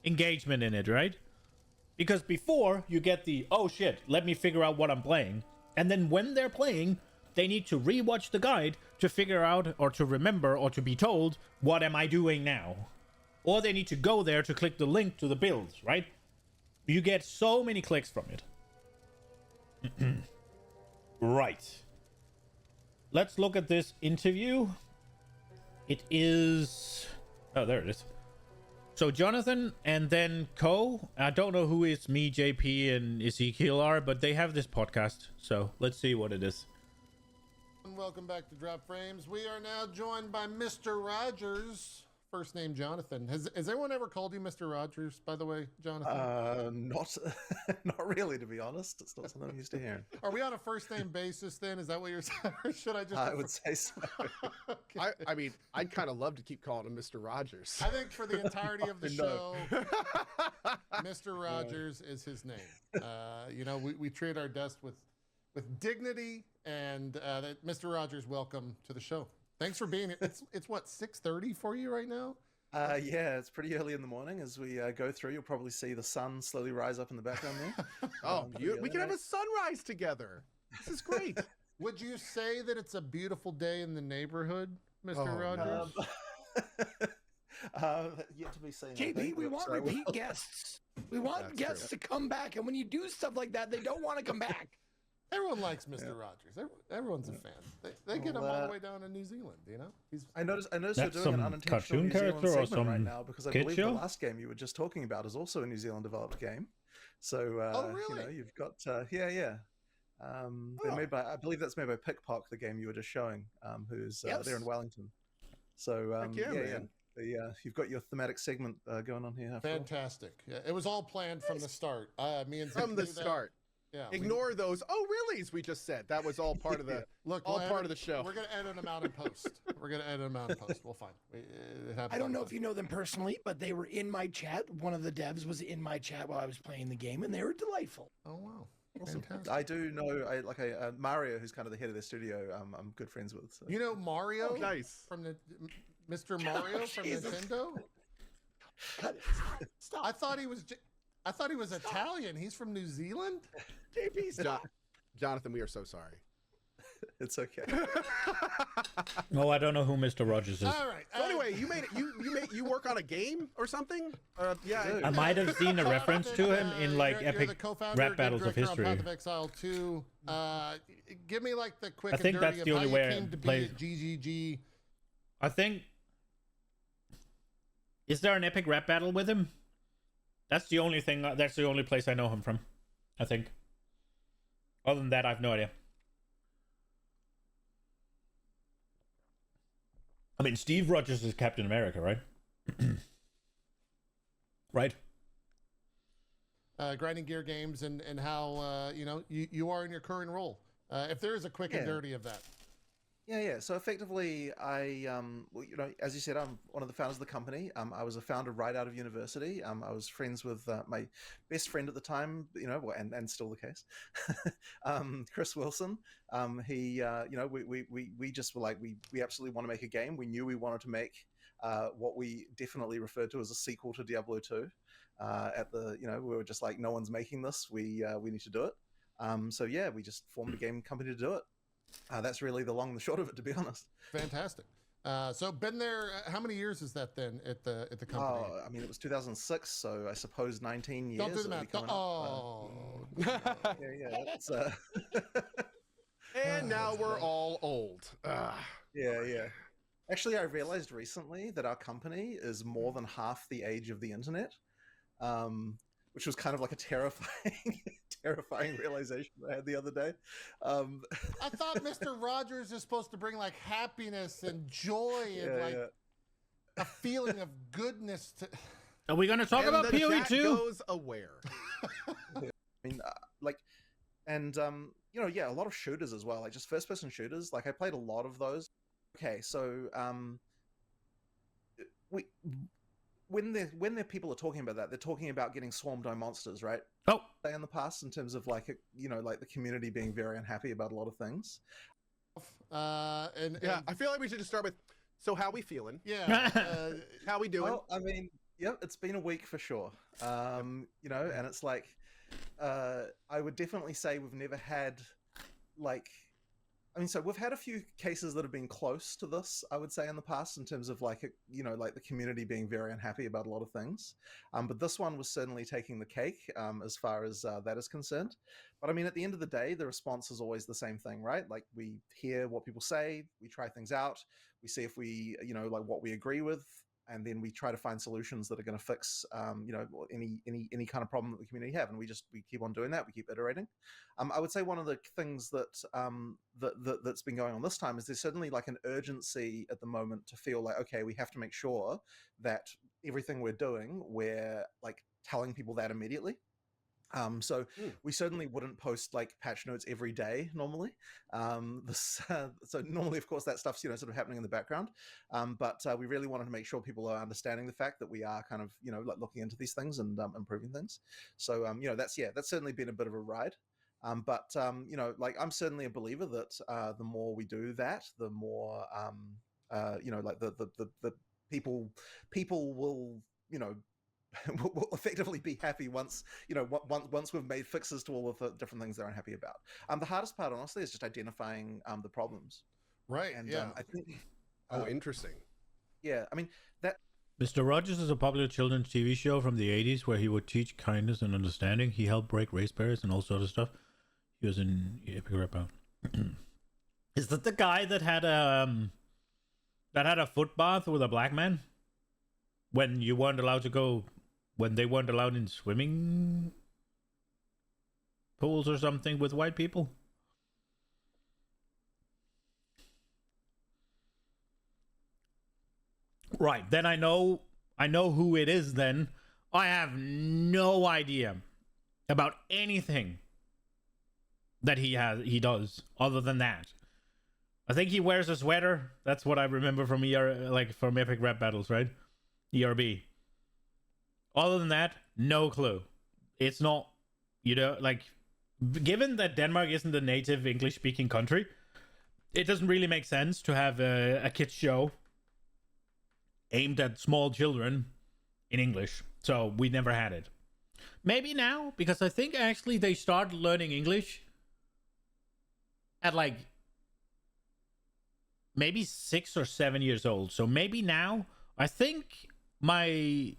A: engagement in it, right? Because before, you get the, oh shit, let me figure out what I'm playing. And then when they're playing, they need to rewatch the guide to figure out, or to remember, or to be told, what am I doing now? Or they need to go there to click the link to the builds, right? You get so many clicks from it. Right. Let's look at this interview. It is... Oh, there it is. So Jonathan and then Co. I don't know who is me, JP, and Ezekiel are, but they have this podcast. So let's see what it is.
L: Welcome back to Drop Frames. We are now joined by Mr. Rogers first name Jonathan. Has anyone ever called you Mr. Rogers, by the way, Jonathan?
M: Not not really, to be honest. It's not something I'm used to hearing.
L: Are we on a first name basis then? Is that what you're saying? Or should I just...
M: I would say so.
L: Okay.
N: I mean, I'd kind of love to keep calling him Mr. Rogers.
L: I think for the entirety of the show, Mr. Rogers is his name. You know, we treat our guests with dignity, and Mr. Rogers, welcome to the show. Thanks for being here. It's what, 6:30 for you right now?
M: Yeah, it's pretty early in the morning. As we go through, you'll probably see the sun slowly rise up in the background there.
N: We can have a sunrise together. This is great.
L: Would you say that it's a beautiful day in the neighborhood, Mr. Rogers?
M: Yet to be seen.
G: JP, we want repeat guests. We want guests to come back, and when you do stuff like that, they don't want to come back.
L: Everyone likes Mr. Rogers. Everyone's a fan. They get him all the way down to New Zealand, you know?
M: I noticed you're doing an unintentional New Zealand segment right now, because I believe the last game you were just talking about is also a New Zealand developed game. So,
L: really?
M: you know, you've got, they're made by, I believe that's made by Pickpock, the game you were just showing, who's there in Wellington. So, you've got your thematic segment going on here.
L: Fantastic. Yeah, it was all planned from the start. Me and
N: from the start.
L: Yeah,
N: ignore those reallys we just said. That was all part of the part of the show.
L: We're gonna edit them out in post. We'll find.
G: I don't know if you know them personally, but they were in my chat. One of the devs was in my chat while I was playing the game, and they were delightful.
L: Oh wow!
M: Awesome. I do know Mario, who's kind of the head of the studio. I'm good friends with. So.
L: You know Mario?
N: Nice.
L: From the Mr. Mario from Nintendo. Stop. I thought he was Italian. He's from New Zealand.
N: JP's Jonathan, we are so sorry.
M: It's okay.
A: No, I don't know who Mr. Rogers is.
L: All right.
N: So anyway, you work on a game or something?
A: I might have seen a reference to him in like epic rap battles of history.
L: Path of Exile 2. Give me like the quick.
A: I think
L: and dirty
A: that's the
L: of
A: only
L: how
A: way
L: you
A: I
L: came to
A: play.
L: be at GGG.
A: I think. Is there an epic rap battle with him? That's the only thing. That's the only place I know him from. I think. Other than that, I have no idea. I mean, Steve Rogers is Captain America, right? Right.
L: Grinding Gear Games and how you are in your current role. If there is a quick and dirty of that.
M: Yeah. So effectively, as you said, I'm one of the founders of the company. I was a founder right out of university. I was friends with my best friend at the time, and still the case, Chris Wilson. We just were like, we absolutely want to make a game. We knew we wanted to make what we definitely referred to as a sequel to Diablo 2. We were just like, no one's making this. We need to do it. We just formed a game company to do it. That's really the long and the short of it, to be honest.
L: Fantastic. So been there. How many years is that then at the company?
M: I mean, it was 2006, so I suppose 19 years.
L: Don't do the math.
M: It's,
N: and now we're all old.
M: Yeah. Actually, I realized recently that our company is more than half the age of the internet, which was kind of like a terrifying realization I had the other day.
L: I thought Mr. Rogers is supposed to bring like happiness and joy and a feeling of goodness to.
A: Are we going to talk about PoE 2?
N: Goes aware.
M: I mean, a lot of shooters as well, like just first-person shooters. Like I played a lot of those. Okay, so when the people are talking about that, they're talking about getting swarmed by monsters, right?
A: Oh,
M: in the past, in terms of like the community being very unhappy about a lot of things.
N: I feel like we should just start with. So how we feeling?
L: Yeah,
N: how we doing?
M: Well, I mean, it's been a week for sure. And it's like, I would definitely say we've never had so we've had a few cases that have been close to this, I would say, in the past, in terms of the community being very unhappy about a lot of things. But this one was certainly taking the cake as far as that is concerned. But I mean, at the end of the day, the response is always the same thing, right? Like we hear what people say, we try things out, we see if we, what we agree with. and then we try to find solutions that are going to fix, you know, any kind of problem that the community have, and we keep on doing that. We keep iterating. I would say one of the things that's been going on this time is there's certainly like an urgency at the moment to feel like, okay, we have to make sure that everything we're doing, we're like telling people that immediately. So we certainly wouldn't post like patch notes every day normally. So normally, of course, that stuff's, you know, sort of happening in the background. But we really wanted to make sure people are understanding the fact that we are kind of, you know, like looking into these things and improving things. So, you know, that's certainly been a bit of a ride. But you know, like I'm certainly a believer that the more we do that, the more, you know, like the people will, you know, will effectively be happy once, you know, once we've made fixes to all of the different things they're unhappy about. The hardest part, honestly, is just identifying the problems.
N: Right.
M: And
N: yeah.
M: I think.
N: Interesting.
M: Yeah, I mean that.
A: Mr. Rogers is a popular children's TV show from the 80s where he would teach kindness and understanding. He helped break race barriers and all sorts of stuff. He was in Epic Rap Out. Is that the guy that had a foot bath with a black man? When you weren't allowed to go, when they weren't allowed in swimming pools or something with white people? Right, then I know who it is then. I have no idea about anything that he does other than that. I think he wears a sweater. That's what I remember from from Epic Rap Battles, right? ERB. Other than that, no clue. It's not, you know, like, given that Denmark isn't a native English-speaking country, it doesn't really make sense to have a kids show aimed at small children in English. So we never had it. Maybe now, because I think actually they started learning English at like maybe 6 or 7 years old. So maybe now, I think Nina's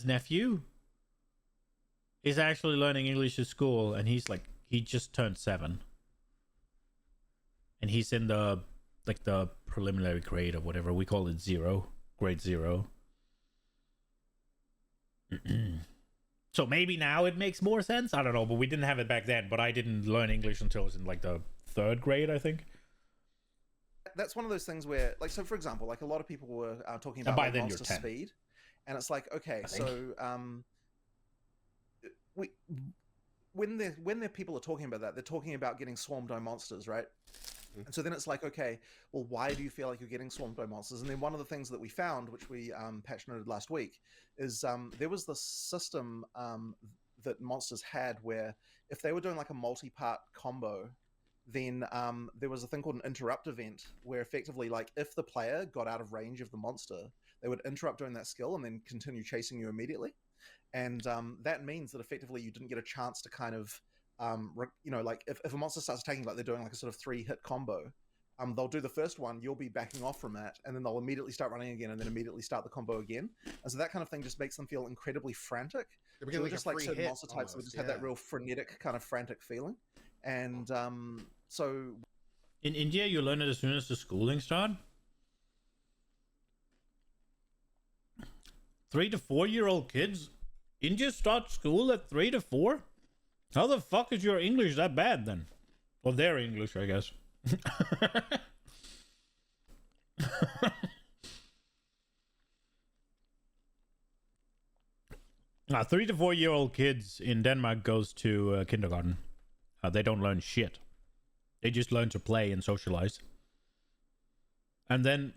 A: nephew is actually learning English at school, and he just turned 7. And he's in the preliminary grade or whatever. We call it 0, grade 0. So maybe now it makes more sense. I don't know, but we didn't have it back then. But I didn't learn English until I was in like the 3rd grade, I think.
M: That's one of those things where, like, so for example, like a lot of people were talking about like, monster speed, and it's like, okay, so when the people are talking about that, they're talking about getting swarmed by monsters, right? And so then it's like, okay, well, why do you feel like you're getting swarmed by monsters? And then one of the things that we found, which we patch noted last week, is there was this system that monsters had where if they were doing like a multi-part combo, then there was a thing called an interrupt event where effectively, like, if the player got out of range of the monster, they would interrupt doing that skill and then continue chasing you immediately. And that means that effectively you didn't get a chance to kind of you know, like if a monster starts attacking, like they're doing like a sort of 3-hit combo, they'll do the first one, you'll be backing off from that, and then they'll immediately start running again, and then immediately start the combo again. And so that kind of thing just makes them feel incredibly frantic. So like just like certain monster types that just had that real frenetic kind of frantic feeling. And so
A: in India, you learn it as soon as the schooling starts. 3 to 4-year-old kids, India starts school at 3 to 4. How the fuck is your English that bad then? Well, their English, I guess. 3 to 4-year-old kids in Denmark goes to kindergarten. They don't learn shit. They just learn to play and socialize. And then,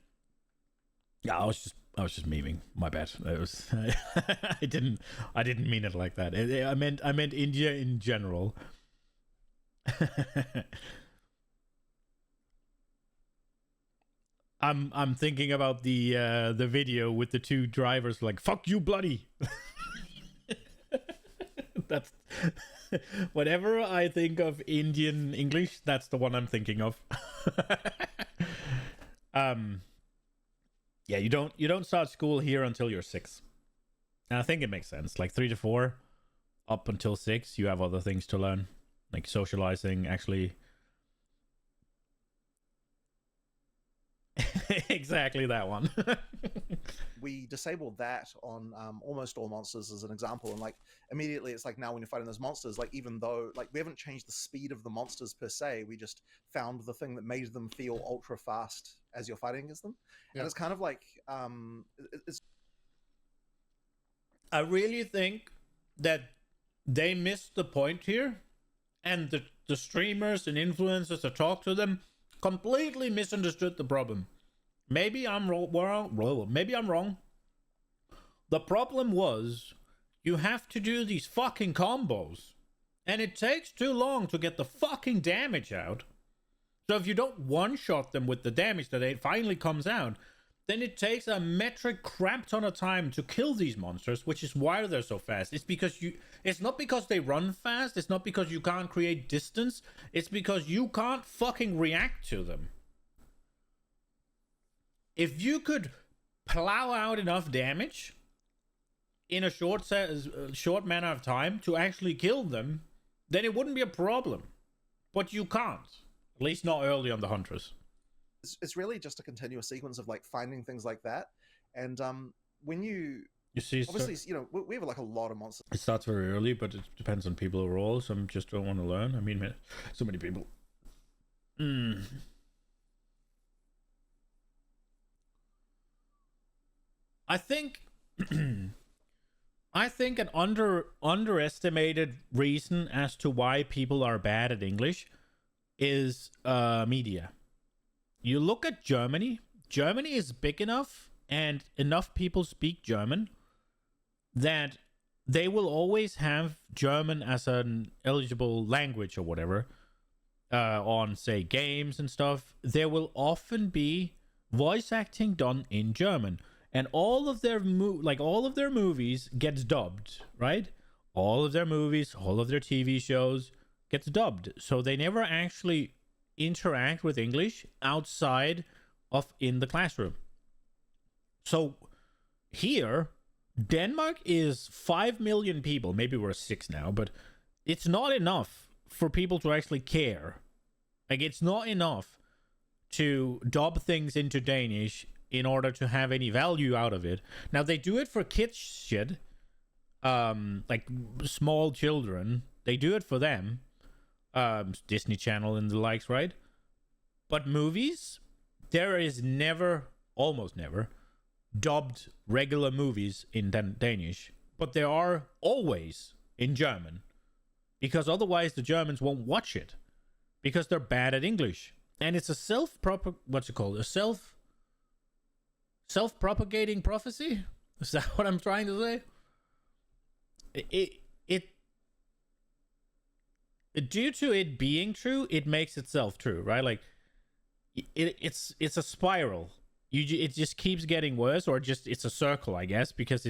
A: yeah, I was just memeing. My bad. It was I didn't mean it like that. I meant India in general. I'm thinking about the video with the 2 drivers like, fuck you bloody. That's whenever I think of Indian English, that's the one I'm thinking of. Yeah, you don't start school here until you're 6. And I think it makes sense. Like 3 to 4, up until 6, you have other things to learn, like socializing, actually. Exactly that one.
M: we disabled that on almost all monsters as an example, and like immediately it's like now when you're fighting those monsters, like even though like we haven't changed the speed of the monsters per se, we just found the thing that made them feel ultra fast as you're fighting against them. And it's kind of like it's
A: I really think that they missed the point here, and the streamers and influencers that talk to them completely misunderstood the problem. Maybe I'm wrong. Maybe I'm wrong. The problem was you have to do these fucking combos, and it takes too long to get the fucking damage out. So if you don't one-shot them with the damage that it finally comes out, then it takes a metric crap ton of time to kill these monsters, which is why they're so fast. It's not because they run fast, it's not because you can't create distance, it's because you can't fucking react to them. If you could plow out enough damage in a short manner of time to actually kill them, then it wouldn't be a problem. But you can't. At least not early on the Huntress.
M: It's really just a continuous sequence of like finding things like that, and when you
A: see,
M: obviously you know we have like a lot of monsters.
A: It starts very early, but it depends on people overall. Some just don't want to learn. I mean, so many people. I think an underestimated reason as to why people are bad at English is media. You look at Germany. Germany is big enough and enough people speak German that they will always have German as an eligible language or whatever on, say, games and stuff. There will often be voice acting done in German, and all of their movies gets dubbed, right? All of their movies, all of their TV shows gets dubbed, so they never actually interact with English outside of in the classroom. So here, Denmark is 5 million people. Maybe we're 6 now, but it's not enough for people to actually care. Like, it's not enough to dub things into Danish in order to have any value out of it. Now, they do it for kids shit, like small children. They do it for them. Disney Channel and the likes, right? But movies, there is almost never, dubbed regular movies in Danish. But there are always in German. Because otherwise the Germans won't watch it. Because they're bad at English. And it's a self-propagating prophecy? Is that what I'm trying to say? Due to it being true, it makes itself true, right? Like, it's a spiral. It just keeps getting worse, or it's a circle, I guess, because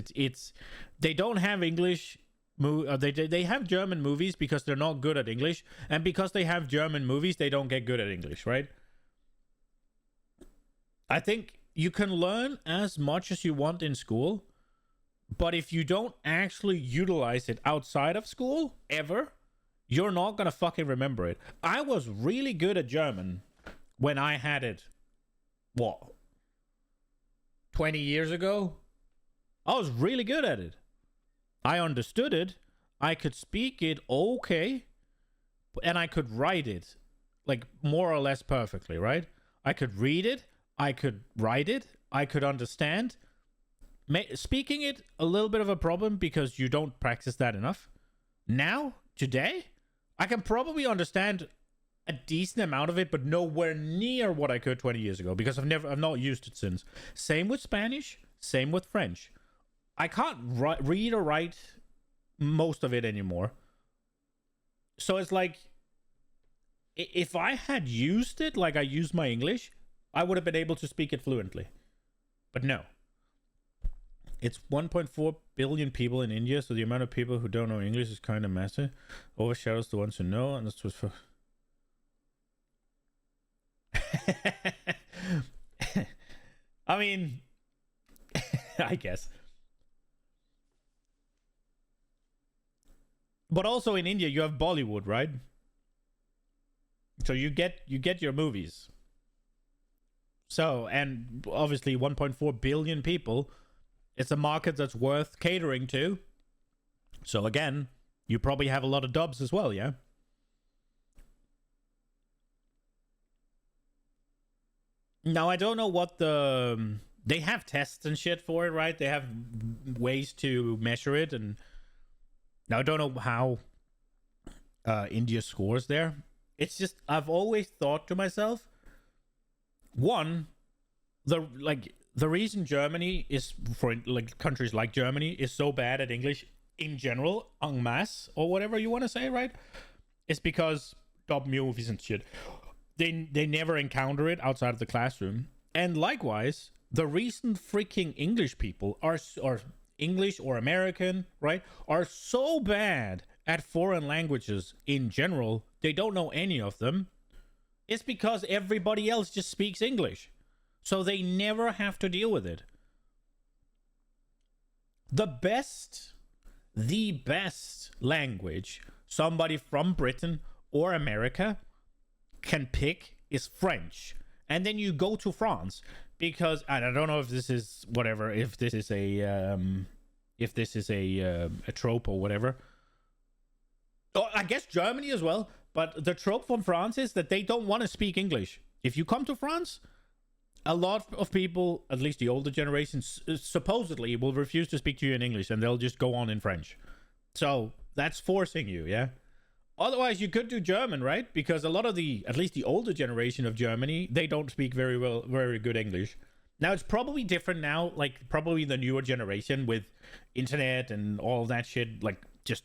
A: they don't have English. They have German movies because they're not good at English, and because they have German movies, they don't get good at English, right? I think you can learn as much as you want in school, but if you don't actually utilize it outside of school ever, you're not gonna fucking remember it. I was really good at German when I had it, 20 years ago? I was really good at it. I understood it. I could speak it okay. And I could write it, like, more or less perfectly, right? I could read it. I could write it. I could understand. Speaking it, a little bit of a problem because you don't practice that enough. Now, today, I can probably understand a decent amount of it, but nowhere near what I could 20 years ago because I've not used it since. Same with Spanish, same with French. I can't read or write most of it anymore. So it's like, if I had used it like I use my English, I would have been able to speak it fluently. But no. It's 1.4 billion people in India, so the amount of people who don't know English is kind of massive. Overshadows the ones who know, and that's what's for... I mean, I guess. But also in India, you have Bollywood, right? So you get your movies. So, and obviously 1.4 billion people, It's a market that's worth catering to. So again, you probably have a lot of dubs as well, yeah? Now, I don't know what the... They have tests and shit for it, right? They have ways to measure it, and... Now, I don't know how India scores there. It's just, I've always thought to myself, one, the reason Germany is, for like countries like Germany, is so bad at English in general, en masse, or whatever you want to say, right? It's because dub movies and shit. They never encounter it outside of the classroom. And likewise, the reason freaking English people are English or American, right, are so bad at foreign languages in general, they don't know any of them, it's because everybody else just speaks English. So they never have to deal with it. The best language somebody from Britain or America can pick is French. And then you go to France because, and I don't know if this is whatever, if this is a trope or whatever. Oh, I guess Germany as well. But the trope from France is that they don't want to speak English. If you come to France, a lot of people, at least the older generations, supposedly will refuse to speak to you in English, and they'll just go on in French. So that's forcing you, yeah? Otherwise, you could do German, right? Because a lot of at least the older generation of Germany, they don't speak very good English. Now, it's probably different now, like probably the newer generation with internet and all that shit, like just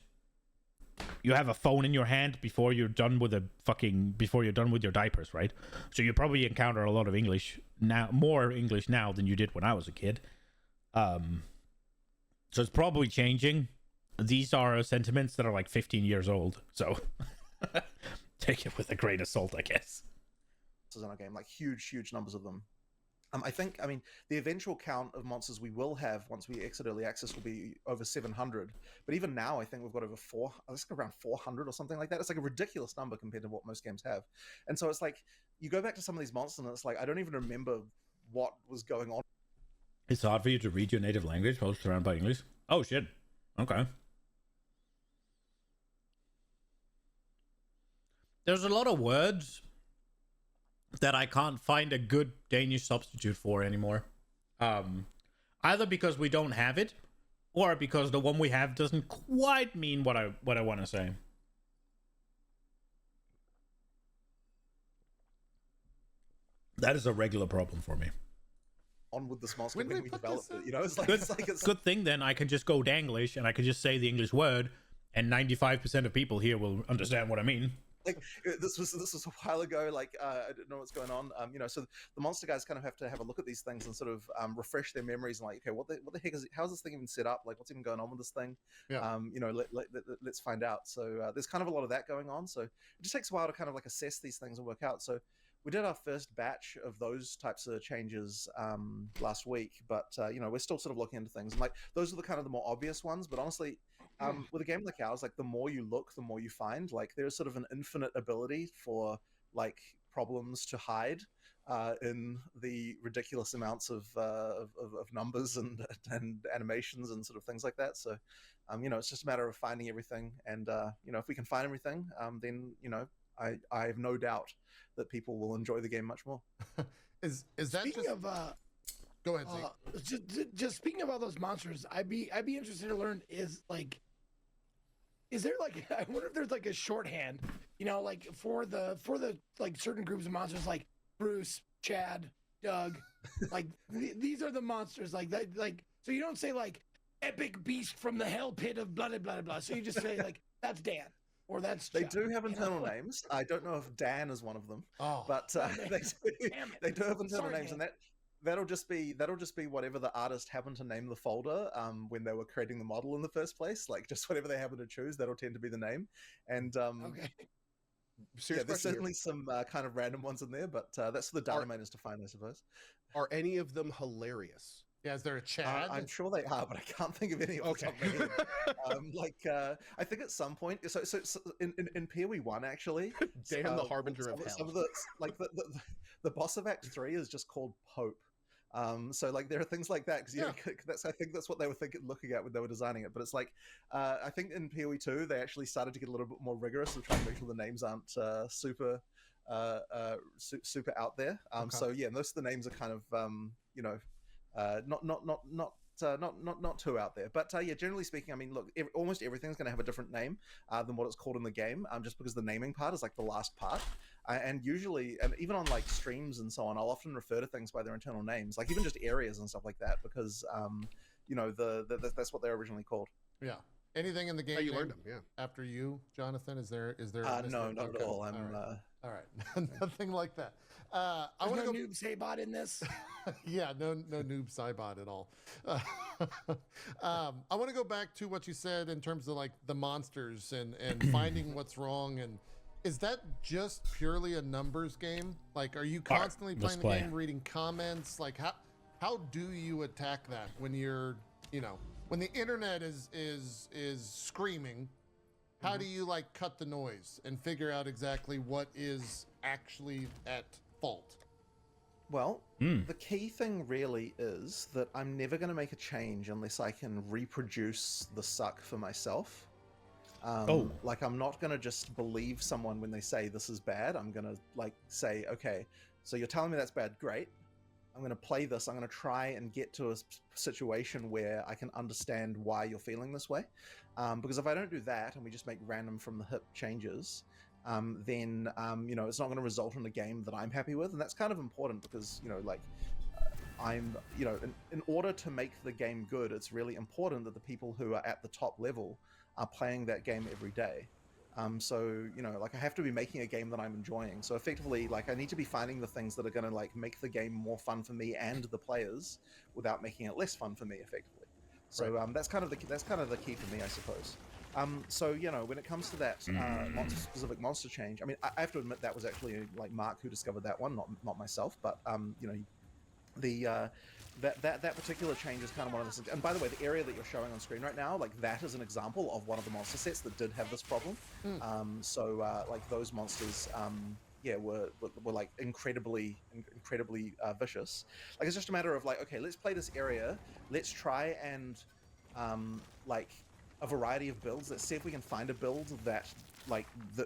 A: you have a phone in your hand before you're done with your diapers, right? So you probably encounter a lot of English now, more English now than you did when I was a kid. So it's probably changing. These are sentiments that are like 15 years old, so take it with a grain of salt, I guess.
M: In our game, like huge numbers of them. I mean, the eventual count of monsters we will have once we exit early access will be over 700. But even now, I think we've got over around 400 or something like that. It's like a ridiculous number compared to what most games have. And so it's like, you go back to some of these monsters and it's like, I don't even remember what was going on.
A: It's hard for you to read your native language while surrounded by English? Oh, shit. Okay. There's a lot of words that I can't find a good Danish substitute for anymore. Either because we don't have it, or because the one we have doesn't quite mean what I want to say. That is a regular problem for me.
M: On with this monster when we developed it, you know, it's
A: good thing then I can just go Danglish and I can just say the English word, and 95% of people here will understand what I mean.
M: Like this was a while ago. Like I don't know what's going on. You know, so the monster guys kind of have to have a look at these things and sort of refresh their memories and like, okay, what the heck is it? How is this thing even set up? Like, what's even going on with this thing?
L: Yeah.
M: You know, let's find out. So there's kind of a lot of that going on. So it just takes a while to kind of like assess these things and work out. So we did our first batch of those types of changes last week, but you know, we're still sort of looking into things. And like those are the kind of the more obvious ones. But honestly, with a game like ours, like the more you look, the more you find. Like there's sort of an infinite ability for like problems to hide in the ridiculous amounts of numbers and animations and sort of things like that. So you know, it's just a matter of finding everything. And you know, if we can find everything, then you know, I have no doubt that people will enjoy the game much more.
L: Is that
G: speaking
L: just...
G: of
L: go ahead, Zeke.
G: Just speaking of all those monsters, I'd be interested to learn is there like I wonder if there's like a shorthand, you know, like for the like certain groups of monsters like Bruce, Chad, Doug, like these are the monsters like that, like so you don't say like epic beast from the hell pit of blah blah blah blah. So you just say like that's Dan. Or that's
M: they
G: Chuck,
M: do have internal names. I don't know if Dan is one of them, but they do have internal names, and that'll just be whatever the artist happened to name the folder when they were creating the model in the first place. Like just whatever they happen to choose, that'll tend to be the name. And
G: okay.
M: Yeah, there's certainly some kind of random ones in there, but that's for the data miners to find, I suppose.
N: Are any of them hilarious?
L: Yeah, is there a Chad?
M: I'm sure they are, but I can't think of any off the top of my head. I think at some point, so in PoE 1 actually,
N: Dan the Harbinger of Hell.
M: Some of the like the boss of Act 3 is just called Pope. So like there are things like that because I think that's what they were looking at when they were designing it. But it's like I think in PoE 2 they actually started to get a little bit more rigorous and trying to make sure the names aren't super out there. So yeah, most of the names are kind of not too out there. But yeah, generally speaking, I mean, look, almost everything's going to have a different name than what it's called in the game, just because the naming part is like the last part. And usually, and even on like streams and so on, I'll often refer to things by their internal names, like even just areas and stuff like that, because that's what they're originally called.
L: Yeah. Anything in the game?
N: You learned them, yeah.
L: After you, Jonathan, is there?
M: No, not at all.
L: All right. Nothing like that. I want to go
G: noob Saibot in this.
L: Yeah, no noob Saibot at all. I want to go back to what you said in terms of like the monsters and finding what's wrong. And is that just purely a numbers game? Like, are you constantly playing the game, reading comments? Like, how do you attack that when you're, when the internet is screaming? How do you like cut the noise and figure out exactly what is actually at fault?
M: Well, the key thing really is that I'm never going to make a change unless I can reproduce the suck for myself. Like, I'm not going to just believe someone when they say this is bad. I'm going to like say, okay, so you're telling me that's bad. Great. I'm going to play this. I'm going to try and get to a situation where I can understand why you're feeling this way. Because if I don't do that and we just make random from the hip changes, then it's not going to result in a game that I'm happy with. And that's kind of important because, in order to make the game good, it's really important that the people who are at the top level are playing that game every day. I have to be making a game that I'm enjoying. So effectively, like, I need to be finding the things that are going to like make the game more fun for me and the players without making it less fun for me effectively. So that's kind of the key for me, I suppose. When it comes to that specific monster change, I mean, I have to admit that was actually like Mark who discovered that one, not myself. But that particular change is kind of one of those things. And by the way, the area that you're showing on screen right now, like that is an example of one of the monster sets that did have this problem. Like those monsters, were like incredibly vicious. Like it's just a matter of like, okay, let's play this area. Let's try and like a variety of builds. Let's see if we can find a build that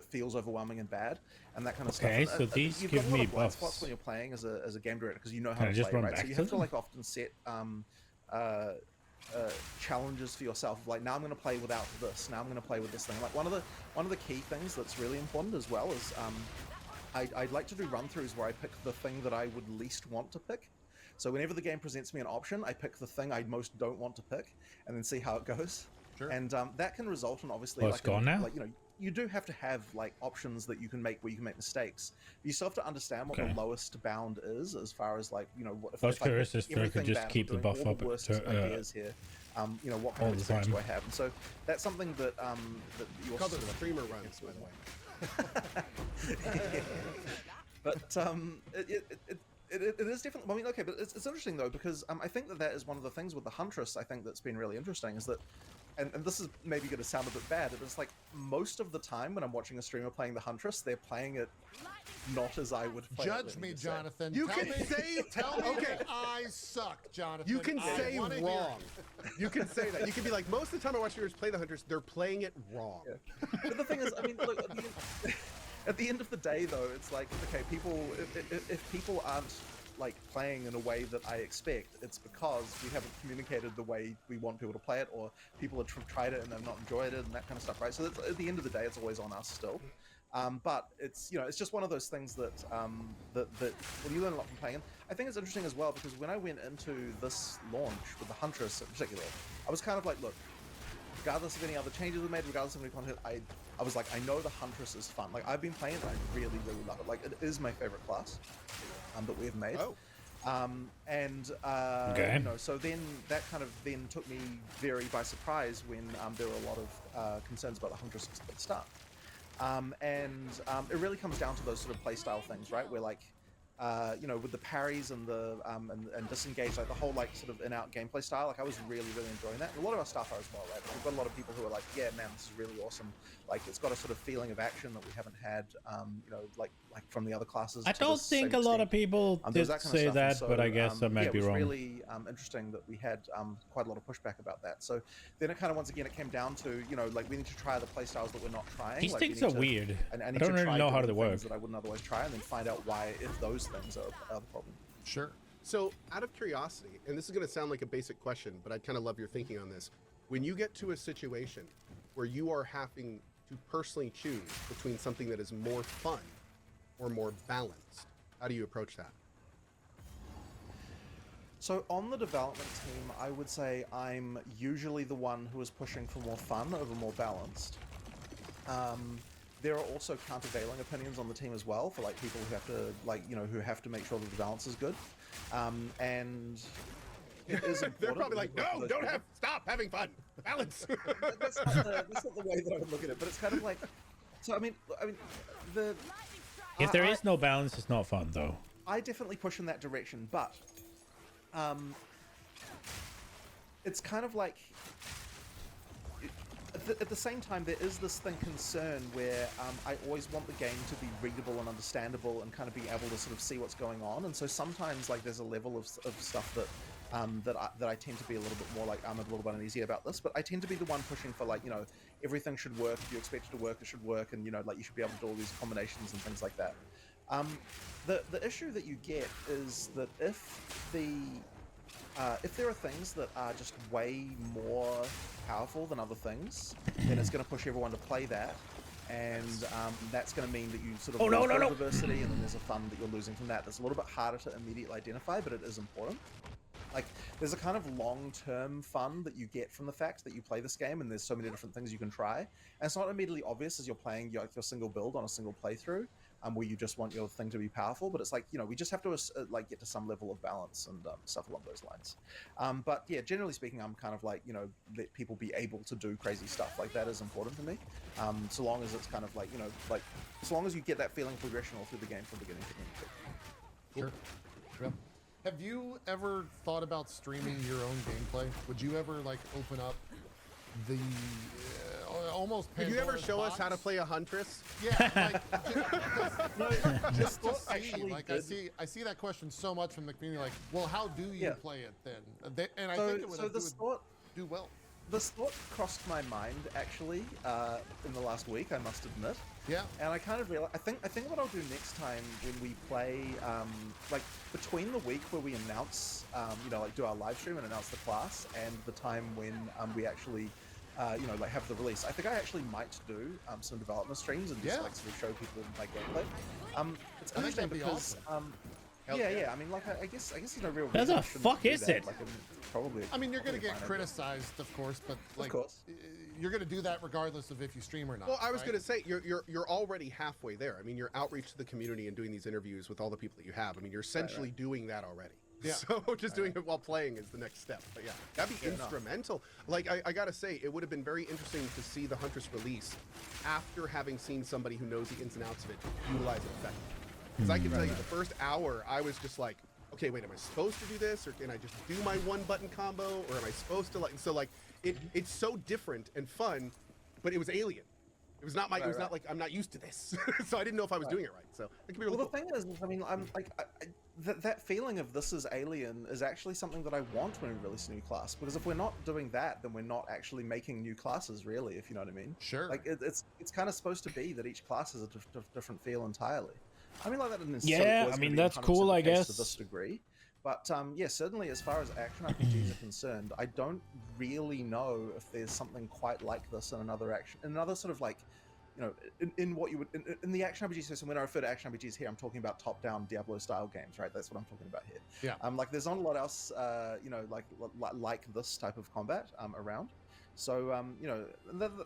M: feels overwhelming and bad and that kind of stuff.
A: Okay, so these give me buffs.
M: Spots when you're playing as a game director because you know how to play, right? So you have to like often set challenges for yourself. Like now I'm going to play without this. Now I'm going to play with this thing. Like one of the key things that's really important as well is I'd like to do run-throughs where I pick the thing that I would least want to pick. So whenever the game presents me an option, I pick the thing I most don't want to pick and then see how it goes.
L: Sure.
M: And that can result in obviously
A: it's gone now?
M: Like, you do have to have like options that you can make where you can make mistakes. But you still have to understand what the lowest bound is as far as like,
A: I was curious if I could just keep the buff up
M: ideas here. What kind of mistakes do I have? And so that's something that that you
N: also call it streamer runs, by the way.
M: But it is definitely. I mean, okay, but it's interesting though because I think that is one of the things with the Huntress. I think that's been really interesting is that, and this is maybe going to sound a bit bad, but it's like most of the time when I'm watching a streamer playing the Huntress, they're playing it not as I would play.
L: Judge me, Jonathan.
N: You can say,
L: tell me that I suck, Jonathan.
N: You can say wrong. You can say that. You can be like, most of the time I watch streamers play the Huntress, they're playing it wrong.
M: Yeah. But the thing is, I mean, look. At the end of the day, though, it's like, okay, if people aren't like playing in a way that I expect, it's because we haven't communicated the way we want people to play it, or people have tried it and they've not enjoyed it and that kind of stuff, right? So at the end of the day, it's always on us still. But it's it's just one of those things that that when you learn a lot from playing. And I think it's interesting as well because when I went into this launch with the Huntress in particular, I was kind of like, look, regardless of any other changes we made, regardless of any content, I was like, I know the Huntress is fun. Like, I've been playing it and I really, really love it. Like, it is my favorite class that we have made. So then that kind of then took me very by surprise when there were a lot of concerns about the Huntress at the start. It really comes down to those sort of playstyle things, right? Where like, you know, with the parries and the and disengage, like the whole like sort of in-out gameplay style, like I was really enjoying that. And a lot of our stuff are as well, right? We've got a lot of people who are like, yeah, man, this is really awesome. Like it's got a sort of feeling of action that we haven't had, you know, like from the other classes.
A: I don't think a lot of people did say that, but I guess I might be wrong.
M: It was really interesting that we had quite a lot of pushback about that. So then it kind of once again it came down to, you know, like we need to try the playstyles that we're not trying.
A: These
M: like,
A: things are weird.
M: And
A: I don't really know how they work.
M: that I wouldn't otherwise try, and then find out why, if those things are the problem.
N: Sure. So, out of curiosity, and this is going to sound like a basic question, but I'd kind of love your thinking on this. When you get to a situation where you are having to personally choose between something that is more fun or more balanced, how do you approach that?
M: So on the development team, I would say I'm usually the one who is pushing for more fun over more balanced. There are also countervailing opinions on the team as well, for like people who have to, like, you know, who have to make sure that the balance is good. And it is important.
N: They're probably like, no, stop having fun, balance.
M: That's not the way that I would look at it, but it's kind of like, so I mean,
A: If there is no balance, it's not fun though.
M: I definitely push in that direction, but it's kind of like, at the same time, there is this concern where I always want the game to be readable and understandable and kind of be able to sort of see what's going on. And so sometimes, like, there's a level of stuff that that I tend to be a little bit more like, I'm a little bit uneasy about this, but I tend to be the one pushing for, like, you know, everything should work. If you expect it to work, it should work, and, you know, like, you should be able to do all these combinations and things like that. The issue that you get is that if there are things that are just way more powerful than other things, then it's going to push everyone to play that, and that's going to mean that you sort of lose diversity, and then there's a fun that you're losing from that. That's a little bit harder to immediately identify, but it is important. Like, there's a kind of long-term fun that you get from the fact that you play this game, and there's so many different things you can try. And it's not immediately obvious as you're playing your single build on a single playthrough, where you just want your thing to be powerful. But it's like, you know, we just have to like get to some level of balance and stuff along those lines. But yeah, generally speaking, I'm kind of like, you know, let people be able to do crazy stuff. Like, that is important to me. So long as it's kind of like, you know, like, as long as you get that feeling progression all through the game from beginning to end.
L: Sure. Have you ever thought about streaming your own gameplay? Would you ever, like, open up the almost
N: Could you ever
L: Pandora's
N: show
L: box?
N: us how to play a huntress?
L: Yeah, like, just to see,
M: actually
L: like,
M: did.
L: I see that question so much from the community, like, well, how do you play it then? And I think it would do well.
M: This thought crossed my mind, actually, in the last week, I must admit.
L: Yeah.
M: And I kind of realized, I think what I'll do next time when we play, like, between the week where we announce, you know, like, do our live stream and announce the class, and the time when we actually, you know, like, have the release, I think I actually might do some development streams and just, like, sort of show people my gameplay. It's interesting because,
L: awesome.
M: yeah, I mean, like, I guess there's no real
A: What
M: reason
A: the
M: I shouldn't
A: fuck
M: do
A: is
M: that.
A: it?
M: Like, probably.
L: I mean, you're going to
M: probably
L: get
M: fine,
L: criticized, of course, but, like,
M: course.
L: you're going to do that regardless of if you stream or not.
N: Well, I was
L: right?
N: going to say, you're already halfway there. I mean, your outreach to the community and doing these interviews with all the people that you have, I mean, you're essentially doing that already.
L: Yeah.
N: So just doing it while playing is the next step. But yeah, that'd be instrumental. Like, I gotta say, it would have been very interesting to see the Huntress release after having seen somebody who knows the ins and outs of it utilize it effectively. Because I can tell you, the first hour, I was just like, okay, wait, am I supposed to do this, or can I just do my one button combo, or am I supposed to, like? So like, it's so different and fun, but it was alien. It was not my. It was not like, I'm not used to this, so I didn't know if I was doing it right. So it could be really cool.
M: The thing is, I mean, I'm like, that feeling of this is alien is actually something that I want when we release a new class. Because if we're not doing that, then we're not actually making new classes, really. If you know what I mean.
L: Sure.
M: Like, it's kind of supposed to be that each class has a different feel entirely. I mean, like that.
A: Yeah, I mean, that's cool, I guess.
M: To this degree. But yeah, certainly as far as action RPGs are concerned, I don't really know if there's something quite like this in another sort of, like, you know, in what you would in the action RPG system. When I refer to action RPGs here, I'm talking about top-down Diablo style games, right? That's what I'm talking about here.
L: Yeah.
M: Like, there's not a lot else, you know, like this type of combat around. So you know,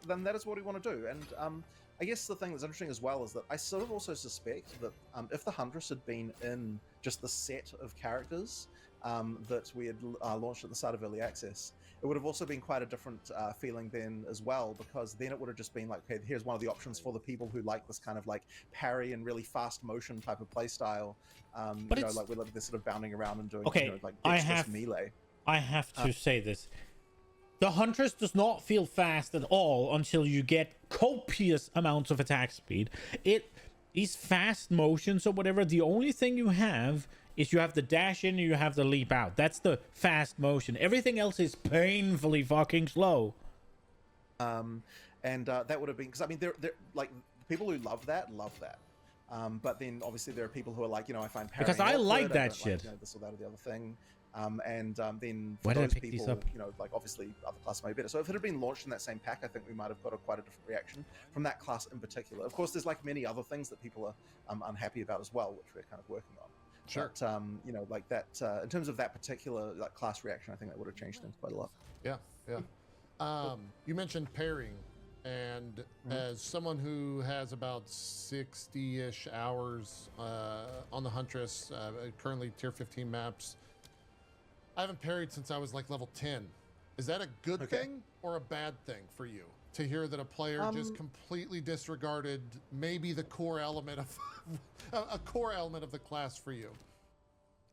M: then that is what we want to do. And I guess the thing that's interesting as well is that I sort of also suspect that if the Huntress had been in just the set of characters that we had launched at the start of Early Access, it it would have also been quite a different feeling then as well, because then it would have just been like, okay, here's one of the options for the people who like this kind of like parry and really fast motion type of play style.
A: But
M: you know,
A: it's...
M: like we love this sort of bounding around and doing,
A: Okay,
M: you know, like
A: I
M: dexterous
A: have
M: melee.
A: I have to say this. The Huntress does not feel fast at all until you get copious amounts of attack speed. These fast motions or whatever, the only thing you have is you have the dash in and you have the leap out. That's the fast motion. Everything else is painfully fucking slow.
M: And that would have been, because I mean, they're like, people who love that. But then obviously there are people who are like, you know, I find parrying
A: because I
M: awkward,
A: like that
M: don't
A: shit.
M: Like, you know, this or that or the other thing. Then for
A: Why did I
M: those
A: pick these
M: people,
A: up?
M: you know, like obviously other classes might be better. So if it had been launched in that same pack, I think we might have got quite a different reaction from that class in particular. Of course, there's like many other things that people are unhappy about as well, which we're kind of working on.
L: Sure.
M: But, you know, like that, in terms of that particular like class reaction, I think that would have changed things quite a lot.
L: Yeah, yeah. You mentioned parrying, and as someone who has about 60-ish hours on the Huntress, currently tier 15 maps, I haven't parried since I was like level 10. Is that a good thing or a bad thing for you to hear that a player just completely disregarded maybe the core element of a core element of the class for you?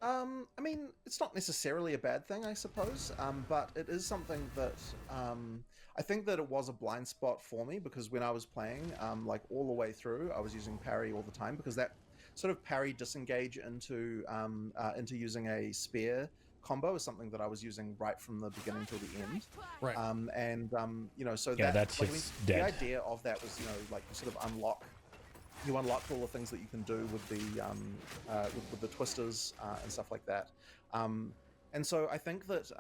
M: I mean, it's not necessarily a bad thing, I suppose, but it is something that I think that it was a blind spot for me, because when I was playing, like all the way through, I was using parry all the time, because that sort of parry disengage into using a spear combo is something that I was using right from the beginning till the end.
L: Right.
M: You know, so
A: Yeah,
M: that
A: that's
M: like, I mean,
A: dead.
M: the idea of that was, you know, like you sort of unlock all the things that you can do with the twisters and stuff like that. And so I think that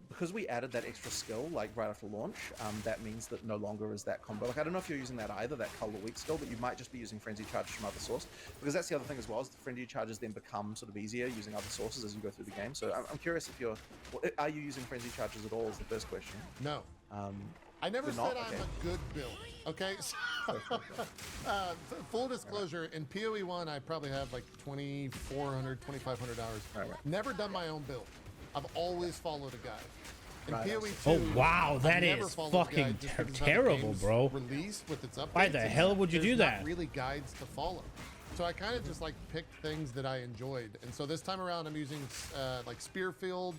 M: because we added that extra skill like right after launch, that means that no longer is that combo. Like I don't know if you're using that either, that Cull the Weak skill, but you might just be using frenzy charges from other source, because that's the other thing as well, is the frenzy charges then become sort of easier using other sources as you go through the game. So I'm curious if are you using frenzy charges at all is the first question.
L: No. I never said I'm a good build. Okay, so, full disclosure, in PoE 1, I probably have like 2,400, 2,500 hours.
M: Right.
L: Never done my own build. I've always followed a guide. In
M: Right.
L: PoE 2,
A: Oh wow, that
L: I've never
A: is
L: followed a
A: fucking
L: guide just because of how the
A: terrible,
L: game's
A: bro.
L: Released with its updates.
A: Why the hell would you do
L: there's
A: that?
L: Not really guides to follow. So I kind of just like picked things that I enjoyed, and so this time around I'm using like Spearfield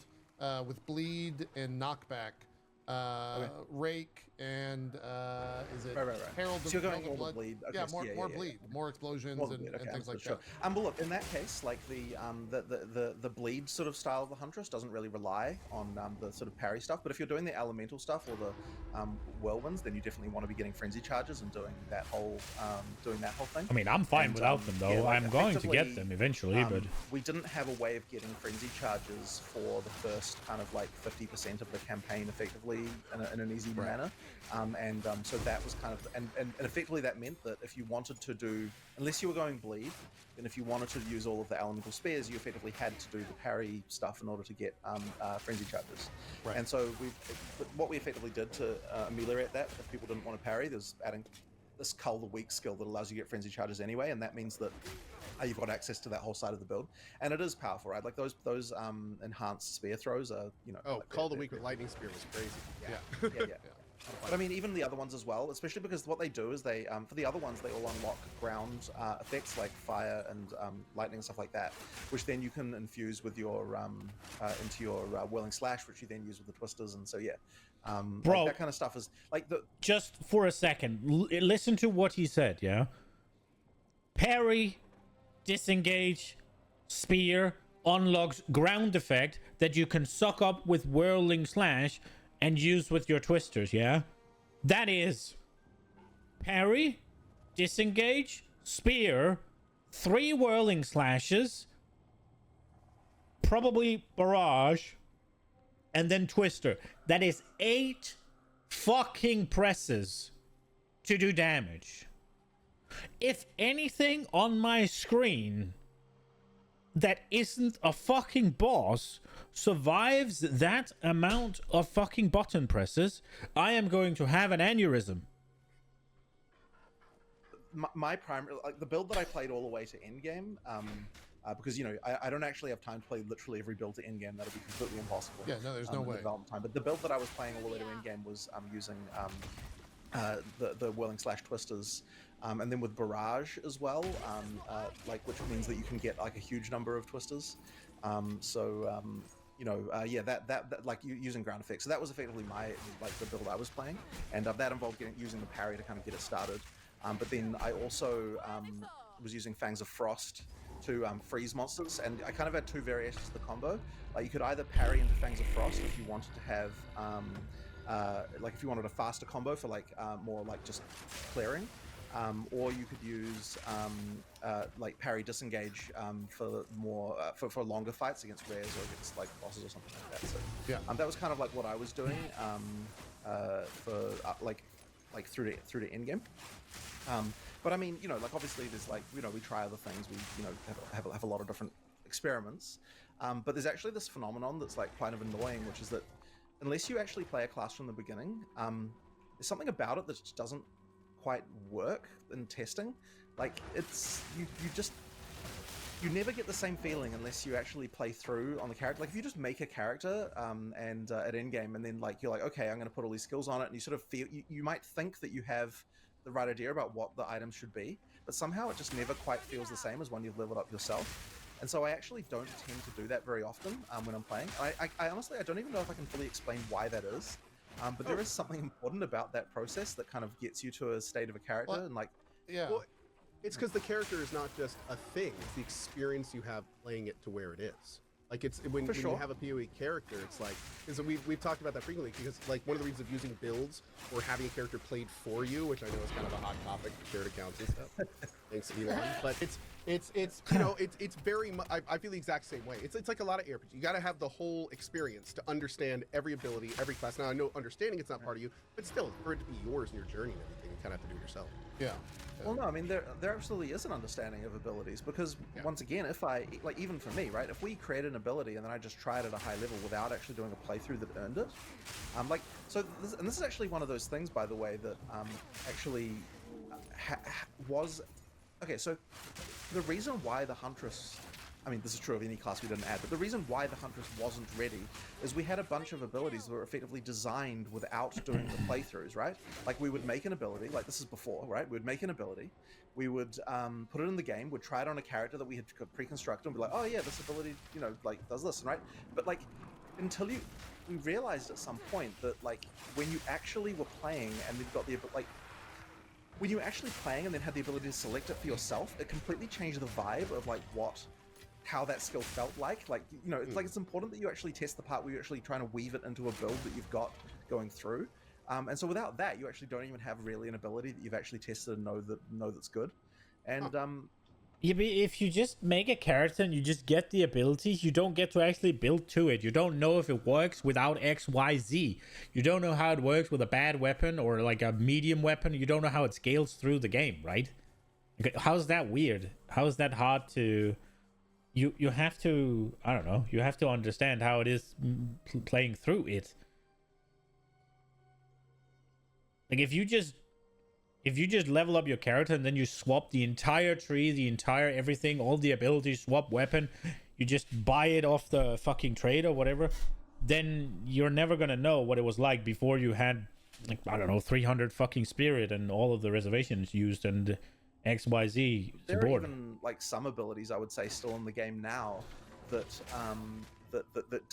L: with bleed and knockback. Rake and is it
M: right.
L: Herald
M: So you're going
L: of
M: all
L: Blood?
M: the bleed. Okay,
L: Yeah,
M: so
L: more bleed, more explosions
M: More
L: and
M: bleed, okay,
L: things like
M: sure.
L: that.
M: But look, in that case, like the bleed sort of style of the Huntress doesn't really rely on the sort of parry stuff. But if you're doing the elemental stuff or the whirlwinds, then you definitely want to be getting frenzy charges and doing that whole thing.
A: I mean, I'm fine without them though.
M: yeah, like,
A: I'm going to get
M: effectively,
A: them eventually, but
M: we didn't have a way of getting frenzy charges for the first kind of like 50% of the campaign effectively in an easy manner. So that was kind of, and effectively that meant that if you wanted to do, unless you were going bleed, then if you wanted to use all of the elemental spears, you effectively had to do the parry stuff in order to get frenzy charges.
L: Right.
M: And so what we effectively did to ameliorate that, if people didn't want to parry, there's adding this Cull the Weak skill that allows you to get frenzy charges anyway, and that means that you've got access to that whole side of the build, and it is powerful, right? Like those enhanced spear throws are, you know.
N: Oh,
M: like
N: Cull the Weak with lightning spear was crazy.
M: Yeah. But I mean, even the other ones as well, especially because what they do is they, for the other ones, they all unlock ground effects like fire and lightning and stuff like that, which then you can infuse with your into your whirling slash, which you then use with the twisters, and so yeah,
A: Bro,
M: like that kind of stuff is like the.
A: Just for a second, listen to what he said. Yeah, parry, disengage, spear unlocks ground effect that you can suck up with whirling slash and use with your twisters, yeah? That is parry, disengage, spear, 3 whirling slashes, probably barrage, and then twister. That is 8 fucking presses to do damage. If anything on my screen that isn't a fucking boss survives that amount of fucking button presses, I am going to have an aneurysm.
M: My primary, like the build that I played all the way to endgame, because you know I don't actually have time to play literally every build to endgame. That'd be completely impossible.
L: Yeah, no, there's no
M: in the
L: way.
M: development time. But the build that I was playing all the way to endgame was using the whirling slash twisters, and then with barrage as well, like which means that you can get like a huge number of twisters. You know, yeah, that like using ground effects. So that was effectively the build I was playing, and that involved using the parry to kind of get it started. But then I also was using Fangs of Frost to freeze monsters, and I kind of had two variations of the combo. Like you could either parry into Fangs of Frost if you wanted to have like if you wanted a faster combo for like more like just clearing, or you could use like parry disengage for more for longer fights against rares or against like bosses or something like that. So
L: yeah,
M: that was kind of like what I was doing for like through to endgame. But I mean, you know, like obviously there's like, you know, we try other things, we, you know, have a lot of different experiments. But there's actually this phenomenon that's like kind of annoying, which is that unless you actually play a class from the beginning, there's something about it that just doesn't quite work in testing. Like it's, you never get the same feeling unless you actually play through on the character. Like if you just make a character and at endgame and then like you're like, okay, I'm going to put all these skills on it, and you sort of feel, you might think that you have the right idea about what the items should be, but somehow it just never quite feels the same as when you've leveled up yourself. And so I actually don't tend to do that very often when I'm playing. I honestly, I don't even know if I can fully explain why that is, but there is something important about that process that kind of gets you to a state of a character and like,
L: yeah.
N: Well, it's because the character is not just a thing; it's the experience you have playing it to where it is. Like it's when you have a PoE character, it's like, because we've talked about that frequently, because like one of the reasons of using builds or having a character played for you, which I know is kind of a hot topic for shared accounts and stuff. Thanks, Elon. But it's you know, it's very much, I feel the exact same way. It's like a lot of RPG. You got to have the whole experience to understand every ability, every class. Now I know understanding it's not part of you, but still for it to be yours and your journey and everything, you kind of have to do it yourself.
L: Yeah.
M: Well, no, I mean, there absolutely is an understanding of abilities, because once again, if I, like, even for me, right, if we create an ability and then I just try it at a high level without actually doing a playthrough that earned it, and this is actually one of those things, by the way, that actually was, okay, so the reason why the Huntress, I mean, this is true of any class we didn't add, but the reason why the Huntress wasn't ready is we had a bunch of abilities that were effectively designed without doing the playthroughs, right? Like, we would make an ability, like this is before, right? We would make an ability, we would put it in the game, we'd try it on a character that we had pre-constructed and be like, oh yeah, this ability, you know, like, does this, right? But like, until we realized at some point that, like, when you actually were playing and you've got the, like, when you were actually playing and then had the ability to select it for yourself, it completely changed the vibe of, like, how that skill felt like, you know, it's like, it's important that you actually test the part where you're actually trying to weave it into a build that you've got going through. And so without that, you actually don't even have really an ability that you've actually tested and know that's good. And
A: yeah, but if you just make a character and you just get the abilities, you don't get to actually build to it. You don't know if it works without X, Y, Z. You don't know how it works with a bad weapon or like a medium weapon. You don't know how it scales through the game, right? Okay, how's that weird? How is that hard to... You have to, I don't know, you have to understand how it is playing through it. Like if you just level up your character and then you swap the entire tree, the entire everything, all the abilities, swap weapon, you just buy it off the fucking trade or whatever, then you're never gonna know what it was like before you had, like, I don't know, 300 fucking spirit and all of the reservations used and XYZ
M: there
A: support.
M: are even like some abilities I would say still in the game now that that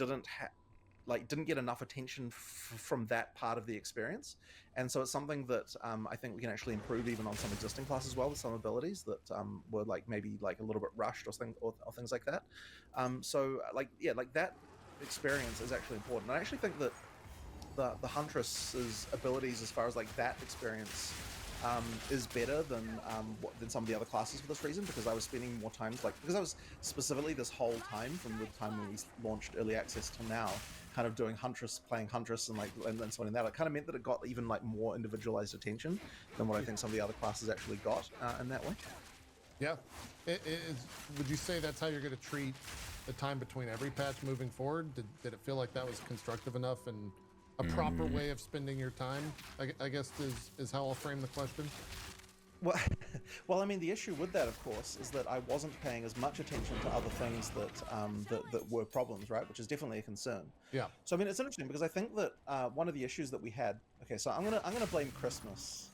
M: didn't get enough attention from that part of the experience, and so it's something that I think we can actually improve even on some existing classes as well, with some abilities that were like maybe like a little bit rushed or things like that. So like, yeah, like that experience is actually important. I actually think that the Huntress's abilities as far as like that experience is better than some of the other classes for this reason, because I was spending more time, like, because I was specifically this whole time from the time when we launched early access to now kind of doing Huntress, playing Huntress and like and so on, and that it kind of meant that it got even like more individualized attention than what I think some of the other classes actually got in that way.
L: Yeah. Would you say that's how you're going to treat the time between every patch moving forward? Did it feel like that was constructive enough and a proper way of spending your time, I guess is how I'll frame the question?
M: Well, well, I mean, the issue with that, of course, is that I wasn't paying as much attention to other things that were problems, right? Which is definitely a concern.
L: Yeah.
M: So I mean, it's interesting because I think that one of the issues that we had. Okay, so I'm gonna blame Christmas.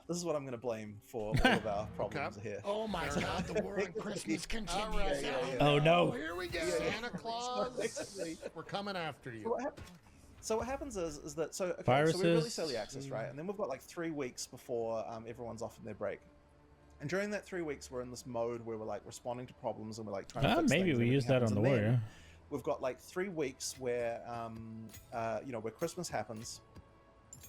M: This is what I'm gonna blame for all of our problems here.
G: Oh my God, the war on Christmas continues.
L: All right,
A: Oh no!
G: Here we go.
L: Santa Claus, we're coming after you.
M: So what happens is that so
A: Viruses.
M: we're released early access, right? And then we've got like 3 weeks before everyone's off on their break. And during that 3 weeks, we're in this mode where we're like responding to problems and we're like trying to fix
A: Maybe
M: things
A: we
M: and
A: use that on
M: everything
A: the
M: happens. And
A: Warrior.
M: then we've got like 3 weeks where where Christmas happens,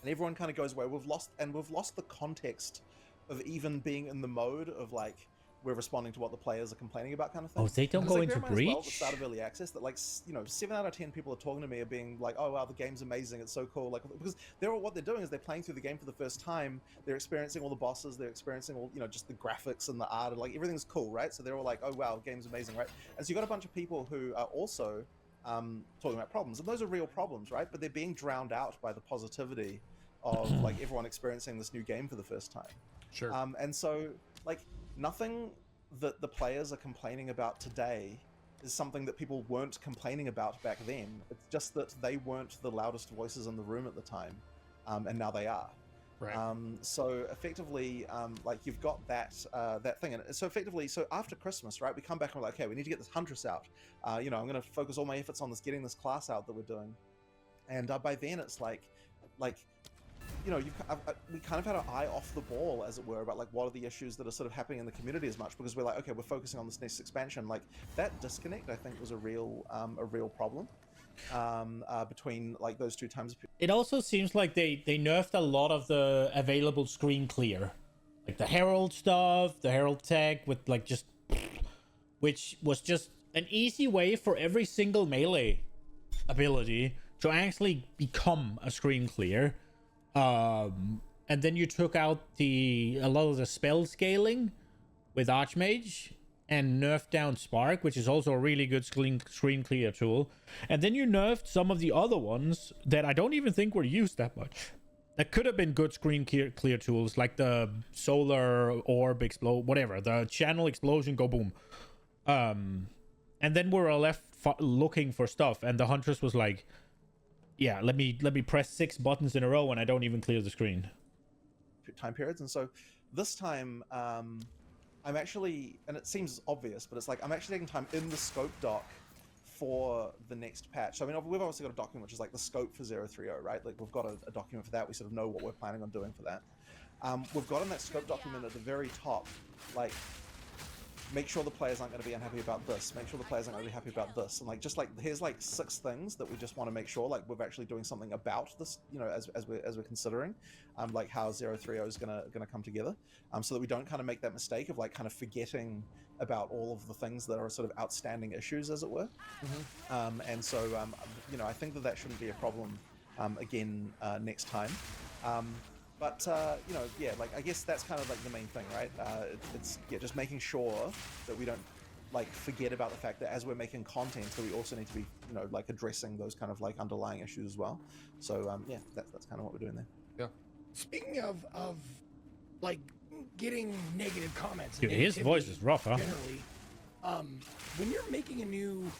M: and everyone kind of goes away. We've lost the context of even being in the mode of like we're responding to what the players are complaining about, kind of thing.
A: Oh, they don't
M: Because,
A: go
M: like,
A: into
M: bear in mind as well, at the
A: breach?
M: start of early access, that like 7 out of 10 people are talking to me are being like, "Oh wow, the game's amazing, it's so cool." Like, because what they're doing is they're playing through the game for the first time. They're experiencing all the bosses. They're experiencing all just the graphics and the art, and like everything's cool, right? So they're all like, "Oh wow, game's amazing," right? And so you got a bunch of people who are also talking about problems, and those are real problems, right? But they're being drowned out by the positivity of like everyone experiencing this new game for the first time.
L: Sure.
M: And so like nothing that the players are complaining about today is something that people weren't complaining about back then. It's just that they weren't the loudest voices in the room at the time, and now they are.
L: Right.
M: So effectively, like you've got that thing, and so effectively, so after Christmas, right, we come back and we're like, okay, we need to get this Huntress out. I'm going to focus all my efforts on getting this class out that we're doing, and by then it's like. We kind of had our eye off the ball, as it were, about like what are the issues that are sort of happening in the community as much, because we're like, okay, we're focusing on this next expansion. Like that disconnect, I think, was a real problem between like those two times.
A: It also seems like they nerfed a lot of the available screen clear, like the Herald stuff, the Herald tag with like just, which was just an easy way for every single melee ability to actually become a screen clear. And then you took out a lot of the spell scaling with Archmage and nerfed down Spark, which is also a really good screen clear tool. And then you nerfed some of the other ones that I don't even think were used that much. That could have been good screen clear tools, like the Solar Orb Explode, whatever, the Channel Explosion, go boom. And then we were left looking for stuff, and the Huntress was like, yeah, let me press 6 buttons in a row and I don't even clear the screen.
M: Time periods, and so this time I'm actually, and it seems obvious, but it's like I'm actually taking time in the scope doc for the next patch. So I mean, we've obviously got a document which is like the scope for 030, right? Like we've got a document for that. We sort of know what we're planning on doing for that. We've got in that scope document at the very top, like, make sure the players aren't going to be unhappy about this. Make sure the players aren't going to be happy about this. And like, just like, here's like 6 things that we just want to make sure like we're actually doing something about this. As we're considering, like how 030 is going to come together, so that we don't kind of make that mistake of like kind of forgetting about all of the things that are sort of outstanding issues, as it were. And so I think that shouldn't be a problem again next time. But like I guess that's kind of like the main thing, right? It's just making sure that we don't like forget about the fact that as we're making content, that we also need to be like addressing those kind of like underlying issues as well. So that's kind of what we're doing there.
L: Yeah.
G: Speaking of like getting negative comments,
A: Dude, his voice is rough, huh?
G: Generally, when you're making a new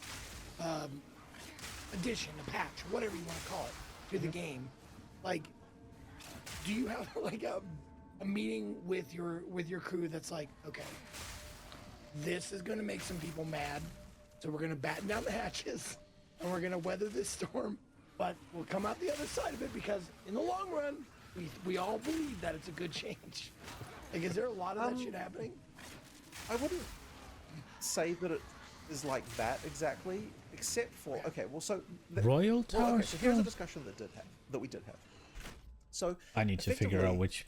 G: addition, a patch, whatever you want to call it, to the game, like, do you have like a meeting with your crew that's like, okay, this is going to make some people mad, so we're going to batten down the hatches and we're going to weather this storm, but we'll come out the other side of it because in the long run, we all believe that it's a good change. Like, is there a lot of that shit happening?
M: I wouldn't say that it is like that exactly, except for so
A: Royal Tower.
M: So here's a discussion that we did have. So
A: I need to figure out which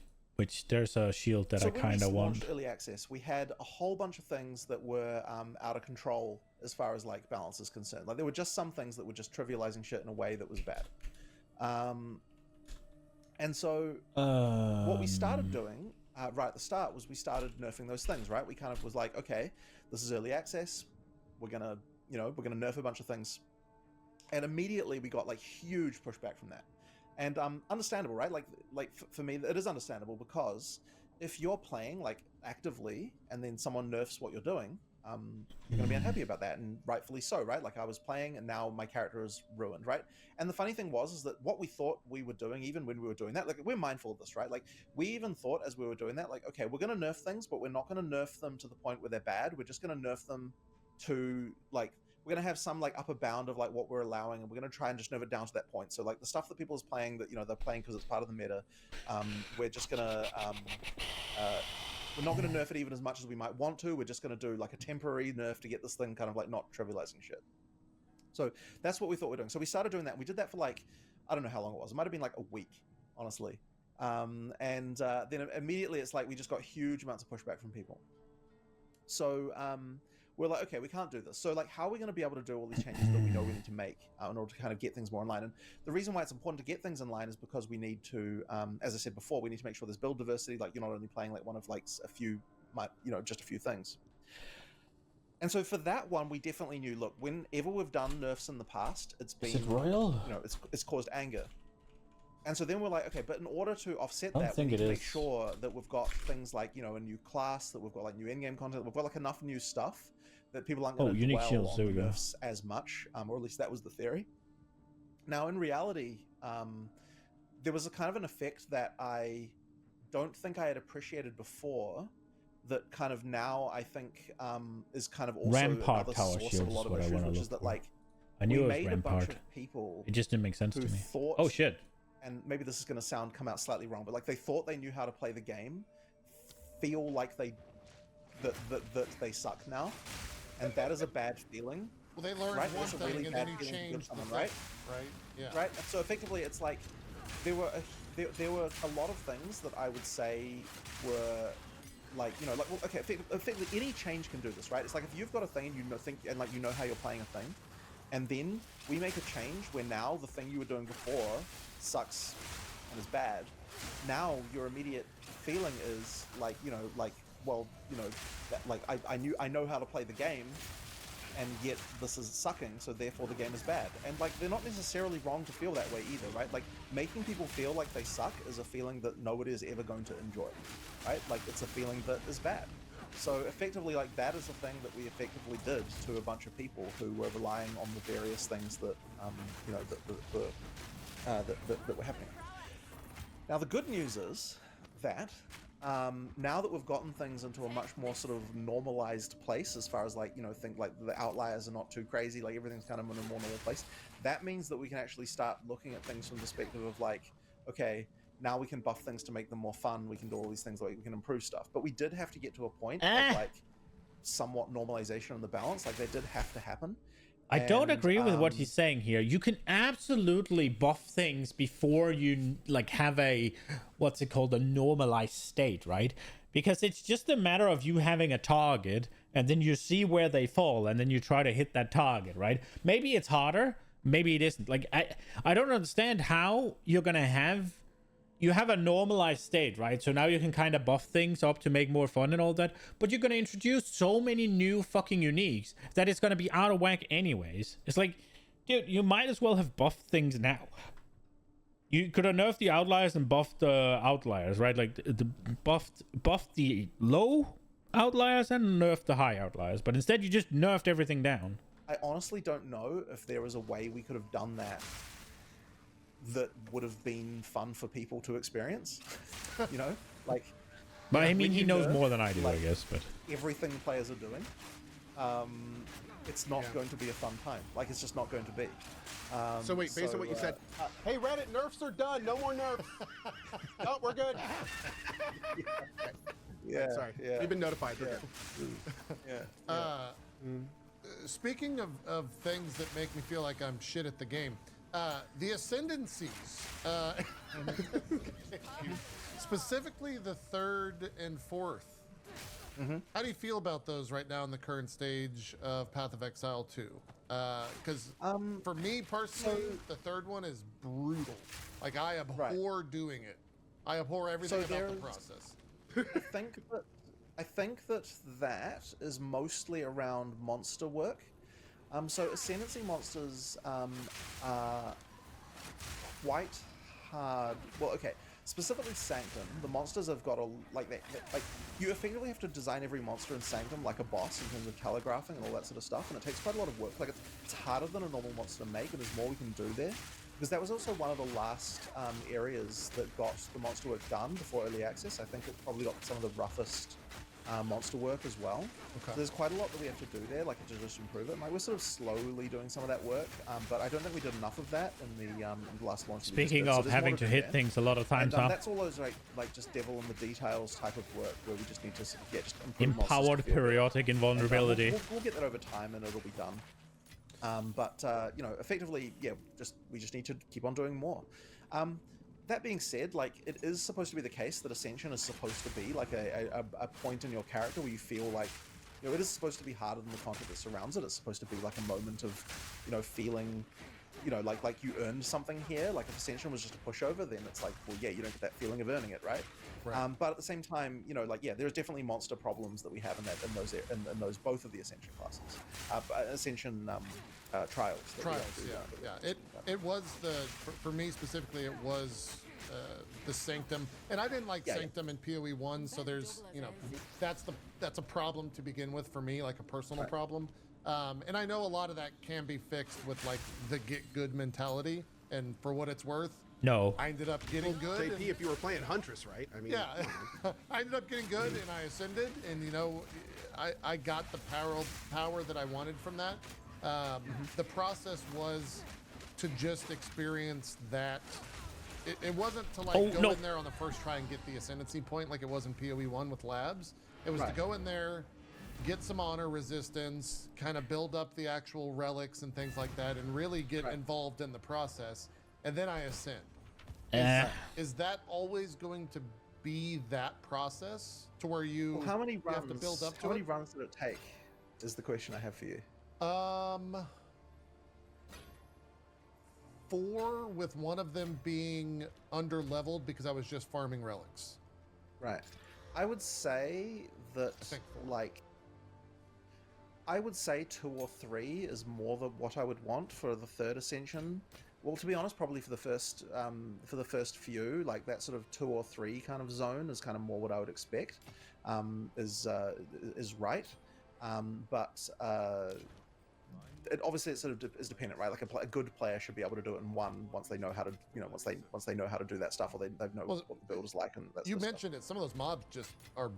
A: there's a shield that I kind of want.
M: Early access, we had a whole bunch of things that were out of control as far as like balance is concerned. Like there were just some things that were just trivializing shit in a way that was bad. And so what we started doing right at the start was we started nerfing those things, right? We kind of was like, okay, this is early access. We're gonna nerf a bunch of things, and immediately we got like huge pushback from that. And understandable, right? Like for me, it is understandable because if you're playing like actively and then someone nerfs what you're doing, you're gonna be unhappy about that, and rightfully so, right? Like I was playing and now my character is ruined, right? And the funny thing is that what we thought we were doing, even when we were doing that, like we're mindful of this, right? Like we even thought as we were doing that, like, okay, we're gonna nerf things, but we're not gonna nerf them to the point where they're bad. We're just gonna nerf them to like, we're gonna have some like upper bound of like what we're allowing, and we're gonna try and just nerf it down to that point. So like the stuff that people is playing that, you know, they're playing because it's part of the meta, we're just gonna we're not going to nerf it even as much as we might want to. We're just going to do like a temporary nerf to get this thing kind of like not trivializing shit. So that's what we thought we were doing. So we started doing that. And we did that for like, I don't know how long it was. It might have been like a week, honestly. Then immediately it's like we just got huge amounts of pushback from people. So we're like, okay, we can't do this. So like, how are we going to be able to do all these changes that we know we need to make in order to kind of get things more in line? And the reason why it's important to get things in line is because we need to, as I said before, we need to make sure there's build diversity. Like you're not only playing like one of like a few, just a few things. And so for that one, we definitely knew, look, whenever we've done nerfs in the past, it's been,
A: Is it royal?
M: You know, it's caused anger. And so then we're like, okay, but in order to offset
A: I don't
M: that, we
A: think
M: need
A: it
M: to make
A: is.
M: sure that we've got things like, you know, a new class, that we've got like new in-game content, that we've got like enough new stuff that people aren't going to
A: unique
M: dwell
A: shields,
M: on
A: there
M: the
A: we go.
M: nerfs as much, or at least that was the theory. Now, in reality, there was a kind of an effect that I don't think I had appreciated before, that kind of now I think is kind of also
A: Rampart
M: another
A: tower
M: source
A: shields
M: of a lot
A: is what
M: of
A: I
M: issues,
A: wanna
M: which
A: look
M: is that
A: for.
M: like
A: I knew
M: we
A: it was
M: made a bunch
A: Rampart.
M: of people.
A: It just didn't make sense to
M: who
A: me.
M: thought,
A: Oh shit.
M: and maybe this is going to come out slightly wrong, but like they thought they knew how to play the game, feel like they they suck now, and that is a bad feeling.
L: Well, they learned
M: right?
L: one
M: That's a
L: thing
M: really
L: and
M: bad
L: then you
M: feeling to give
L: changed the
M: someone,
L: thing,
M: right?
L: right? Yeah.
M: Right. So effectively, it's like there were a lot of things that I would say were like, you know, like, well, okay, effectively any change can do this, right? It's like if you've got a thing and you know how you're playing a thing, and then we make a change where now the thing you were doing before sucks and is bad. Now your immediate feeling is like, you know, like, well, you know, that, like I know how to play the game, and yet this is sucking, so therefore the game is bad. And like they're not necessarily wrong to feel that way either, right? Like making people feel like they suck is a feeling that nobody is ever going to enjoy, right? Like it's a feeling that is bad. So effectively, like that is the thing that we effectively did to a bunch of people who were relying on the various things that you know that were happening. Now the good news is that now that we've gotten things into a much more sort of normalized place, as far as like, you know, think like the outliers are not too crazy, like everything's kind of in a more normal place. That means that we can actually start looking at things from the perspective of like, okay, now we can buff things to make them more fun. We can do all these things, like we can improve stuff. But we did have to get to a point of like somewhat normalization on the balance. Like they did have to happen.
A: I don't agree with what he's saying here. You can absolutely buff things before you like have a, what's it called, a normalized state, right? Because it's just a matter of you having a target and then you see where they fall and then you try to hit that target, right? Maybe it's harder, maybe it isn't. Like I don't understand how you're gonna have, you have a normalized state, right? So now you can kind of buff things up to make more fun and all that, but you're going to introduce so many new fucking uniques that it's going to be out of whack anyways. It's like, dude, you might as well have buffed things now. You could have nerfed the outliers and buffed the outliers, right? Like the buffed the low outliers and nerfed the high outliers, but instead you just nerfed everything down.
M: I honestly don't know if there was a way we could have done that would have been fun for people to experience. You know, like.
A: But I mean, he knows more than I do,
M: like,
A: I guess. But
M: everything players are doing, it's not going to be a fun time. Like, it's just not going to be.
N: So wait, based on what you said, hey Reddit, nerfs are done. No more nerfs. Oh, we're good.
M: Yeah.
N: Sorry.
M: Yeah.
N: We've been notified. We're
M: good.
L: Speaking of things that make me feel like I'm shit at the game, the ascendancies, specifically the third and fourth.
M: Mm-hmm.
L: How do you feel about those right now in the current stage of Path of Exile 2? Because for me personally, the third one is brutal. Like I abhor doing it. I abhor everything about the process.
M: I think that is mostly around monster work. So Ascendancy monsters are quite hard. Well, okay. specifically Sanctum, the monsters have got a like you effectively have to design every monster in Sanctum like a boss in terms of calligraphing and all that sort of stuff, and it takes quite a lot of work. Like it's harder than a normal monster to make, and there's more we can do there. Because that was also one of the last areas that got the monster work done before early access. I think it probably got some of the roughest monster work as well.
L: Okay.
M: So there's quite a lot that we have to do there, like to just improve it. And, like we're sort of slowly doing some of that work, but I don't think we did enough of that in the last launch.
A: Speaking of having to hit things a lot of times,
M: and, that's all those like just devil in the details type of work where we just need to just improve
A: empowered periodic invulnerability.
M: We'll get that over time, and it'll be done. You know, effectively, yeah, we just need to keep on doing more. That being said, like it is supposed to be the case that Ascension is supposed to be like a point in your character where you feel like, you know, it is supposed to be harder than the content that surrounds it. It's supposed to be like a moment of, you know, feeling, you know, like you earned something here. Like if Ascension was just a pushover, then it's like, well, yeah, you don't get that feeling of earning it, right? But at the same time, you know, like yeah, there's definitely monster problems that we have in those both of the Ascension classes, Ascension trials.
L: Yeah. It was for me specifically, it was the Sanctum, and I didn't like Sanctum in PoE 1, so there's, you know, that's a problem to begin with for me, like a personal problem. And I know a lot of that can be fixed with like the get good mentality, and for what it's worth,
A: no,
L: I ended up getting good.
N: JP, if you were playing Huntress, right? I mean,
L: yeah, I ended up getting good, and I ascended, and you know, I got the power that I wanted from that. The process was to just experience that. It wasn't to like go in there on the first try and get the ascendancy point like it was in PoE 1 with labs. It was to go in there, get some honor resistance, kind of build up the actual relics and things like that, and really get involved in the process. And then I ascend. Is that always going to be that process to where you,
M: how many runs,
L: have to build up to
M: how many runs did it take? Is the question I have for you.
L: 4, with one of them being under leveled because I was just farming relics.
M: Right. I would say that I would say 2 or 3 is more than what I would want for the third ascension. Well, to be honest, probably for the first few, like that sort of 2 or 3 kind of zone is kind of more what I would expect. Is right. It obviously it sort of is dependent, right? Like a good player should be able to do it in one once they know how to, you know, once they know how to do that stuff, or they know what the build is like. And that
L: you
M: sort of
L: mentioned it. Some of those mobs just are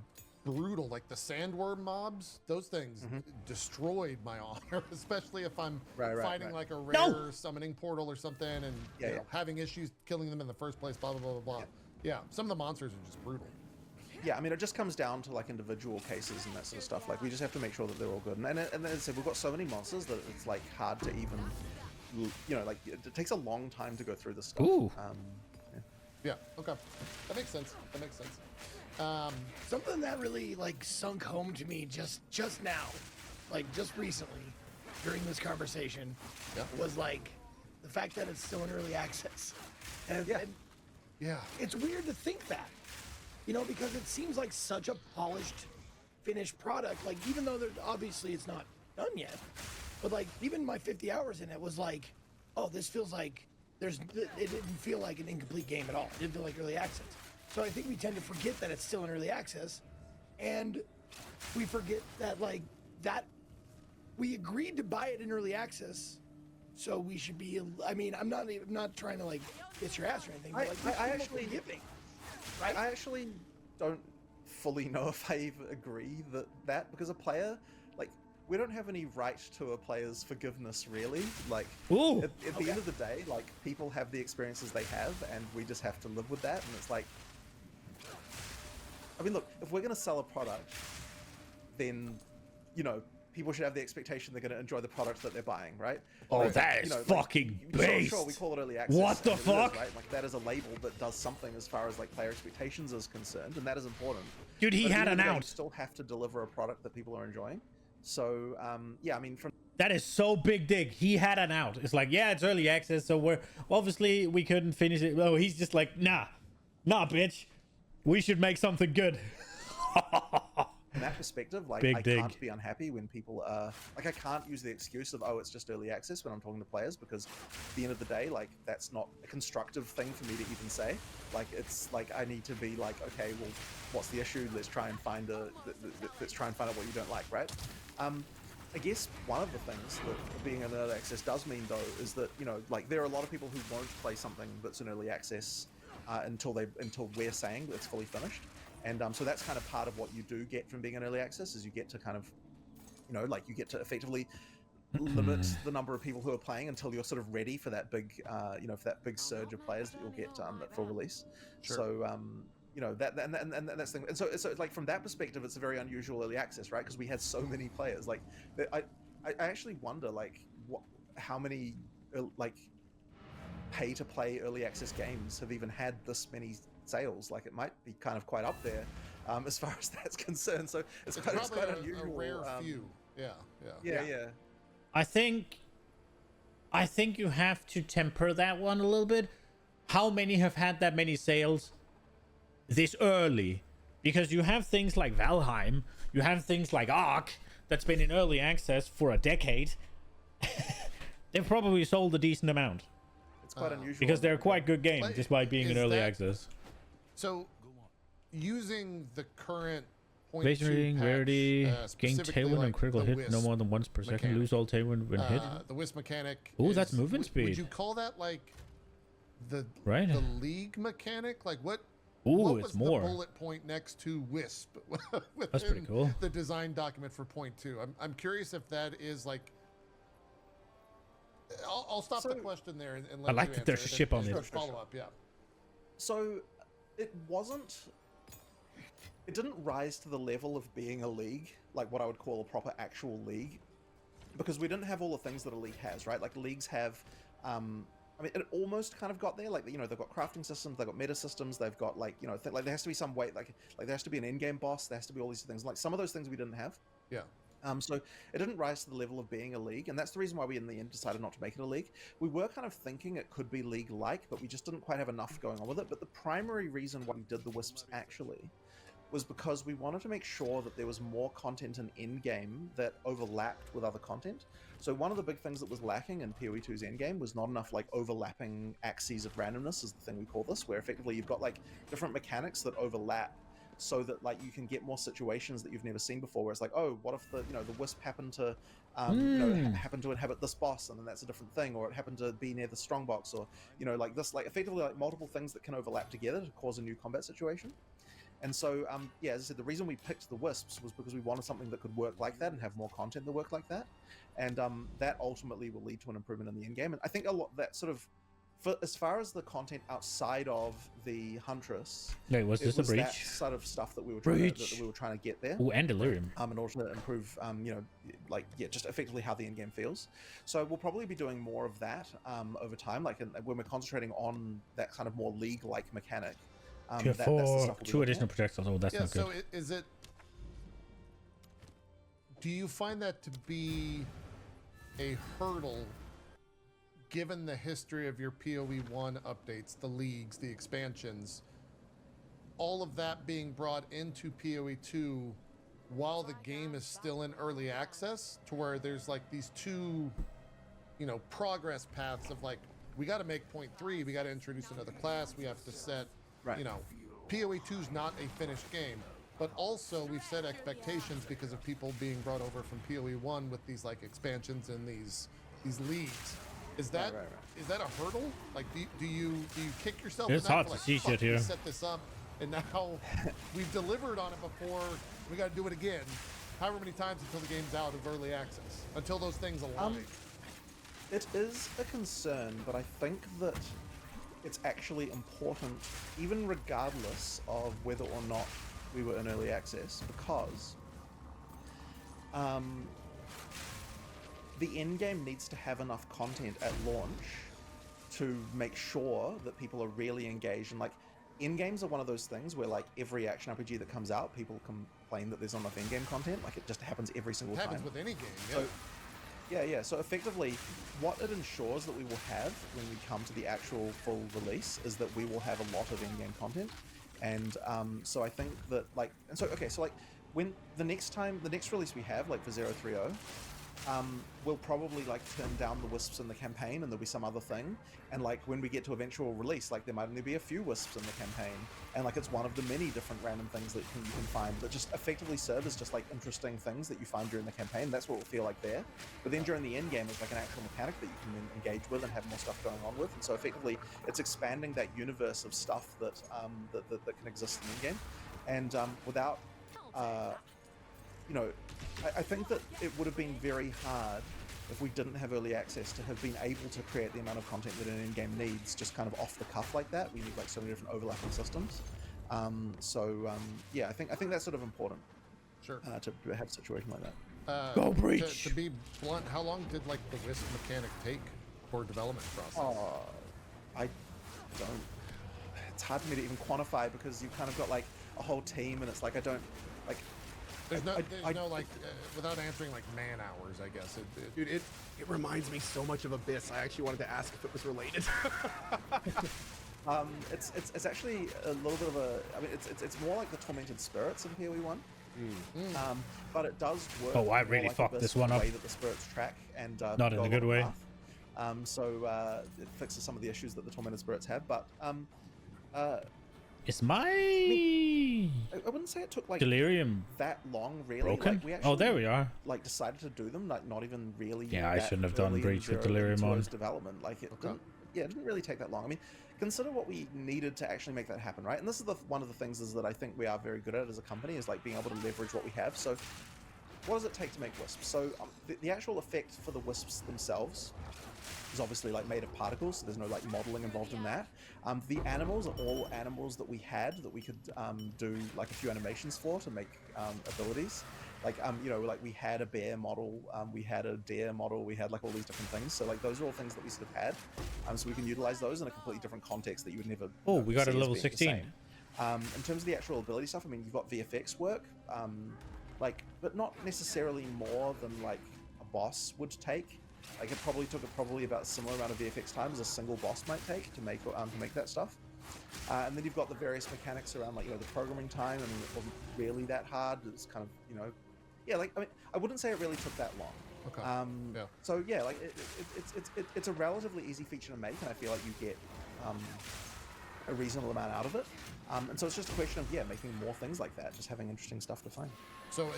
L: brutal, like the sandworm mobs. Those things destroyed my honor, especially if I'm fighting like a rare summoning portal or something, and you know, having issues killing them in the first place. Blah blah blah blah blah. Yeah, some of the monsters are just brutal.
M: Yeah, I mean, it just comes down to like individual cases and that sort of stuff. Like we just have to make sure that they're all good. And as I said, we've got so many monsters that it's like hard to even, you know, like it takes a long time to go through this stuff.
A: Ooh.
L: Yeah. Okay. That makes sense. That makes sense.
G: Something that really like sunk home to me just now, like just recently, during this conversation, was like the fact that it's still in early access. And it's weird to think that. You know, because it seems like such a polished, finished product. Like, even though obviously it's not done yet, but like, even my 50 hours in it was like, oh, this feels like it didn't feel like an incomplete game at all. It didn't feel like early access. So I think we tend to forget that it's still in early access, and we forget that like that we agreed to buy it in early access, so we should be. I mean, I'm not trying to like kiss your ass or anything. But like, I actually giving. Right? I actually don't fully know if I even agree that because a player, like, we don't have any right to a player's forgiveness, really. Like, at the end of the day, like, people have the experiences they have, and we just have to live with that. And it's like, I mean, look, if we're going to sell a product, then, you know, people should have the expectation they're going to enjoy the product that they're buying, right?
A: Oh,
M: like,
A: that is fucking based.
M: Sure, we call it early access.
A: What the fuck?
M: Is, right? Like, that is a label that does something as far as like player expectations is concerned, and that is important.
A: Dude, he had an out.
M: You still have to deliver a product that people are enjoying. So, yeah, I mean, from
A: that is so big dig. He had an out. It's like, yeah, it's early access, so we're obviously we couldn't finish it. Oh, he's just like, nah, bitch, we should make something good.
M: from that perspective, like
A: Big
M: I
A: dig.
M: can't be unhappy when people are like, I can't use the excuse of, oh, it's just early access when I'm talking to players, because at the end of the day, like that's not a constructive thing for me to even say. Like it's like I need to be like, okay, well, what's the issue? Let's try and find let's try and find out what you don't like, right? I guess one of the things that being in early access does mean, though, is that, you know, like there are a lot of people who won't play something that's in early access until we're saying that it's fully finished, and so that's kind of part of what you do get from being in early access, is you get to kind of, you know, like you get to effectively limit the number of people who are playing until you're sort of ready for that big, you know, for that big surge of players that you'll get at full release.
N: Sure.
M: So, you know, and that's the thing. And so like from that perspective, it's a very unusual early access, right? Because we had so many players. Like, I actually wonder, like, how many like pay to play early access games have even had this many sales. Like, it might be kind of quite up there as far as that's concerned. So it's quite unusual.
L: A rare few. Yeah.
A: I think you have to temper that one a little bit. How many have had that many sales this early? Because you have things like Valheim, you have things like Ark that's been in early access for a decade. They've probably sold a decent amount.
M: It's quite unusual
A: because they're quite good games despite being in early access.
L: So, using the current
A: Base rating, rarity, gain tailwind and critical hit
L: Wisp
A: no more than once per second.
L: mechanic.
A: Lose all tailwind when hit.
L: The Wisp mechanic.
A: Ooh, that's movement
L: Would
A: speed.
L: you call that like the league mechanic? Like what?
A: Ooh,
L: what
A: it's
L: was
A: more.
L: The bullet point next to Wisp.
A: That's pretty cool.
L: The design document for point 2. I'm curious if that is like. I'll stop the question there and let
A: I like
L: you
A: that there's a
L: answer
A: ship
L: and
A: on
L: then
A: it.
L: follow up, yeah.
M: So it wasn't. It didn't rise to the level of being a league, like what I would call a proper actual league, because we didn't have all the things that a league has, right? Like leagues have, I mean, it almost kind of got there. Like, you know, they've got crafting systems, they've got meta systems, they've got like, you know, like there has to be some way, like there has to be an in-game boss, there has to be all these things. Like some of those things we didn't have.
L: Yeah.
M: So it didn't rise to the level of being a league, and that's the reason why we in the end decided not to make it a league. We were kind of thinking it could be league-like, but we just didn't quite have enough going on with it. But the primary reason why we did the Wisps actually was because we wanted to make sure that there was more content in endgame that overlapped with other content. So one of the big things that was lacking in PoE 2's endgame was not enough like overlapping axes of randomness, is the thing we call this, where effectively you've got like different mechanics that overlap, so that like you can get more situations that you've never seen before, where it's like, oh, what if the Wisp happened to you know, happened to inhabit this boss, and then that's a different thing, or it happened to be near the strongbox, or you know, like this, like effectively like multiple things that can overlap together to cause a new combat situation. And so yeah, as I said, the reason we picked the Wisps was because we wanted something that could work like that and have more content that worked like that, and that ultimately will lead to an improvement in the end game. And I think a lot that sort of, for as far as the content outside of the Huntress,
A: Wait, was this a breach?
M: That sort of stuff that we were trying to get there.
A: Ooh, and delirium.
M: In order to improve, you know, like just effectively how the end game feels. So we'll probably be doing more of that over time, like when we're concentrating on that kind of more league-like mechanic.
A: Tier 4, 2 additional projectiles. Oh, that's not good.
L: So is it? Do you find that to be a hurdle? Given the history of your PoE 1 updates, the leagues, the expansions, all of that being brought into PoE 2 while the game is still in early access, to where there's like these two, you know, progress paths of like, we got to make point 3, we got to introduce another class, we have to set, you know, PoE 2 is not a finished game, but also we've set expectations because of people being brought over from PoE 1 with these like expansions and these leagues. Is that is that a hurdle? Like, do you kick yourself?
A: It's
L: in that
A: hard
L: for,
A: to
L: like,
A: see
L: fuck,
A: shit here.
L: we set this up, and now we've delivered on it before. We got to do it again, however many times until the game's out of early access, until those things align.
M: It is a concern, but I think that it's actually important, even regardless of whether or not we were in early access, because the end game needs to have enough content at launch to make sure that people are really engaged. And like, end games are one of those things where like every action RPG that comes out, people complain that there's not enough end game content. Like, it just happens every single time.
L: It happens with any game, yeah.
M: So, yeah. So effectively, what it ensures that we will have when we come to the actual full release is that we will have a lot of in-game content. And so I think that like, and so okay, so like when the next release we have, like for 030, we'll probably like turn down the wisps in the campaign, and there'll be some other thing. And like when we get to eventual release, like there might only be a few wisps in the campaign, and like it's one of the many different random things that you can find that just effectively serve as just like interesting things that you find during the campaign. That's what it will feel like there. But then during the end game, it's like an actual mechanic that you can then engage with and have more stuff going on with. And so effectively, it's expanding that universe of stuff that that can exist in the game, and without. You know, I think that it would have been very hard if we didn't have early access to have been able to create the amount of content that an in-game needs just kind of off the cuff like that. We need like so many different overlapping systems. Yeah, I think that's sort of important.
L: Sure.
M: To have a situation like that.
L: Go Breach! To be blunt, how long did like the wisp mechanic take for development process?
M: I don't. It's hard for me to even quantify because you've kind of got like a whole team, and it's like I don't like.
L: There's no like, without answering like man hours, I guess.
N: Dude, it reminds me so much of Abyss. I actually wanted to ask if it was related.
M: It's actually a little bit of a. I mean, it's more like the Tormented Spirits in PoE 1. But it does work.
A: Oh, I really fucked this one up.
M: The way that the spirits track and
A: not in a good way.
M: So it fixes some of the issues that the Tormented Spirits have, but
A: it's my.
M: I wouldn't say it took like
A: delirium
M: that long, really.
A: Broken?
M: Like, we actually,
A: oh, there we are.
M: Like decided to do them, like not even really.
A: Yeah, I shouldn't have done Breach with delirium on.
M: Development, like it didn't really take that long. I mean, consider what we needed to actually make that happen, right? And this is one of the things is that I think we are very good at as a company is like being able to leverage what we have. So, what does it take to make wisps? So, the actual effect for the wisps themselves is obviously like made of particles, so there's no like modeling involved in that. The animals are all animals that we had that we could do like a few animations for to make abilities. Like you know, like we had a bear model, we had a deer model, we had like all these different things. So like those are all things that we sort of had, so we can utilize those in a completely different context that you would never.
A: Oh, we got a level 16.
M: In terms of the actual ability stuff, I mean, you've got VFX work, like, but not necessarily more than like a boss would take. Like it probably took about a similar amount of VFX time as a single boss might take to make that stuff. And then you've got the various mechanics around like, you know, the programming time. I mean, it wasn't really that hard. It's kind of, you know, yeah, like, I mean, I wouldn't say it really took that long.
L: Okay.
M: Yeah. So yeah, like it's a relatively easy feature to make, and I feel like you get a reasonable amount out of it. And so it's just a question of making more things like that, just having interesting stuff to find.
L: So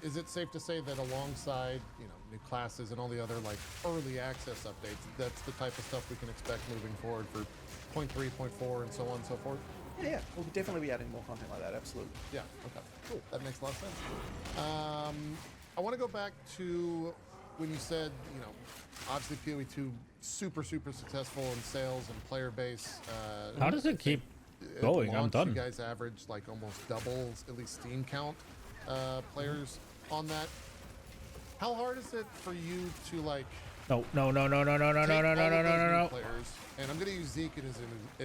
L: is it safe to say that alongside, you know, new classes and all the other like early access updates, that's the type of stuff we can expect moving forward for 0.3, 0.4, and so on and so forth?
M: Yeah, we'll definitely be adding more content like that, absolutely.
L: Yeah, okay, cool. That makes a lot of sense. I want to go back to when you said, you know, obviously PoE 2 super successful in sales and player base.
A: How does it keep going? I'm done.
L: You guys averaged like almost double, at least Steam count players on that. How hard is it for you to like?
A: No.
L: Players, and I'm going to use Zeke as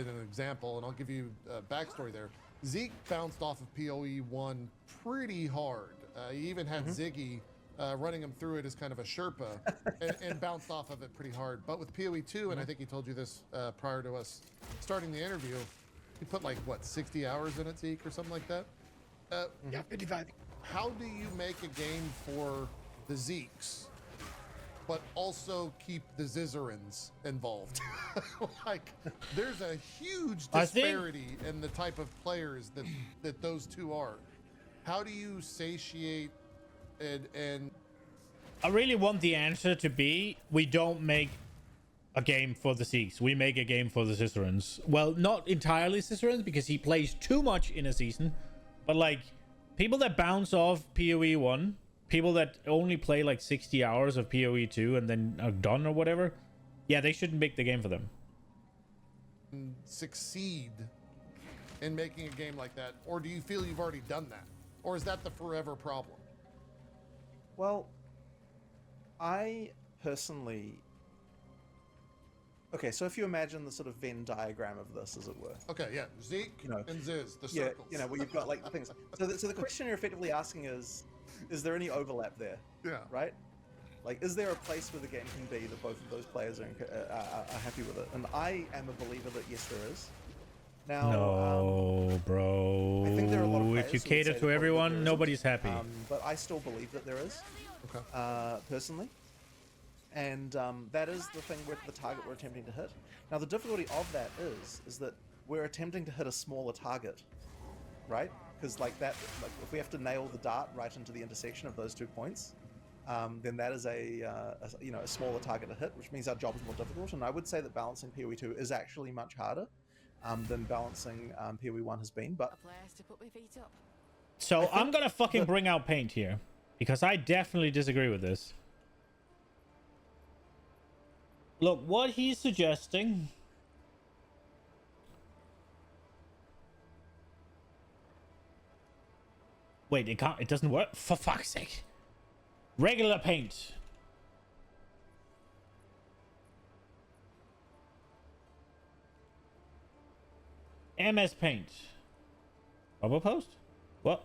L: an example, and I'll give you a backstory there. Zeke bounced off of PoE 1 pretty hard. He even had Ziggy running him through it as kind of a Sherpa and bounced off of it pretty hard. But with PoE 2, and I think he told you this prior to us starting the interview, he put like, what, 60 hours in it, Zeke, or something like that?
G: Yeah, 55.
L: How do you make a game for the Zekes, but also keep the Zizerins involved? Like, there's a huge disparity in the type of players that those two are. How do you satiate and
A: I really want the answer to be, we don't make a game for the Zeeks. We make a game for the Zizerins. Well, not entirely Zizerins, because he plays too much in a season, but like people that bounce off PoE 1, people that only play like 60 hours of PoE 2 and then are done or whatever, yeah, they shouldn't make the game for them.
L: Succeed in making a game like that? Or do you feel you've already done that? Or is that the forever problem?
M: Well, I personally... Okay, so if you imagine the sort of Venn diagram of this, as it were.
L: Okay, yeah. Zeke and Ziz, the circles.
M: You know, where you've got like the things. So the question you're effectively asking is there any overlap there?
L: Yeah.
M: Right? Like, is there a place where the game can be that both of those players are happy with it? And I am a believer that yes, there is. Now,
A: No, bro.
M: I think there are a lot of
A: if you
M: players who would
A: cater
M: say
A: to
M: that there
A: everyone,
M: isn't,
A: nobody's happy.
M: but I still believe that there is.
L: Okay.
M: Personally. And that is the thing with the target we're attempting to hit. Now, the difficulty of that is that we're attempting to hit a smaller target, right? Because like if we have to nail the dart right into the intersection of those 2 points, then that is a smaller target to hit, which means our job is more difficult. And I would say that balancing PoE 2 is actually much harder than balancing PoE 1 has been. But
A: So I'm gonna fucking bring out paint here, because I definitely disagree with this. Look, what he's suggesting. Wait, it doesn't work? For fuck's sake. Regular paint. MS Paint. Bubble post? What?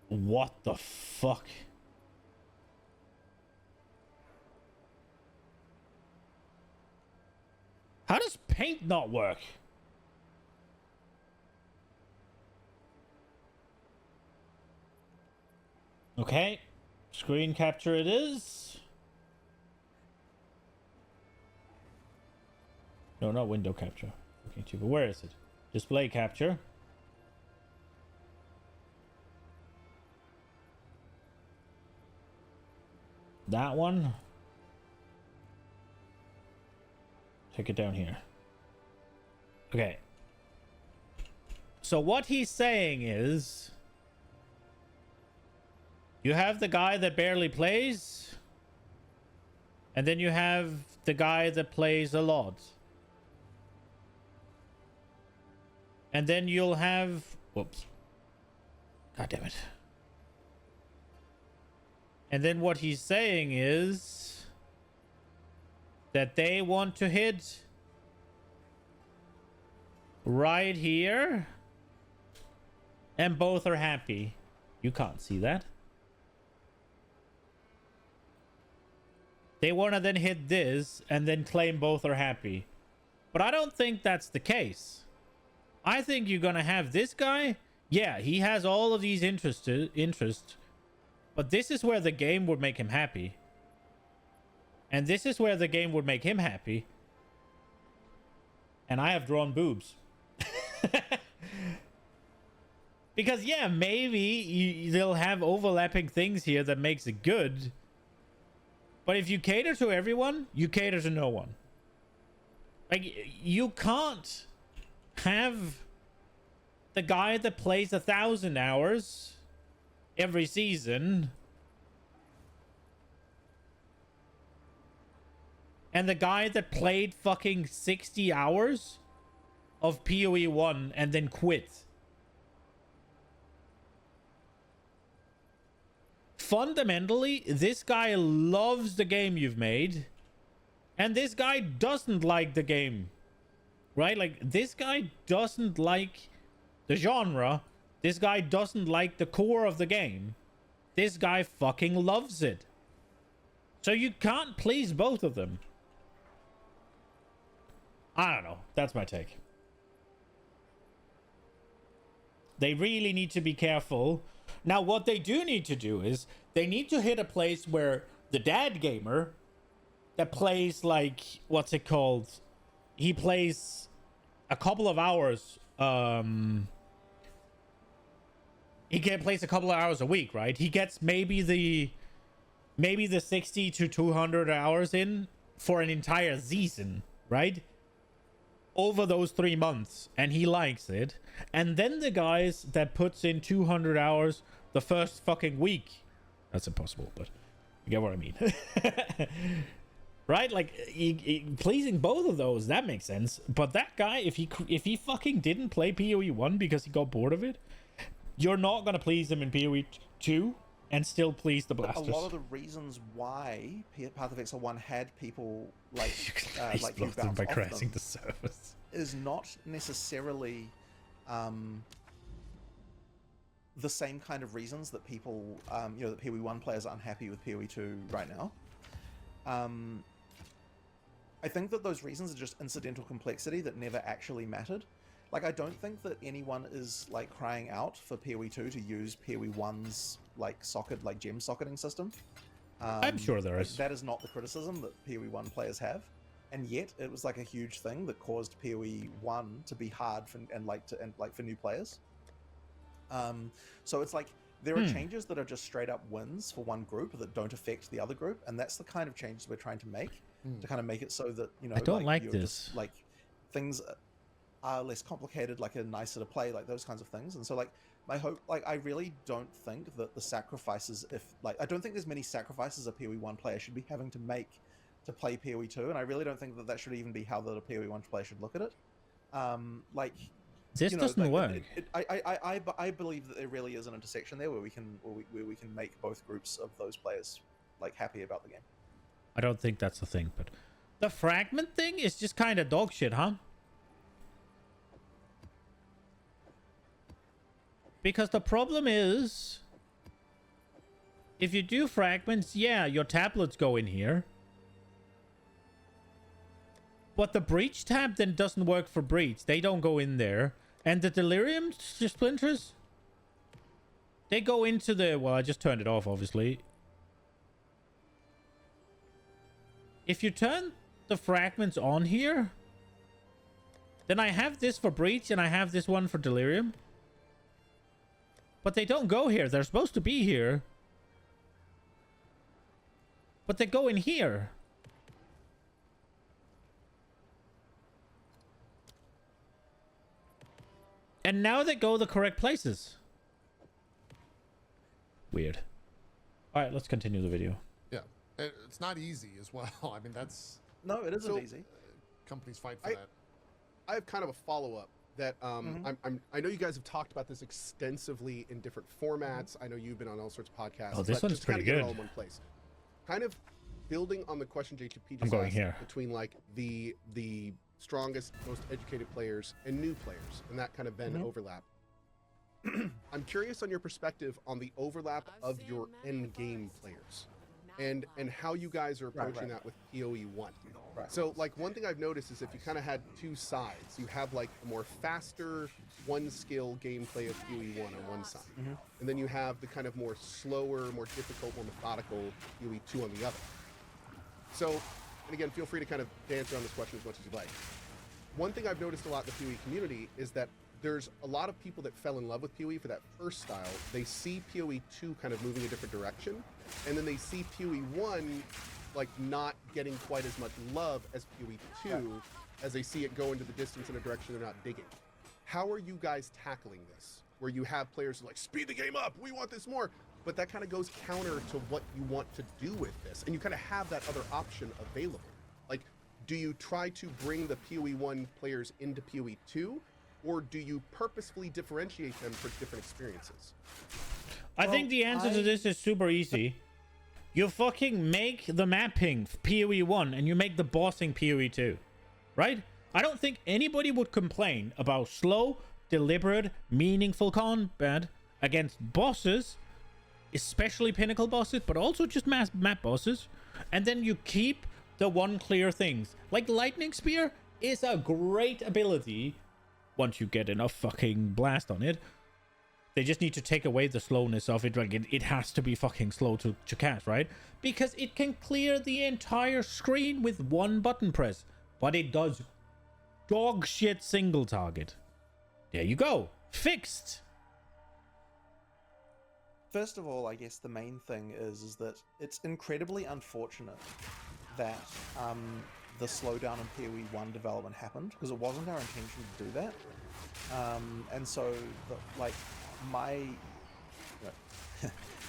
A: What the fuck? How does paint not work? Okay, screen capture it is. No, not window capture. Okay, but where is it? Display capture. That one. Take it down here. Okay. So what he's saying is, you have the guy that barely plays, and then you have the guy that plays a lot. And then you'll have... Whoops. God damn it. And then what he's saying is that they want to hit right here, and both are happy. You can't see that. They want to then hit this and then claim both are happy. But I don't think that's the case. I think you're going to have this guy. Yeah, he has all of these interests. But this is where the game would make him happy. And this is where the game would make him happy. And I have drawn boobs. Because, yeah, maybe they'll have overlapping things here that makes it good. But if you cater to everyone, you cater to no one. Like, you can't have the guy that plays 1,000 hours every season and the guy that played fucking 60 hours of PoE 1 and then quit. Fundamentally, this guy loves the game you've made, and this guy doesn't like the game, right? Like, this guy doesn't like the genre. This guy doesn't like the core of the game. This guy fucking loves it. So you can't please both of them. I don't know. That's my take. They really need to be careful. Now, what they do need to do is they need to hit a place where the dad gamer that plays, like, what's it called? He plays a couple of hours. He can place a couple of hours a week, right? He gets maybe the 60 to 200 hours in for an entire season, right? Over those 3 months, and he likes it. And then the guys that puts in 200 hours the first fucking week. That's impossible, but you get what I mean. Right? Like, pleasing both of those, that makes sense. But that guy, if he fucking didn't play PoE 1 because he got bored of it, you're not going to please him in PoE 2 and still please the blasters.
M: A lot of the reasons why Path of Exile 1 had people like you bounce
A: by
M: off
A: crashing
M: them
A: the servers
M: is not necessarily the same kind of reasons that people, that PoE 1 players are unhappy with PoE 2 right now. I think that those reasons are just incidental complexity that never actually mattered. Like, I don't think that anyone is like crying out for PoE 2 to use PoE 1's like gem socketing system.
A: I'm sure there is.
M: That is not the criticism that PoE 1 players have, and yet it was like a huge thing that caused PoE 1 to be hard for for new players. So it's like there are changes that are just straight up wins for one group that don't affect the other group, and that's the kind of changes we're trying to make to kind of make it so that, you know,
A: I don't like
M: you're
A: this.
M: just, like, things are less complicated, like are nicer to play, like those kinds of things. And so like my hope, like I really don't think that the sacrifices, I don't think there's many sacrifices a PoE 1 player should be having to make to play PoE 2, and I really don't think that that should even be how the PoE 1 player should look at it.
A: This doesn't work.
M: I believe that there really is an intersection there where we can make both groups of those players like happy about the game.
A: I don't think that's the thing, but the fragment thing is just kind of dog shit, huh? Because the problem is, if you do fragments, yeah, your tablets go in here. But the breach tab then doesn't work for breach. They don't go in there. And the delirium splinters, they go into the... Well, I just turned it off, obviously. If you turn the fragments on here, then I have this for breach and I have this one for delirium. But they don't go here. They're supposed to be here. But they go in here. And now they go the correct places. Weird. All right, let's continue the video.
L: Yeah, it's not easy as well. I mean, that's...
M: No, it isn't easy.
L: Companies fight for that.
N: I have kind of a follow-up that I know you guys have talked about this extensively in different formats. I know you've been on all sorts of podcasts.
A: Oh, this one's
N: just kind
A: pretty
N: of get
A: good.
N: it all in one place. Kind of building on the question JTP
A: I'm
N: just
A: going
N: asked
A: here.
N: between like the strongest, most educated players and new players, and that kind of Venn overlap. I'm curious on your perspective on the overlap of your end game players and how you guys are approaching that with PoE 1. So like one thing I've noticed is if you kind of had two sides, you have like a more faster one skill gameplay of PoE 1 on one side, and then you have the kind of more slower, more difficult, more methodical PoE 2 on the other. So, and again, feel free to kind of dance around this question as much as you like. One thing I've noticed a lot in the PoE community is that there's a lot of people that fell in love with PoE for that first style. They see PoE 2 kind of moving a different direction, and then they see PoE 1 like not getting quite as much love as PoE 2 as they see it go into the distance in a direction they're not digging. How are you guys tackling this? Where you have players like, speed the game up, we want this more, but that kind of goes counter to what you want to do with this, and you kind of have that other option available. Like, do you try to bring the PoE 1 players into PoE 2, or do you purposefully differentiate them for different experiences?
A: I think the answer to this is super easy. You fucking make the mapping PoE 1 and you make the bossing PoE 2, right? I don't think anybody would complain about slow, deliberate, meaningful combat against bosses, especially pinnacle bosses, but also just map bosses. And then you keep the one clear things. Like Lightning Spear is a great ability once you get enough fucking blast on it. They just need to take away the slowness of it. Like it has to be fucking slow to cast, right? Because it can clear the entire screen with one button press. But it does dog shit single target. There you go. Fixed.
M: First of all, I guess the main thing is that it's incredibly unfortunate that the slowdown in PoE 1 development happened, because it wasn't our intention to do that. And so,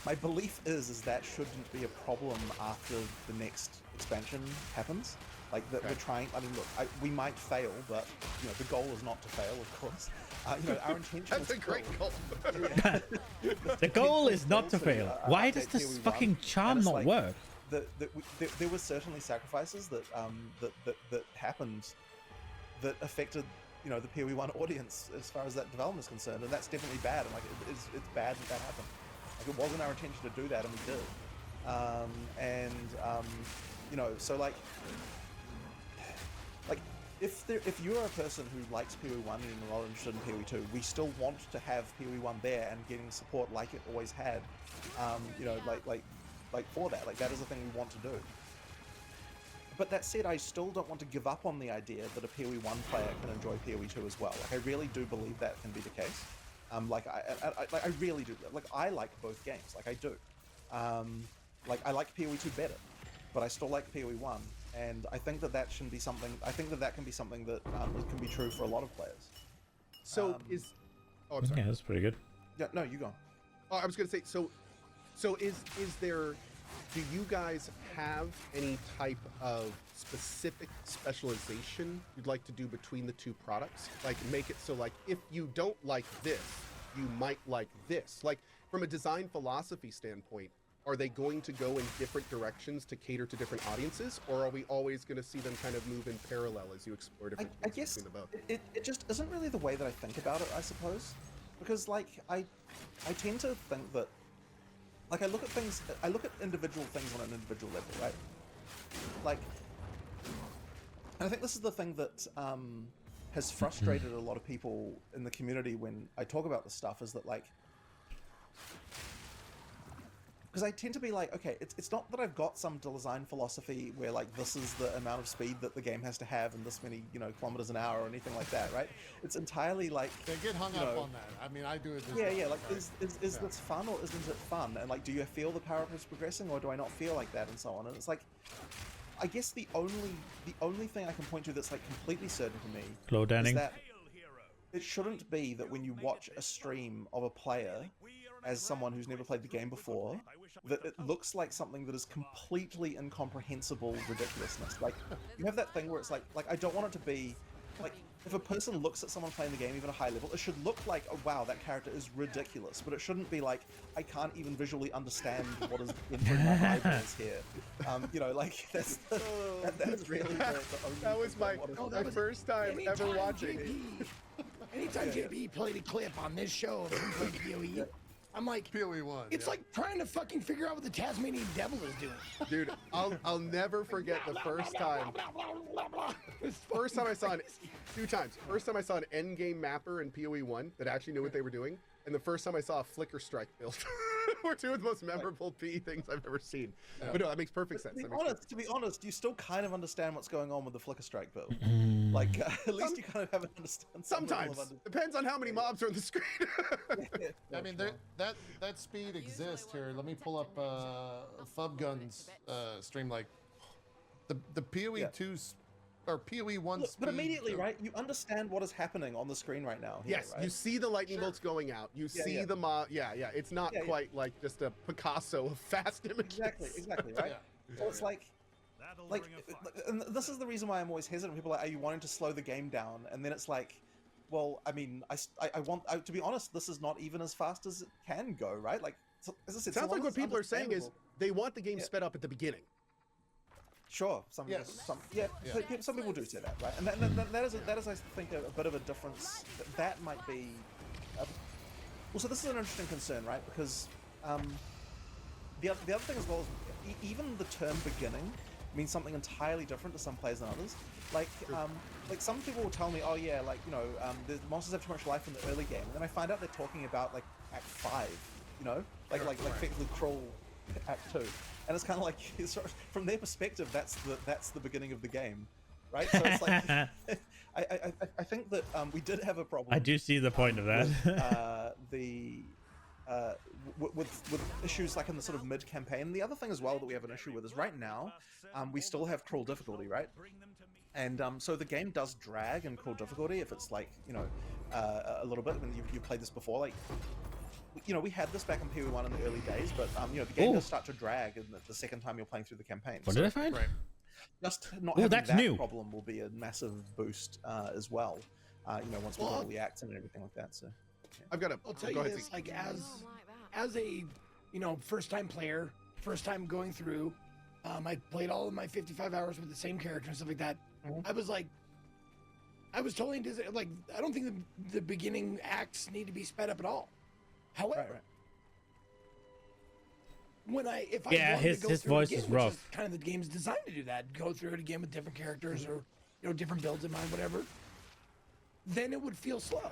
M: my belief is that shouldn't be a problem after the next expansion happens. Like that we're trying. I mean, look, we might fail, but you know, the goal is not to fail, of course. You know, our intention.
N: That's
M: is
N: a great goal.
A: The goal is not to fail. Why does this fucking charm not work?
M: There were certainly sacrifices that happened that affected, you know, the PoE 1 audience as far as that development is concerned, and that's definitely bad. And like it's bad that happened. Like it wasn't our intention to do that, and we did. You know, so like if you're a person who likes PoE 1 and you're not interested in PoE 2, we still want to have PoE 1 there and getting support like it always had. You know, like for that, like that is the thing we want to do. But that said, I still don't want to give up on the idea that a PoE 1 player can enjoy PoE 2 as well. Like I really do believe that can be the case. Like I really do. Like I like both games. Like I do. Like I like PoE 2 better, but I still like PoE 1. And I think that should be something. I think that can be something that can be true for a lot of players.
N: So oh, I'm sorry.
A: Yeah, that's pretty good.
M: Yeah, no, you go.
N: Oh, I was gonna say, so is there? Do you guys have any type of specific specialization you'd like to do between the two products? Like make it so like if you don't like this, you might like this. Like from a design philosophy standpoint, are they going to go in different directions to cater to different audiences, or are we always going to see them kind of move in parallel as you explore different
M: I guess
N: between the both?
M: It just isn't really the way that I think about it, I suppose, because like I tend to think that like I look at individual things on an individual level, right? Like, and I think this is the thing that has frustrated a lot of people in the community when I talk about this stuff, is that like, because I tend to be like, okay, it's not that I've got some design philosophy where like this is the amount of speed that the game has to have and this many, you know, kilometers an hour or anything like that, right? It's entirely like,
L: they get hung up on that. I mean, I do it.
M: Yeah, like
L: right?
M: is this fun or isn't it fun? And like, do you feel the power up is progressing or do I not feel like that, and so on? And it's like, I guess the only thing I can point to that's like completely certain to me
A: Hello, Danning.
M: is that it shouldn't be that when you watch a stream of a player as someone who's never played the game before, that it looks like something that is completely incomprehensible ridiculousness. Like, you have that thing where it's like I don't want it to be, like, if a person looks at someone playing the game, even a high level, it should look like, oh wow, that character is ridiculous, but it shouldn't be like, I can't even visually understand what is entering my eyeballs here. You know, like, that's really the only
N: that was my first time ever
G: anytime
N: watching.
G: Anytime JB played a clip on this show of him playing PoE, I'm like,
L: PoE 1.
G: It's like trying to fucking figure out what the Tasmanian devil is doing.
N: Dude, I'll never forget the first time. First time I saw it, 2 times. First time I saw an endgame mapper in PoE 1 that actually knew what they were doing, and the first time I saw a flicker strike build. Were 2 of the most memorable PE things I've ever seen. Yeah. But no, that makes perfect sense.
M: To be honest, you still kind of understand what's going on with the flicker strike build. Like, at least you kind of have an understand.
N: Sometimes. Depends on how many mobs are on the screen.
L: I mean, that speed exists here. Let me pull up Fubgun's stream. Like, the PoE 2's or PoE 1 speed.
M: But immediately, right, you understand what is happening on the screen right now. Here,
N: yes,
M: right?
N: you see the lightning bolts going out. You see the mob. Yeah. It's not quite like just a Picasso of fast images.
M: Exactly, right? So it's like, and this is the reason why I'm always hesitant. People are like, are you wanting to slow the game down? And then it's like, well, I mean, I want, to be honest, this is not even as fast as it can go, right? Like, as I said,
N: sounds like what people are saying is they want the game sped up at the beginning.
M: Sure, some people do say that, right? And that is I think a bit of a difference. That might be. Well, so this is an interesting concern, right? Because the other thing as well is even the term beginning means something entirely different to some players than others. Like some people will tell me, oh yeah, like, you know, the monsters have too much life in the early game, and then I find out they're talking about like Act 5, you know, like effectively Crawl Act 2. And it's kind of like, from their perspective, that's the beginning of the game, right? So it's like, I think that we did have a problem.
A: I do see the point of that.
M: With issues like in the sort of mid-campaign. The other thing as well that we have an issue with is right now, we still have crawl difficulty, right? And so the game does drag in crawl difficulty if it's like, you know, a little bit. I mean, you've played this before, like. You know, we had this back in PoE 1 in the early days, but you know, the game does start to drag in the second time you're playing through the campaign.
A: What did I find?
M: Right. Just not having that problem will be a massive boost as well. You know, once we get all the acts and everything like that. So,
N: I've got to.
G: I'll tell you this, like as a first time player, first time going through, I played all of my 55 hours with the same character and stuff like that. I was like, I was totally like, I don't think the beginning acts need to be sped up at all. However, if I
A: Yeah,
G: wanted
A: his
G: to go through
A: voice
G: it again,
A: is
G: which
A: rough.
G: kind of the game's designed to do that, go through it again with different characters or different builds in mind, whatever. Then it would feel slow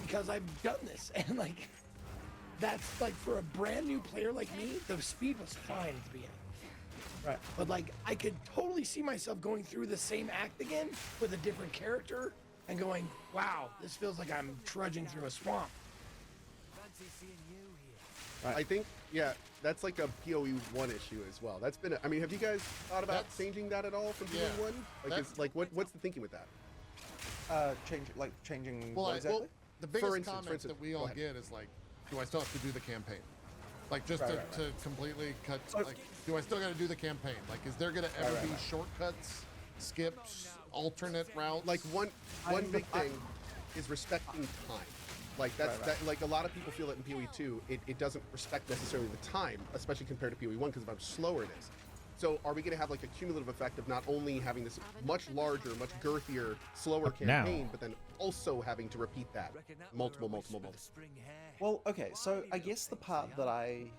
G: because I've done this, and like that's like for a brand new player like me, the speed was fine at the beginning.
M: Right.
G: But like I could totally see myself going through the same act again with a different character and going, wow, this feels like I'm trudging through a swamp.
N: Right. I think, yeah, that's like a PoE 1 issue as well. That's been, I mean, have you guys thought about changing that at all from PoE 1? Like, what's the thinking with that?
M: Changing
L: Well,
M: what exactly?
L: well, the biggest
N: For instance,
L: comment that we all get is like, do I still have to do the campaign? Like, just
M: Right,
L: to completely cut, like, do I still got to do the campaign? Like, is there going to ever be shortcuts, skips, alternate routes?
N: Like, one big thing is respecting time. Like, that's like a lot of people feel that in PoE 2, it doesn't respect necessarily the time, especially compared to PoE 1, because of how much slower it is. So are we going to have like a cumulative effect of not only having this much larger, much girthier, slower campaign, but then also having to repeat that multiple.
M: Well, okay, so I guess the part that I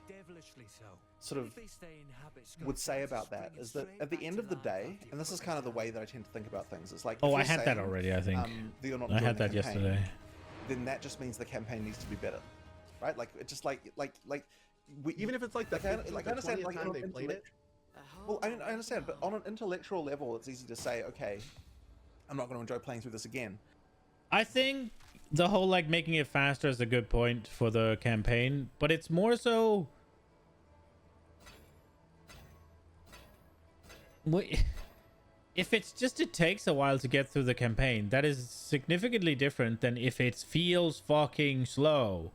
M: sort of would say about that is that at the end of the day, and this is kind of the way that I tend to think about things, it's like,
A: Oh,
M: if
A: I
M: you're
A: had that
M: saying,
A: already, I think.
M: that you're not
A: I
M: enjoying
A: had
M: the
A: that
M: campaign,
A: yesterday.
M: then that just means the campaign needs to be better, right? Like, it's just like
N: even if it's like the 20th time they played it.
M: Well, I understand, but on an intellectual level, it's easy to say, okay, I'm not going to enjoy playing through this again.
A: I think the whole like making it faster is a good point for the campaign, but it's more so if it's just it takes a while to get through the campaign, that is significantly different than if it feels fucking slow.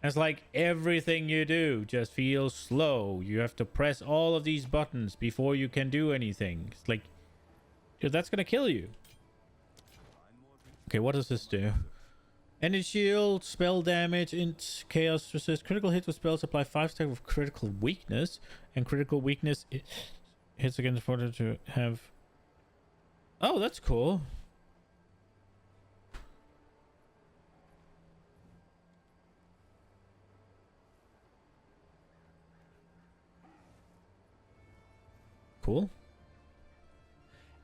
A: It's like everything you do just feels slow. You have to press all of these buttons before you can do anything. It's like, dude, that's gonna kill you. Okay, what does this do? Energy shield, spell damage, int, chaos resist. Critical hits with spells apply 5 stack of critical weakness, and critical weakness hits against further to have. Oh, that's cool. Cool.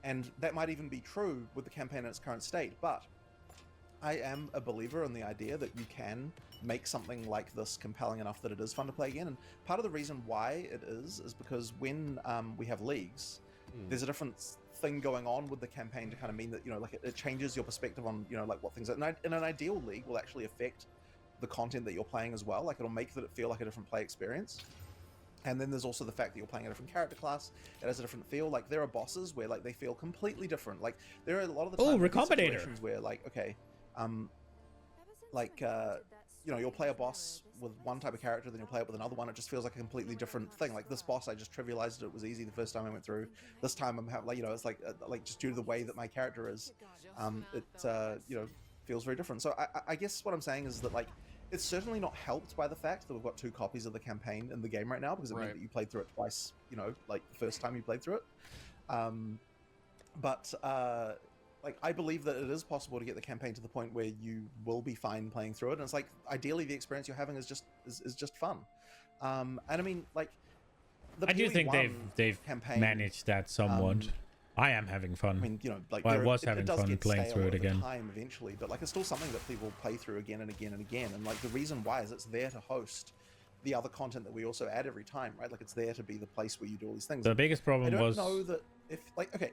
M: And that might even be true with the campaign in its current state, but I am a believer in the idea that you can make something like this compelling enough that it is fun to play again. And part of the reason why it is because when we have leagues, there's a different thing going on with the campaign to kind of mean that, like it changes your perspective on, like what things are. In an ideal league will actually affect the content that you're playing as well. Like it'll make it feel like a different play experience. And then there's also the fact that you're playing a different character class. It has a different feel. Like there are bosses where like they feel completely different. Like there are a lot of the time situations where like, okay, you'll play a boss with one type of character, then you'll play it with another one. It just feels like a completely different thing. Like this boss, I just trivialized it. It was easy the first time I went through. This time I'm having, it's like just due to the way that my character is, it feels very different. So I guess what I'm saying is that like, it's certainly not helped by the fact that we've got 2 copies of the campaign in the game right now, because it meant that you played through it twice, like the first time you played through it. Like I believe that it is possible to get the campaign to the point where you will be fine playing through it, and it's like ideally the experience you're having is just fun. And I mean, like
A: I do think they've managed that somewhat. I am having fun.
M: I mean, like
A: I was having fun playing through it again.
M: Time eventually, but like it's still something that people play through again and again and again. And like the reason why is it's there to host the other content that we also add every time, right? Like it's there to be the place where you do all these things.
A: The biggest problem was
M: I don't know that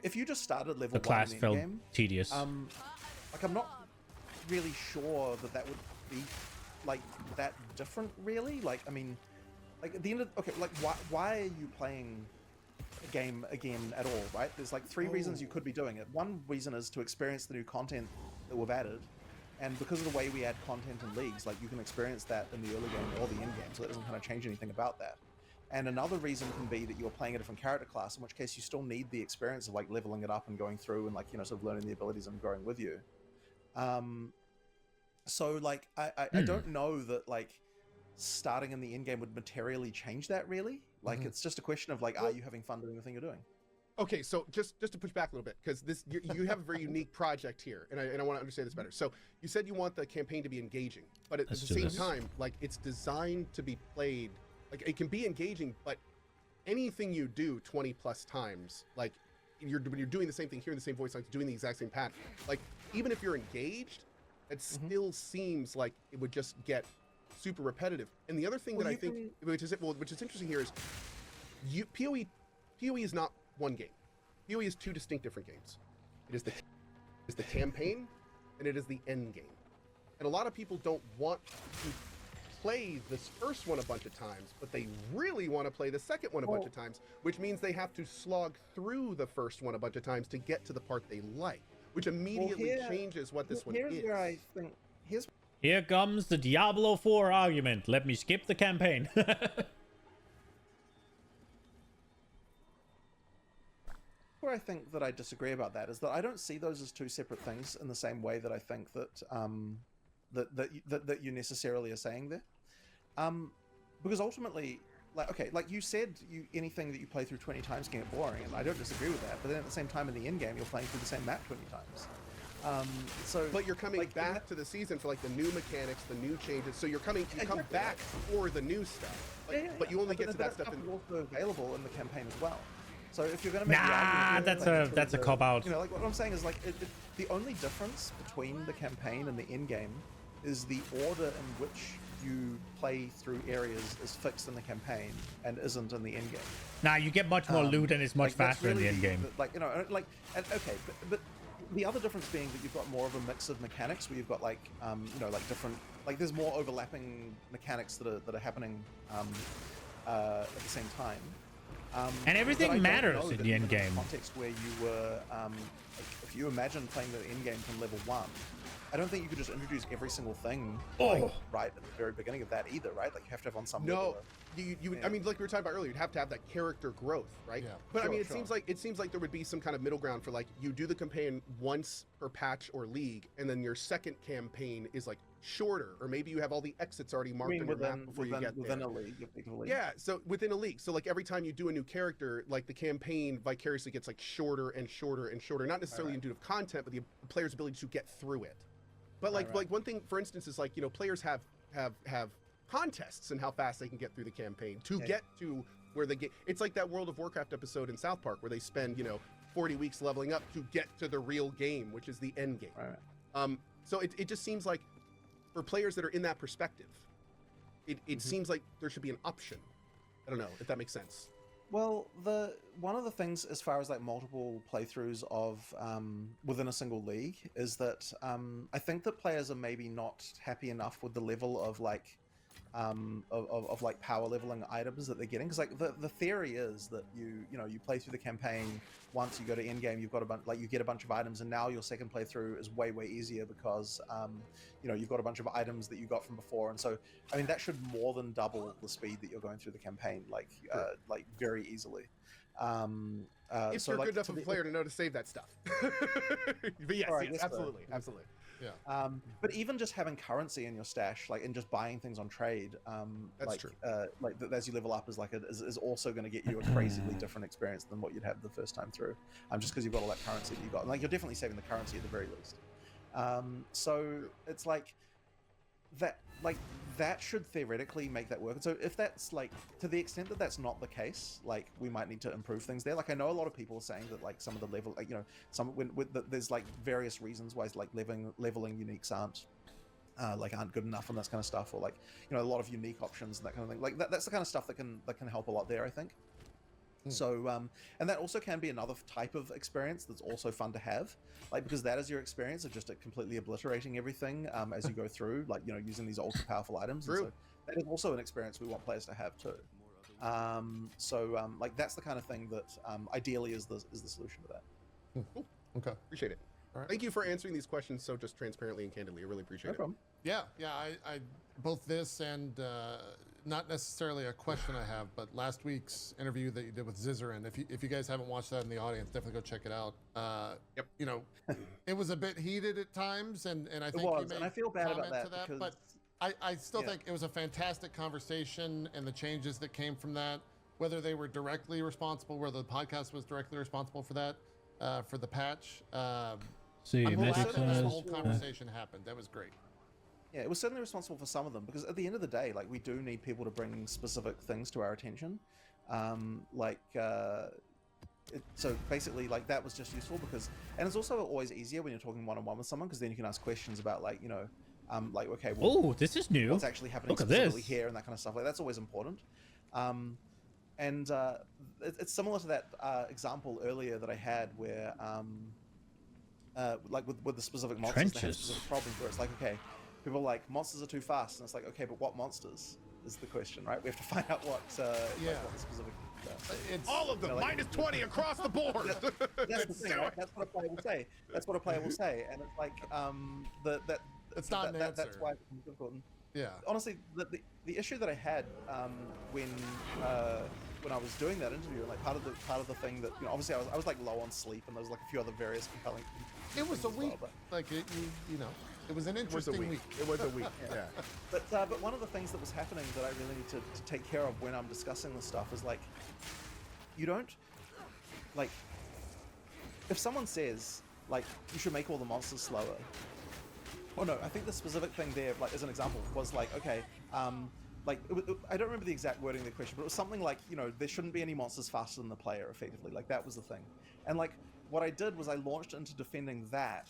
M: if you just started level 1
A: the class
M: in
A: felt
M: game,
A: tedious.
M: Like I'm not really sure that would be like that different, really. Like I mean, like at the end of like why are you playing a game again at all, right? There's like 3 reasons you could be doing it. One reason is to experience the new content that we've added, and because of the way we add content in leagues, like you can experience that in the early game or the end game, so that doesn't kind of change anything about that. And another reason can be that you're playing a different character class, in which case you still need the experience of like leveling it up and going through and like sort of learning the abilities and growing with you. So like I don't know that like starting in the end game would materially change that, really. Like it's just a question of like, are you having fun doing the thing you're doing?
N: Okay, so just to push back a little bit, because you have a very unique project here, and I want to understand this better. So you said you want the campaign to be engaging, but at the same time, like it's designed to be played Like it can be engaging, but anything you do 20 plus times, like when you're doing the same thing, hearing the same voice lines, doing the exact same pattern, like even if you're engaged, it still seems like it would just get super repetitive. And the other thing that I think, which is interesting here, is PoE is not one game. PoE is two distinct different games. It is the campaign, and it is the end game. And a lot of people don't want to play this first one a bunch of times, but they really want to play the second one a bunch of times, which means they have to slog through the first one a bunch of times to get to the part they like, which immediately changes what this one is.
M: Here's where I think
A: Here comes the Diablo 4 argument. Let me skip the campaign.
M: where I think that I disagree about that is that I don't see those as two separate things in the same way that I think that that you necessarily are saying there, because ultimately, like you said, anything that you play through 20 times can get boring, and I don't disagree with that. But then at the same time, in the end game, you're playing through the same map 20 times.
N: But you're coming back to the season for like the new mechanics, the new changes. So you come back for the new stuff. But you only get to that stuff
M: also available in the campaign as well. So if you're going to make
A: that's a cop out.
M: You know, like what I'm saying is like the only difference between the campaign and the end game is the order in which you play through areas is fixed in the campaign and isn't in the end game.
A: Nah, you get much more loot and it's much faster really in the end game.
M: But the other difference being that you've got more of a mix of mechanics where you've got different, there's more overlapping mechanics that are happening at the same time.
A: And everything matters in the end game.
M: Context where you were, if you imagine playing the end game from level 1, I don't think you could just introduce every single thing right at the very beginning of that either, right? Like you have to have on some level.
N: I mean, like we were talking about earlier, you'd have to have that character growth, right? Yeah. But I mean, it seems like there would be some kind of middle ground for like you do the campaign once per patch or league, and then your second campaign is like shorter, or maybe you have all the exits already marked on your map before you get
M: within
N: there.
M: a league, effectively.
N: Yeah, so within a league. So like every time you do a new character, like the campaign vicariously gets like shorter and shorter and shorter, not necessarily in due to content, but the player's ability to get through it. But like one thing, for instance, is like, you know, players have contests and how fast they can get through the campaign to get to where they get. It's like that World of Warcraft episode in South Park where they spend 40 weeks leveling up to get to the real game, which is the end game. So it just seems like for players that are in that perspective, it seems like there should be an option. I don't know if that makes sense.
M: Well, one of the things as far as like multiple playthroughs of within a single league is that I think that players are maybe not happy enough with the level of like of like power leveling items that they're getting, because like the theory is that you play through the campaign once, you go to end game, you've got you get a bunch of items, and now your second playthrough is way easier because you've got a bunch of items that you got from before, and so I mean that should more than double the speed that you're going through the campaign, like very easily.
N: If you're good enough of a player to know to save that stuff. But yes, absolutely.
M: Yeah. But even just having currency in your stash, like, and just buying things on trade,
N: that's true.
M: As you level up is also going to get you a crazily different experience than what you'd have the first time through. Just because you've got all that currency that you got, and like you're definitely saving the currency at the very least. So it's like that should theoretically make that work. And so if that's like, to the extent that that's not the case, like we might need to improve things there. Like I know a lot of people are saying that like some of the level, like there's like various reasons why like leveling uniques aren't good enough and that kind of stuff, or like a lot of unique options and that kind of thing. Like that's the kind of stuff that can help a lot there, I think. So and that also can be another type of experience that's also fun to have, like, because that is your experience of just completely obliterating everything as you go through, like using these ultra powerful items. And so that is also an experience we want players to have too. Like that's the kind of thing that ideally is the solution to that.
N: Okay, appreciate it. All right. Thank you for answering these questions so just transparently and candidly. I really appreciate it.
M: Problem.
L: Yeah, I both this and not necessarily a question I have, but last week's interview that you did with Zizarin, if you guys haven't watched that in the audience, definitely go check it out. It was a bit heated at times, and I think you made
M: and I feel bad about that,
L: but I still think it was a fantastic conversation, and the changes that came from that, whether they were directly responsible, whether the podcast was directly responsible for that, for the patch. I'm glad that this whole conversation happened. That was great.
M: Yeah, it was certainly responsible for some of them, because at the end of the day, like, we do need people to bring specific things to our attention. So basically, like, that was just useful because, and it's also always easier when you're talking one-on-one with someone, because then you can ask questions about, like, you know, like, okay, well,
A: Oh, this is new.
M: what's actually happening
A: Look at
M: specifically
A: this.
M: here, and that kind of stuff. Like, that's always important. It's similar to that example earlier that I had where, like, with the specific monsters, they have specific problems where it's like, okay, people are like, monsters are too fast, and it's like, okay, but what monsters is the question, right? We have to find out what, like, what the specific.
N: It's all of them, like, minus 20 across the board.
M: That's the thing, right? That's what a player will say. That's what a player will say, and it's like
L: it's not an answer.
M: That's why it's important.
L: Yeah.
M: Honestly, the issue that I had when I was doing that interview, like part of the thing that, you know, obviously I was like low on sleep, and there was like a few other various compelling.
L: It was a week, like you know, it was an interesting week.
N: It was a week. Yeah.
M: But one of the things that was happening that I really need to take care of when I'm discussing this stuff is, like, you don't, like, if someone says, like, you should make all the monsters slower. Oh no, I think the specific thing there, like, as an example, was like, okay, like, I don't remember the exact wording of the question, but it was something like, you know, there shouldn't be any monsters faster than the player, effectively. Like, that was the thing. And, like, what I did was I launched into defending that,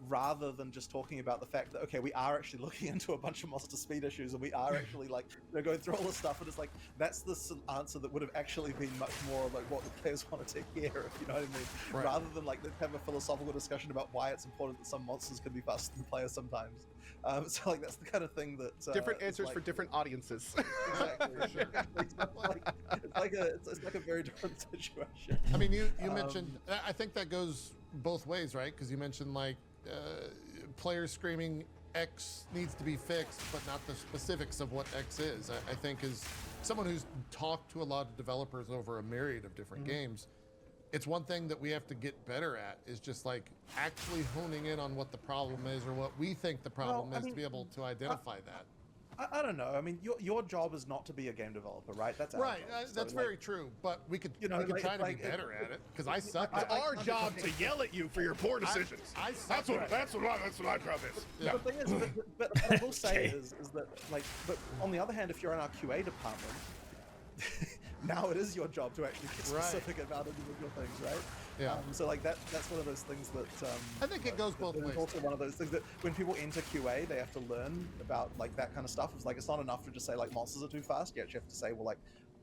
M: rather than just talking about the fact that, okay, we are actually looking into a bunch of monster speed issues, and we are actually, like, you know, going through all this stuff, and it's like, that's the answer that would have actually been much more like what the players wanted to hear, if you know what I mean?
L: Right.
M: Rather than, like, let's have a philosophical discussion about why it's important that some monsters can be faster than players sometimes. So, like, that's the kind of thing that
N: different answers for different audiences.
M: Exactly. Sure. It's like a very different situation.
L: I mean, you mentioned, I think that goes both ways, right? Because you mentioned, like, players screaming X needs to be fixed, but not the specifics of what X is. I think, as someone who's talked to a lot of developers over a myriad of different games, it's one thing that we have to get better at, is just, like, actually honing in on what the problem is, or what we think the problem is, to be able to identify that.
M: I don't know. I mean, your job is not to be a game developer, right? That's our
L: right.
M: job.
L: That's very true. But we could,
M: you know,
L: we could
M: like,
L: try to
M: like,
L: be better at it, because I suck.
N: It's our job to yell at you for your poor decisions.
L: I suck.
N: That's what my job is.
M: Yeah. The thing is, but what I will say is that, like, but on the other hand, if you're in our QA department, now it is your job to actually get specific about individual things, right?
L: Yeah.
M: So, like, that's one of those things that
L: I think it goes both ways.
M: It's also one of those things that when people enter QA, they have to learn about, like, that kind of stuff. It's like, it's not enough to just say, like, monsters are too fast. You actually have to say, well, like,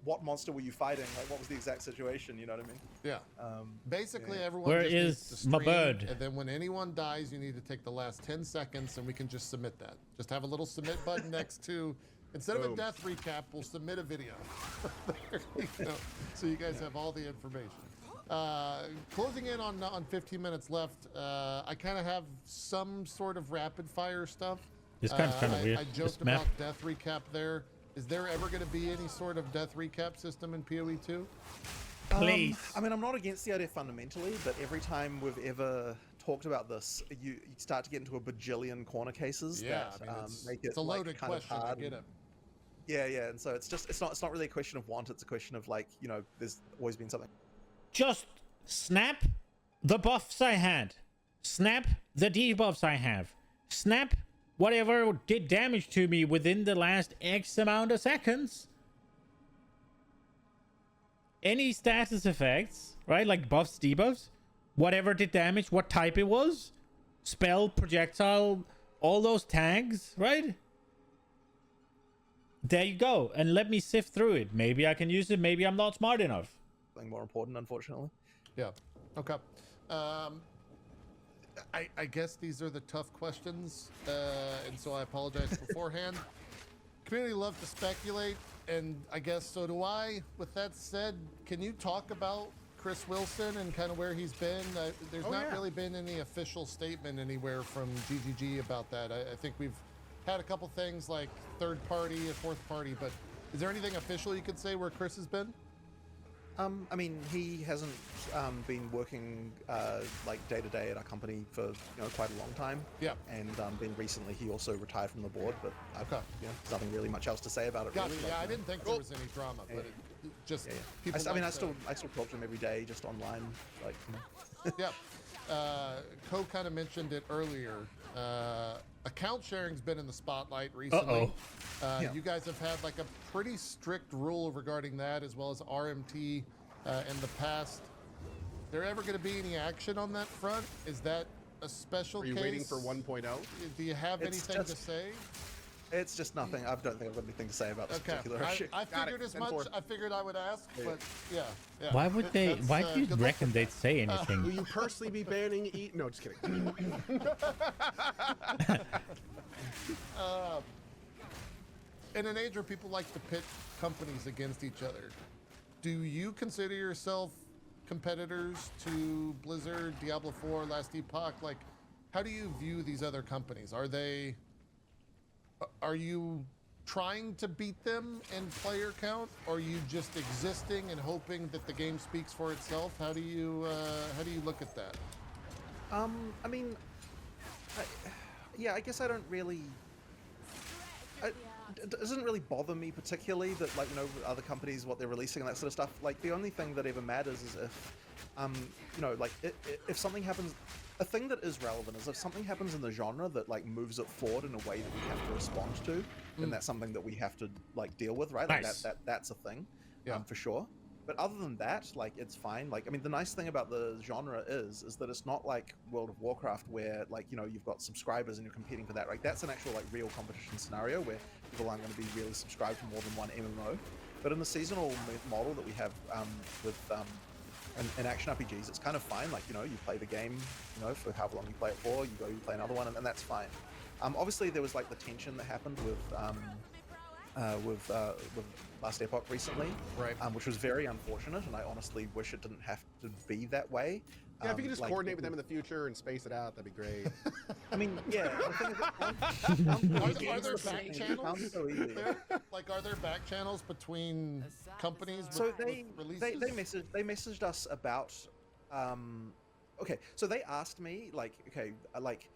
M: what monster were you fighting? Like, what was the exact situation? You know what I mean?
L: Yeah. Basically, everyone
A: Where
L: just needs to
A: is my
L: stream,
A: bird?
L: and then when anyone dies, you need to take the last 10 seconds, and we can just submit that. Just have a little submit button next to, instead of a death recap, we'll submit a video. There you go. So you guys have all the information. Closing in on 15 minutes left, I kind of have some sort of rapid fire stuff.
A: This kind of weird.
L: I joked about death recap there. Is there ever going to be any sort of death recap system in PoE 2?
A: Please.
M: I mean, I'm not against the idea fundamentally, but every time we've ever talked about this, you start to get into a bajillion corner cases that make it,
L: it's a loaded
M: like, kind
L: question.
M: of hard.
L: I get it.
M: Yeah, and so it's not really a question of want. It's a question of, like, you know, there's always been something.
A: Just snap the buffs I had. Snap the debuffs I have. Snap whatever did damage to me within the last X amount of seconds. Any status effects, right? Like buffs, debuffs, whatever did damage, what type it was, spell, projectile, all those tags, right? There you go. And let me sift through it. Maybe I can use it. Maybe I'm not smart enough.
M: Something more important, unfortunately.
L: Yeah. Okay. I guess these are the tough questions, and so I apologize beforehand. Community love to speculate, and I guess so do I. With that said, can you talk about Chris Wilson and kind of where he's been? There's not really been any official statement anywhere from GGG about that. I think we've had a couple things like third party and fourth party, but is there anything official you could say where Chris has been?
M: I mean, he hasn't been working like day to day at our company for, you know, quite a long time.
L: Yeah.
M: And then recently he also retired from the board, but
L: okay.
M: You know, there's nothing really much else to say about it.
L: Gotcha.
M: Really.
L: Yeah, I didn't think there was any drama, but it just people.
M: I mean, I still talk to him every day, just online, like. You know.
L: Yeah. Ko kind of mentioned it earlier. account sharing's been in the spotlight recently. You guys have had like a pretty strict rule regarding that, as well as RMT in the past. There ever going to be any action on that front? Is that a special case?
N: Are you waiting for 1.0?
L: Do you have anything to say?
M: It's just nothing. I don't think I've got anything to say about this particular issue.
L: I figured as much. I figured I would ask, but yeah.
A: Why would they? Why do you reckon they'd say anything?
N: Will you personally be banning No, just kidding.
L: In an age where people like to pit companies against each other, do you consider yourself competitors to Blizzard, Diablo 4, Last Epoch? Like, how do you view these other companies? Are you trying to beat them in player count, or are you just existing and hoping that the game speaks for itself? How do you look at that?
M: I mean, I guess I don't really. It doesn't really bother me particularly that, like, you know, other companies, what they're releasing and that sort of stuff. Like, the only thing that ever matters is if, you know, like, if something happens. A thing that is relevant is if something happens in the genre that, like, moves it forward in a way that we have to respond to, then that's something that we have to, like, deal with, right? Like,
A: Nice.
M: that's a thing, for sure. But other than that, like, it's fine. Like, I mean, the nice thing about the genre is that it's not like World of Warcraft where, like, you know, you've got subscribers and you're competing for that, right? That's an actual, like, real competition scenario where people aren't going to be really subscribed to more than one MMO. But in the seasonal model that we have with in action RPGs, it's kind of fine. Like, you know, you play the game, you know, for however long you play it for, you go, you play another one, and that's fine. Obviously, there was, like, the tension that happened with Last Epoch recently,
L: right?
M: Which was very unfortunate, and I honestly wish it didn't have to be that way.
N: Yeah, if you could just coordinate with them in the future and space it out, that'd be great.
M: I mean, yeah.
L: Are there back channels? Like, are there back channels between companies?
M: So
L: with
M: they messaged us about. Okay, so they asked me, like, okay, like,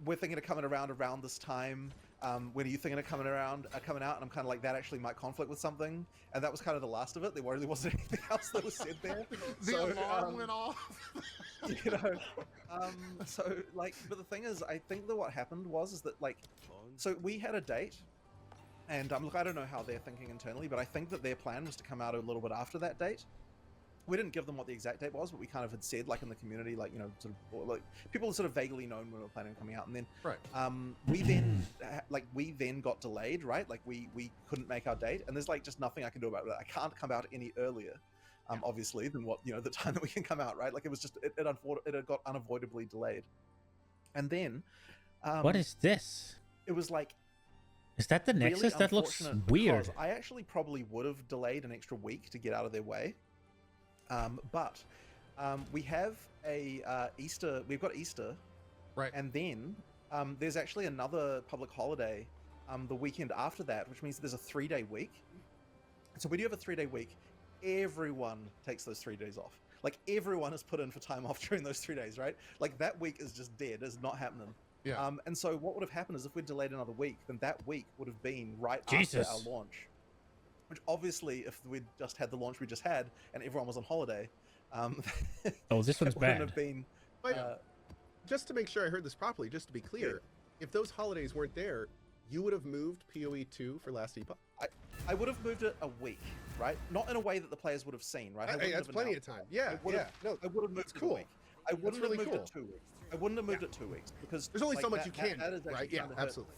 M: we're thinking of coming around this time. When are you thinking of coming out? And I'm kind of like, that actually might conflict with something, and that was kind of the last of it. There really wasn't anything else that was said there.
L: The alarm went off.
M: You know, so, like, but the thing is, I think that what happened is that, like, so we had a date, and look, I don't know how they're thinking internally, but I think that their plan was to come out a little bit after that date. We didn't give them what the exact date was, but we kind of had said, like, in the community, like, you know, sort of, like, people had sort of vaguely known when we were planning on coming out, and then we then got delayed, right? Like, we couldn't make our date, and there's, like, just nothing I can do about it. I can't come out any earlier, obviously, than what, you know, the time that we can come out, right? Like, it was just it had got unavoidably delayed, and then
A: what is this?
M: It was like,
A: is that the
M: really
A: Nexus? That looks weird.
M: I actually probably would have delayed an extra week to get out of their way. But we have Easter. We've got Easter,
L: right?
M: And then there's actually another public holiday the weekend after that, which means there's a 3-day week. So when you have a 3-day week, everyone takes those 3 days off. Like, everyone is put in for time off during those 3 days, right? Like, that week is just dead. It's not happening.
L: Yeah.
M: And so what would have happened is if we delayed another week, then that week would have been right
A: Jesus.
M: after our launch. Which obviously, if we'd just had the launch we just had and everyone was on holiday,
A: oh, this one's bad.
M: Have been,
N: just to make sure I heard this properly, just to be clear, if those holidays weren't there, you would have moved PoE 2 for Last Epoch?
M: I would have moved it a week, right? Not in a way that the players would have seen, right?
N: That's plenty of time. Yeah,
M: no, I would have moved it a week. I wouldn't have moved it 2 weeks. I wouldn't have moved it 2 weeks because
N: there's only so much
M: that,
N: you can,
M: that is
N: right? Yeah, absolutely.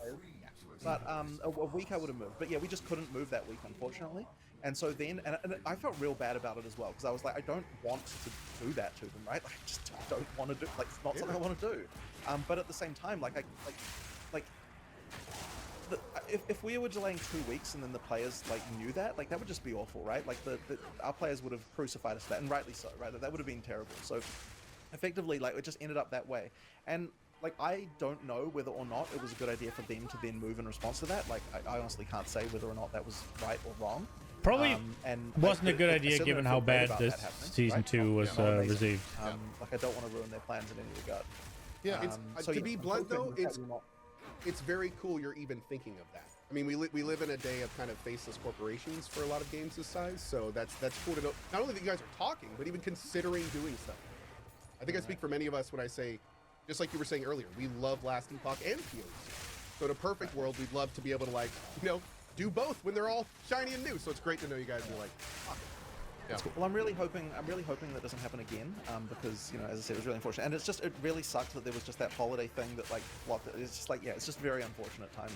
M: But a week I would have moved. But yeah, we just couldn't move that week, unfortunately. And so then, and I felt real bad about it as well, because I was like, I don't want to do that to them, right? Like, I just don't want to do, like, it's not something I want to do. But at the same time, if we were delaying 2 weeks and then the players, like, knew that, like, that would just be awful, right? Like, our players would have crucified us for that, and rightly so, right? That would have been terrible. So effectively, like, it just ended up that way. And, like, I don't know whether or not it was a good idea for them to then move in response to that. Like, I honestly can't say whether or not that was right or wrong.
A: Probably wasn't a good idea given how bad this season 2 was received.
M: Like, I don't want to ruin their plans in any regard.
N: Yeah, to be blunt though, it's very cool you're even thinking of that. I mean, we live in a day of kind of faceless corporations for a lot of games this size, so that's cool to know. Not only that you guys are talking, but even considering doing stuff. I think I speak for many of us when I say, just like you were saying earlier, we love Last Epoch and PoE. So in a perfect world, we'd love to be able to like, do both when they're all shiny and new. So it's great to know you guys are like, fuck it.
M: Yeah. Cool. Well, I'm really hoping that doesn't happen again, because as I said, it was really unfortunate, and it really sucked that there was just that holiday thing that like blocked it. It's just like, it's just very unfortunate timing.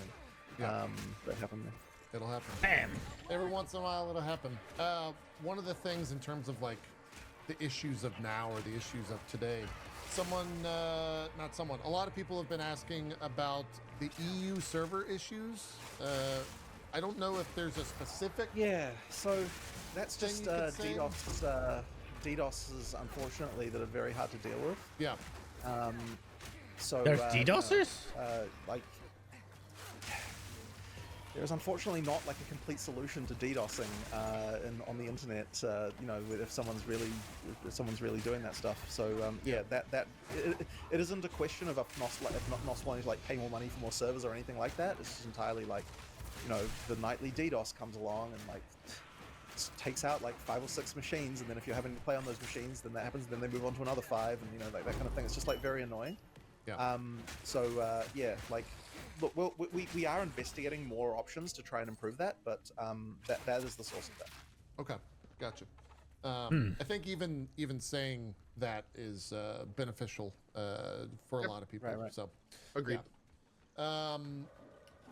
M: That happened there.
L: It'll happen.
A: Bam.
L: Every once in a while, it'll happen. One of the things in terms of like the issues of now or the issues of today, a lot of people have been asking about the EU server issues. I don't know if there's a specific.
M: Yeah. So that's just DDoSs, unfortunately, that are very hard to deal with.
L: Yeah.
M: So
A: there's DDoSers.
M: There's unfortunately not like a complete solution to DDoSing on the internet. If someone's really doing that stuff. So it isn't a question of if NOS wanting to like pay more money for more servers or anything like that. It's just entirely like, the nightly DDoS comes along and like takes out like 5 or 6 machines, and then if you're having to play on those machines, then that happens, then they move on to another 5, and like that kind of thing. It's just like very annoying.
L: Yeah.
M: Look, we are investigating more options to try and improve that, but that is the source of that.
L: Okay, gotcha. I think even saying that is beneficial for a lot of people.
M: Right.
L: So,
N: agreed.
L: Yeah.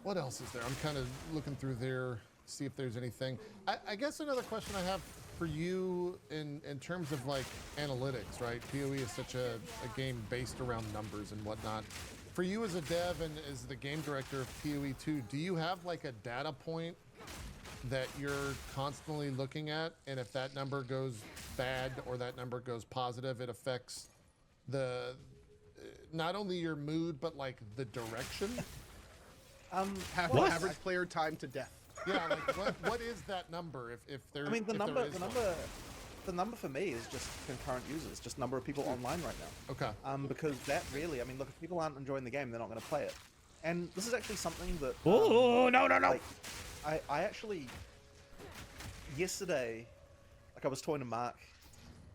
L: What else is there? I'm kind of looking through there, see if there's anything. I guess another question I have for you in terms of like analytics, right? PoE is such a game based around numbers and whatnot. For you as a dev and as the game director of PoE 2, do you have like a data point that you're constantly looking at? And if that number goes bad or that number goes positive, it affects not only your mood, but like the direction?
N: Average player time to death.
L: Yeah, like what is that number? If there,
M: the number for me is just concurrent users, just number of people online right now.
L: Okay.
M: Because that really, look, if people aren't enjoying the game, they're not going to play it. And this is actually something that.
A: Oh no!
M: Like, I actually yesterday, like I was talking to Mark,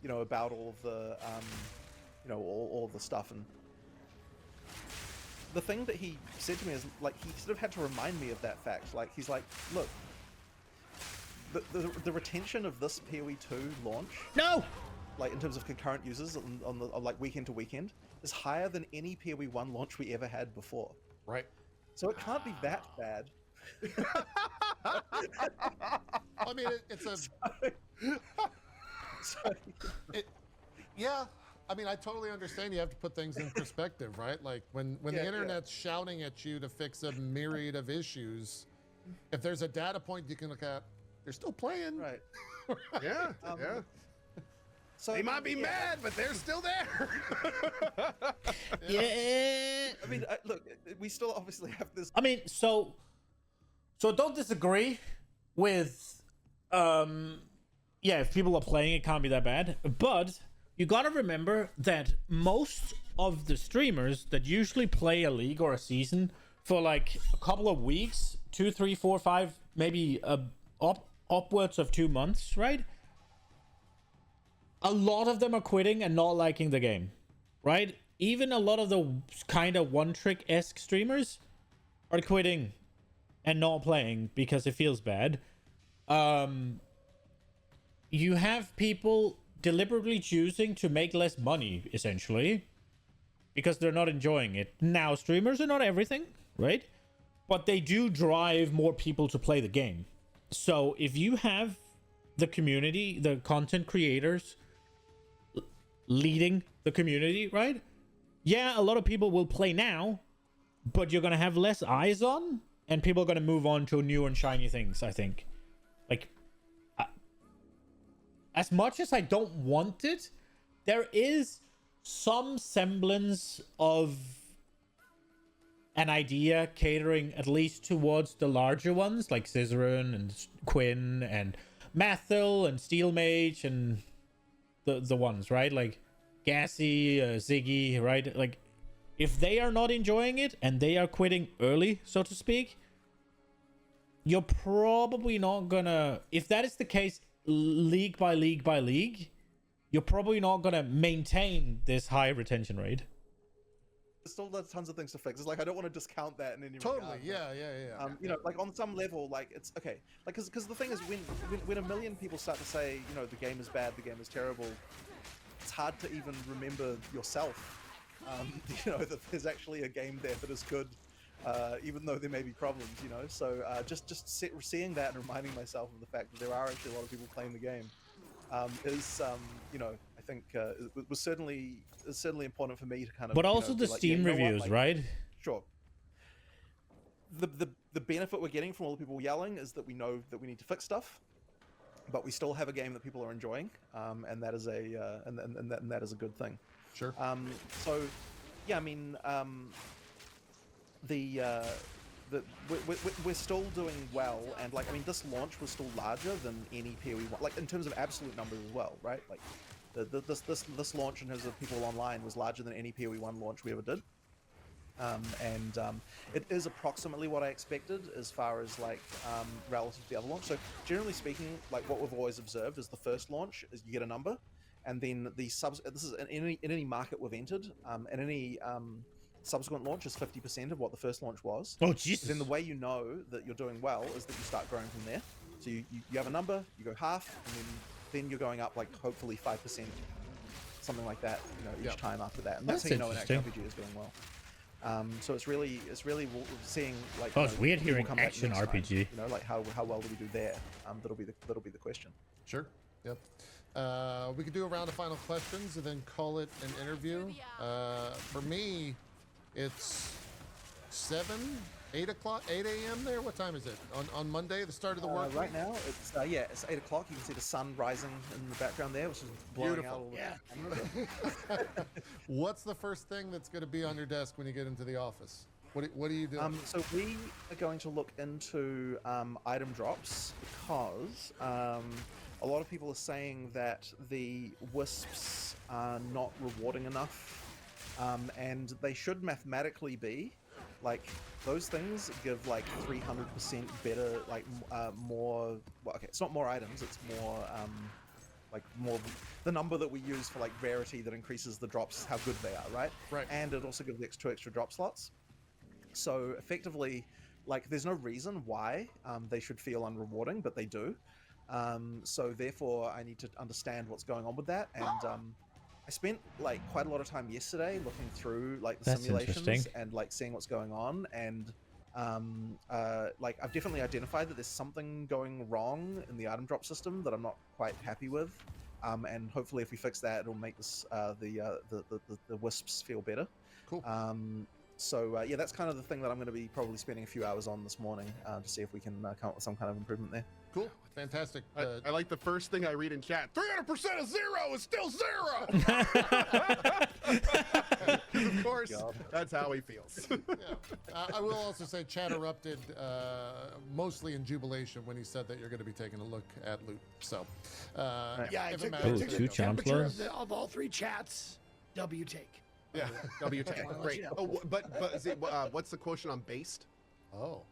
M: about all of the, all of the stuff, and the thing that he said to me is like he sort of had to remind me of that fact. Like he's like, look, the retention of this PoE 2 launch, like in terms of concurrent users on the like weekend to weekend, is higher than any PoE 1 launch we ever had before.
L: Right.
M: So it can't be that bad.
L: I mean, it's a. Yeah. I mean, I totally understand you have to put things in perspective, right? Like when the internet's shouting at you to fix a myriad of issues, if there's a data point you can look at, they're still playing.
M: Right.
N: Yeah.
M: So
N: they might be mad, but they're still there.
A: Yeah.
M: I mean, look, we still obviously have this.
A: I mean, so don't disagree with, if people are playing, it can't be that bad. But you gotta remember that most of the streamers that usually play a league or a season for like a couple of weeks, 2, 3, 4, 5, maybe upwards of 2 months, right? A lot of them are quitting and not liking the game, right? Even a lot of the kind of one-trick-esque streamers are quitting and not playing because it feels bad. You have people deliberately choosing to make less money, essentially, because they're not enjoying it. Now, streamers are not everything, right? But they do drive more people to play the game. So if you have the community, the content creators leading the community, right? Yeah, a lot of people will play now, but you're going to have less eyes on, and people are going to move on to new and shiny things, I think. Like, as much as I don't want it, there is some semblance of an idea catering at least towards the larger ones, like Scissorin and Quinn and Mathil and Steel Mage and the ones, right? Like Gassy, Ziggy, right? Like, if they are not enjoying it and they are quitting early, so to speak, you're probably not gonna, if that is the case, league by league by league, you're probably not gonna maintain this high retention rate.
M: still tons of things to fix. It's like I don't want to discount that in any
L: Totally.
M: regard,
L: Yeah.
M: you know, like on some level, like it's okay. Like because the thing is, when a million people start to say, you know, the game is bad, the game is terrible, it's hard to even remember yourself. You know, that there's actually a game there that is good, even though there may be problems. You know, so seeing that and reminding myself of the fact that there are actually a lot of people playing the game is, you know, I think it was certainly important for me to kind of.
A: But
M: you
A: also
M: know,
A: the
M: be like, yeah,
A: Steam
M: you know what,
A: reviews,
M: like,
A: right?
M: Sure. The benefit we're getting from all the people yelling is that we know that we need to fix stuff, but we still have a game that people are enjoying, and that is a and that is a good thing.
L: Sure.
M: So, yeah, I mean, we're still doing well, and like, I mean, this launch was still larger than any PoE, like in terms of absolute numbers as well, right? Like, this launch in terms of people online was larger than any PoE 1 launch we ever did. It is approximately what I expected as far as like relative to the other launch. So generally speaking, like what we've always observed is the first launch is you get a number, and then the this is in any market we've entered, and any subsequent launch is 50% of what the first launch was.
A: Oh Jesus!
M: Then the way you know that you're doing well is that you start growing from there. So you have a number, you go half, and then you're going up like hopefully 5%, something like that. You know, each time after that, and that's how you know an action RPG is doing well. So it's really seeing like.
A: Oh, it's weird hearing
M: come back
A: action
M: next
A: RPG.
M: Time, you know, like how well do we do there? That'll be the question.
L: Sure. Yep. We could do a round of final questions and then call it an interview. For me, it's 8 a.m. there. What time is it on Monday? The start of the work.
M: Right now, it's it's 8 o'clock. You can see the sun rising in the background there, which is blowing out all the
L: What's the first thing that's going to be on your desk when you get into the office? What do you do?
M: So we are going to look into item drops because a lot of people are saying that the wisps are not rewarding enough, and they should mathematically be. Like those things give like 300% better, like more. Well, okay, it's not more items; it's more like more the number that we use for like rarity that increases the drops, how good they are, right?
L: Right.
M: And it also gives two extra drop slots. So effectively, like there's no reason why they should feel unrewarding, but they do. So therefore, I need to understand what's going on with that, and I spent like quite a lot of time yesterday looking through like the simulations and like seeing what's going on, and like I've definitely identified that there's something going wrong in the item drop system that I'm not quite happy with, and hopefully if we fix that, it'll make this the wisps feel better.
L: Cool.
M: So yeah, that's kind of the thing that I'm going to be probably spending a few hours on this morning to see if we can come up with some kind of improvement there.
L: Cool. Fantastic.
N: I like the first thing I read in chat. 300% of zero is still zero. Of course, that's how he feels.
L: I will also say chat erupted mostly in jubilation when he said that you're going to be taking a look at loot. So
G: yeah, I
L: if
G: took
L: it
G: the
L: matters,
G: temperature of all three chats. W take.
N: Yeah, W take. Great. Oh, but is it, what's the quotient on based?
L: Oh.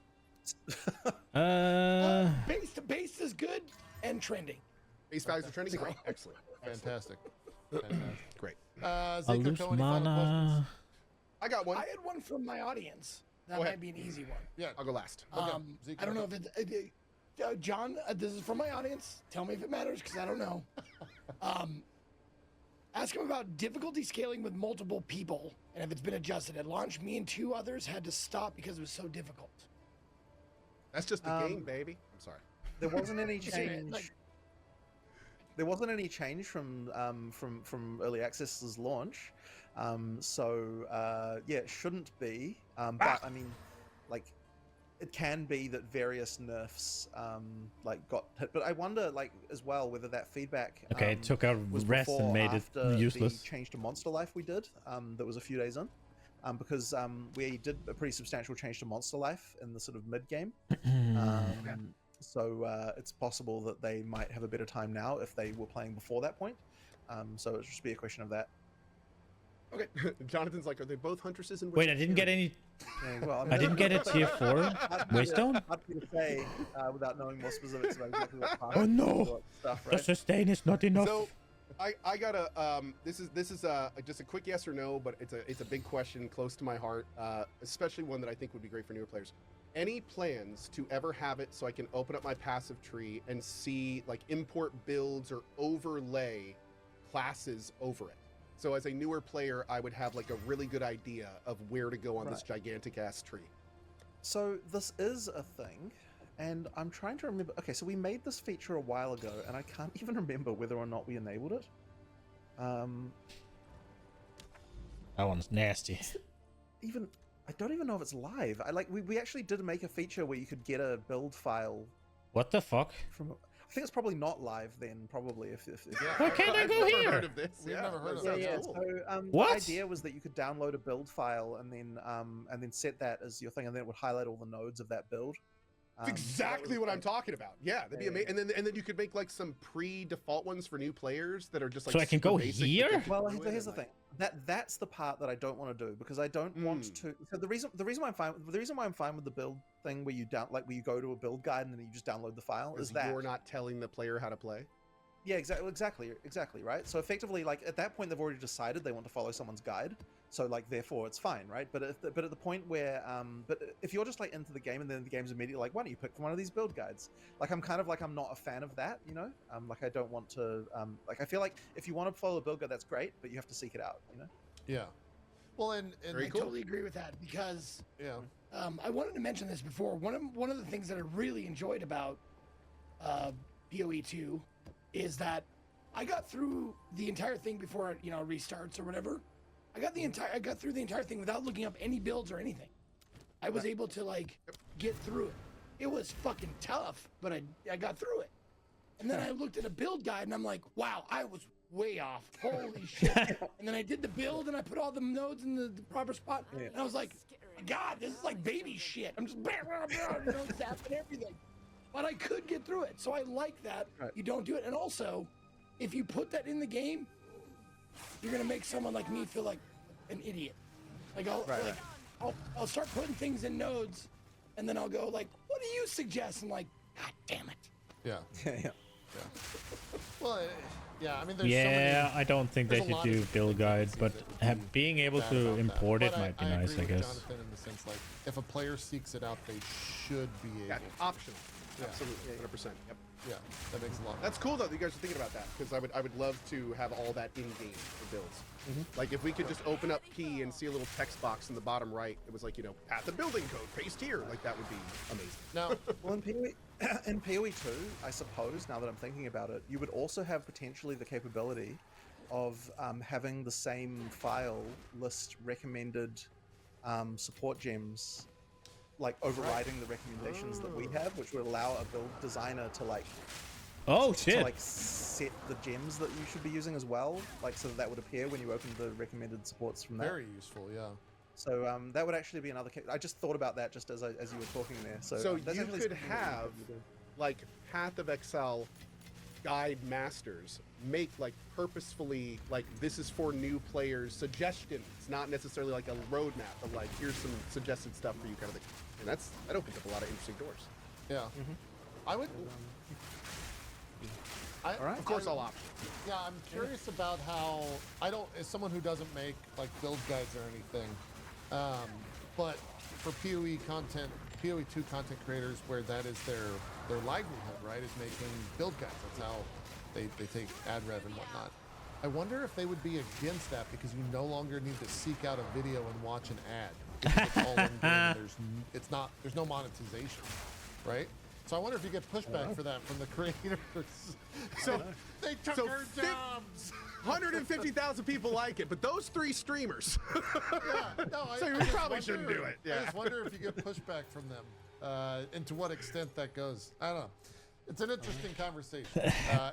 G: Based is good and trending.
N: Base values are trending. Great. Excellent.
L: Fantastic.
N: Great.
L: Zeke, any final questions?
N: I got one.
G: I had one from my audience. That might be an easy one.
L: Yeah,
N: I'll go last.
L: Zeke,
G: I don't know if John, this is from my audience. Tell me if it matters, because I don't know. Ask him about difficulty scaling with multiple people, and if it's been adjusted. At launch, me and 2 others had to stop because it was so difficult.
N: That's just the game, baby. I'm sorry.
M: There wasn't any change. There wasn't any change from early access's launch, so yeah, it shouldn't be. But I mean, like, it can be that various nerfs like got hit. But I wonder, like, as well, whether that feedback
A: it took out
M: was
A: rest and made it useless.
M: The change to Monster Life we did that was a few days in. Because we did a pretty substantial change to Monster Life in the sort of mid-game. So it's possible that they might have a better time now if they were playing before that point. So it'll just be a question of that.
N: Okay. Jonathan's like, are they both huntresses? And
A: wait, I didn't get any.
M: Yeah, well, I mean,
A: I didn't get a tier 4 Waystone.
M: Hard for you to say without knowing more specifics about exactly what
A: Oh no!
M: stuff, right?
A: The sustain is not enough.
N: So I gotta this is just a quick yes or no, but it's a big question close to my heart, especially one that I think would be great for newer players. Any plans to ever have it so I can open up my passive tree and see like import builds or overlay classes over it? So as a newer player, I would have like a really good idea of where to go on this gigantic ass tree.
M: So this is a thing, and I'm trying to remember. Okay, so we made this feature a while ago, and I can't even remember whether or not we enabled it.
A: That one's nasty.
M: Even I don't even know if it's live. We actually did make a feature where you could get a build file.
A: What the fuck?
M: From I think it's probably not live then. Probably if
A: Why can't I go here?
N: Heard of this.
L: We've never heard of
M: yeah,
L: that.
M: yeah.
L: Cool.
M: So
A: What?
M: the idea was that you could download a build file and then set that as your thing, and then it would highlight all the nodes of that build.
N: That's exactly what I'm talking about. Yeah, that'd be amazing. And then you could make like some pre-default ones for new players that are just like
A: So I can
N: super
A: go
N: basic,
A: here?
N: but they
M: Well,
N: can do it
M: here's the
N: and,
M: thing. That's the part that I don't want to do, because I don't want to. So the reason why I'm fine with the build thing where you where you go to a build guide and then you just download the file is that
N: you're not telling the player how to play.
M: Yeah, exactly, right? So effectively, like at that point, they've already decided they want to follow someone's guide. So like, therefore, it's fine, right? But at the point where, but if you're just like into the game and then the game's immediately like, why don't you pick one of these build guides? Like, I'm kind of like, I'm not a fan of that, you know? Like, I don't want to, like, I feel like if you want to follow a build guide, that's great, but you have to seek it out, you know?
L: Yeah. Well, and
G: I totally agree with that, because I wanted to mention this before. One of the things that I really enjoyed about PoE 2 is that I got through the entire thing before it, restarts or whatever. I got through the entire thing without looking up any builds or anything. I was able to like get through it. It was fucking tough, but I got through it. And then I looked at a build guide and I'm like, wow, I was way off. Holy shit. And then I did the build and I put all the nodes in the proper spot. And I was like, God, this is like baby shit. I'm just zapping everything. But I could get through it. So I like that you don't do it. And also, if you put that in the game, you're gonna make someone like me feel like an idiot. Like I'll start putting things in nodes, and then I'll go like, "What do you suggest?" And like, God damn it.
L: Yeah.
M: Yeah.
L: Well, yeah. I mean, there's
A: Yeah, I don't think they should do build guides, but being able to import it might be nice, I
L: agree with
A: guess.
L: Jonathan in the sense, like, if a player seeks it out, they should be able.
N: Optional.
L: Yeah.
N: Absolutely, 100%. Yep.
L: Yeah, that makes a lot.
N: That's cool though that you guys are thinking about that, because I would love to have all that in game for builds. Like if we could just open up P and see a little text box in the bottom right, it was like, path of building code, paste here. Like that would be amazing.
L: Now,
M: well, in PoE 2, I suppose, now that I'm thinking about it, you would also have potentially the capability of having the same file list recommended support gems, like overriding the recommendations that we have, which would allow a build designer to like to like set the gems that you should be using as well, like so that would appear when you open the recommended supports from that.
L: Very useful, yeah.
M: So that would actually be another. I just thought about that just as you were talking there. So that's
N: you
M: actually
N: could
M: something that
N: have like Path of Exile guide masters make like purposefully like this is for new players suggestions, not necessarily like a roadmap, but like here's some suggested stuff for you kind of thing. And that opens up a lot of interesting doors.
L: Yeah. I would.
M: All right.
N: Of course, all options.
L: Yeah, I'm curious about how as someone who doesn't make like build guides or anything, but for PoE content, PoE 2 content creators, where that is their livelihood, right, is making build guides. That's how they take ad rev and whatnot. I wonder if they would be against that because you no longer need to seek out a video and watch an ad. Because it's all in game and there's no monetization, right? So I wonder if you get pushback for that from the creators.
N: So
L: they took our jobs.
N: 150,000 people like it, but those 3 streamers. So we probably shouldn't do it.
L: I just wonder if you get pushback from them, and to what extent that goes. I don't know. It's an interesting conversation,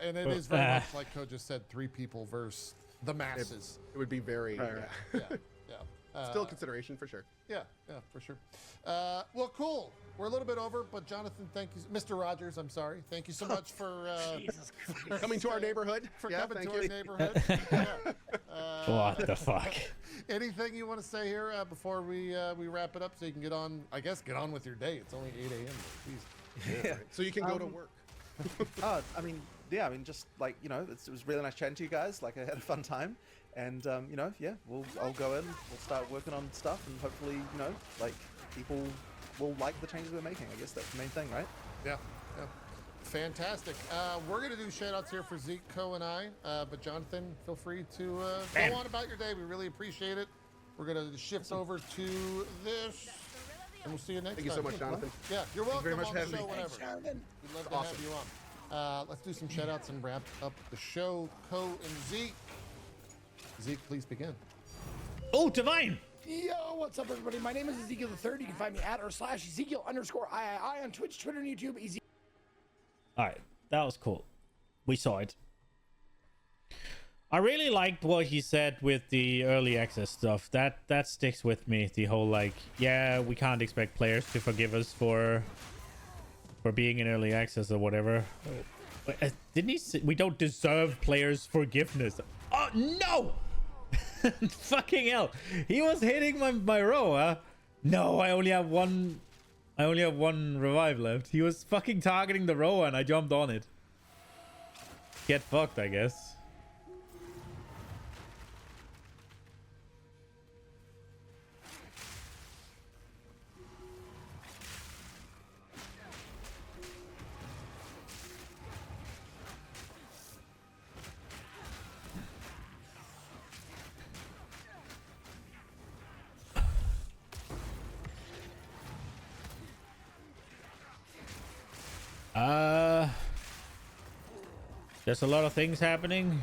L: and it is very much like Ko just said: 3 people versus the masses.
N: It would be very.
L: Yeah.
N: Still a consideration for sure.
L: Yeah, for sure. Well, cool. We're a little bit over, but Jonathan, thank you, Mr. Rogers. I'm sorry. Thank you so much for
N: coming to our neighborhood.
L: For coming to our neighborhood.
A: What the fuck?
L: Anything you want to say here before we wrap it up, so you can get on? I guess get on with your day. It's only 8 a.m.
N: So you can go to work.
M: I mean, yeah, I mean, just like, you know, it was really nice chatting to you guys. Like, I had a fun time, and you know, yeah, I'll go in, we'll start working on stuff, and hopefully, you know, like, people will like the changes we're making. I guess that's the main thing, right?
L: Yeah, yeah. Fantastic. We're going to do shout-outs here for Zeke, Co, and I. But Jonathan, feel free to go on about your day. We really appreciate it. We're going to shift over to this, and we'll see you next time.
N: Thank you so much, Jonathan.
L: Yeah, you're welcome.
N: Very much
L: on the
N: for having
L: show
N: me.
L: whenever.
G: Thanks, Jonathan.
L: We'd love to
N: Awesome.
L: have you on. Let's do some shout-outs and wrap up the show. Co and Zeke. Zeke, please begin.
A: Oh, Divine!
G: Yo, what's up, everybody? My name is Ezekiel the Third. You can find me at /Ezekiel_III on Twitch, Twitter, and YouTube.
A: All right, that was cool. We saw it. I really liked what he said with the early access stuff. That sticks with me. The whole like, yeah, we can't expect players to forgive us for being in early access or whatever. Didn't he say we don't deserve players' forgiveness? Oh no! Fucking hell! He was hitting my row. Huh? No, I only have one revive left. He was fucking targeting the row and I jumped on it. Get fucked, I guess. There's a lot of things happening.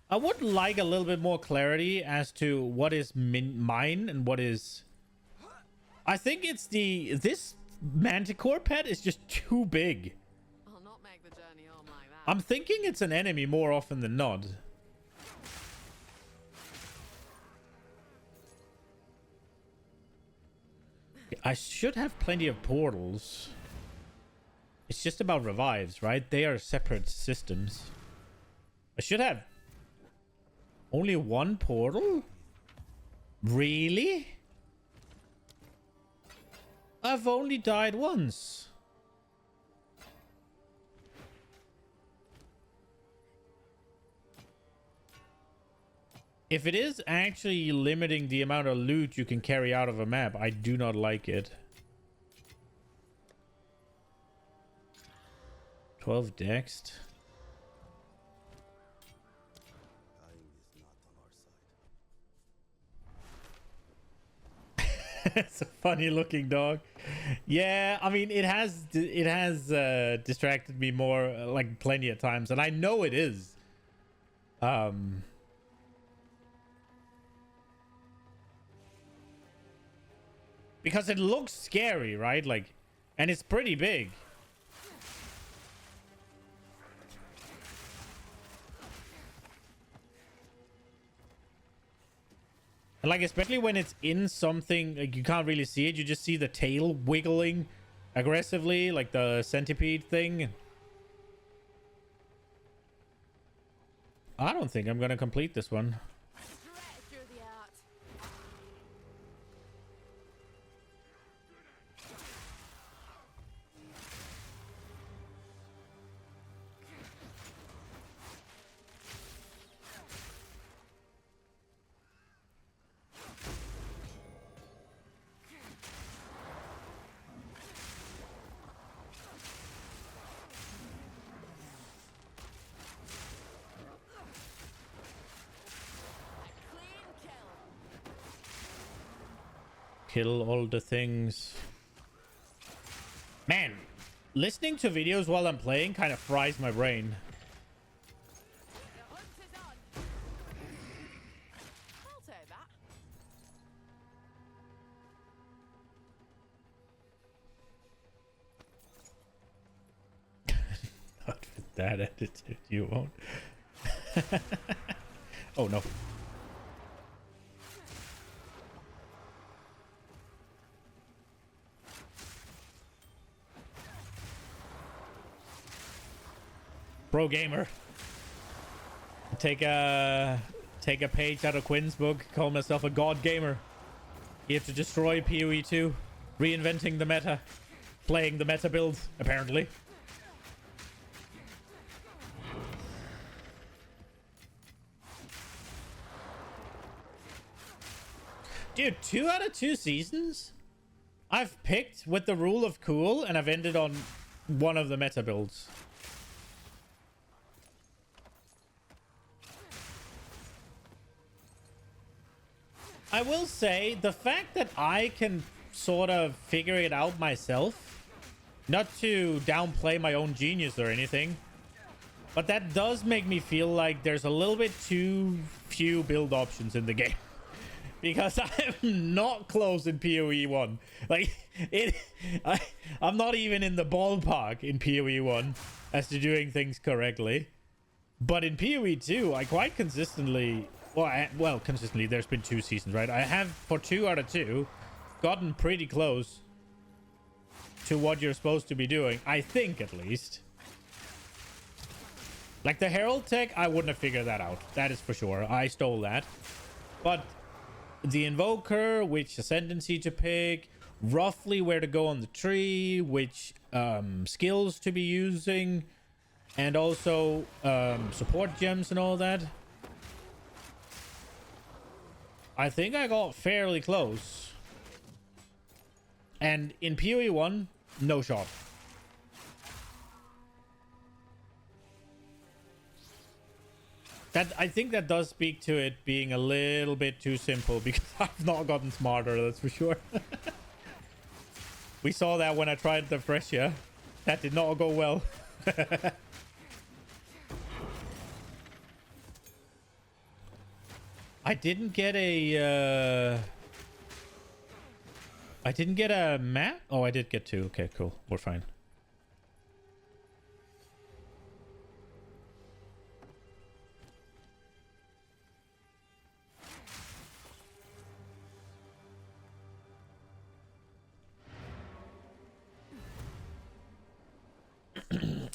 A: I would like a little bit more clarity as to what is mine and what is... I think it's this Manticore pet is just too big.
J: I'll not make the journey home like that.
A: I'm thinking it's an enemy more often than not. I should have plenty of portals. It's just about revives, right? They are separate systems. I should have only one portal? Really? I've only died once. If it is actually limiting the amount of loot you can carry out of a map, I do not like it. 12 dexed. It's a funny looking dog. Yeah, I mean it has distracted me more like plenty of times, and I know it is. Because it looks scary, right? Like, and it's pretty big. Like, especially when it's in something, like, you can't really see it. You just see the tail wiggling aggressively, like the centipede thing. I don't think I'm gonna complete this one. Kill all the things. Man, listening to videos while I'm playing kind of fries my brain.
J: I'll take that.
A: Not with that attitude, you won't. Oh no. Pro gamer. Take a page out of Quinn's book. Call myself a god gamer. Here to destroy PoE 2, reinventing the meta, playing the meta build apparently. Dude, 2 out of 2 seasons? I've picked with the rule of cool, and I've ended on one of the meta builds. I will say, the fact that I can sort of figure it out myself, not to downplay my own genius or anything, but that does make me feel like there's a little bit too few build options in the game. Because I'm not close in PoE 1. Like, I'm not even in the ballpark in PoE 1 as to doing things correctly. But in PoE 2, I quite consistently... Well, consistently, there's been 2 seasons, right? I have, for 2 out of 2, gotten pretty close to what you're supposed to be doing. I think, at least. Like, the Herald tech, I wouldn't have figured that out. That is for sure. I stole that. But the Invoker, which Ascendancy to pick, roughly where to go on the tree, which skills to be using, and also support gems and all that. I think I got fairly close. And in PoE 1, no shot. I think that does speak to it being a little bit too simple, because I've not gotten smarter, that's for sure. We saw that when I tried the Fresia. That did not go well. I didn't get a map? Oh, I did get 2. Okay, cool. We're fine.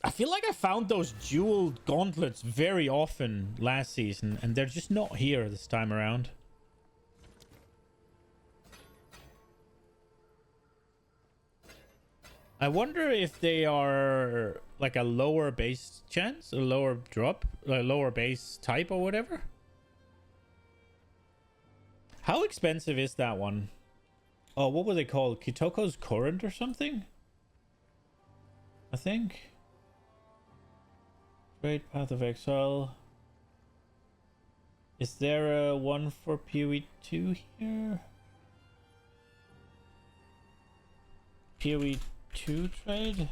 A: I feel like I found those jeweled gauntlets very often last season, and they're just not here this time around. I wonder if they are like a lower base chance, a lower drop, a lower base type or whatever. How expensive is that one? Oh, what were they called? Kitoko's Current or something? I think. Great Path of Exile. Is there a one for PoE 2 here? PoE 2 trade?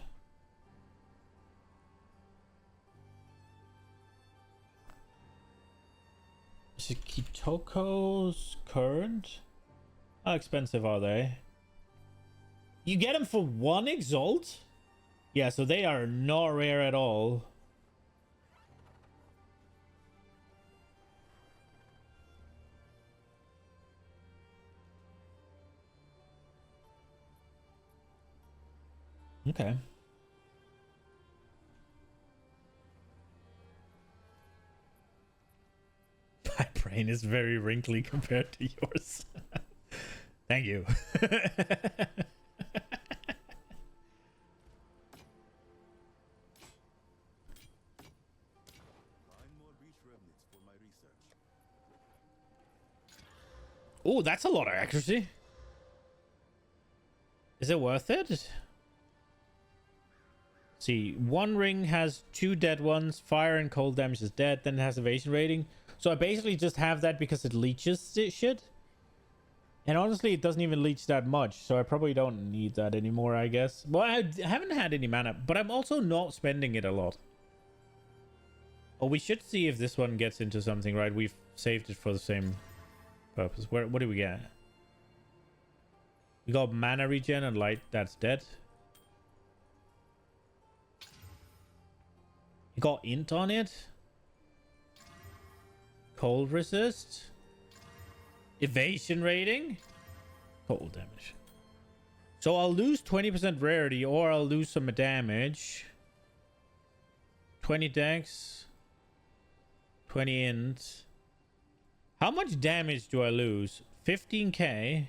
A: Is it Kitoko's Current? How expensive are they? You get them for 1 Exalt? Yeah, so they are not rare at all. Okay. My brain is very wrinkly compared to yours. Thank you. Oh, that's a lot of accuracy. Is it worth it? See, 1 ring has 2 dead ones. Fire and cold damage is dead. Then it has evasion rating. So I basically just have that because it leeches shit. And honestly, it doesn't even leech that much. So I probably don't need that anymore, I guess. Well, I haven't had any mana, but I'm also not spending it a lot. Oh, we should see if this one gets into something, right? We've saved it for the same purpose. What do we get? We got mana regen and light. That's dead. You got int on it. Cold resist. Evasion rating. Cold damage. So I'll lose 20% rarity or I'll lose some damage. 20 dex. 20 int. How much damage do I lose? 15k.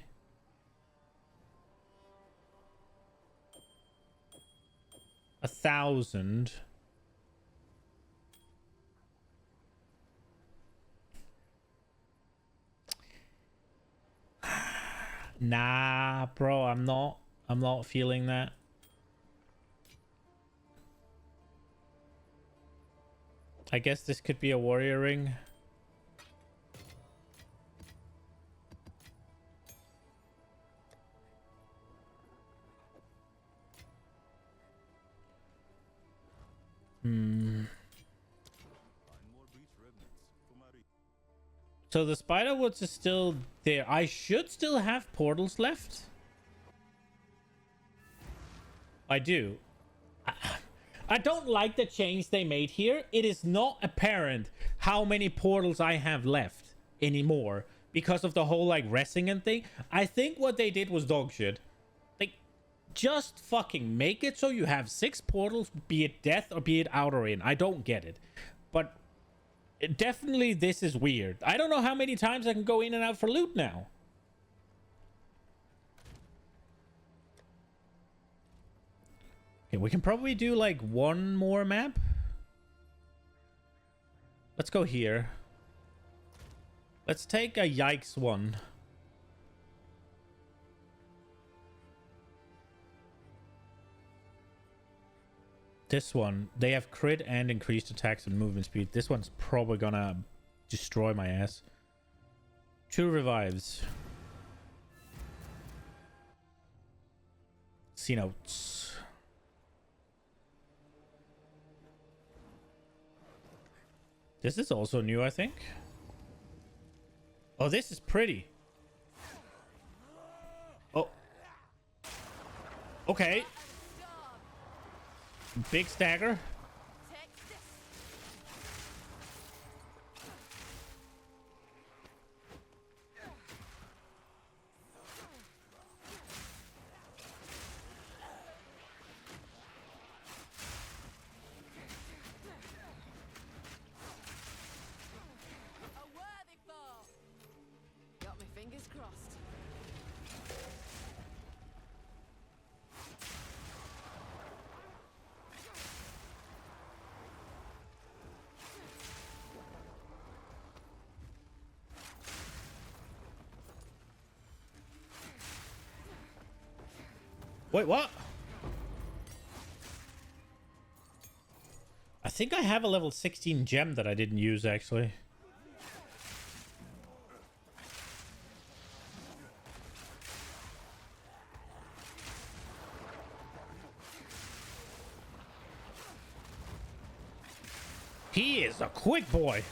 A: A 1,000. Nah, bro, I'm not feeling that. I guess this could be a warrior ring. So the spider woods is still there. I should still have portals left. I do. I don't like the change they made here. It is not apparent how many portals I have left anymore because of the whole like resting and thing. I think what they did was dog shit. Like, just fucking make it so you have 6 portals, be it death or be it out or in. I don't get it. But definitely this is weird. I don't know how many times I can go in and out for loot now. Okay, we can probably do like one more map. Let's go here. Let's take a yikes one. This one, they have crit and increased attacks and movement speed. This one's probably gonna destroy my ass. 2 revives. C notes. This is also new, I think. Oh, this is pretty. Oh. Okay. Big stagger. Wait, what? I think I have a level 16 gem that I didn't use, actually. He is a quick boy.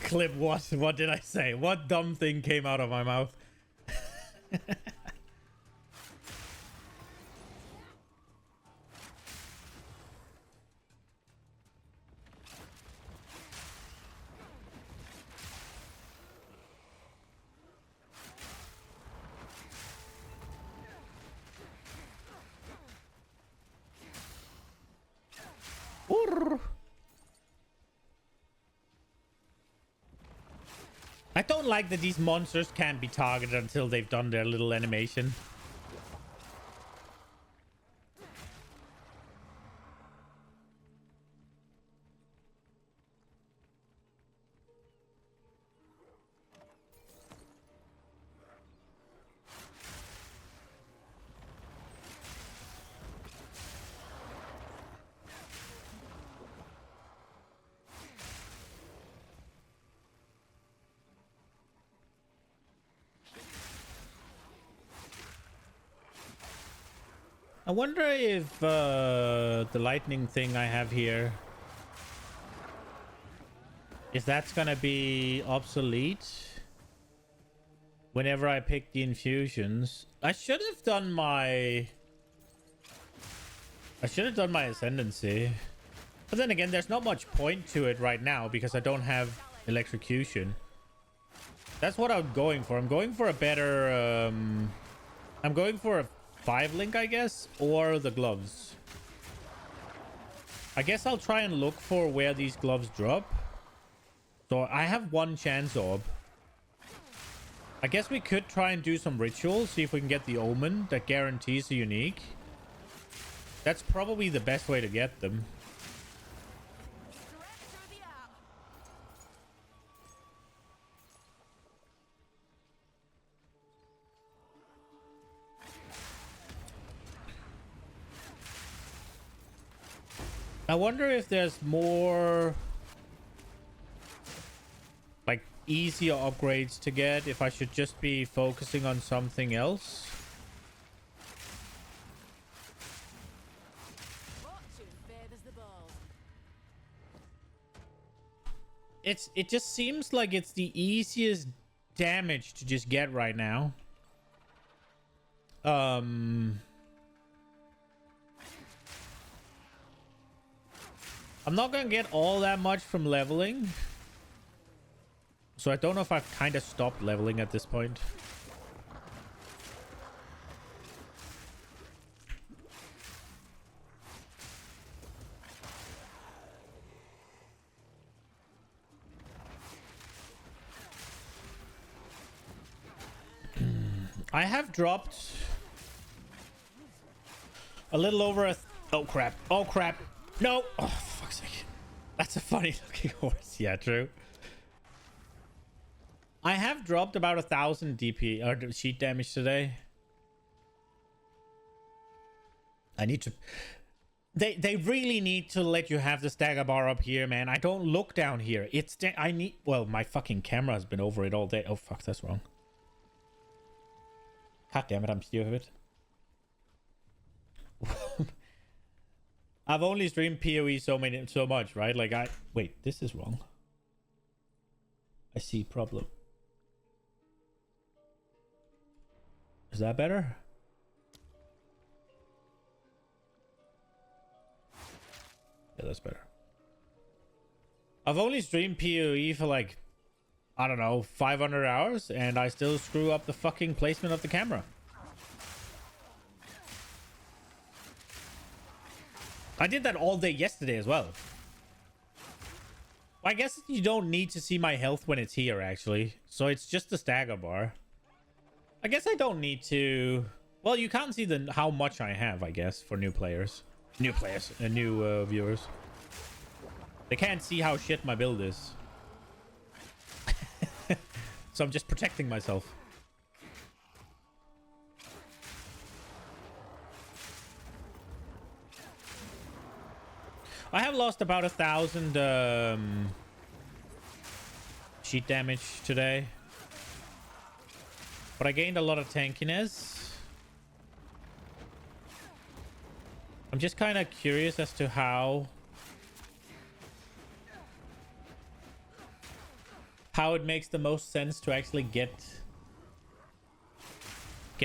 A: Clip, what did I say? What dumb thing came out of my mouth? I don't like that these monsters can't be targeted until they've done their little animation. I wonder if the lightning thing I have here, if that's gonna be obsolete whenever I pick the infusions. I should have done my ascendancy, but then again, there's not much point to it right now because I don't have electrocution. That's what I'm going for. I'm going for a better I'm going for a 5-link, I guess, or the gloves. I guess I'll try and look for where these gloves drop. So I have one chance orb. I guess we could try and do some rituals, see if we can get the omen that guarantees the unique. That's probably the best way to get them. I wonder if there's more like easier upgrades to get, if I should just be focusing on something else. It just seems like it's the easiest damage to just get right now. I'm not gonna get all that much from leveling. So I don't know if I've kind of stopped leveling at this point. I have dropped a little over a... Oh, crap. Oh, crap. No. Oh, fuck's sake. That's a funny looking horse. Yeah, true. I have dropped about 1,000 DP or sheet damage today. I need to... They really need to let you have the stagger bar up here, man. I don't look down here. It's... I need... Well, my fucking camera has been over it all day. Oh, fuck. That's wrong. God damn it, I'm stupid. I've only streamed PoE so much, right? Like wait, this is wrong. I see problem. Is that better? Yeah, that's better. I've only streamed PoE for like, I don't know, 500 hours, and I still screw up the fucking placement of the camera. I did that all day yesterday as well. I guess you don't need to see my health when it's here, actually. So it's just the stagger bar. I guess I don't need to... Well, you can't see how much I have, I guess, for new players. New viewers. They can't see how shit my build is. So I'm just protecting myself. I have lost about 1,000 sheet damage today. But I gained a lot of tankiness. I'm just kind of curious as to how it makes the most sense to actually get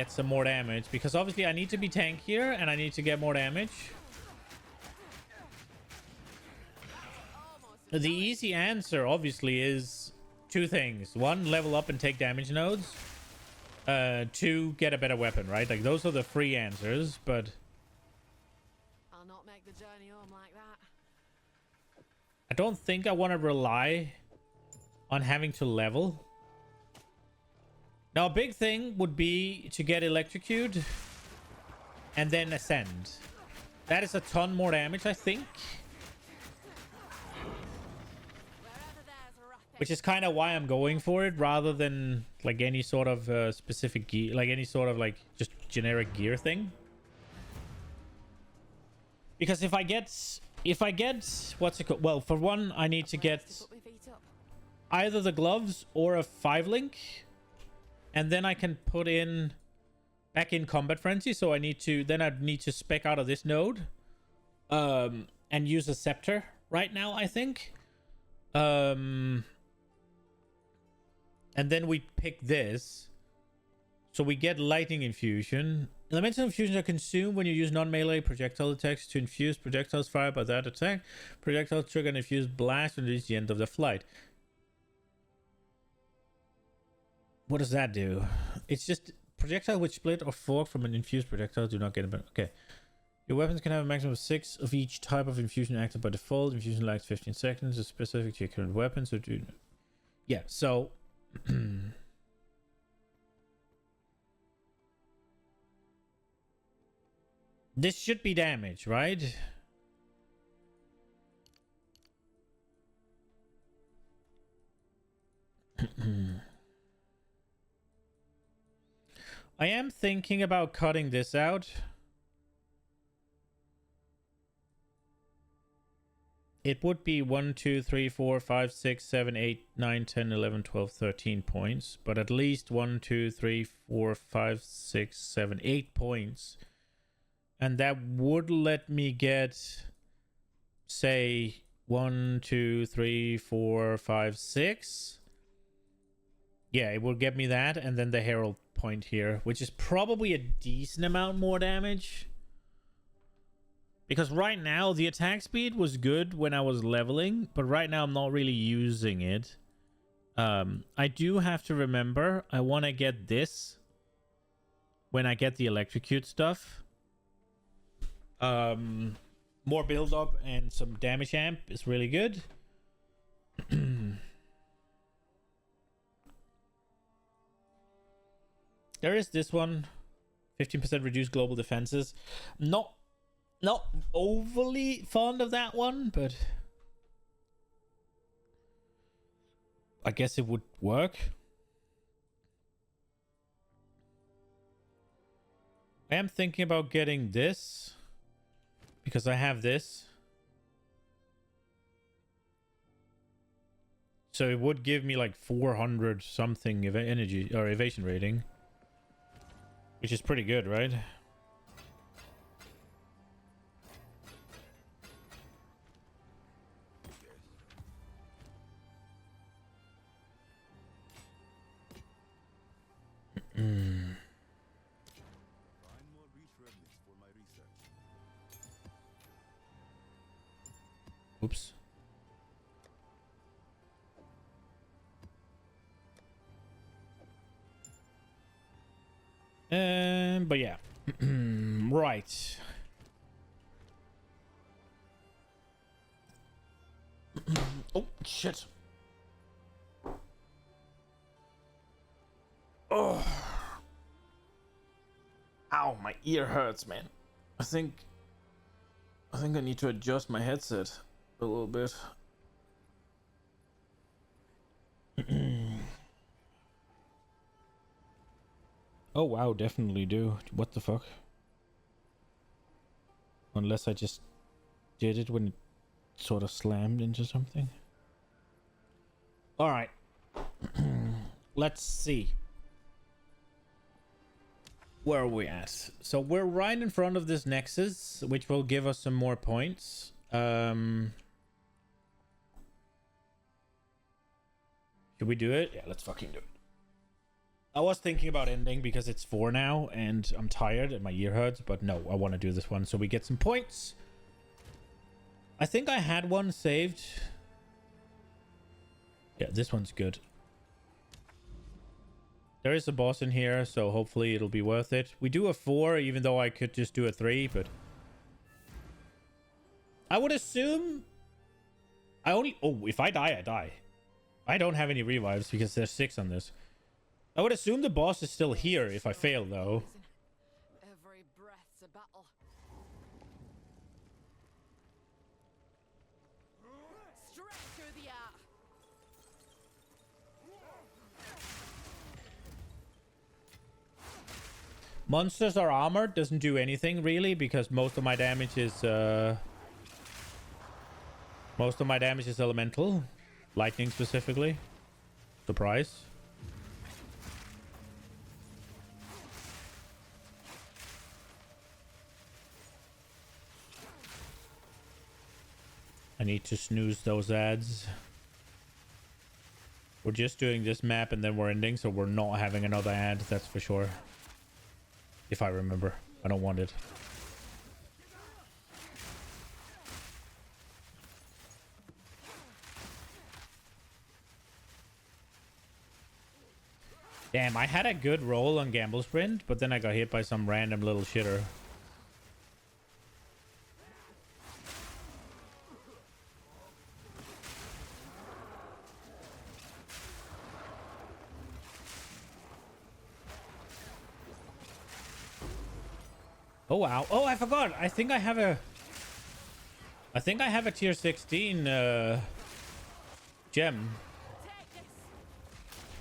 A: some more damage, because obviously I need to be tankier and I need to get more damage. The easy answer obviously is two things: one, level up and take damage nodes; two, get a better weapon, right? Like, those are the free answers, but
J: I'll not make the journey home like that.
A: I don't think I want to rely on having to level. Now, a big thing would be to get electrocute and then ascend. That is a ton more damage, I think. Which is kind of why I'm going for it, rather than like any sort of specific gear, like any sort of like just generic gear thing. Because if I get what's it called? Well, for one, I need to get either the gloves or a 5-link, and then I can put in back in combat frenzy. So I'd need to spec out of this node, and use a scepter right now, I think. And then we pick this. So we get lightning infusion. Elemental infusions are consumed when you use non-melee projectile attacks to infuse projectiles fired by that attack. Projectiles trigger an infused blast when it reaches the end of the flight. What does that do? It's just projectile which split or fork from an infused projectile do not get a... Okay. Your weapons can have a maximum of 6 of each type of infusion active by default. Infusion lasts 15 seconds. It's specific to your current weapon, so do yeah, so this should be damage, right? I am thinking about cutting this out. It would be 1, 2, 3, 4, 5, 6, 7, 8, 9, 10, 11, 12, 13 points. But at least 1, 2, 3, 4, 5, 6, 7, 8 points. And that would let me get, say, 1, 2, 3, 4, 5, 6. Yeah, it will get me that. And then the Herald point here, which is probably a decent amount more damage. Because right now, the attack speed was good when I was leveling, but right now I'm not really using it. I do have to remember, I want to get this when I get the electrocute stuff. More build up and some damage amp is really good. There is this one, 15% reduced global defenses. Not overly fond of that one, but I guess it would work. I am thinking about getting this because I have this. So it would give me like 400 something energy or evasion rating, which is pretty good, right? Oops. But yeah. Right. Oh, shit. Oh. Ow, my ear hurts, man. I think I need to adjust my headset a little bit. Oh wow, definitely do. What the fuck? Unless I just did it when it sort of slammed into something. Alright. Let's see. Where are we at? So we're right in front of this Nexus, which will give us some more points. Should we do it? Yeah, let's fucking do it. I was thinking about ending because it's 4 now and I'm tired and my ear hurts, but no, I want to do this one so we get some points. I think I had one saved. Yeah, this one's good. There is a boss in here, so hopefully it'll be worth it. We do a 4, even though I could just do a 3, but I would assume I only... Oh, if I die, I die. I don't have any revives because there's 6 on this. I would assume the boss is still here if I fail, though.
J: Every breath's a battle. Straight through the air.
A: Monsters are armored, doesn't do anything really because most of my damage is elemental, lightning specifically. Surprise. I need to snooze those ads. We're just doing this map and then we're ending, so we're not having another ad, that's for sure. If I remember. I don't want it. Damn, I had a good roll on Gamble Sprint, but then I got hit by some random little shitter. Oh wow. Oh, I forgot. I think I have a tier 16 gem.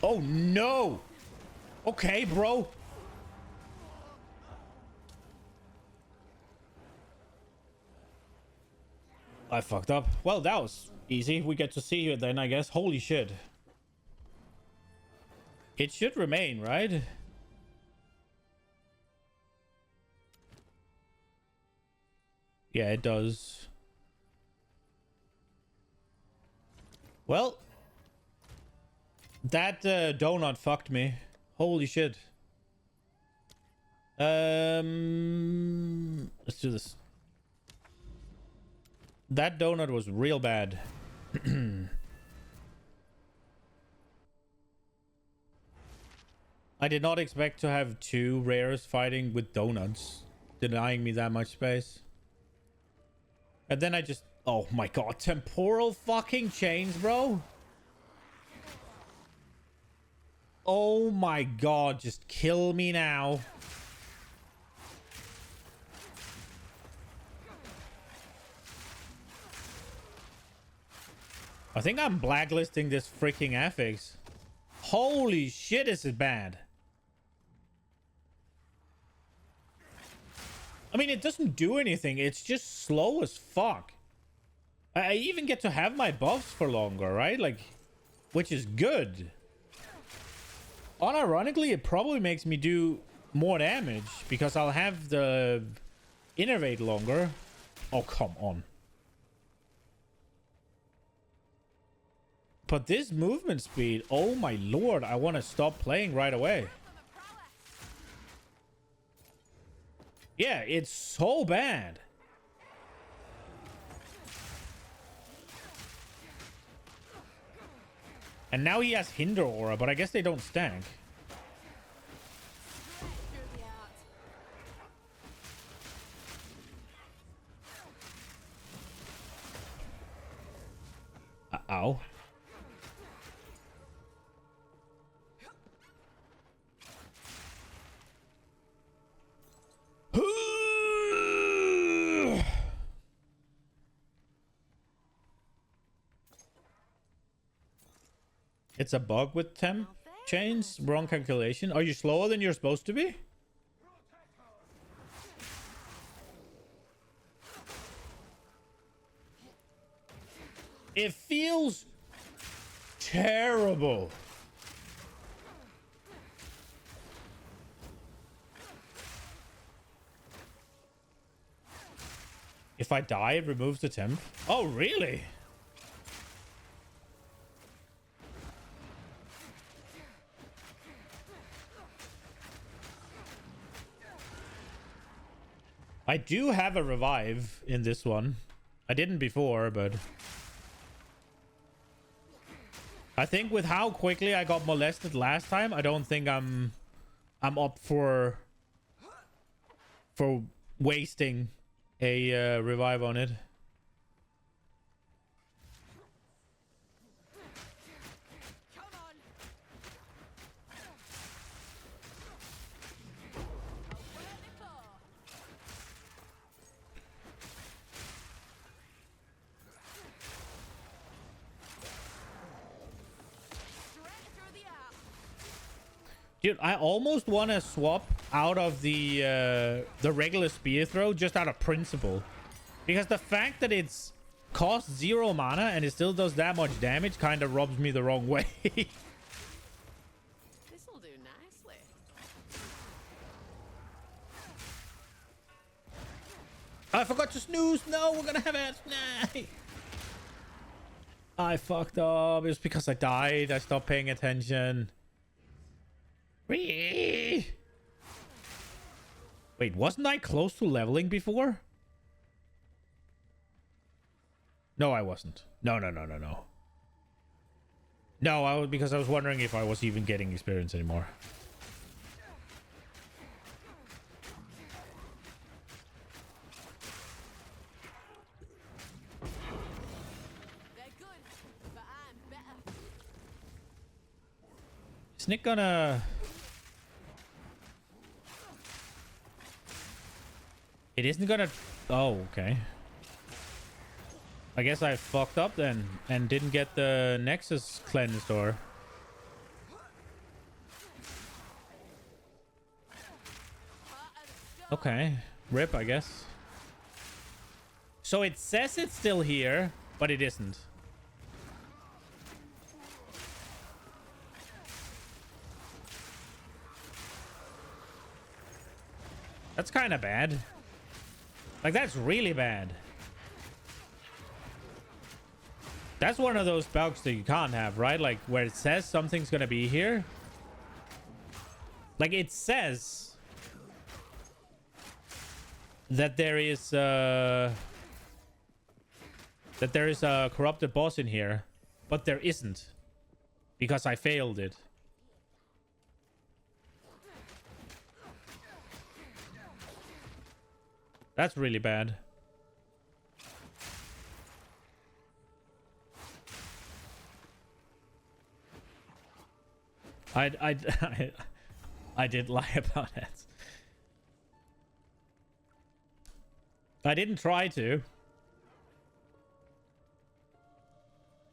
A: Oh no. Okay, bro. I fucked up. Well, that was easy. We get to see you then, I guess. Holy shit. It should remain, right? Yeah, it does. Well, that donut fucked me. Holy shit. Let's do this. That donut was real bad. I did not expect to have 2 rares fighting with donuts, denying me that much space. And then I just... Oh my god, temporal fucking chains, bro. Oh my god, just kill me now. I think I'm blacklisting this freaking affix. Holy shit, this is bad. I mean, it doesn't do anything. It's just slow as fuck. I even get to have my buffs for longer, right? Like, which is good. Unironically, it probably makes me do more damage because I'll have the innervate longer. Oh, come on. But this movement speed, oh my lord, I want to stop playing right away. Yeah, it's so bad. And now he has Hinder Aura, but I guess they don't stack. Ow. It's a bug with temp chains. Wrong calculation. Are you slower than you're supposed to be? It feels terrible. If I die, it removes the temp. Oh, really? I do have a revive in this one. I didn't before, but I think with how quickly I got molested last time, I don't think I'm up for wasting a revive on it. Dude, I almost want to swap out of the regular spear throw just out of principle. Because the fact that it's costs 0 mana and it still does that much damage kind of rubs me the wrong way.
J: This'll do nicely.
A: I forgot to snooze. No, we're gonna have it. Nah. I fucked up. It was because I died. I stopped paying attention. Wait, wasn't I close to leveling before? No, I wasn't. No. No, I was, because I was wondering if I was even getting experience anymore.
J: They're good, but I'm better.
A: Is Nick gonna... It isn't gonna... Oh, okay. I guess I fucked up then and didn't get the Nexus cleansed or... Okay. Rip, I guess. So it says it's still here, but it isn't. That's kind of bad. Like, that's really bad. That's one of those bugs that you can't have, right? Like, where it says something's gonna be here. Like, it says that there is a corrupted boss in here, but there isn't, because I failed it. That's really bad. I did lie about that. I didn't try to.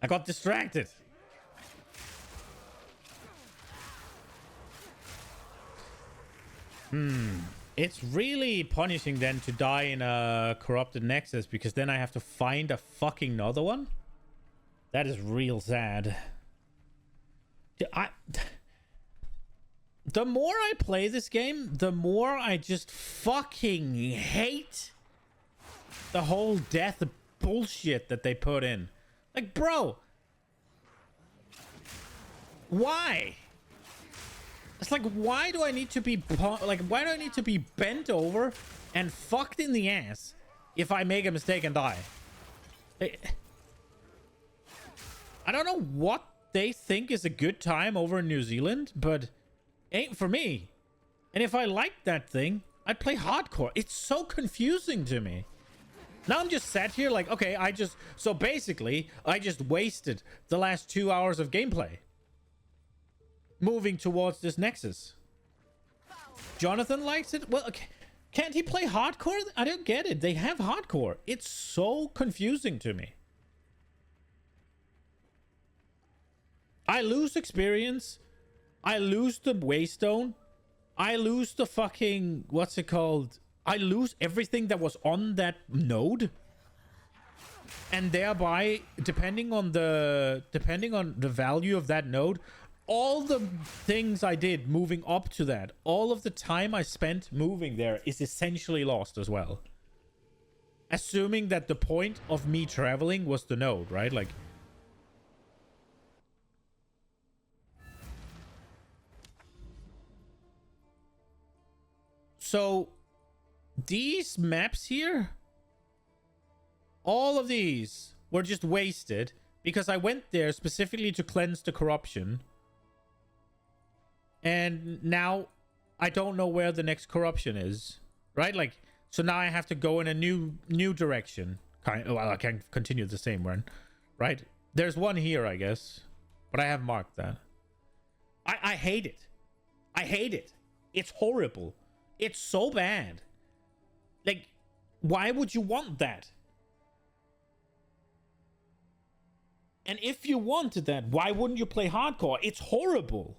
A: I got distracted. It's really punishing then to die in a corrupted Nexus, because then I have to find a fucking another one. That is real sad. The more I play this game, the more I just fucking hate the whole death bullshit that they put in. Like, bro, why? It's like, why do I need to be why do I need to be bent over and fucked in the ass if I make a mistake and die? I don't know what they think is a good time over in New Zealand, but ain't for me. And if I liked that thing, I'd play hardcore. It's so confusing to me. Now I'm just sat here like, okay, so basically, I just wasted the last 2 hours of gameplay moving towards this Nexus. Jonathan likes it. Well, okay. Can't he play hardcore? I don't get it. They have hardcore. It's so confusing to me. I lose experience. I lose the Waystone. I lose the fucking... What's it called? I lose everything that was on that node. And thereby, depending on the value of that node, all the things I did moving up to that, all of the time I spent moving there is essentially lost as well. Assuming that the point of me traveling was the node, right? Like... So, these maps here, all of these were just wasted because I went there specifically to cleanse the corruption. And now I don't know where the next corruption is, right? Like, so now I have to go in a new direction. Well, I can continue the same one, right? There's one here, I guess, but I have marked that. I hate it. I hate it. It's horrible. It's so bad. Like, why would you want that? And if you wanted that, why wouldn't you play hardcore? It's horrible.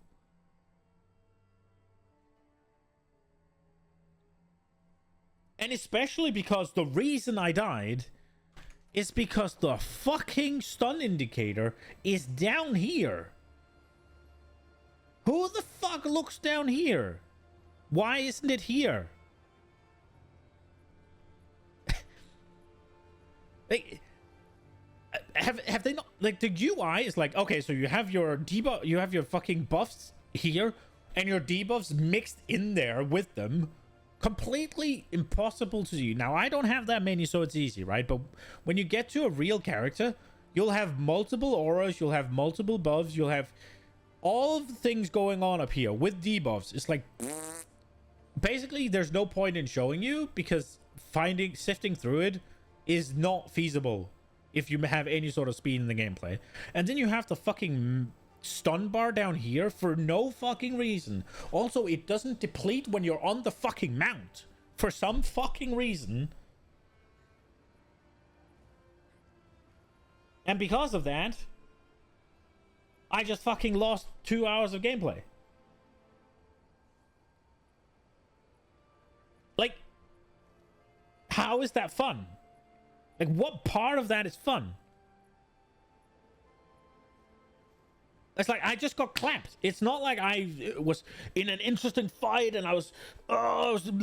A: And especially because the reason I died is because the fucking stun indicator is down here. Who the fuck looks down here? Why isn't it here? Like, have they not, like, the UI is like, okay, so you have your debuff, you have your fucking buffs here, and your debuffs mixed in there with them. Completely impossible to do. Now, I don't have that many, so it's easy, right? But when you get to a real character, you'll have multiple auras, you'll have multiple buffs, you'll have all of the things going on up here with debuffs. It's like, basically, there's no point in showing you because sifting through it is not feasible if you have any sort of speed in the gameplay. And then you have the fucking stun bar down here for no fucking reason. Also, it doesn't deplete when you're on the fucking mount. for some fucking reason. And because of that, I just fucking lost 2 hours of gameplay. Like, how is that fun? Like, what part of that is fun? It's like, I just got clapped. It's not like I was in an interesting fight and I was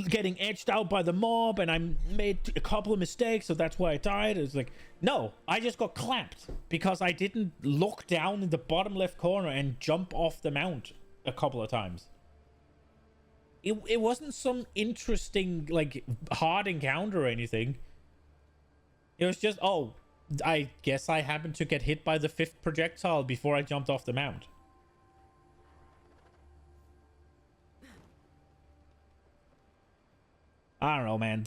A: getting edged out by the mob and I made a couple of mistakes, so that's why I died. It's like, no, I just got clapped because I didn't look down in the bottom left corner and jump off the mount a couple of times. It wasn't some interesting, like, hard encounter or anything. It was just, oh, I guess I happened to get hit by the 5th projectile before I jumped off the mount. I don't know, man.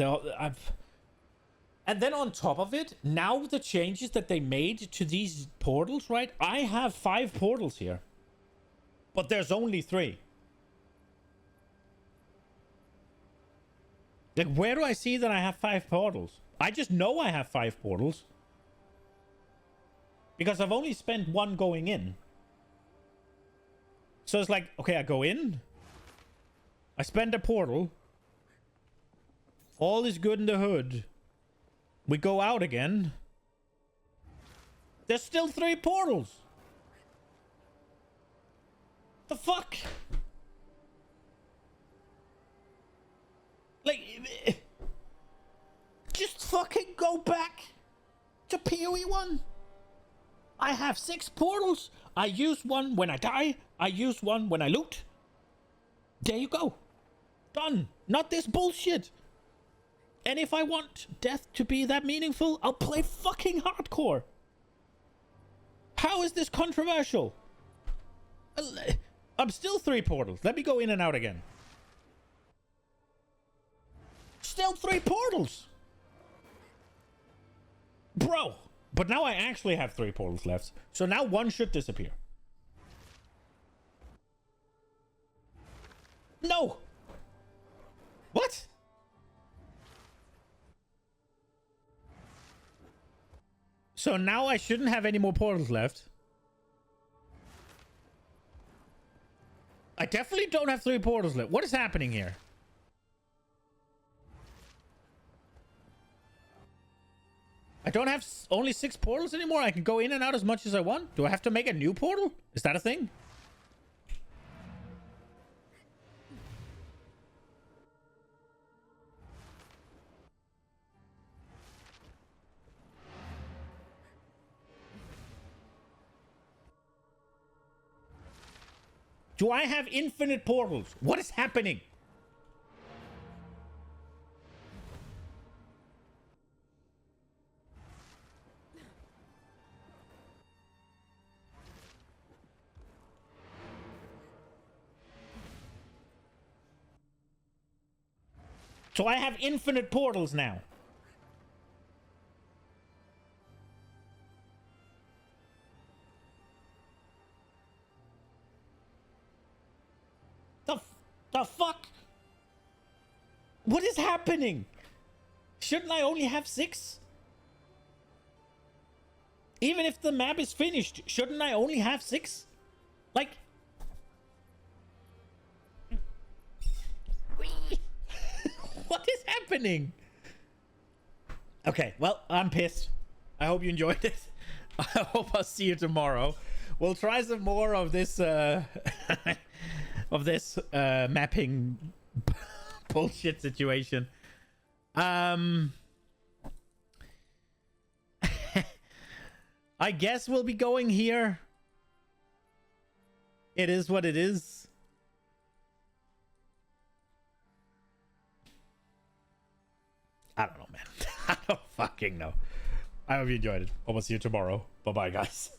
A: And then on top of it, now the changes that they made to these portals, right? I have 5 portals here. But there's only 3. Like, where do I see that I have 5 portals? I just know I have 5 portals. Because I've only spent 1 going in. So it's like, okay, I go in. I spend a portal. All is good in the hood. We go out again. There's still 3 portals. The fuck? Like, just fucking go back to PoE 1. I have 6 portals. I use 1 when I die. I use 1 when I loot. There you go. Done. Not this bullshit. And if I want death to be that meaningful, I'll play fucking hardcore. How is this controversial? I'm still 3 portals. Let me go in and out again. Still 3 portals. Bro. But now I actually have 3 portals left. So now 1 should disappear. No. What? So now I shouldn't have any more portals left. I definitely don't have 3 portals left. What is happening here? I don't have only 6 portals anymore. I can go in and out as much as I want. Do I have to make a new portal? Is that a thing? Do I have infinite portals? What is happening? So I have infinite portals now. The fuck? What is happening? Shouldn't I only have 6? Even if the map is finished, shouldn't I only have 6? Like... What is happening? Okay, well, I'm pissed. I hope you enjoyed it. I hope I'll see you tomorrow. We'll try some more of this mapping bullshit situation. I guess we'll be going here. It is what it is. I don't know, man. I don't fucking know. I hope you enjoyed it. Hope I'll see you tomorrow. Bye-bye, guys.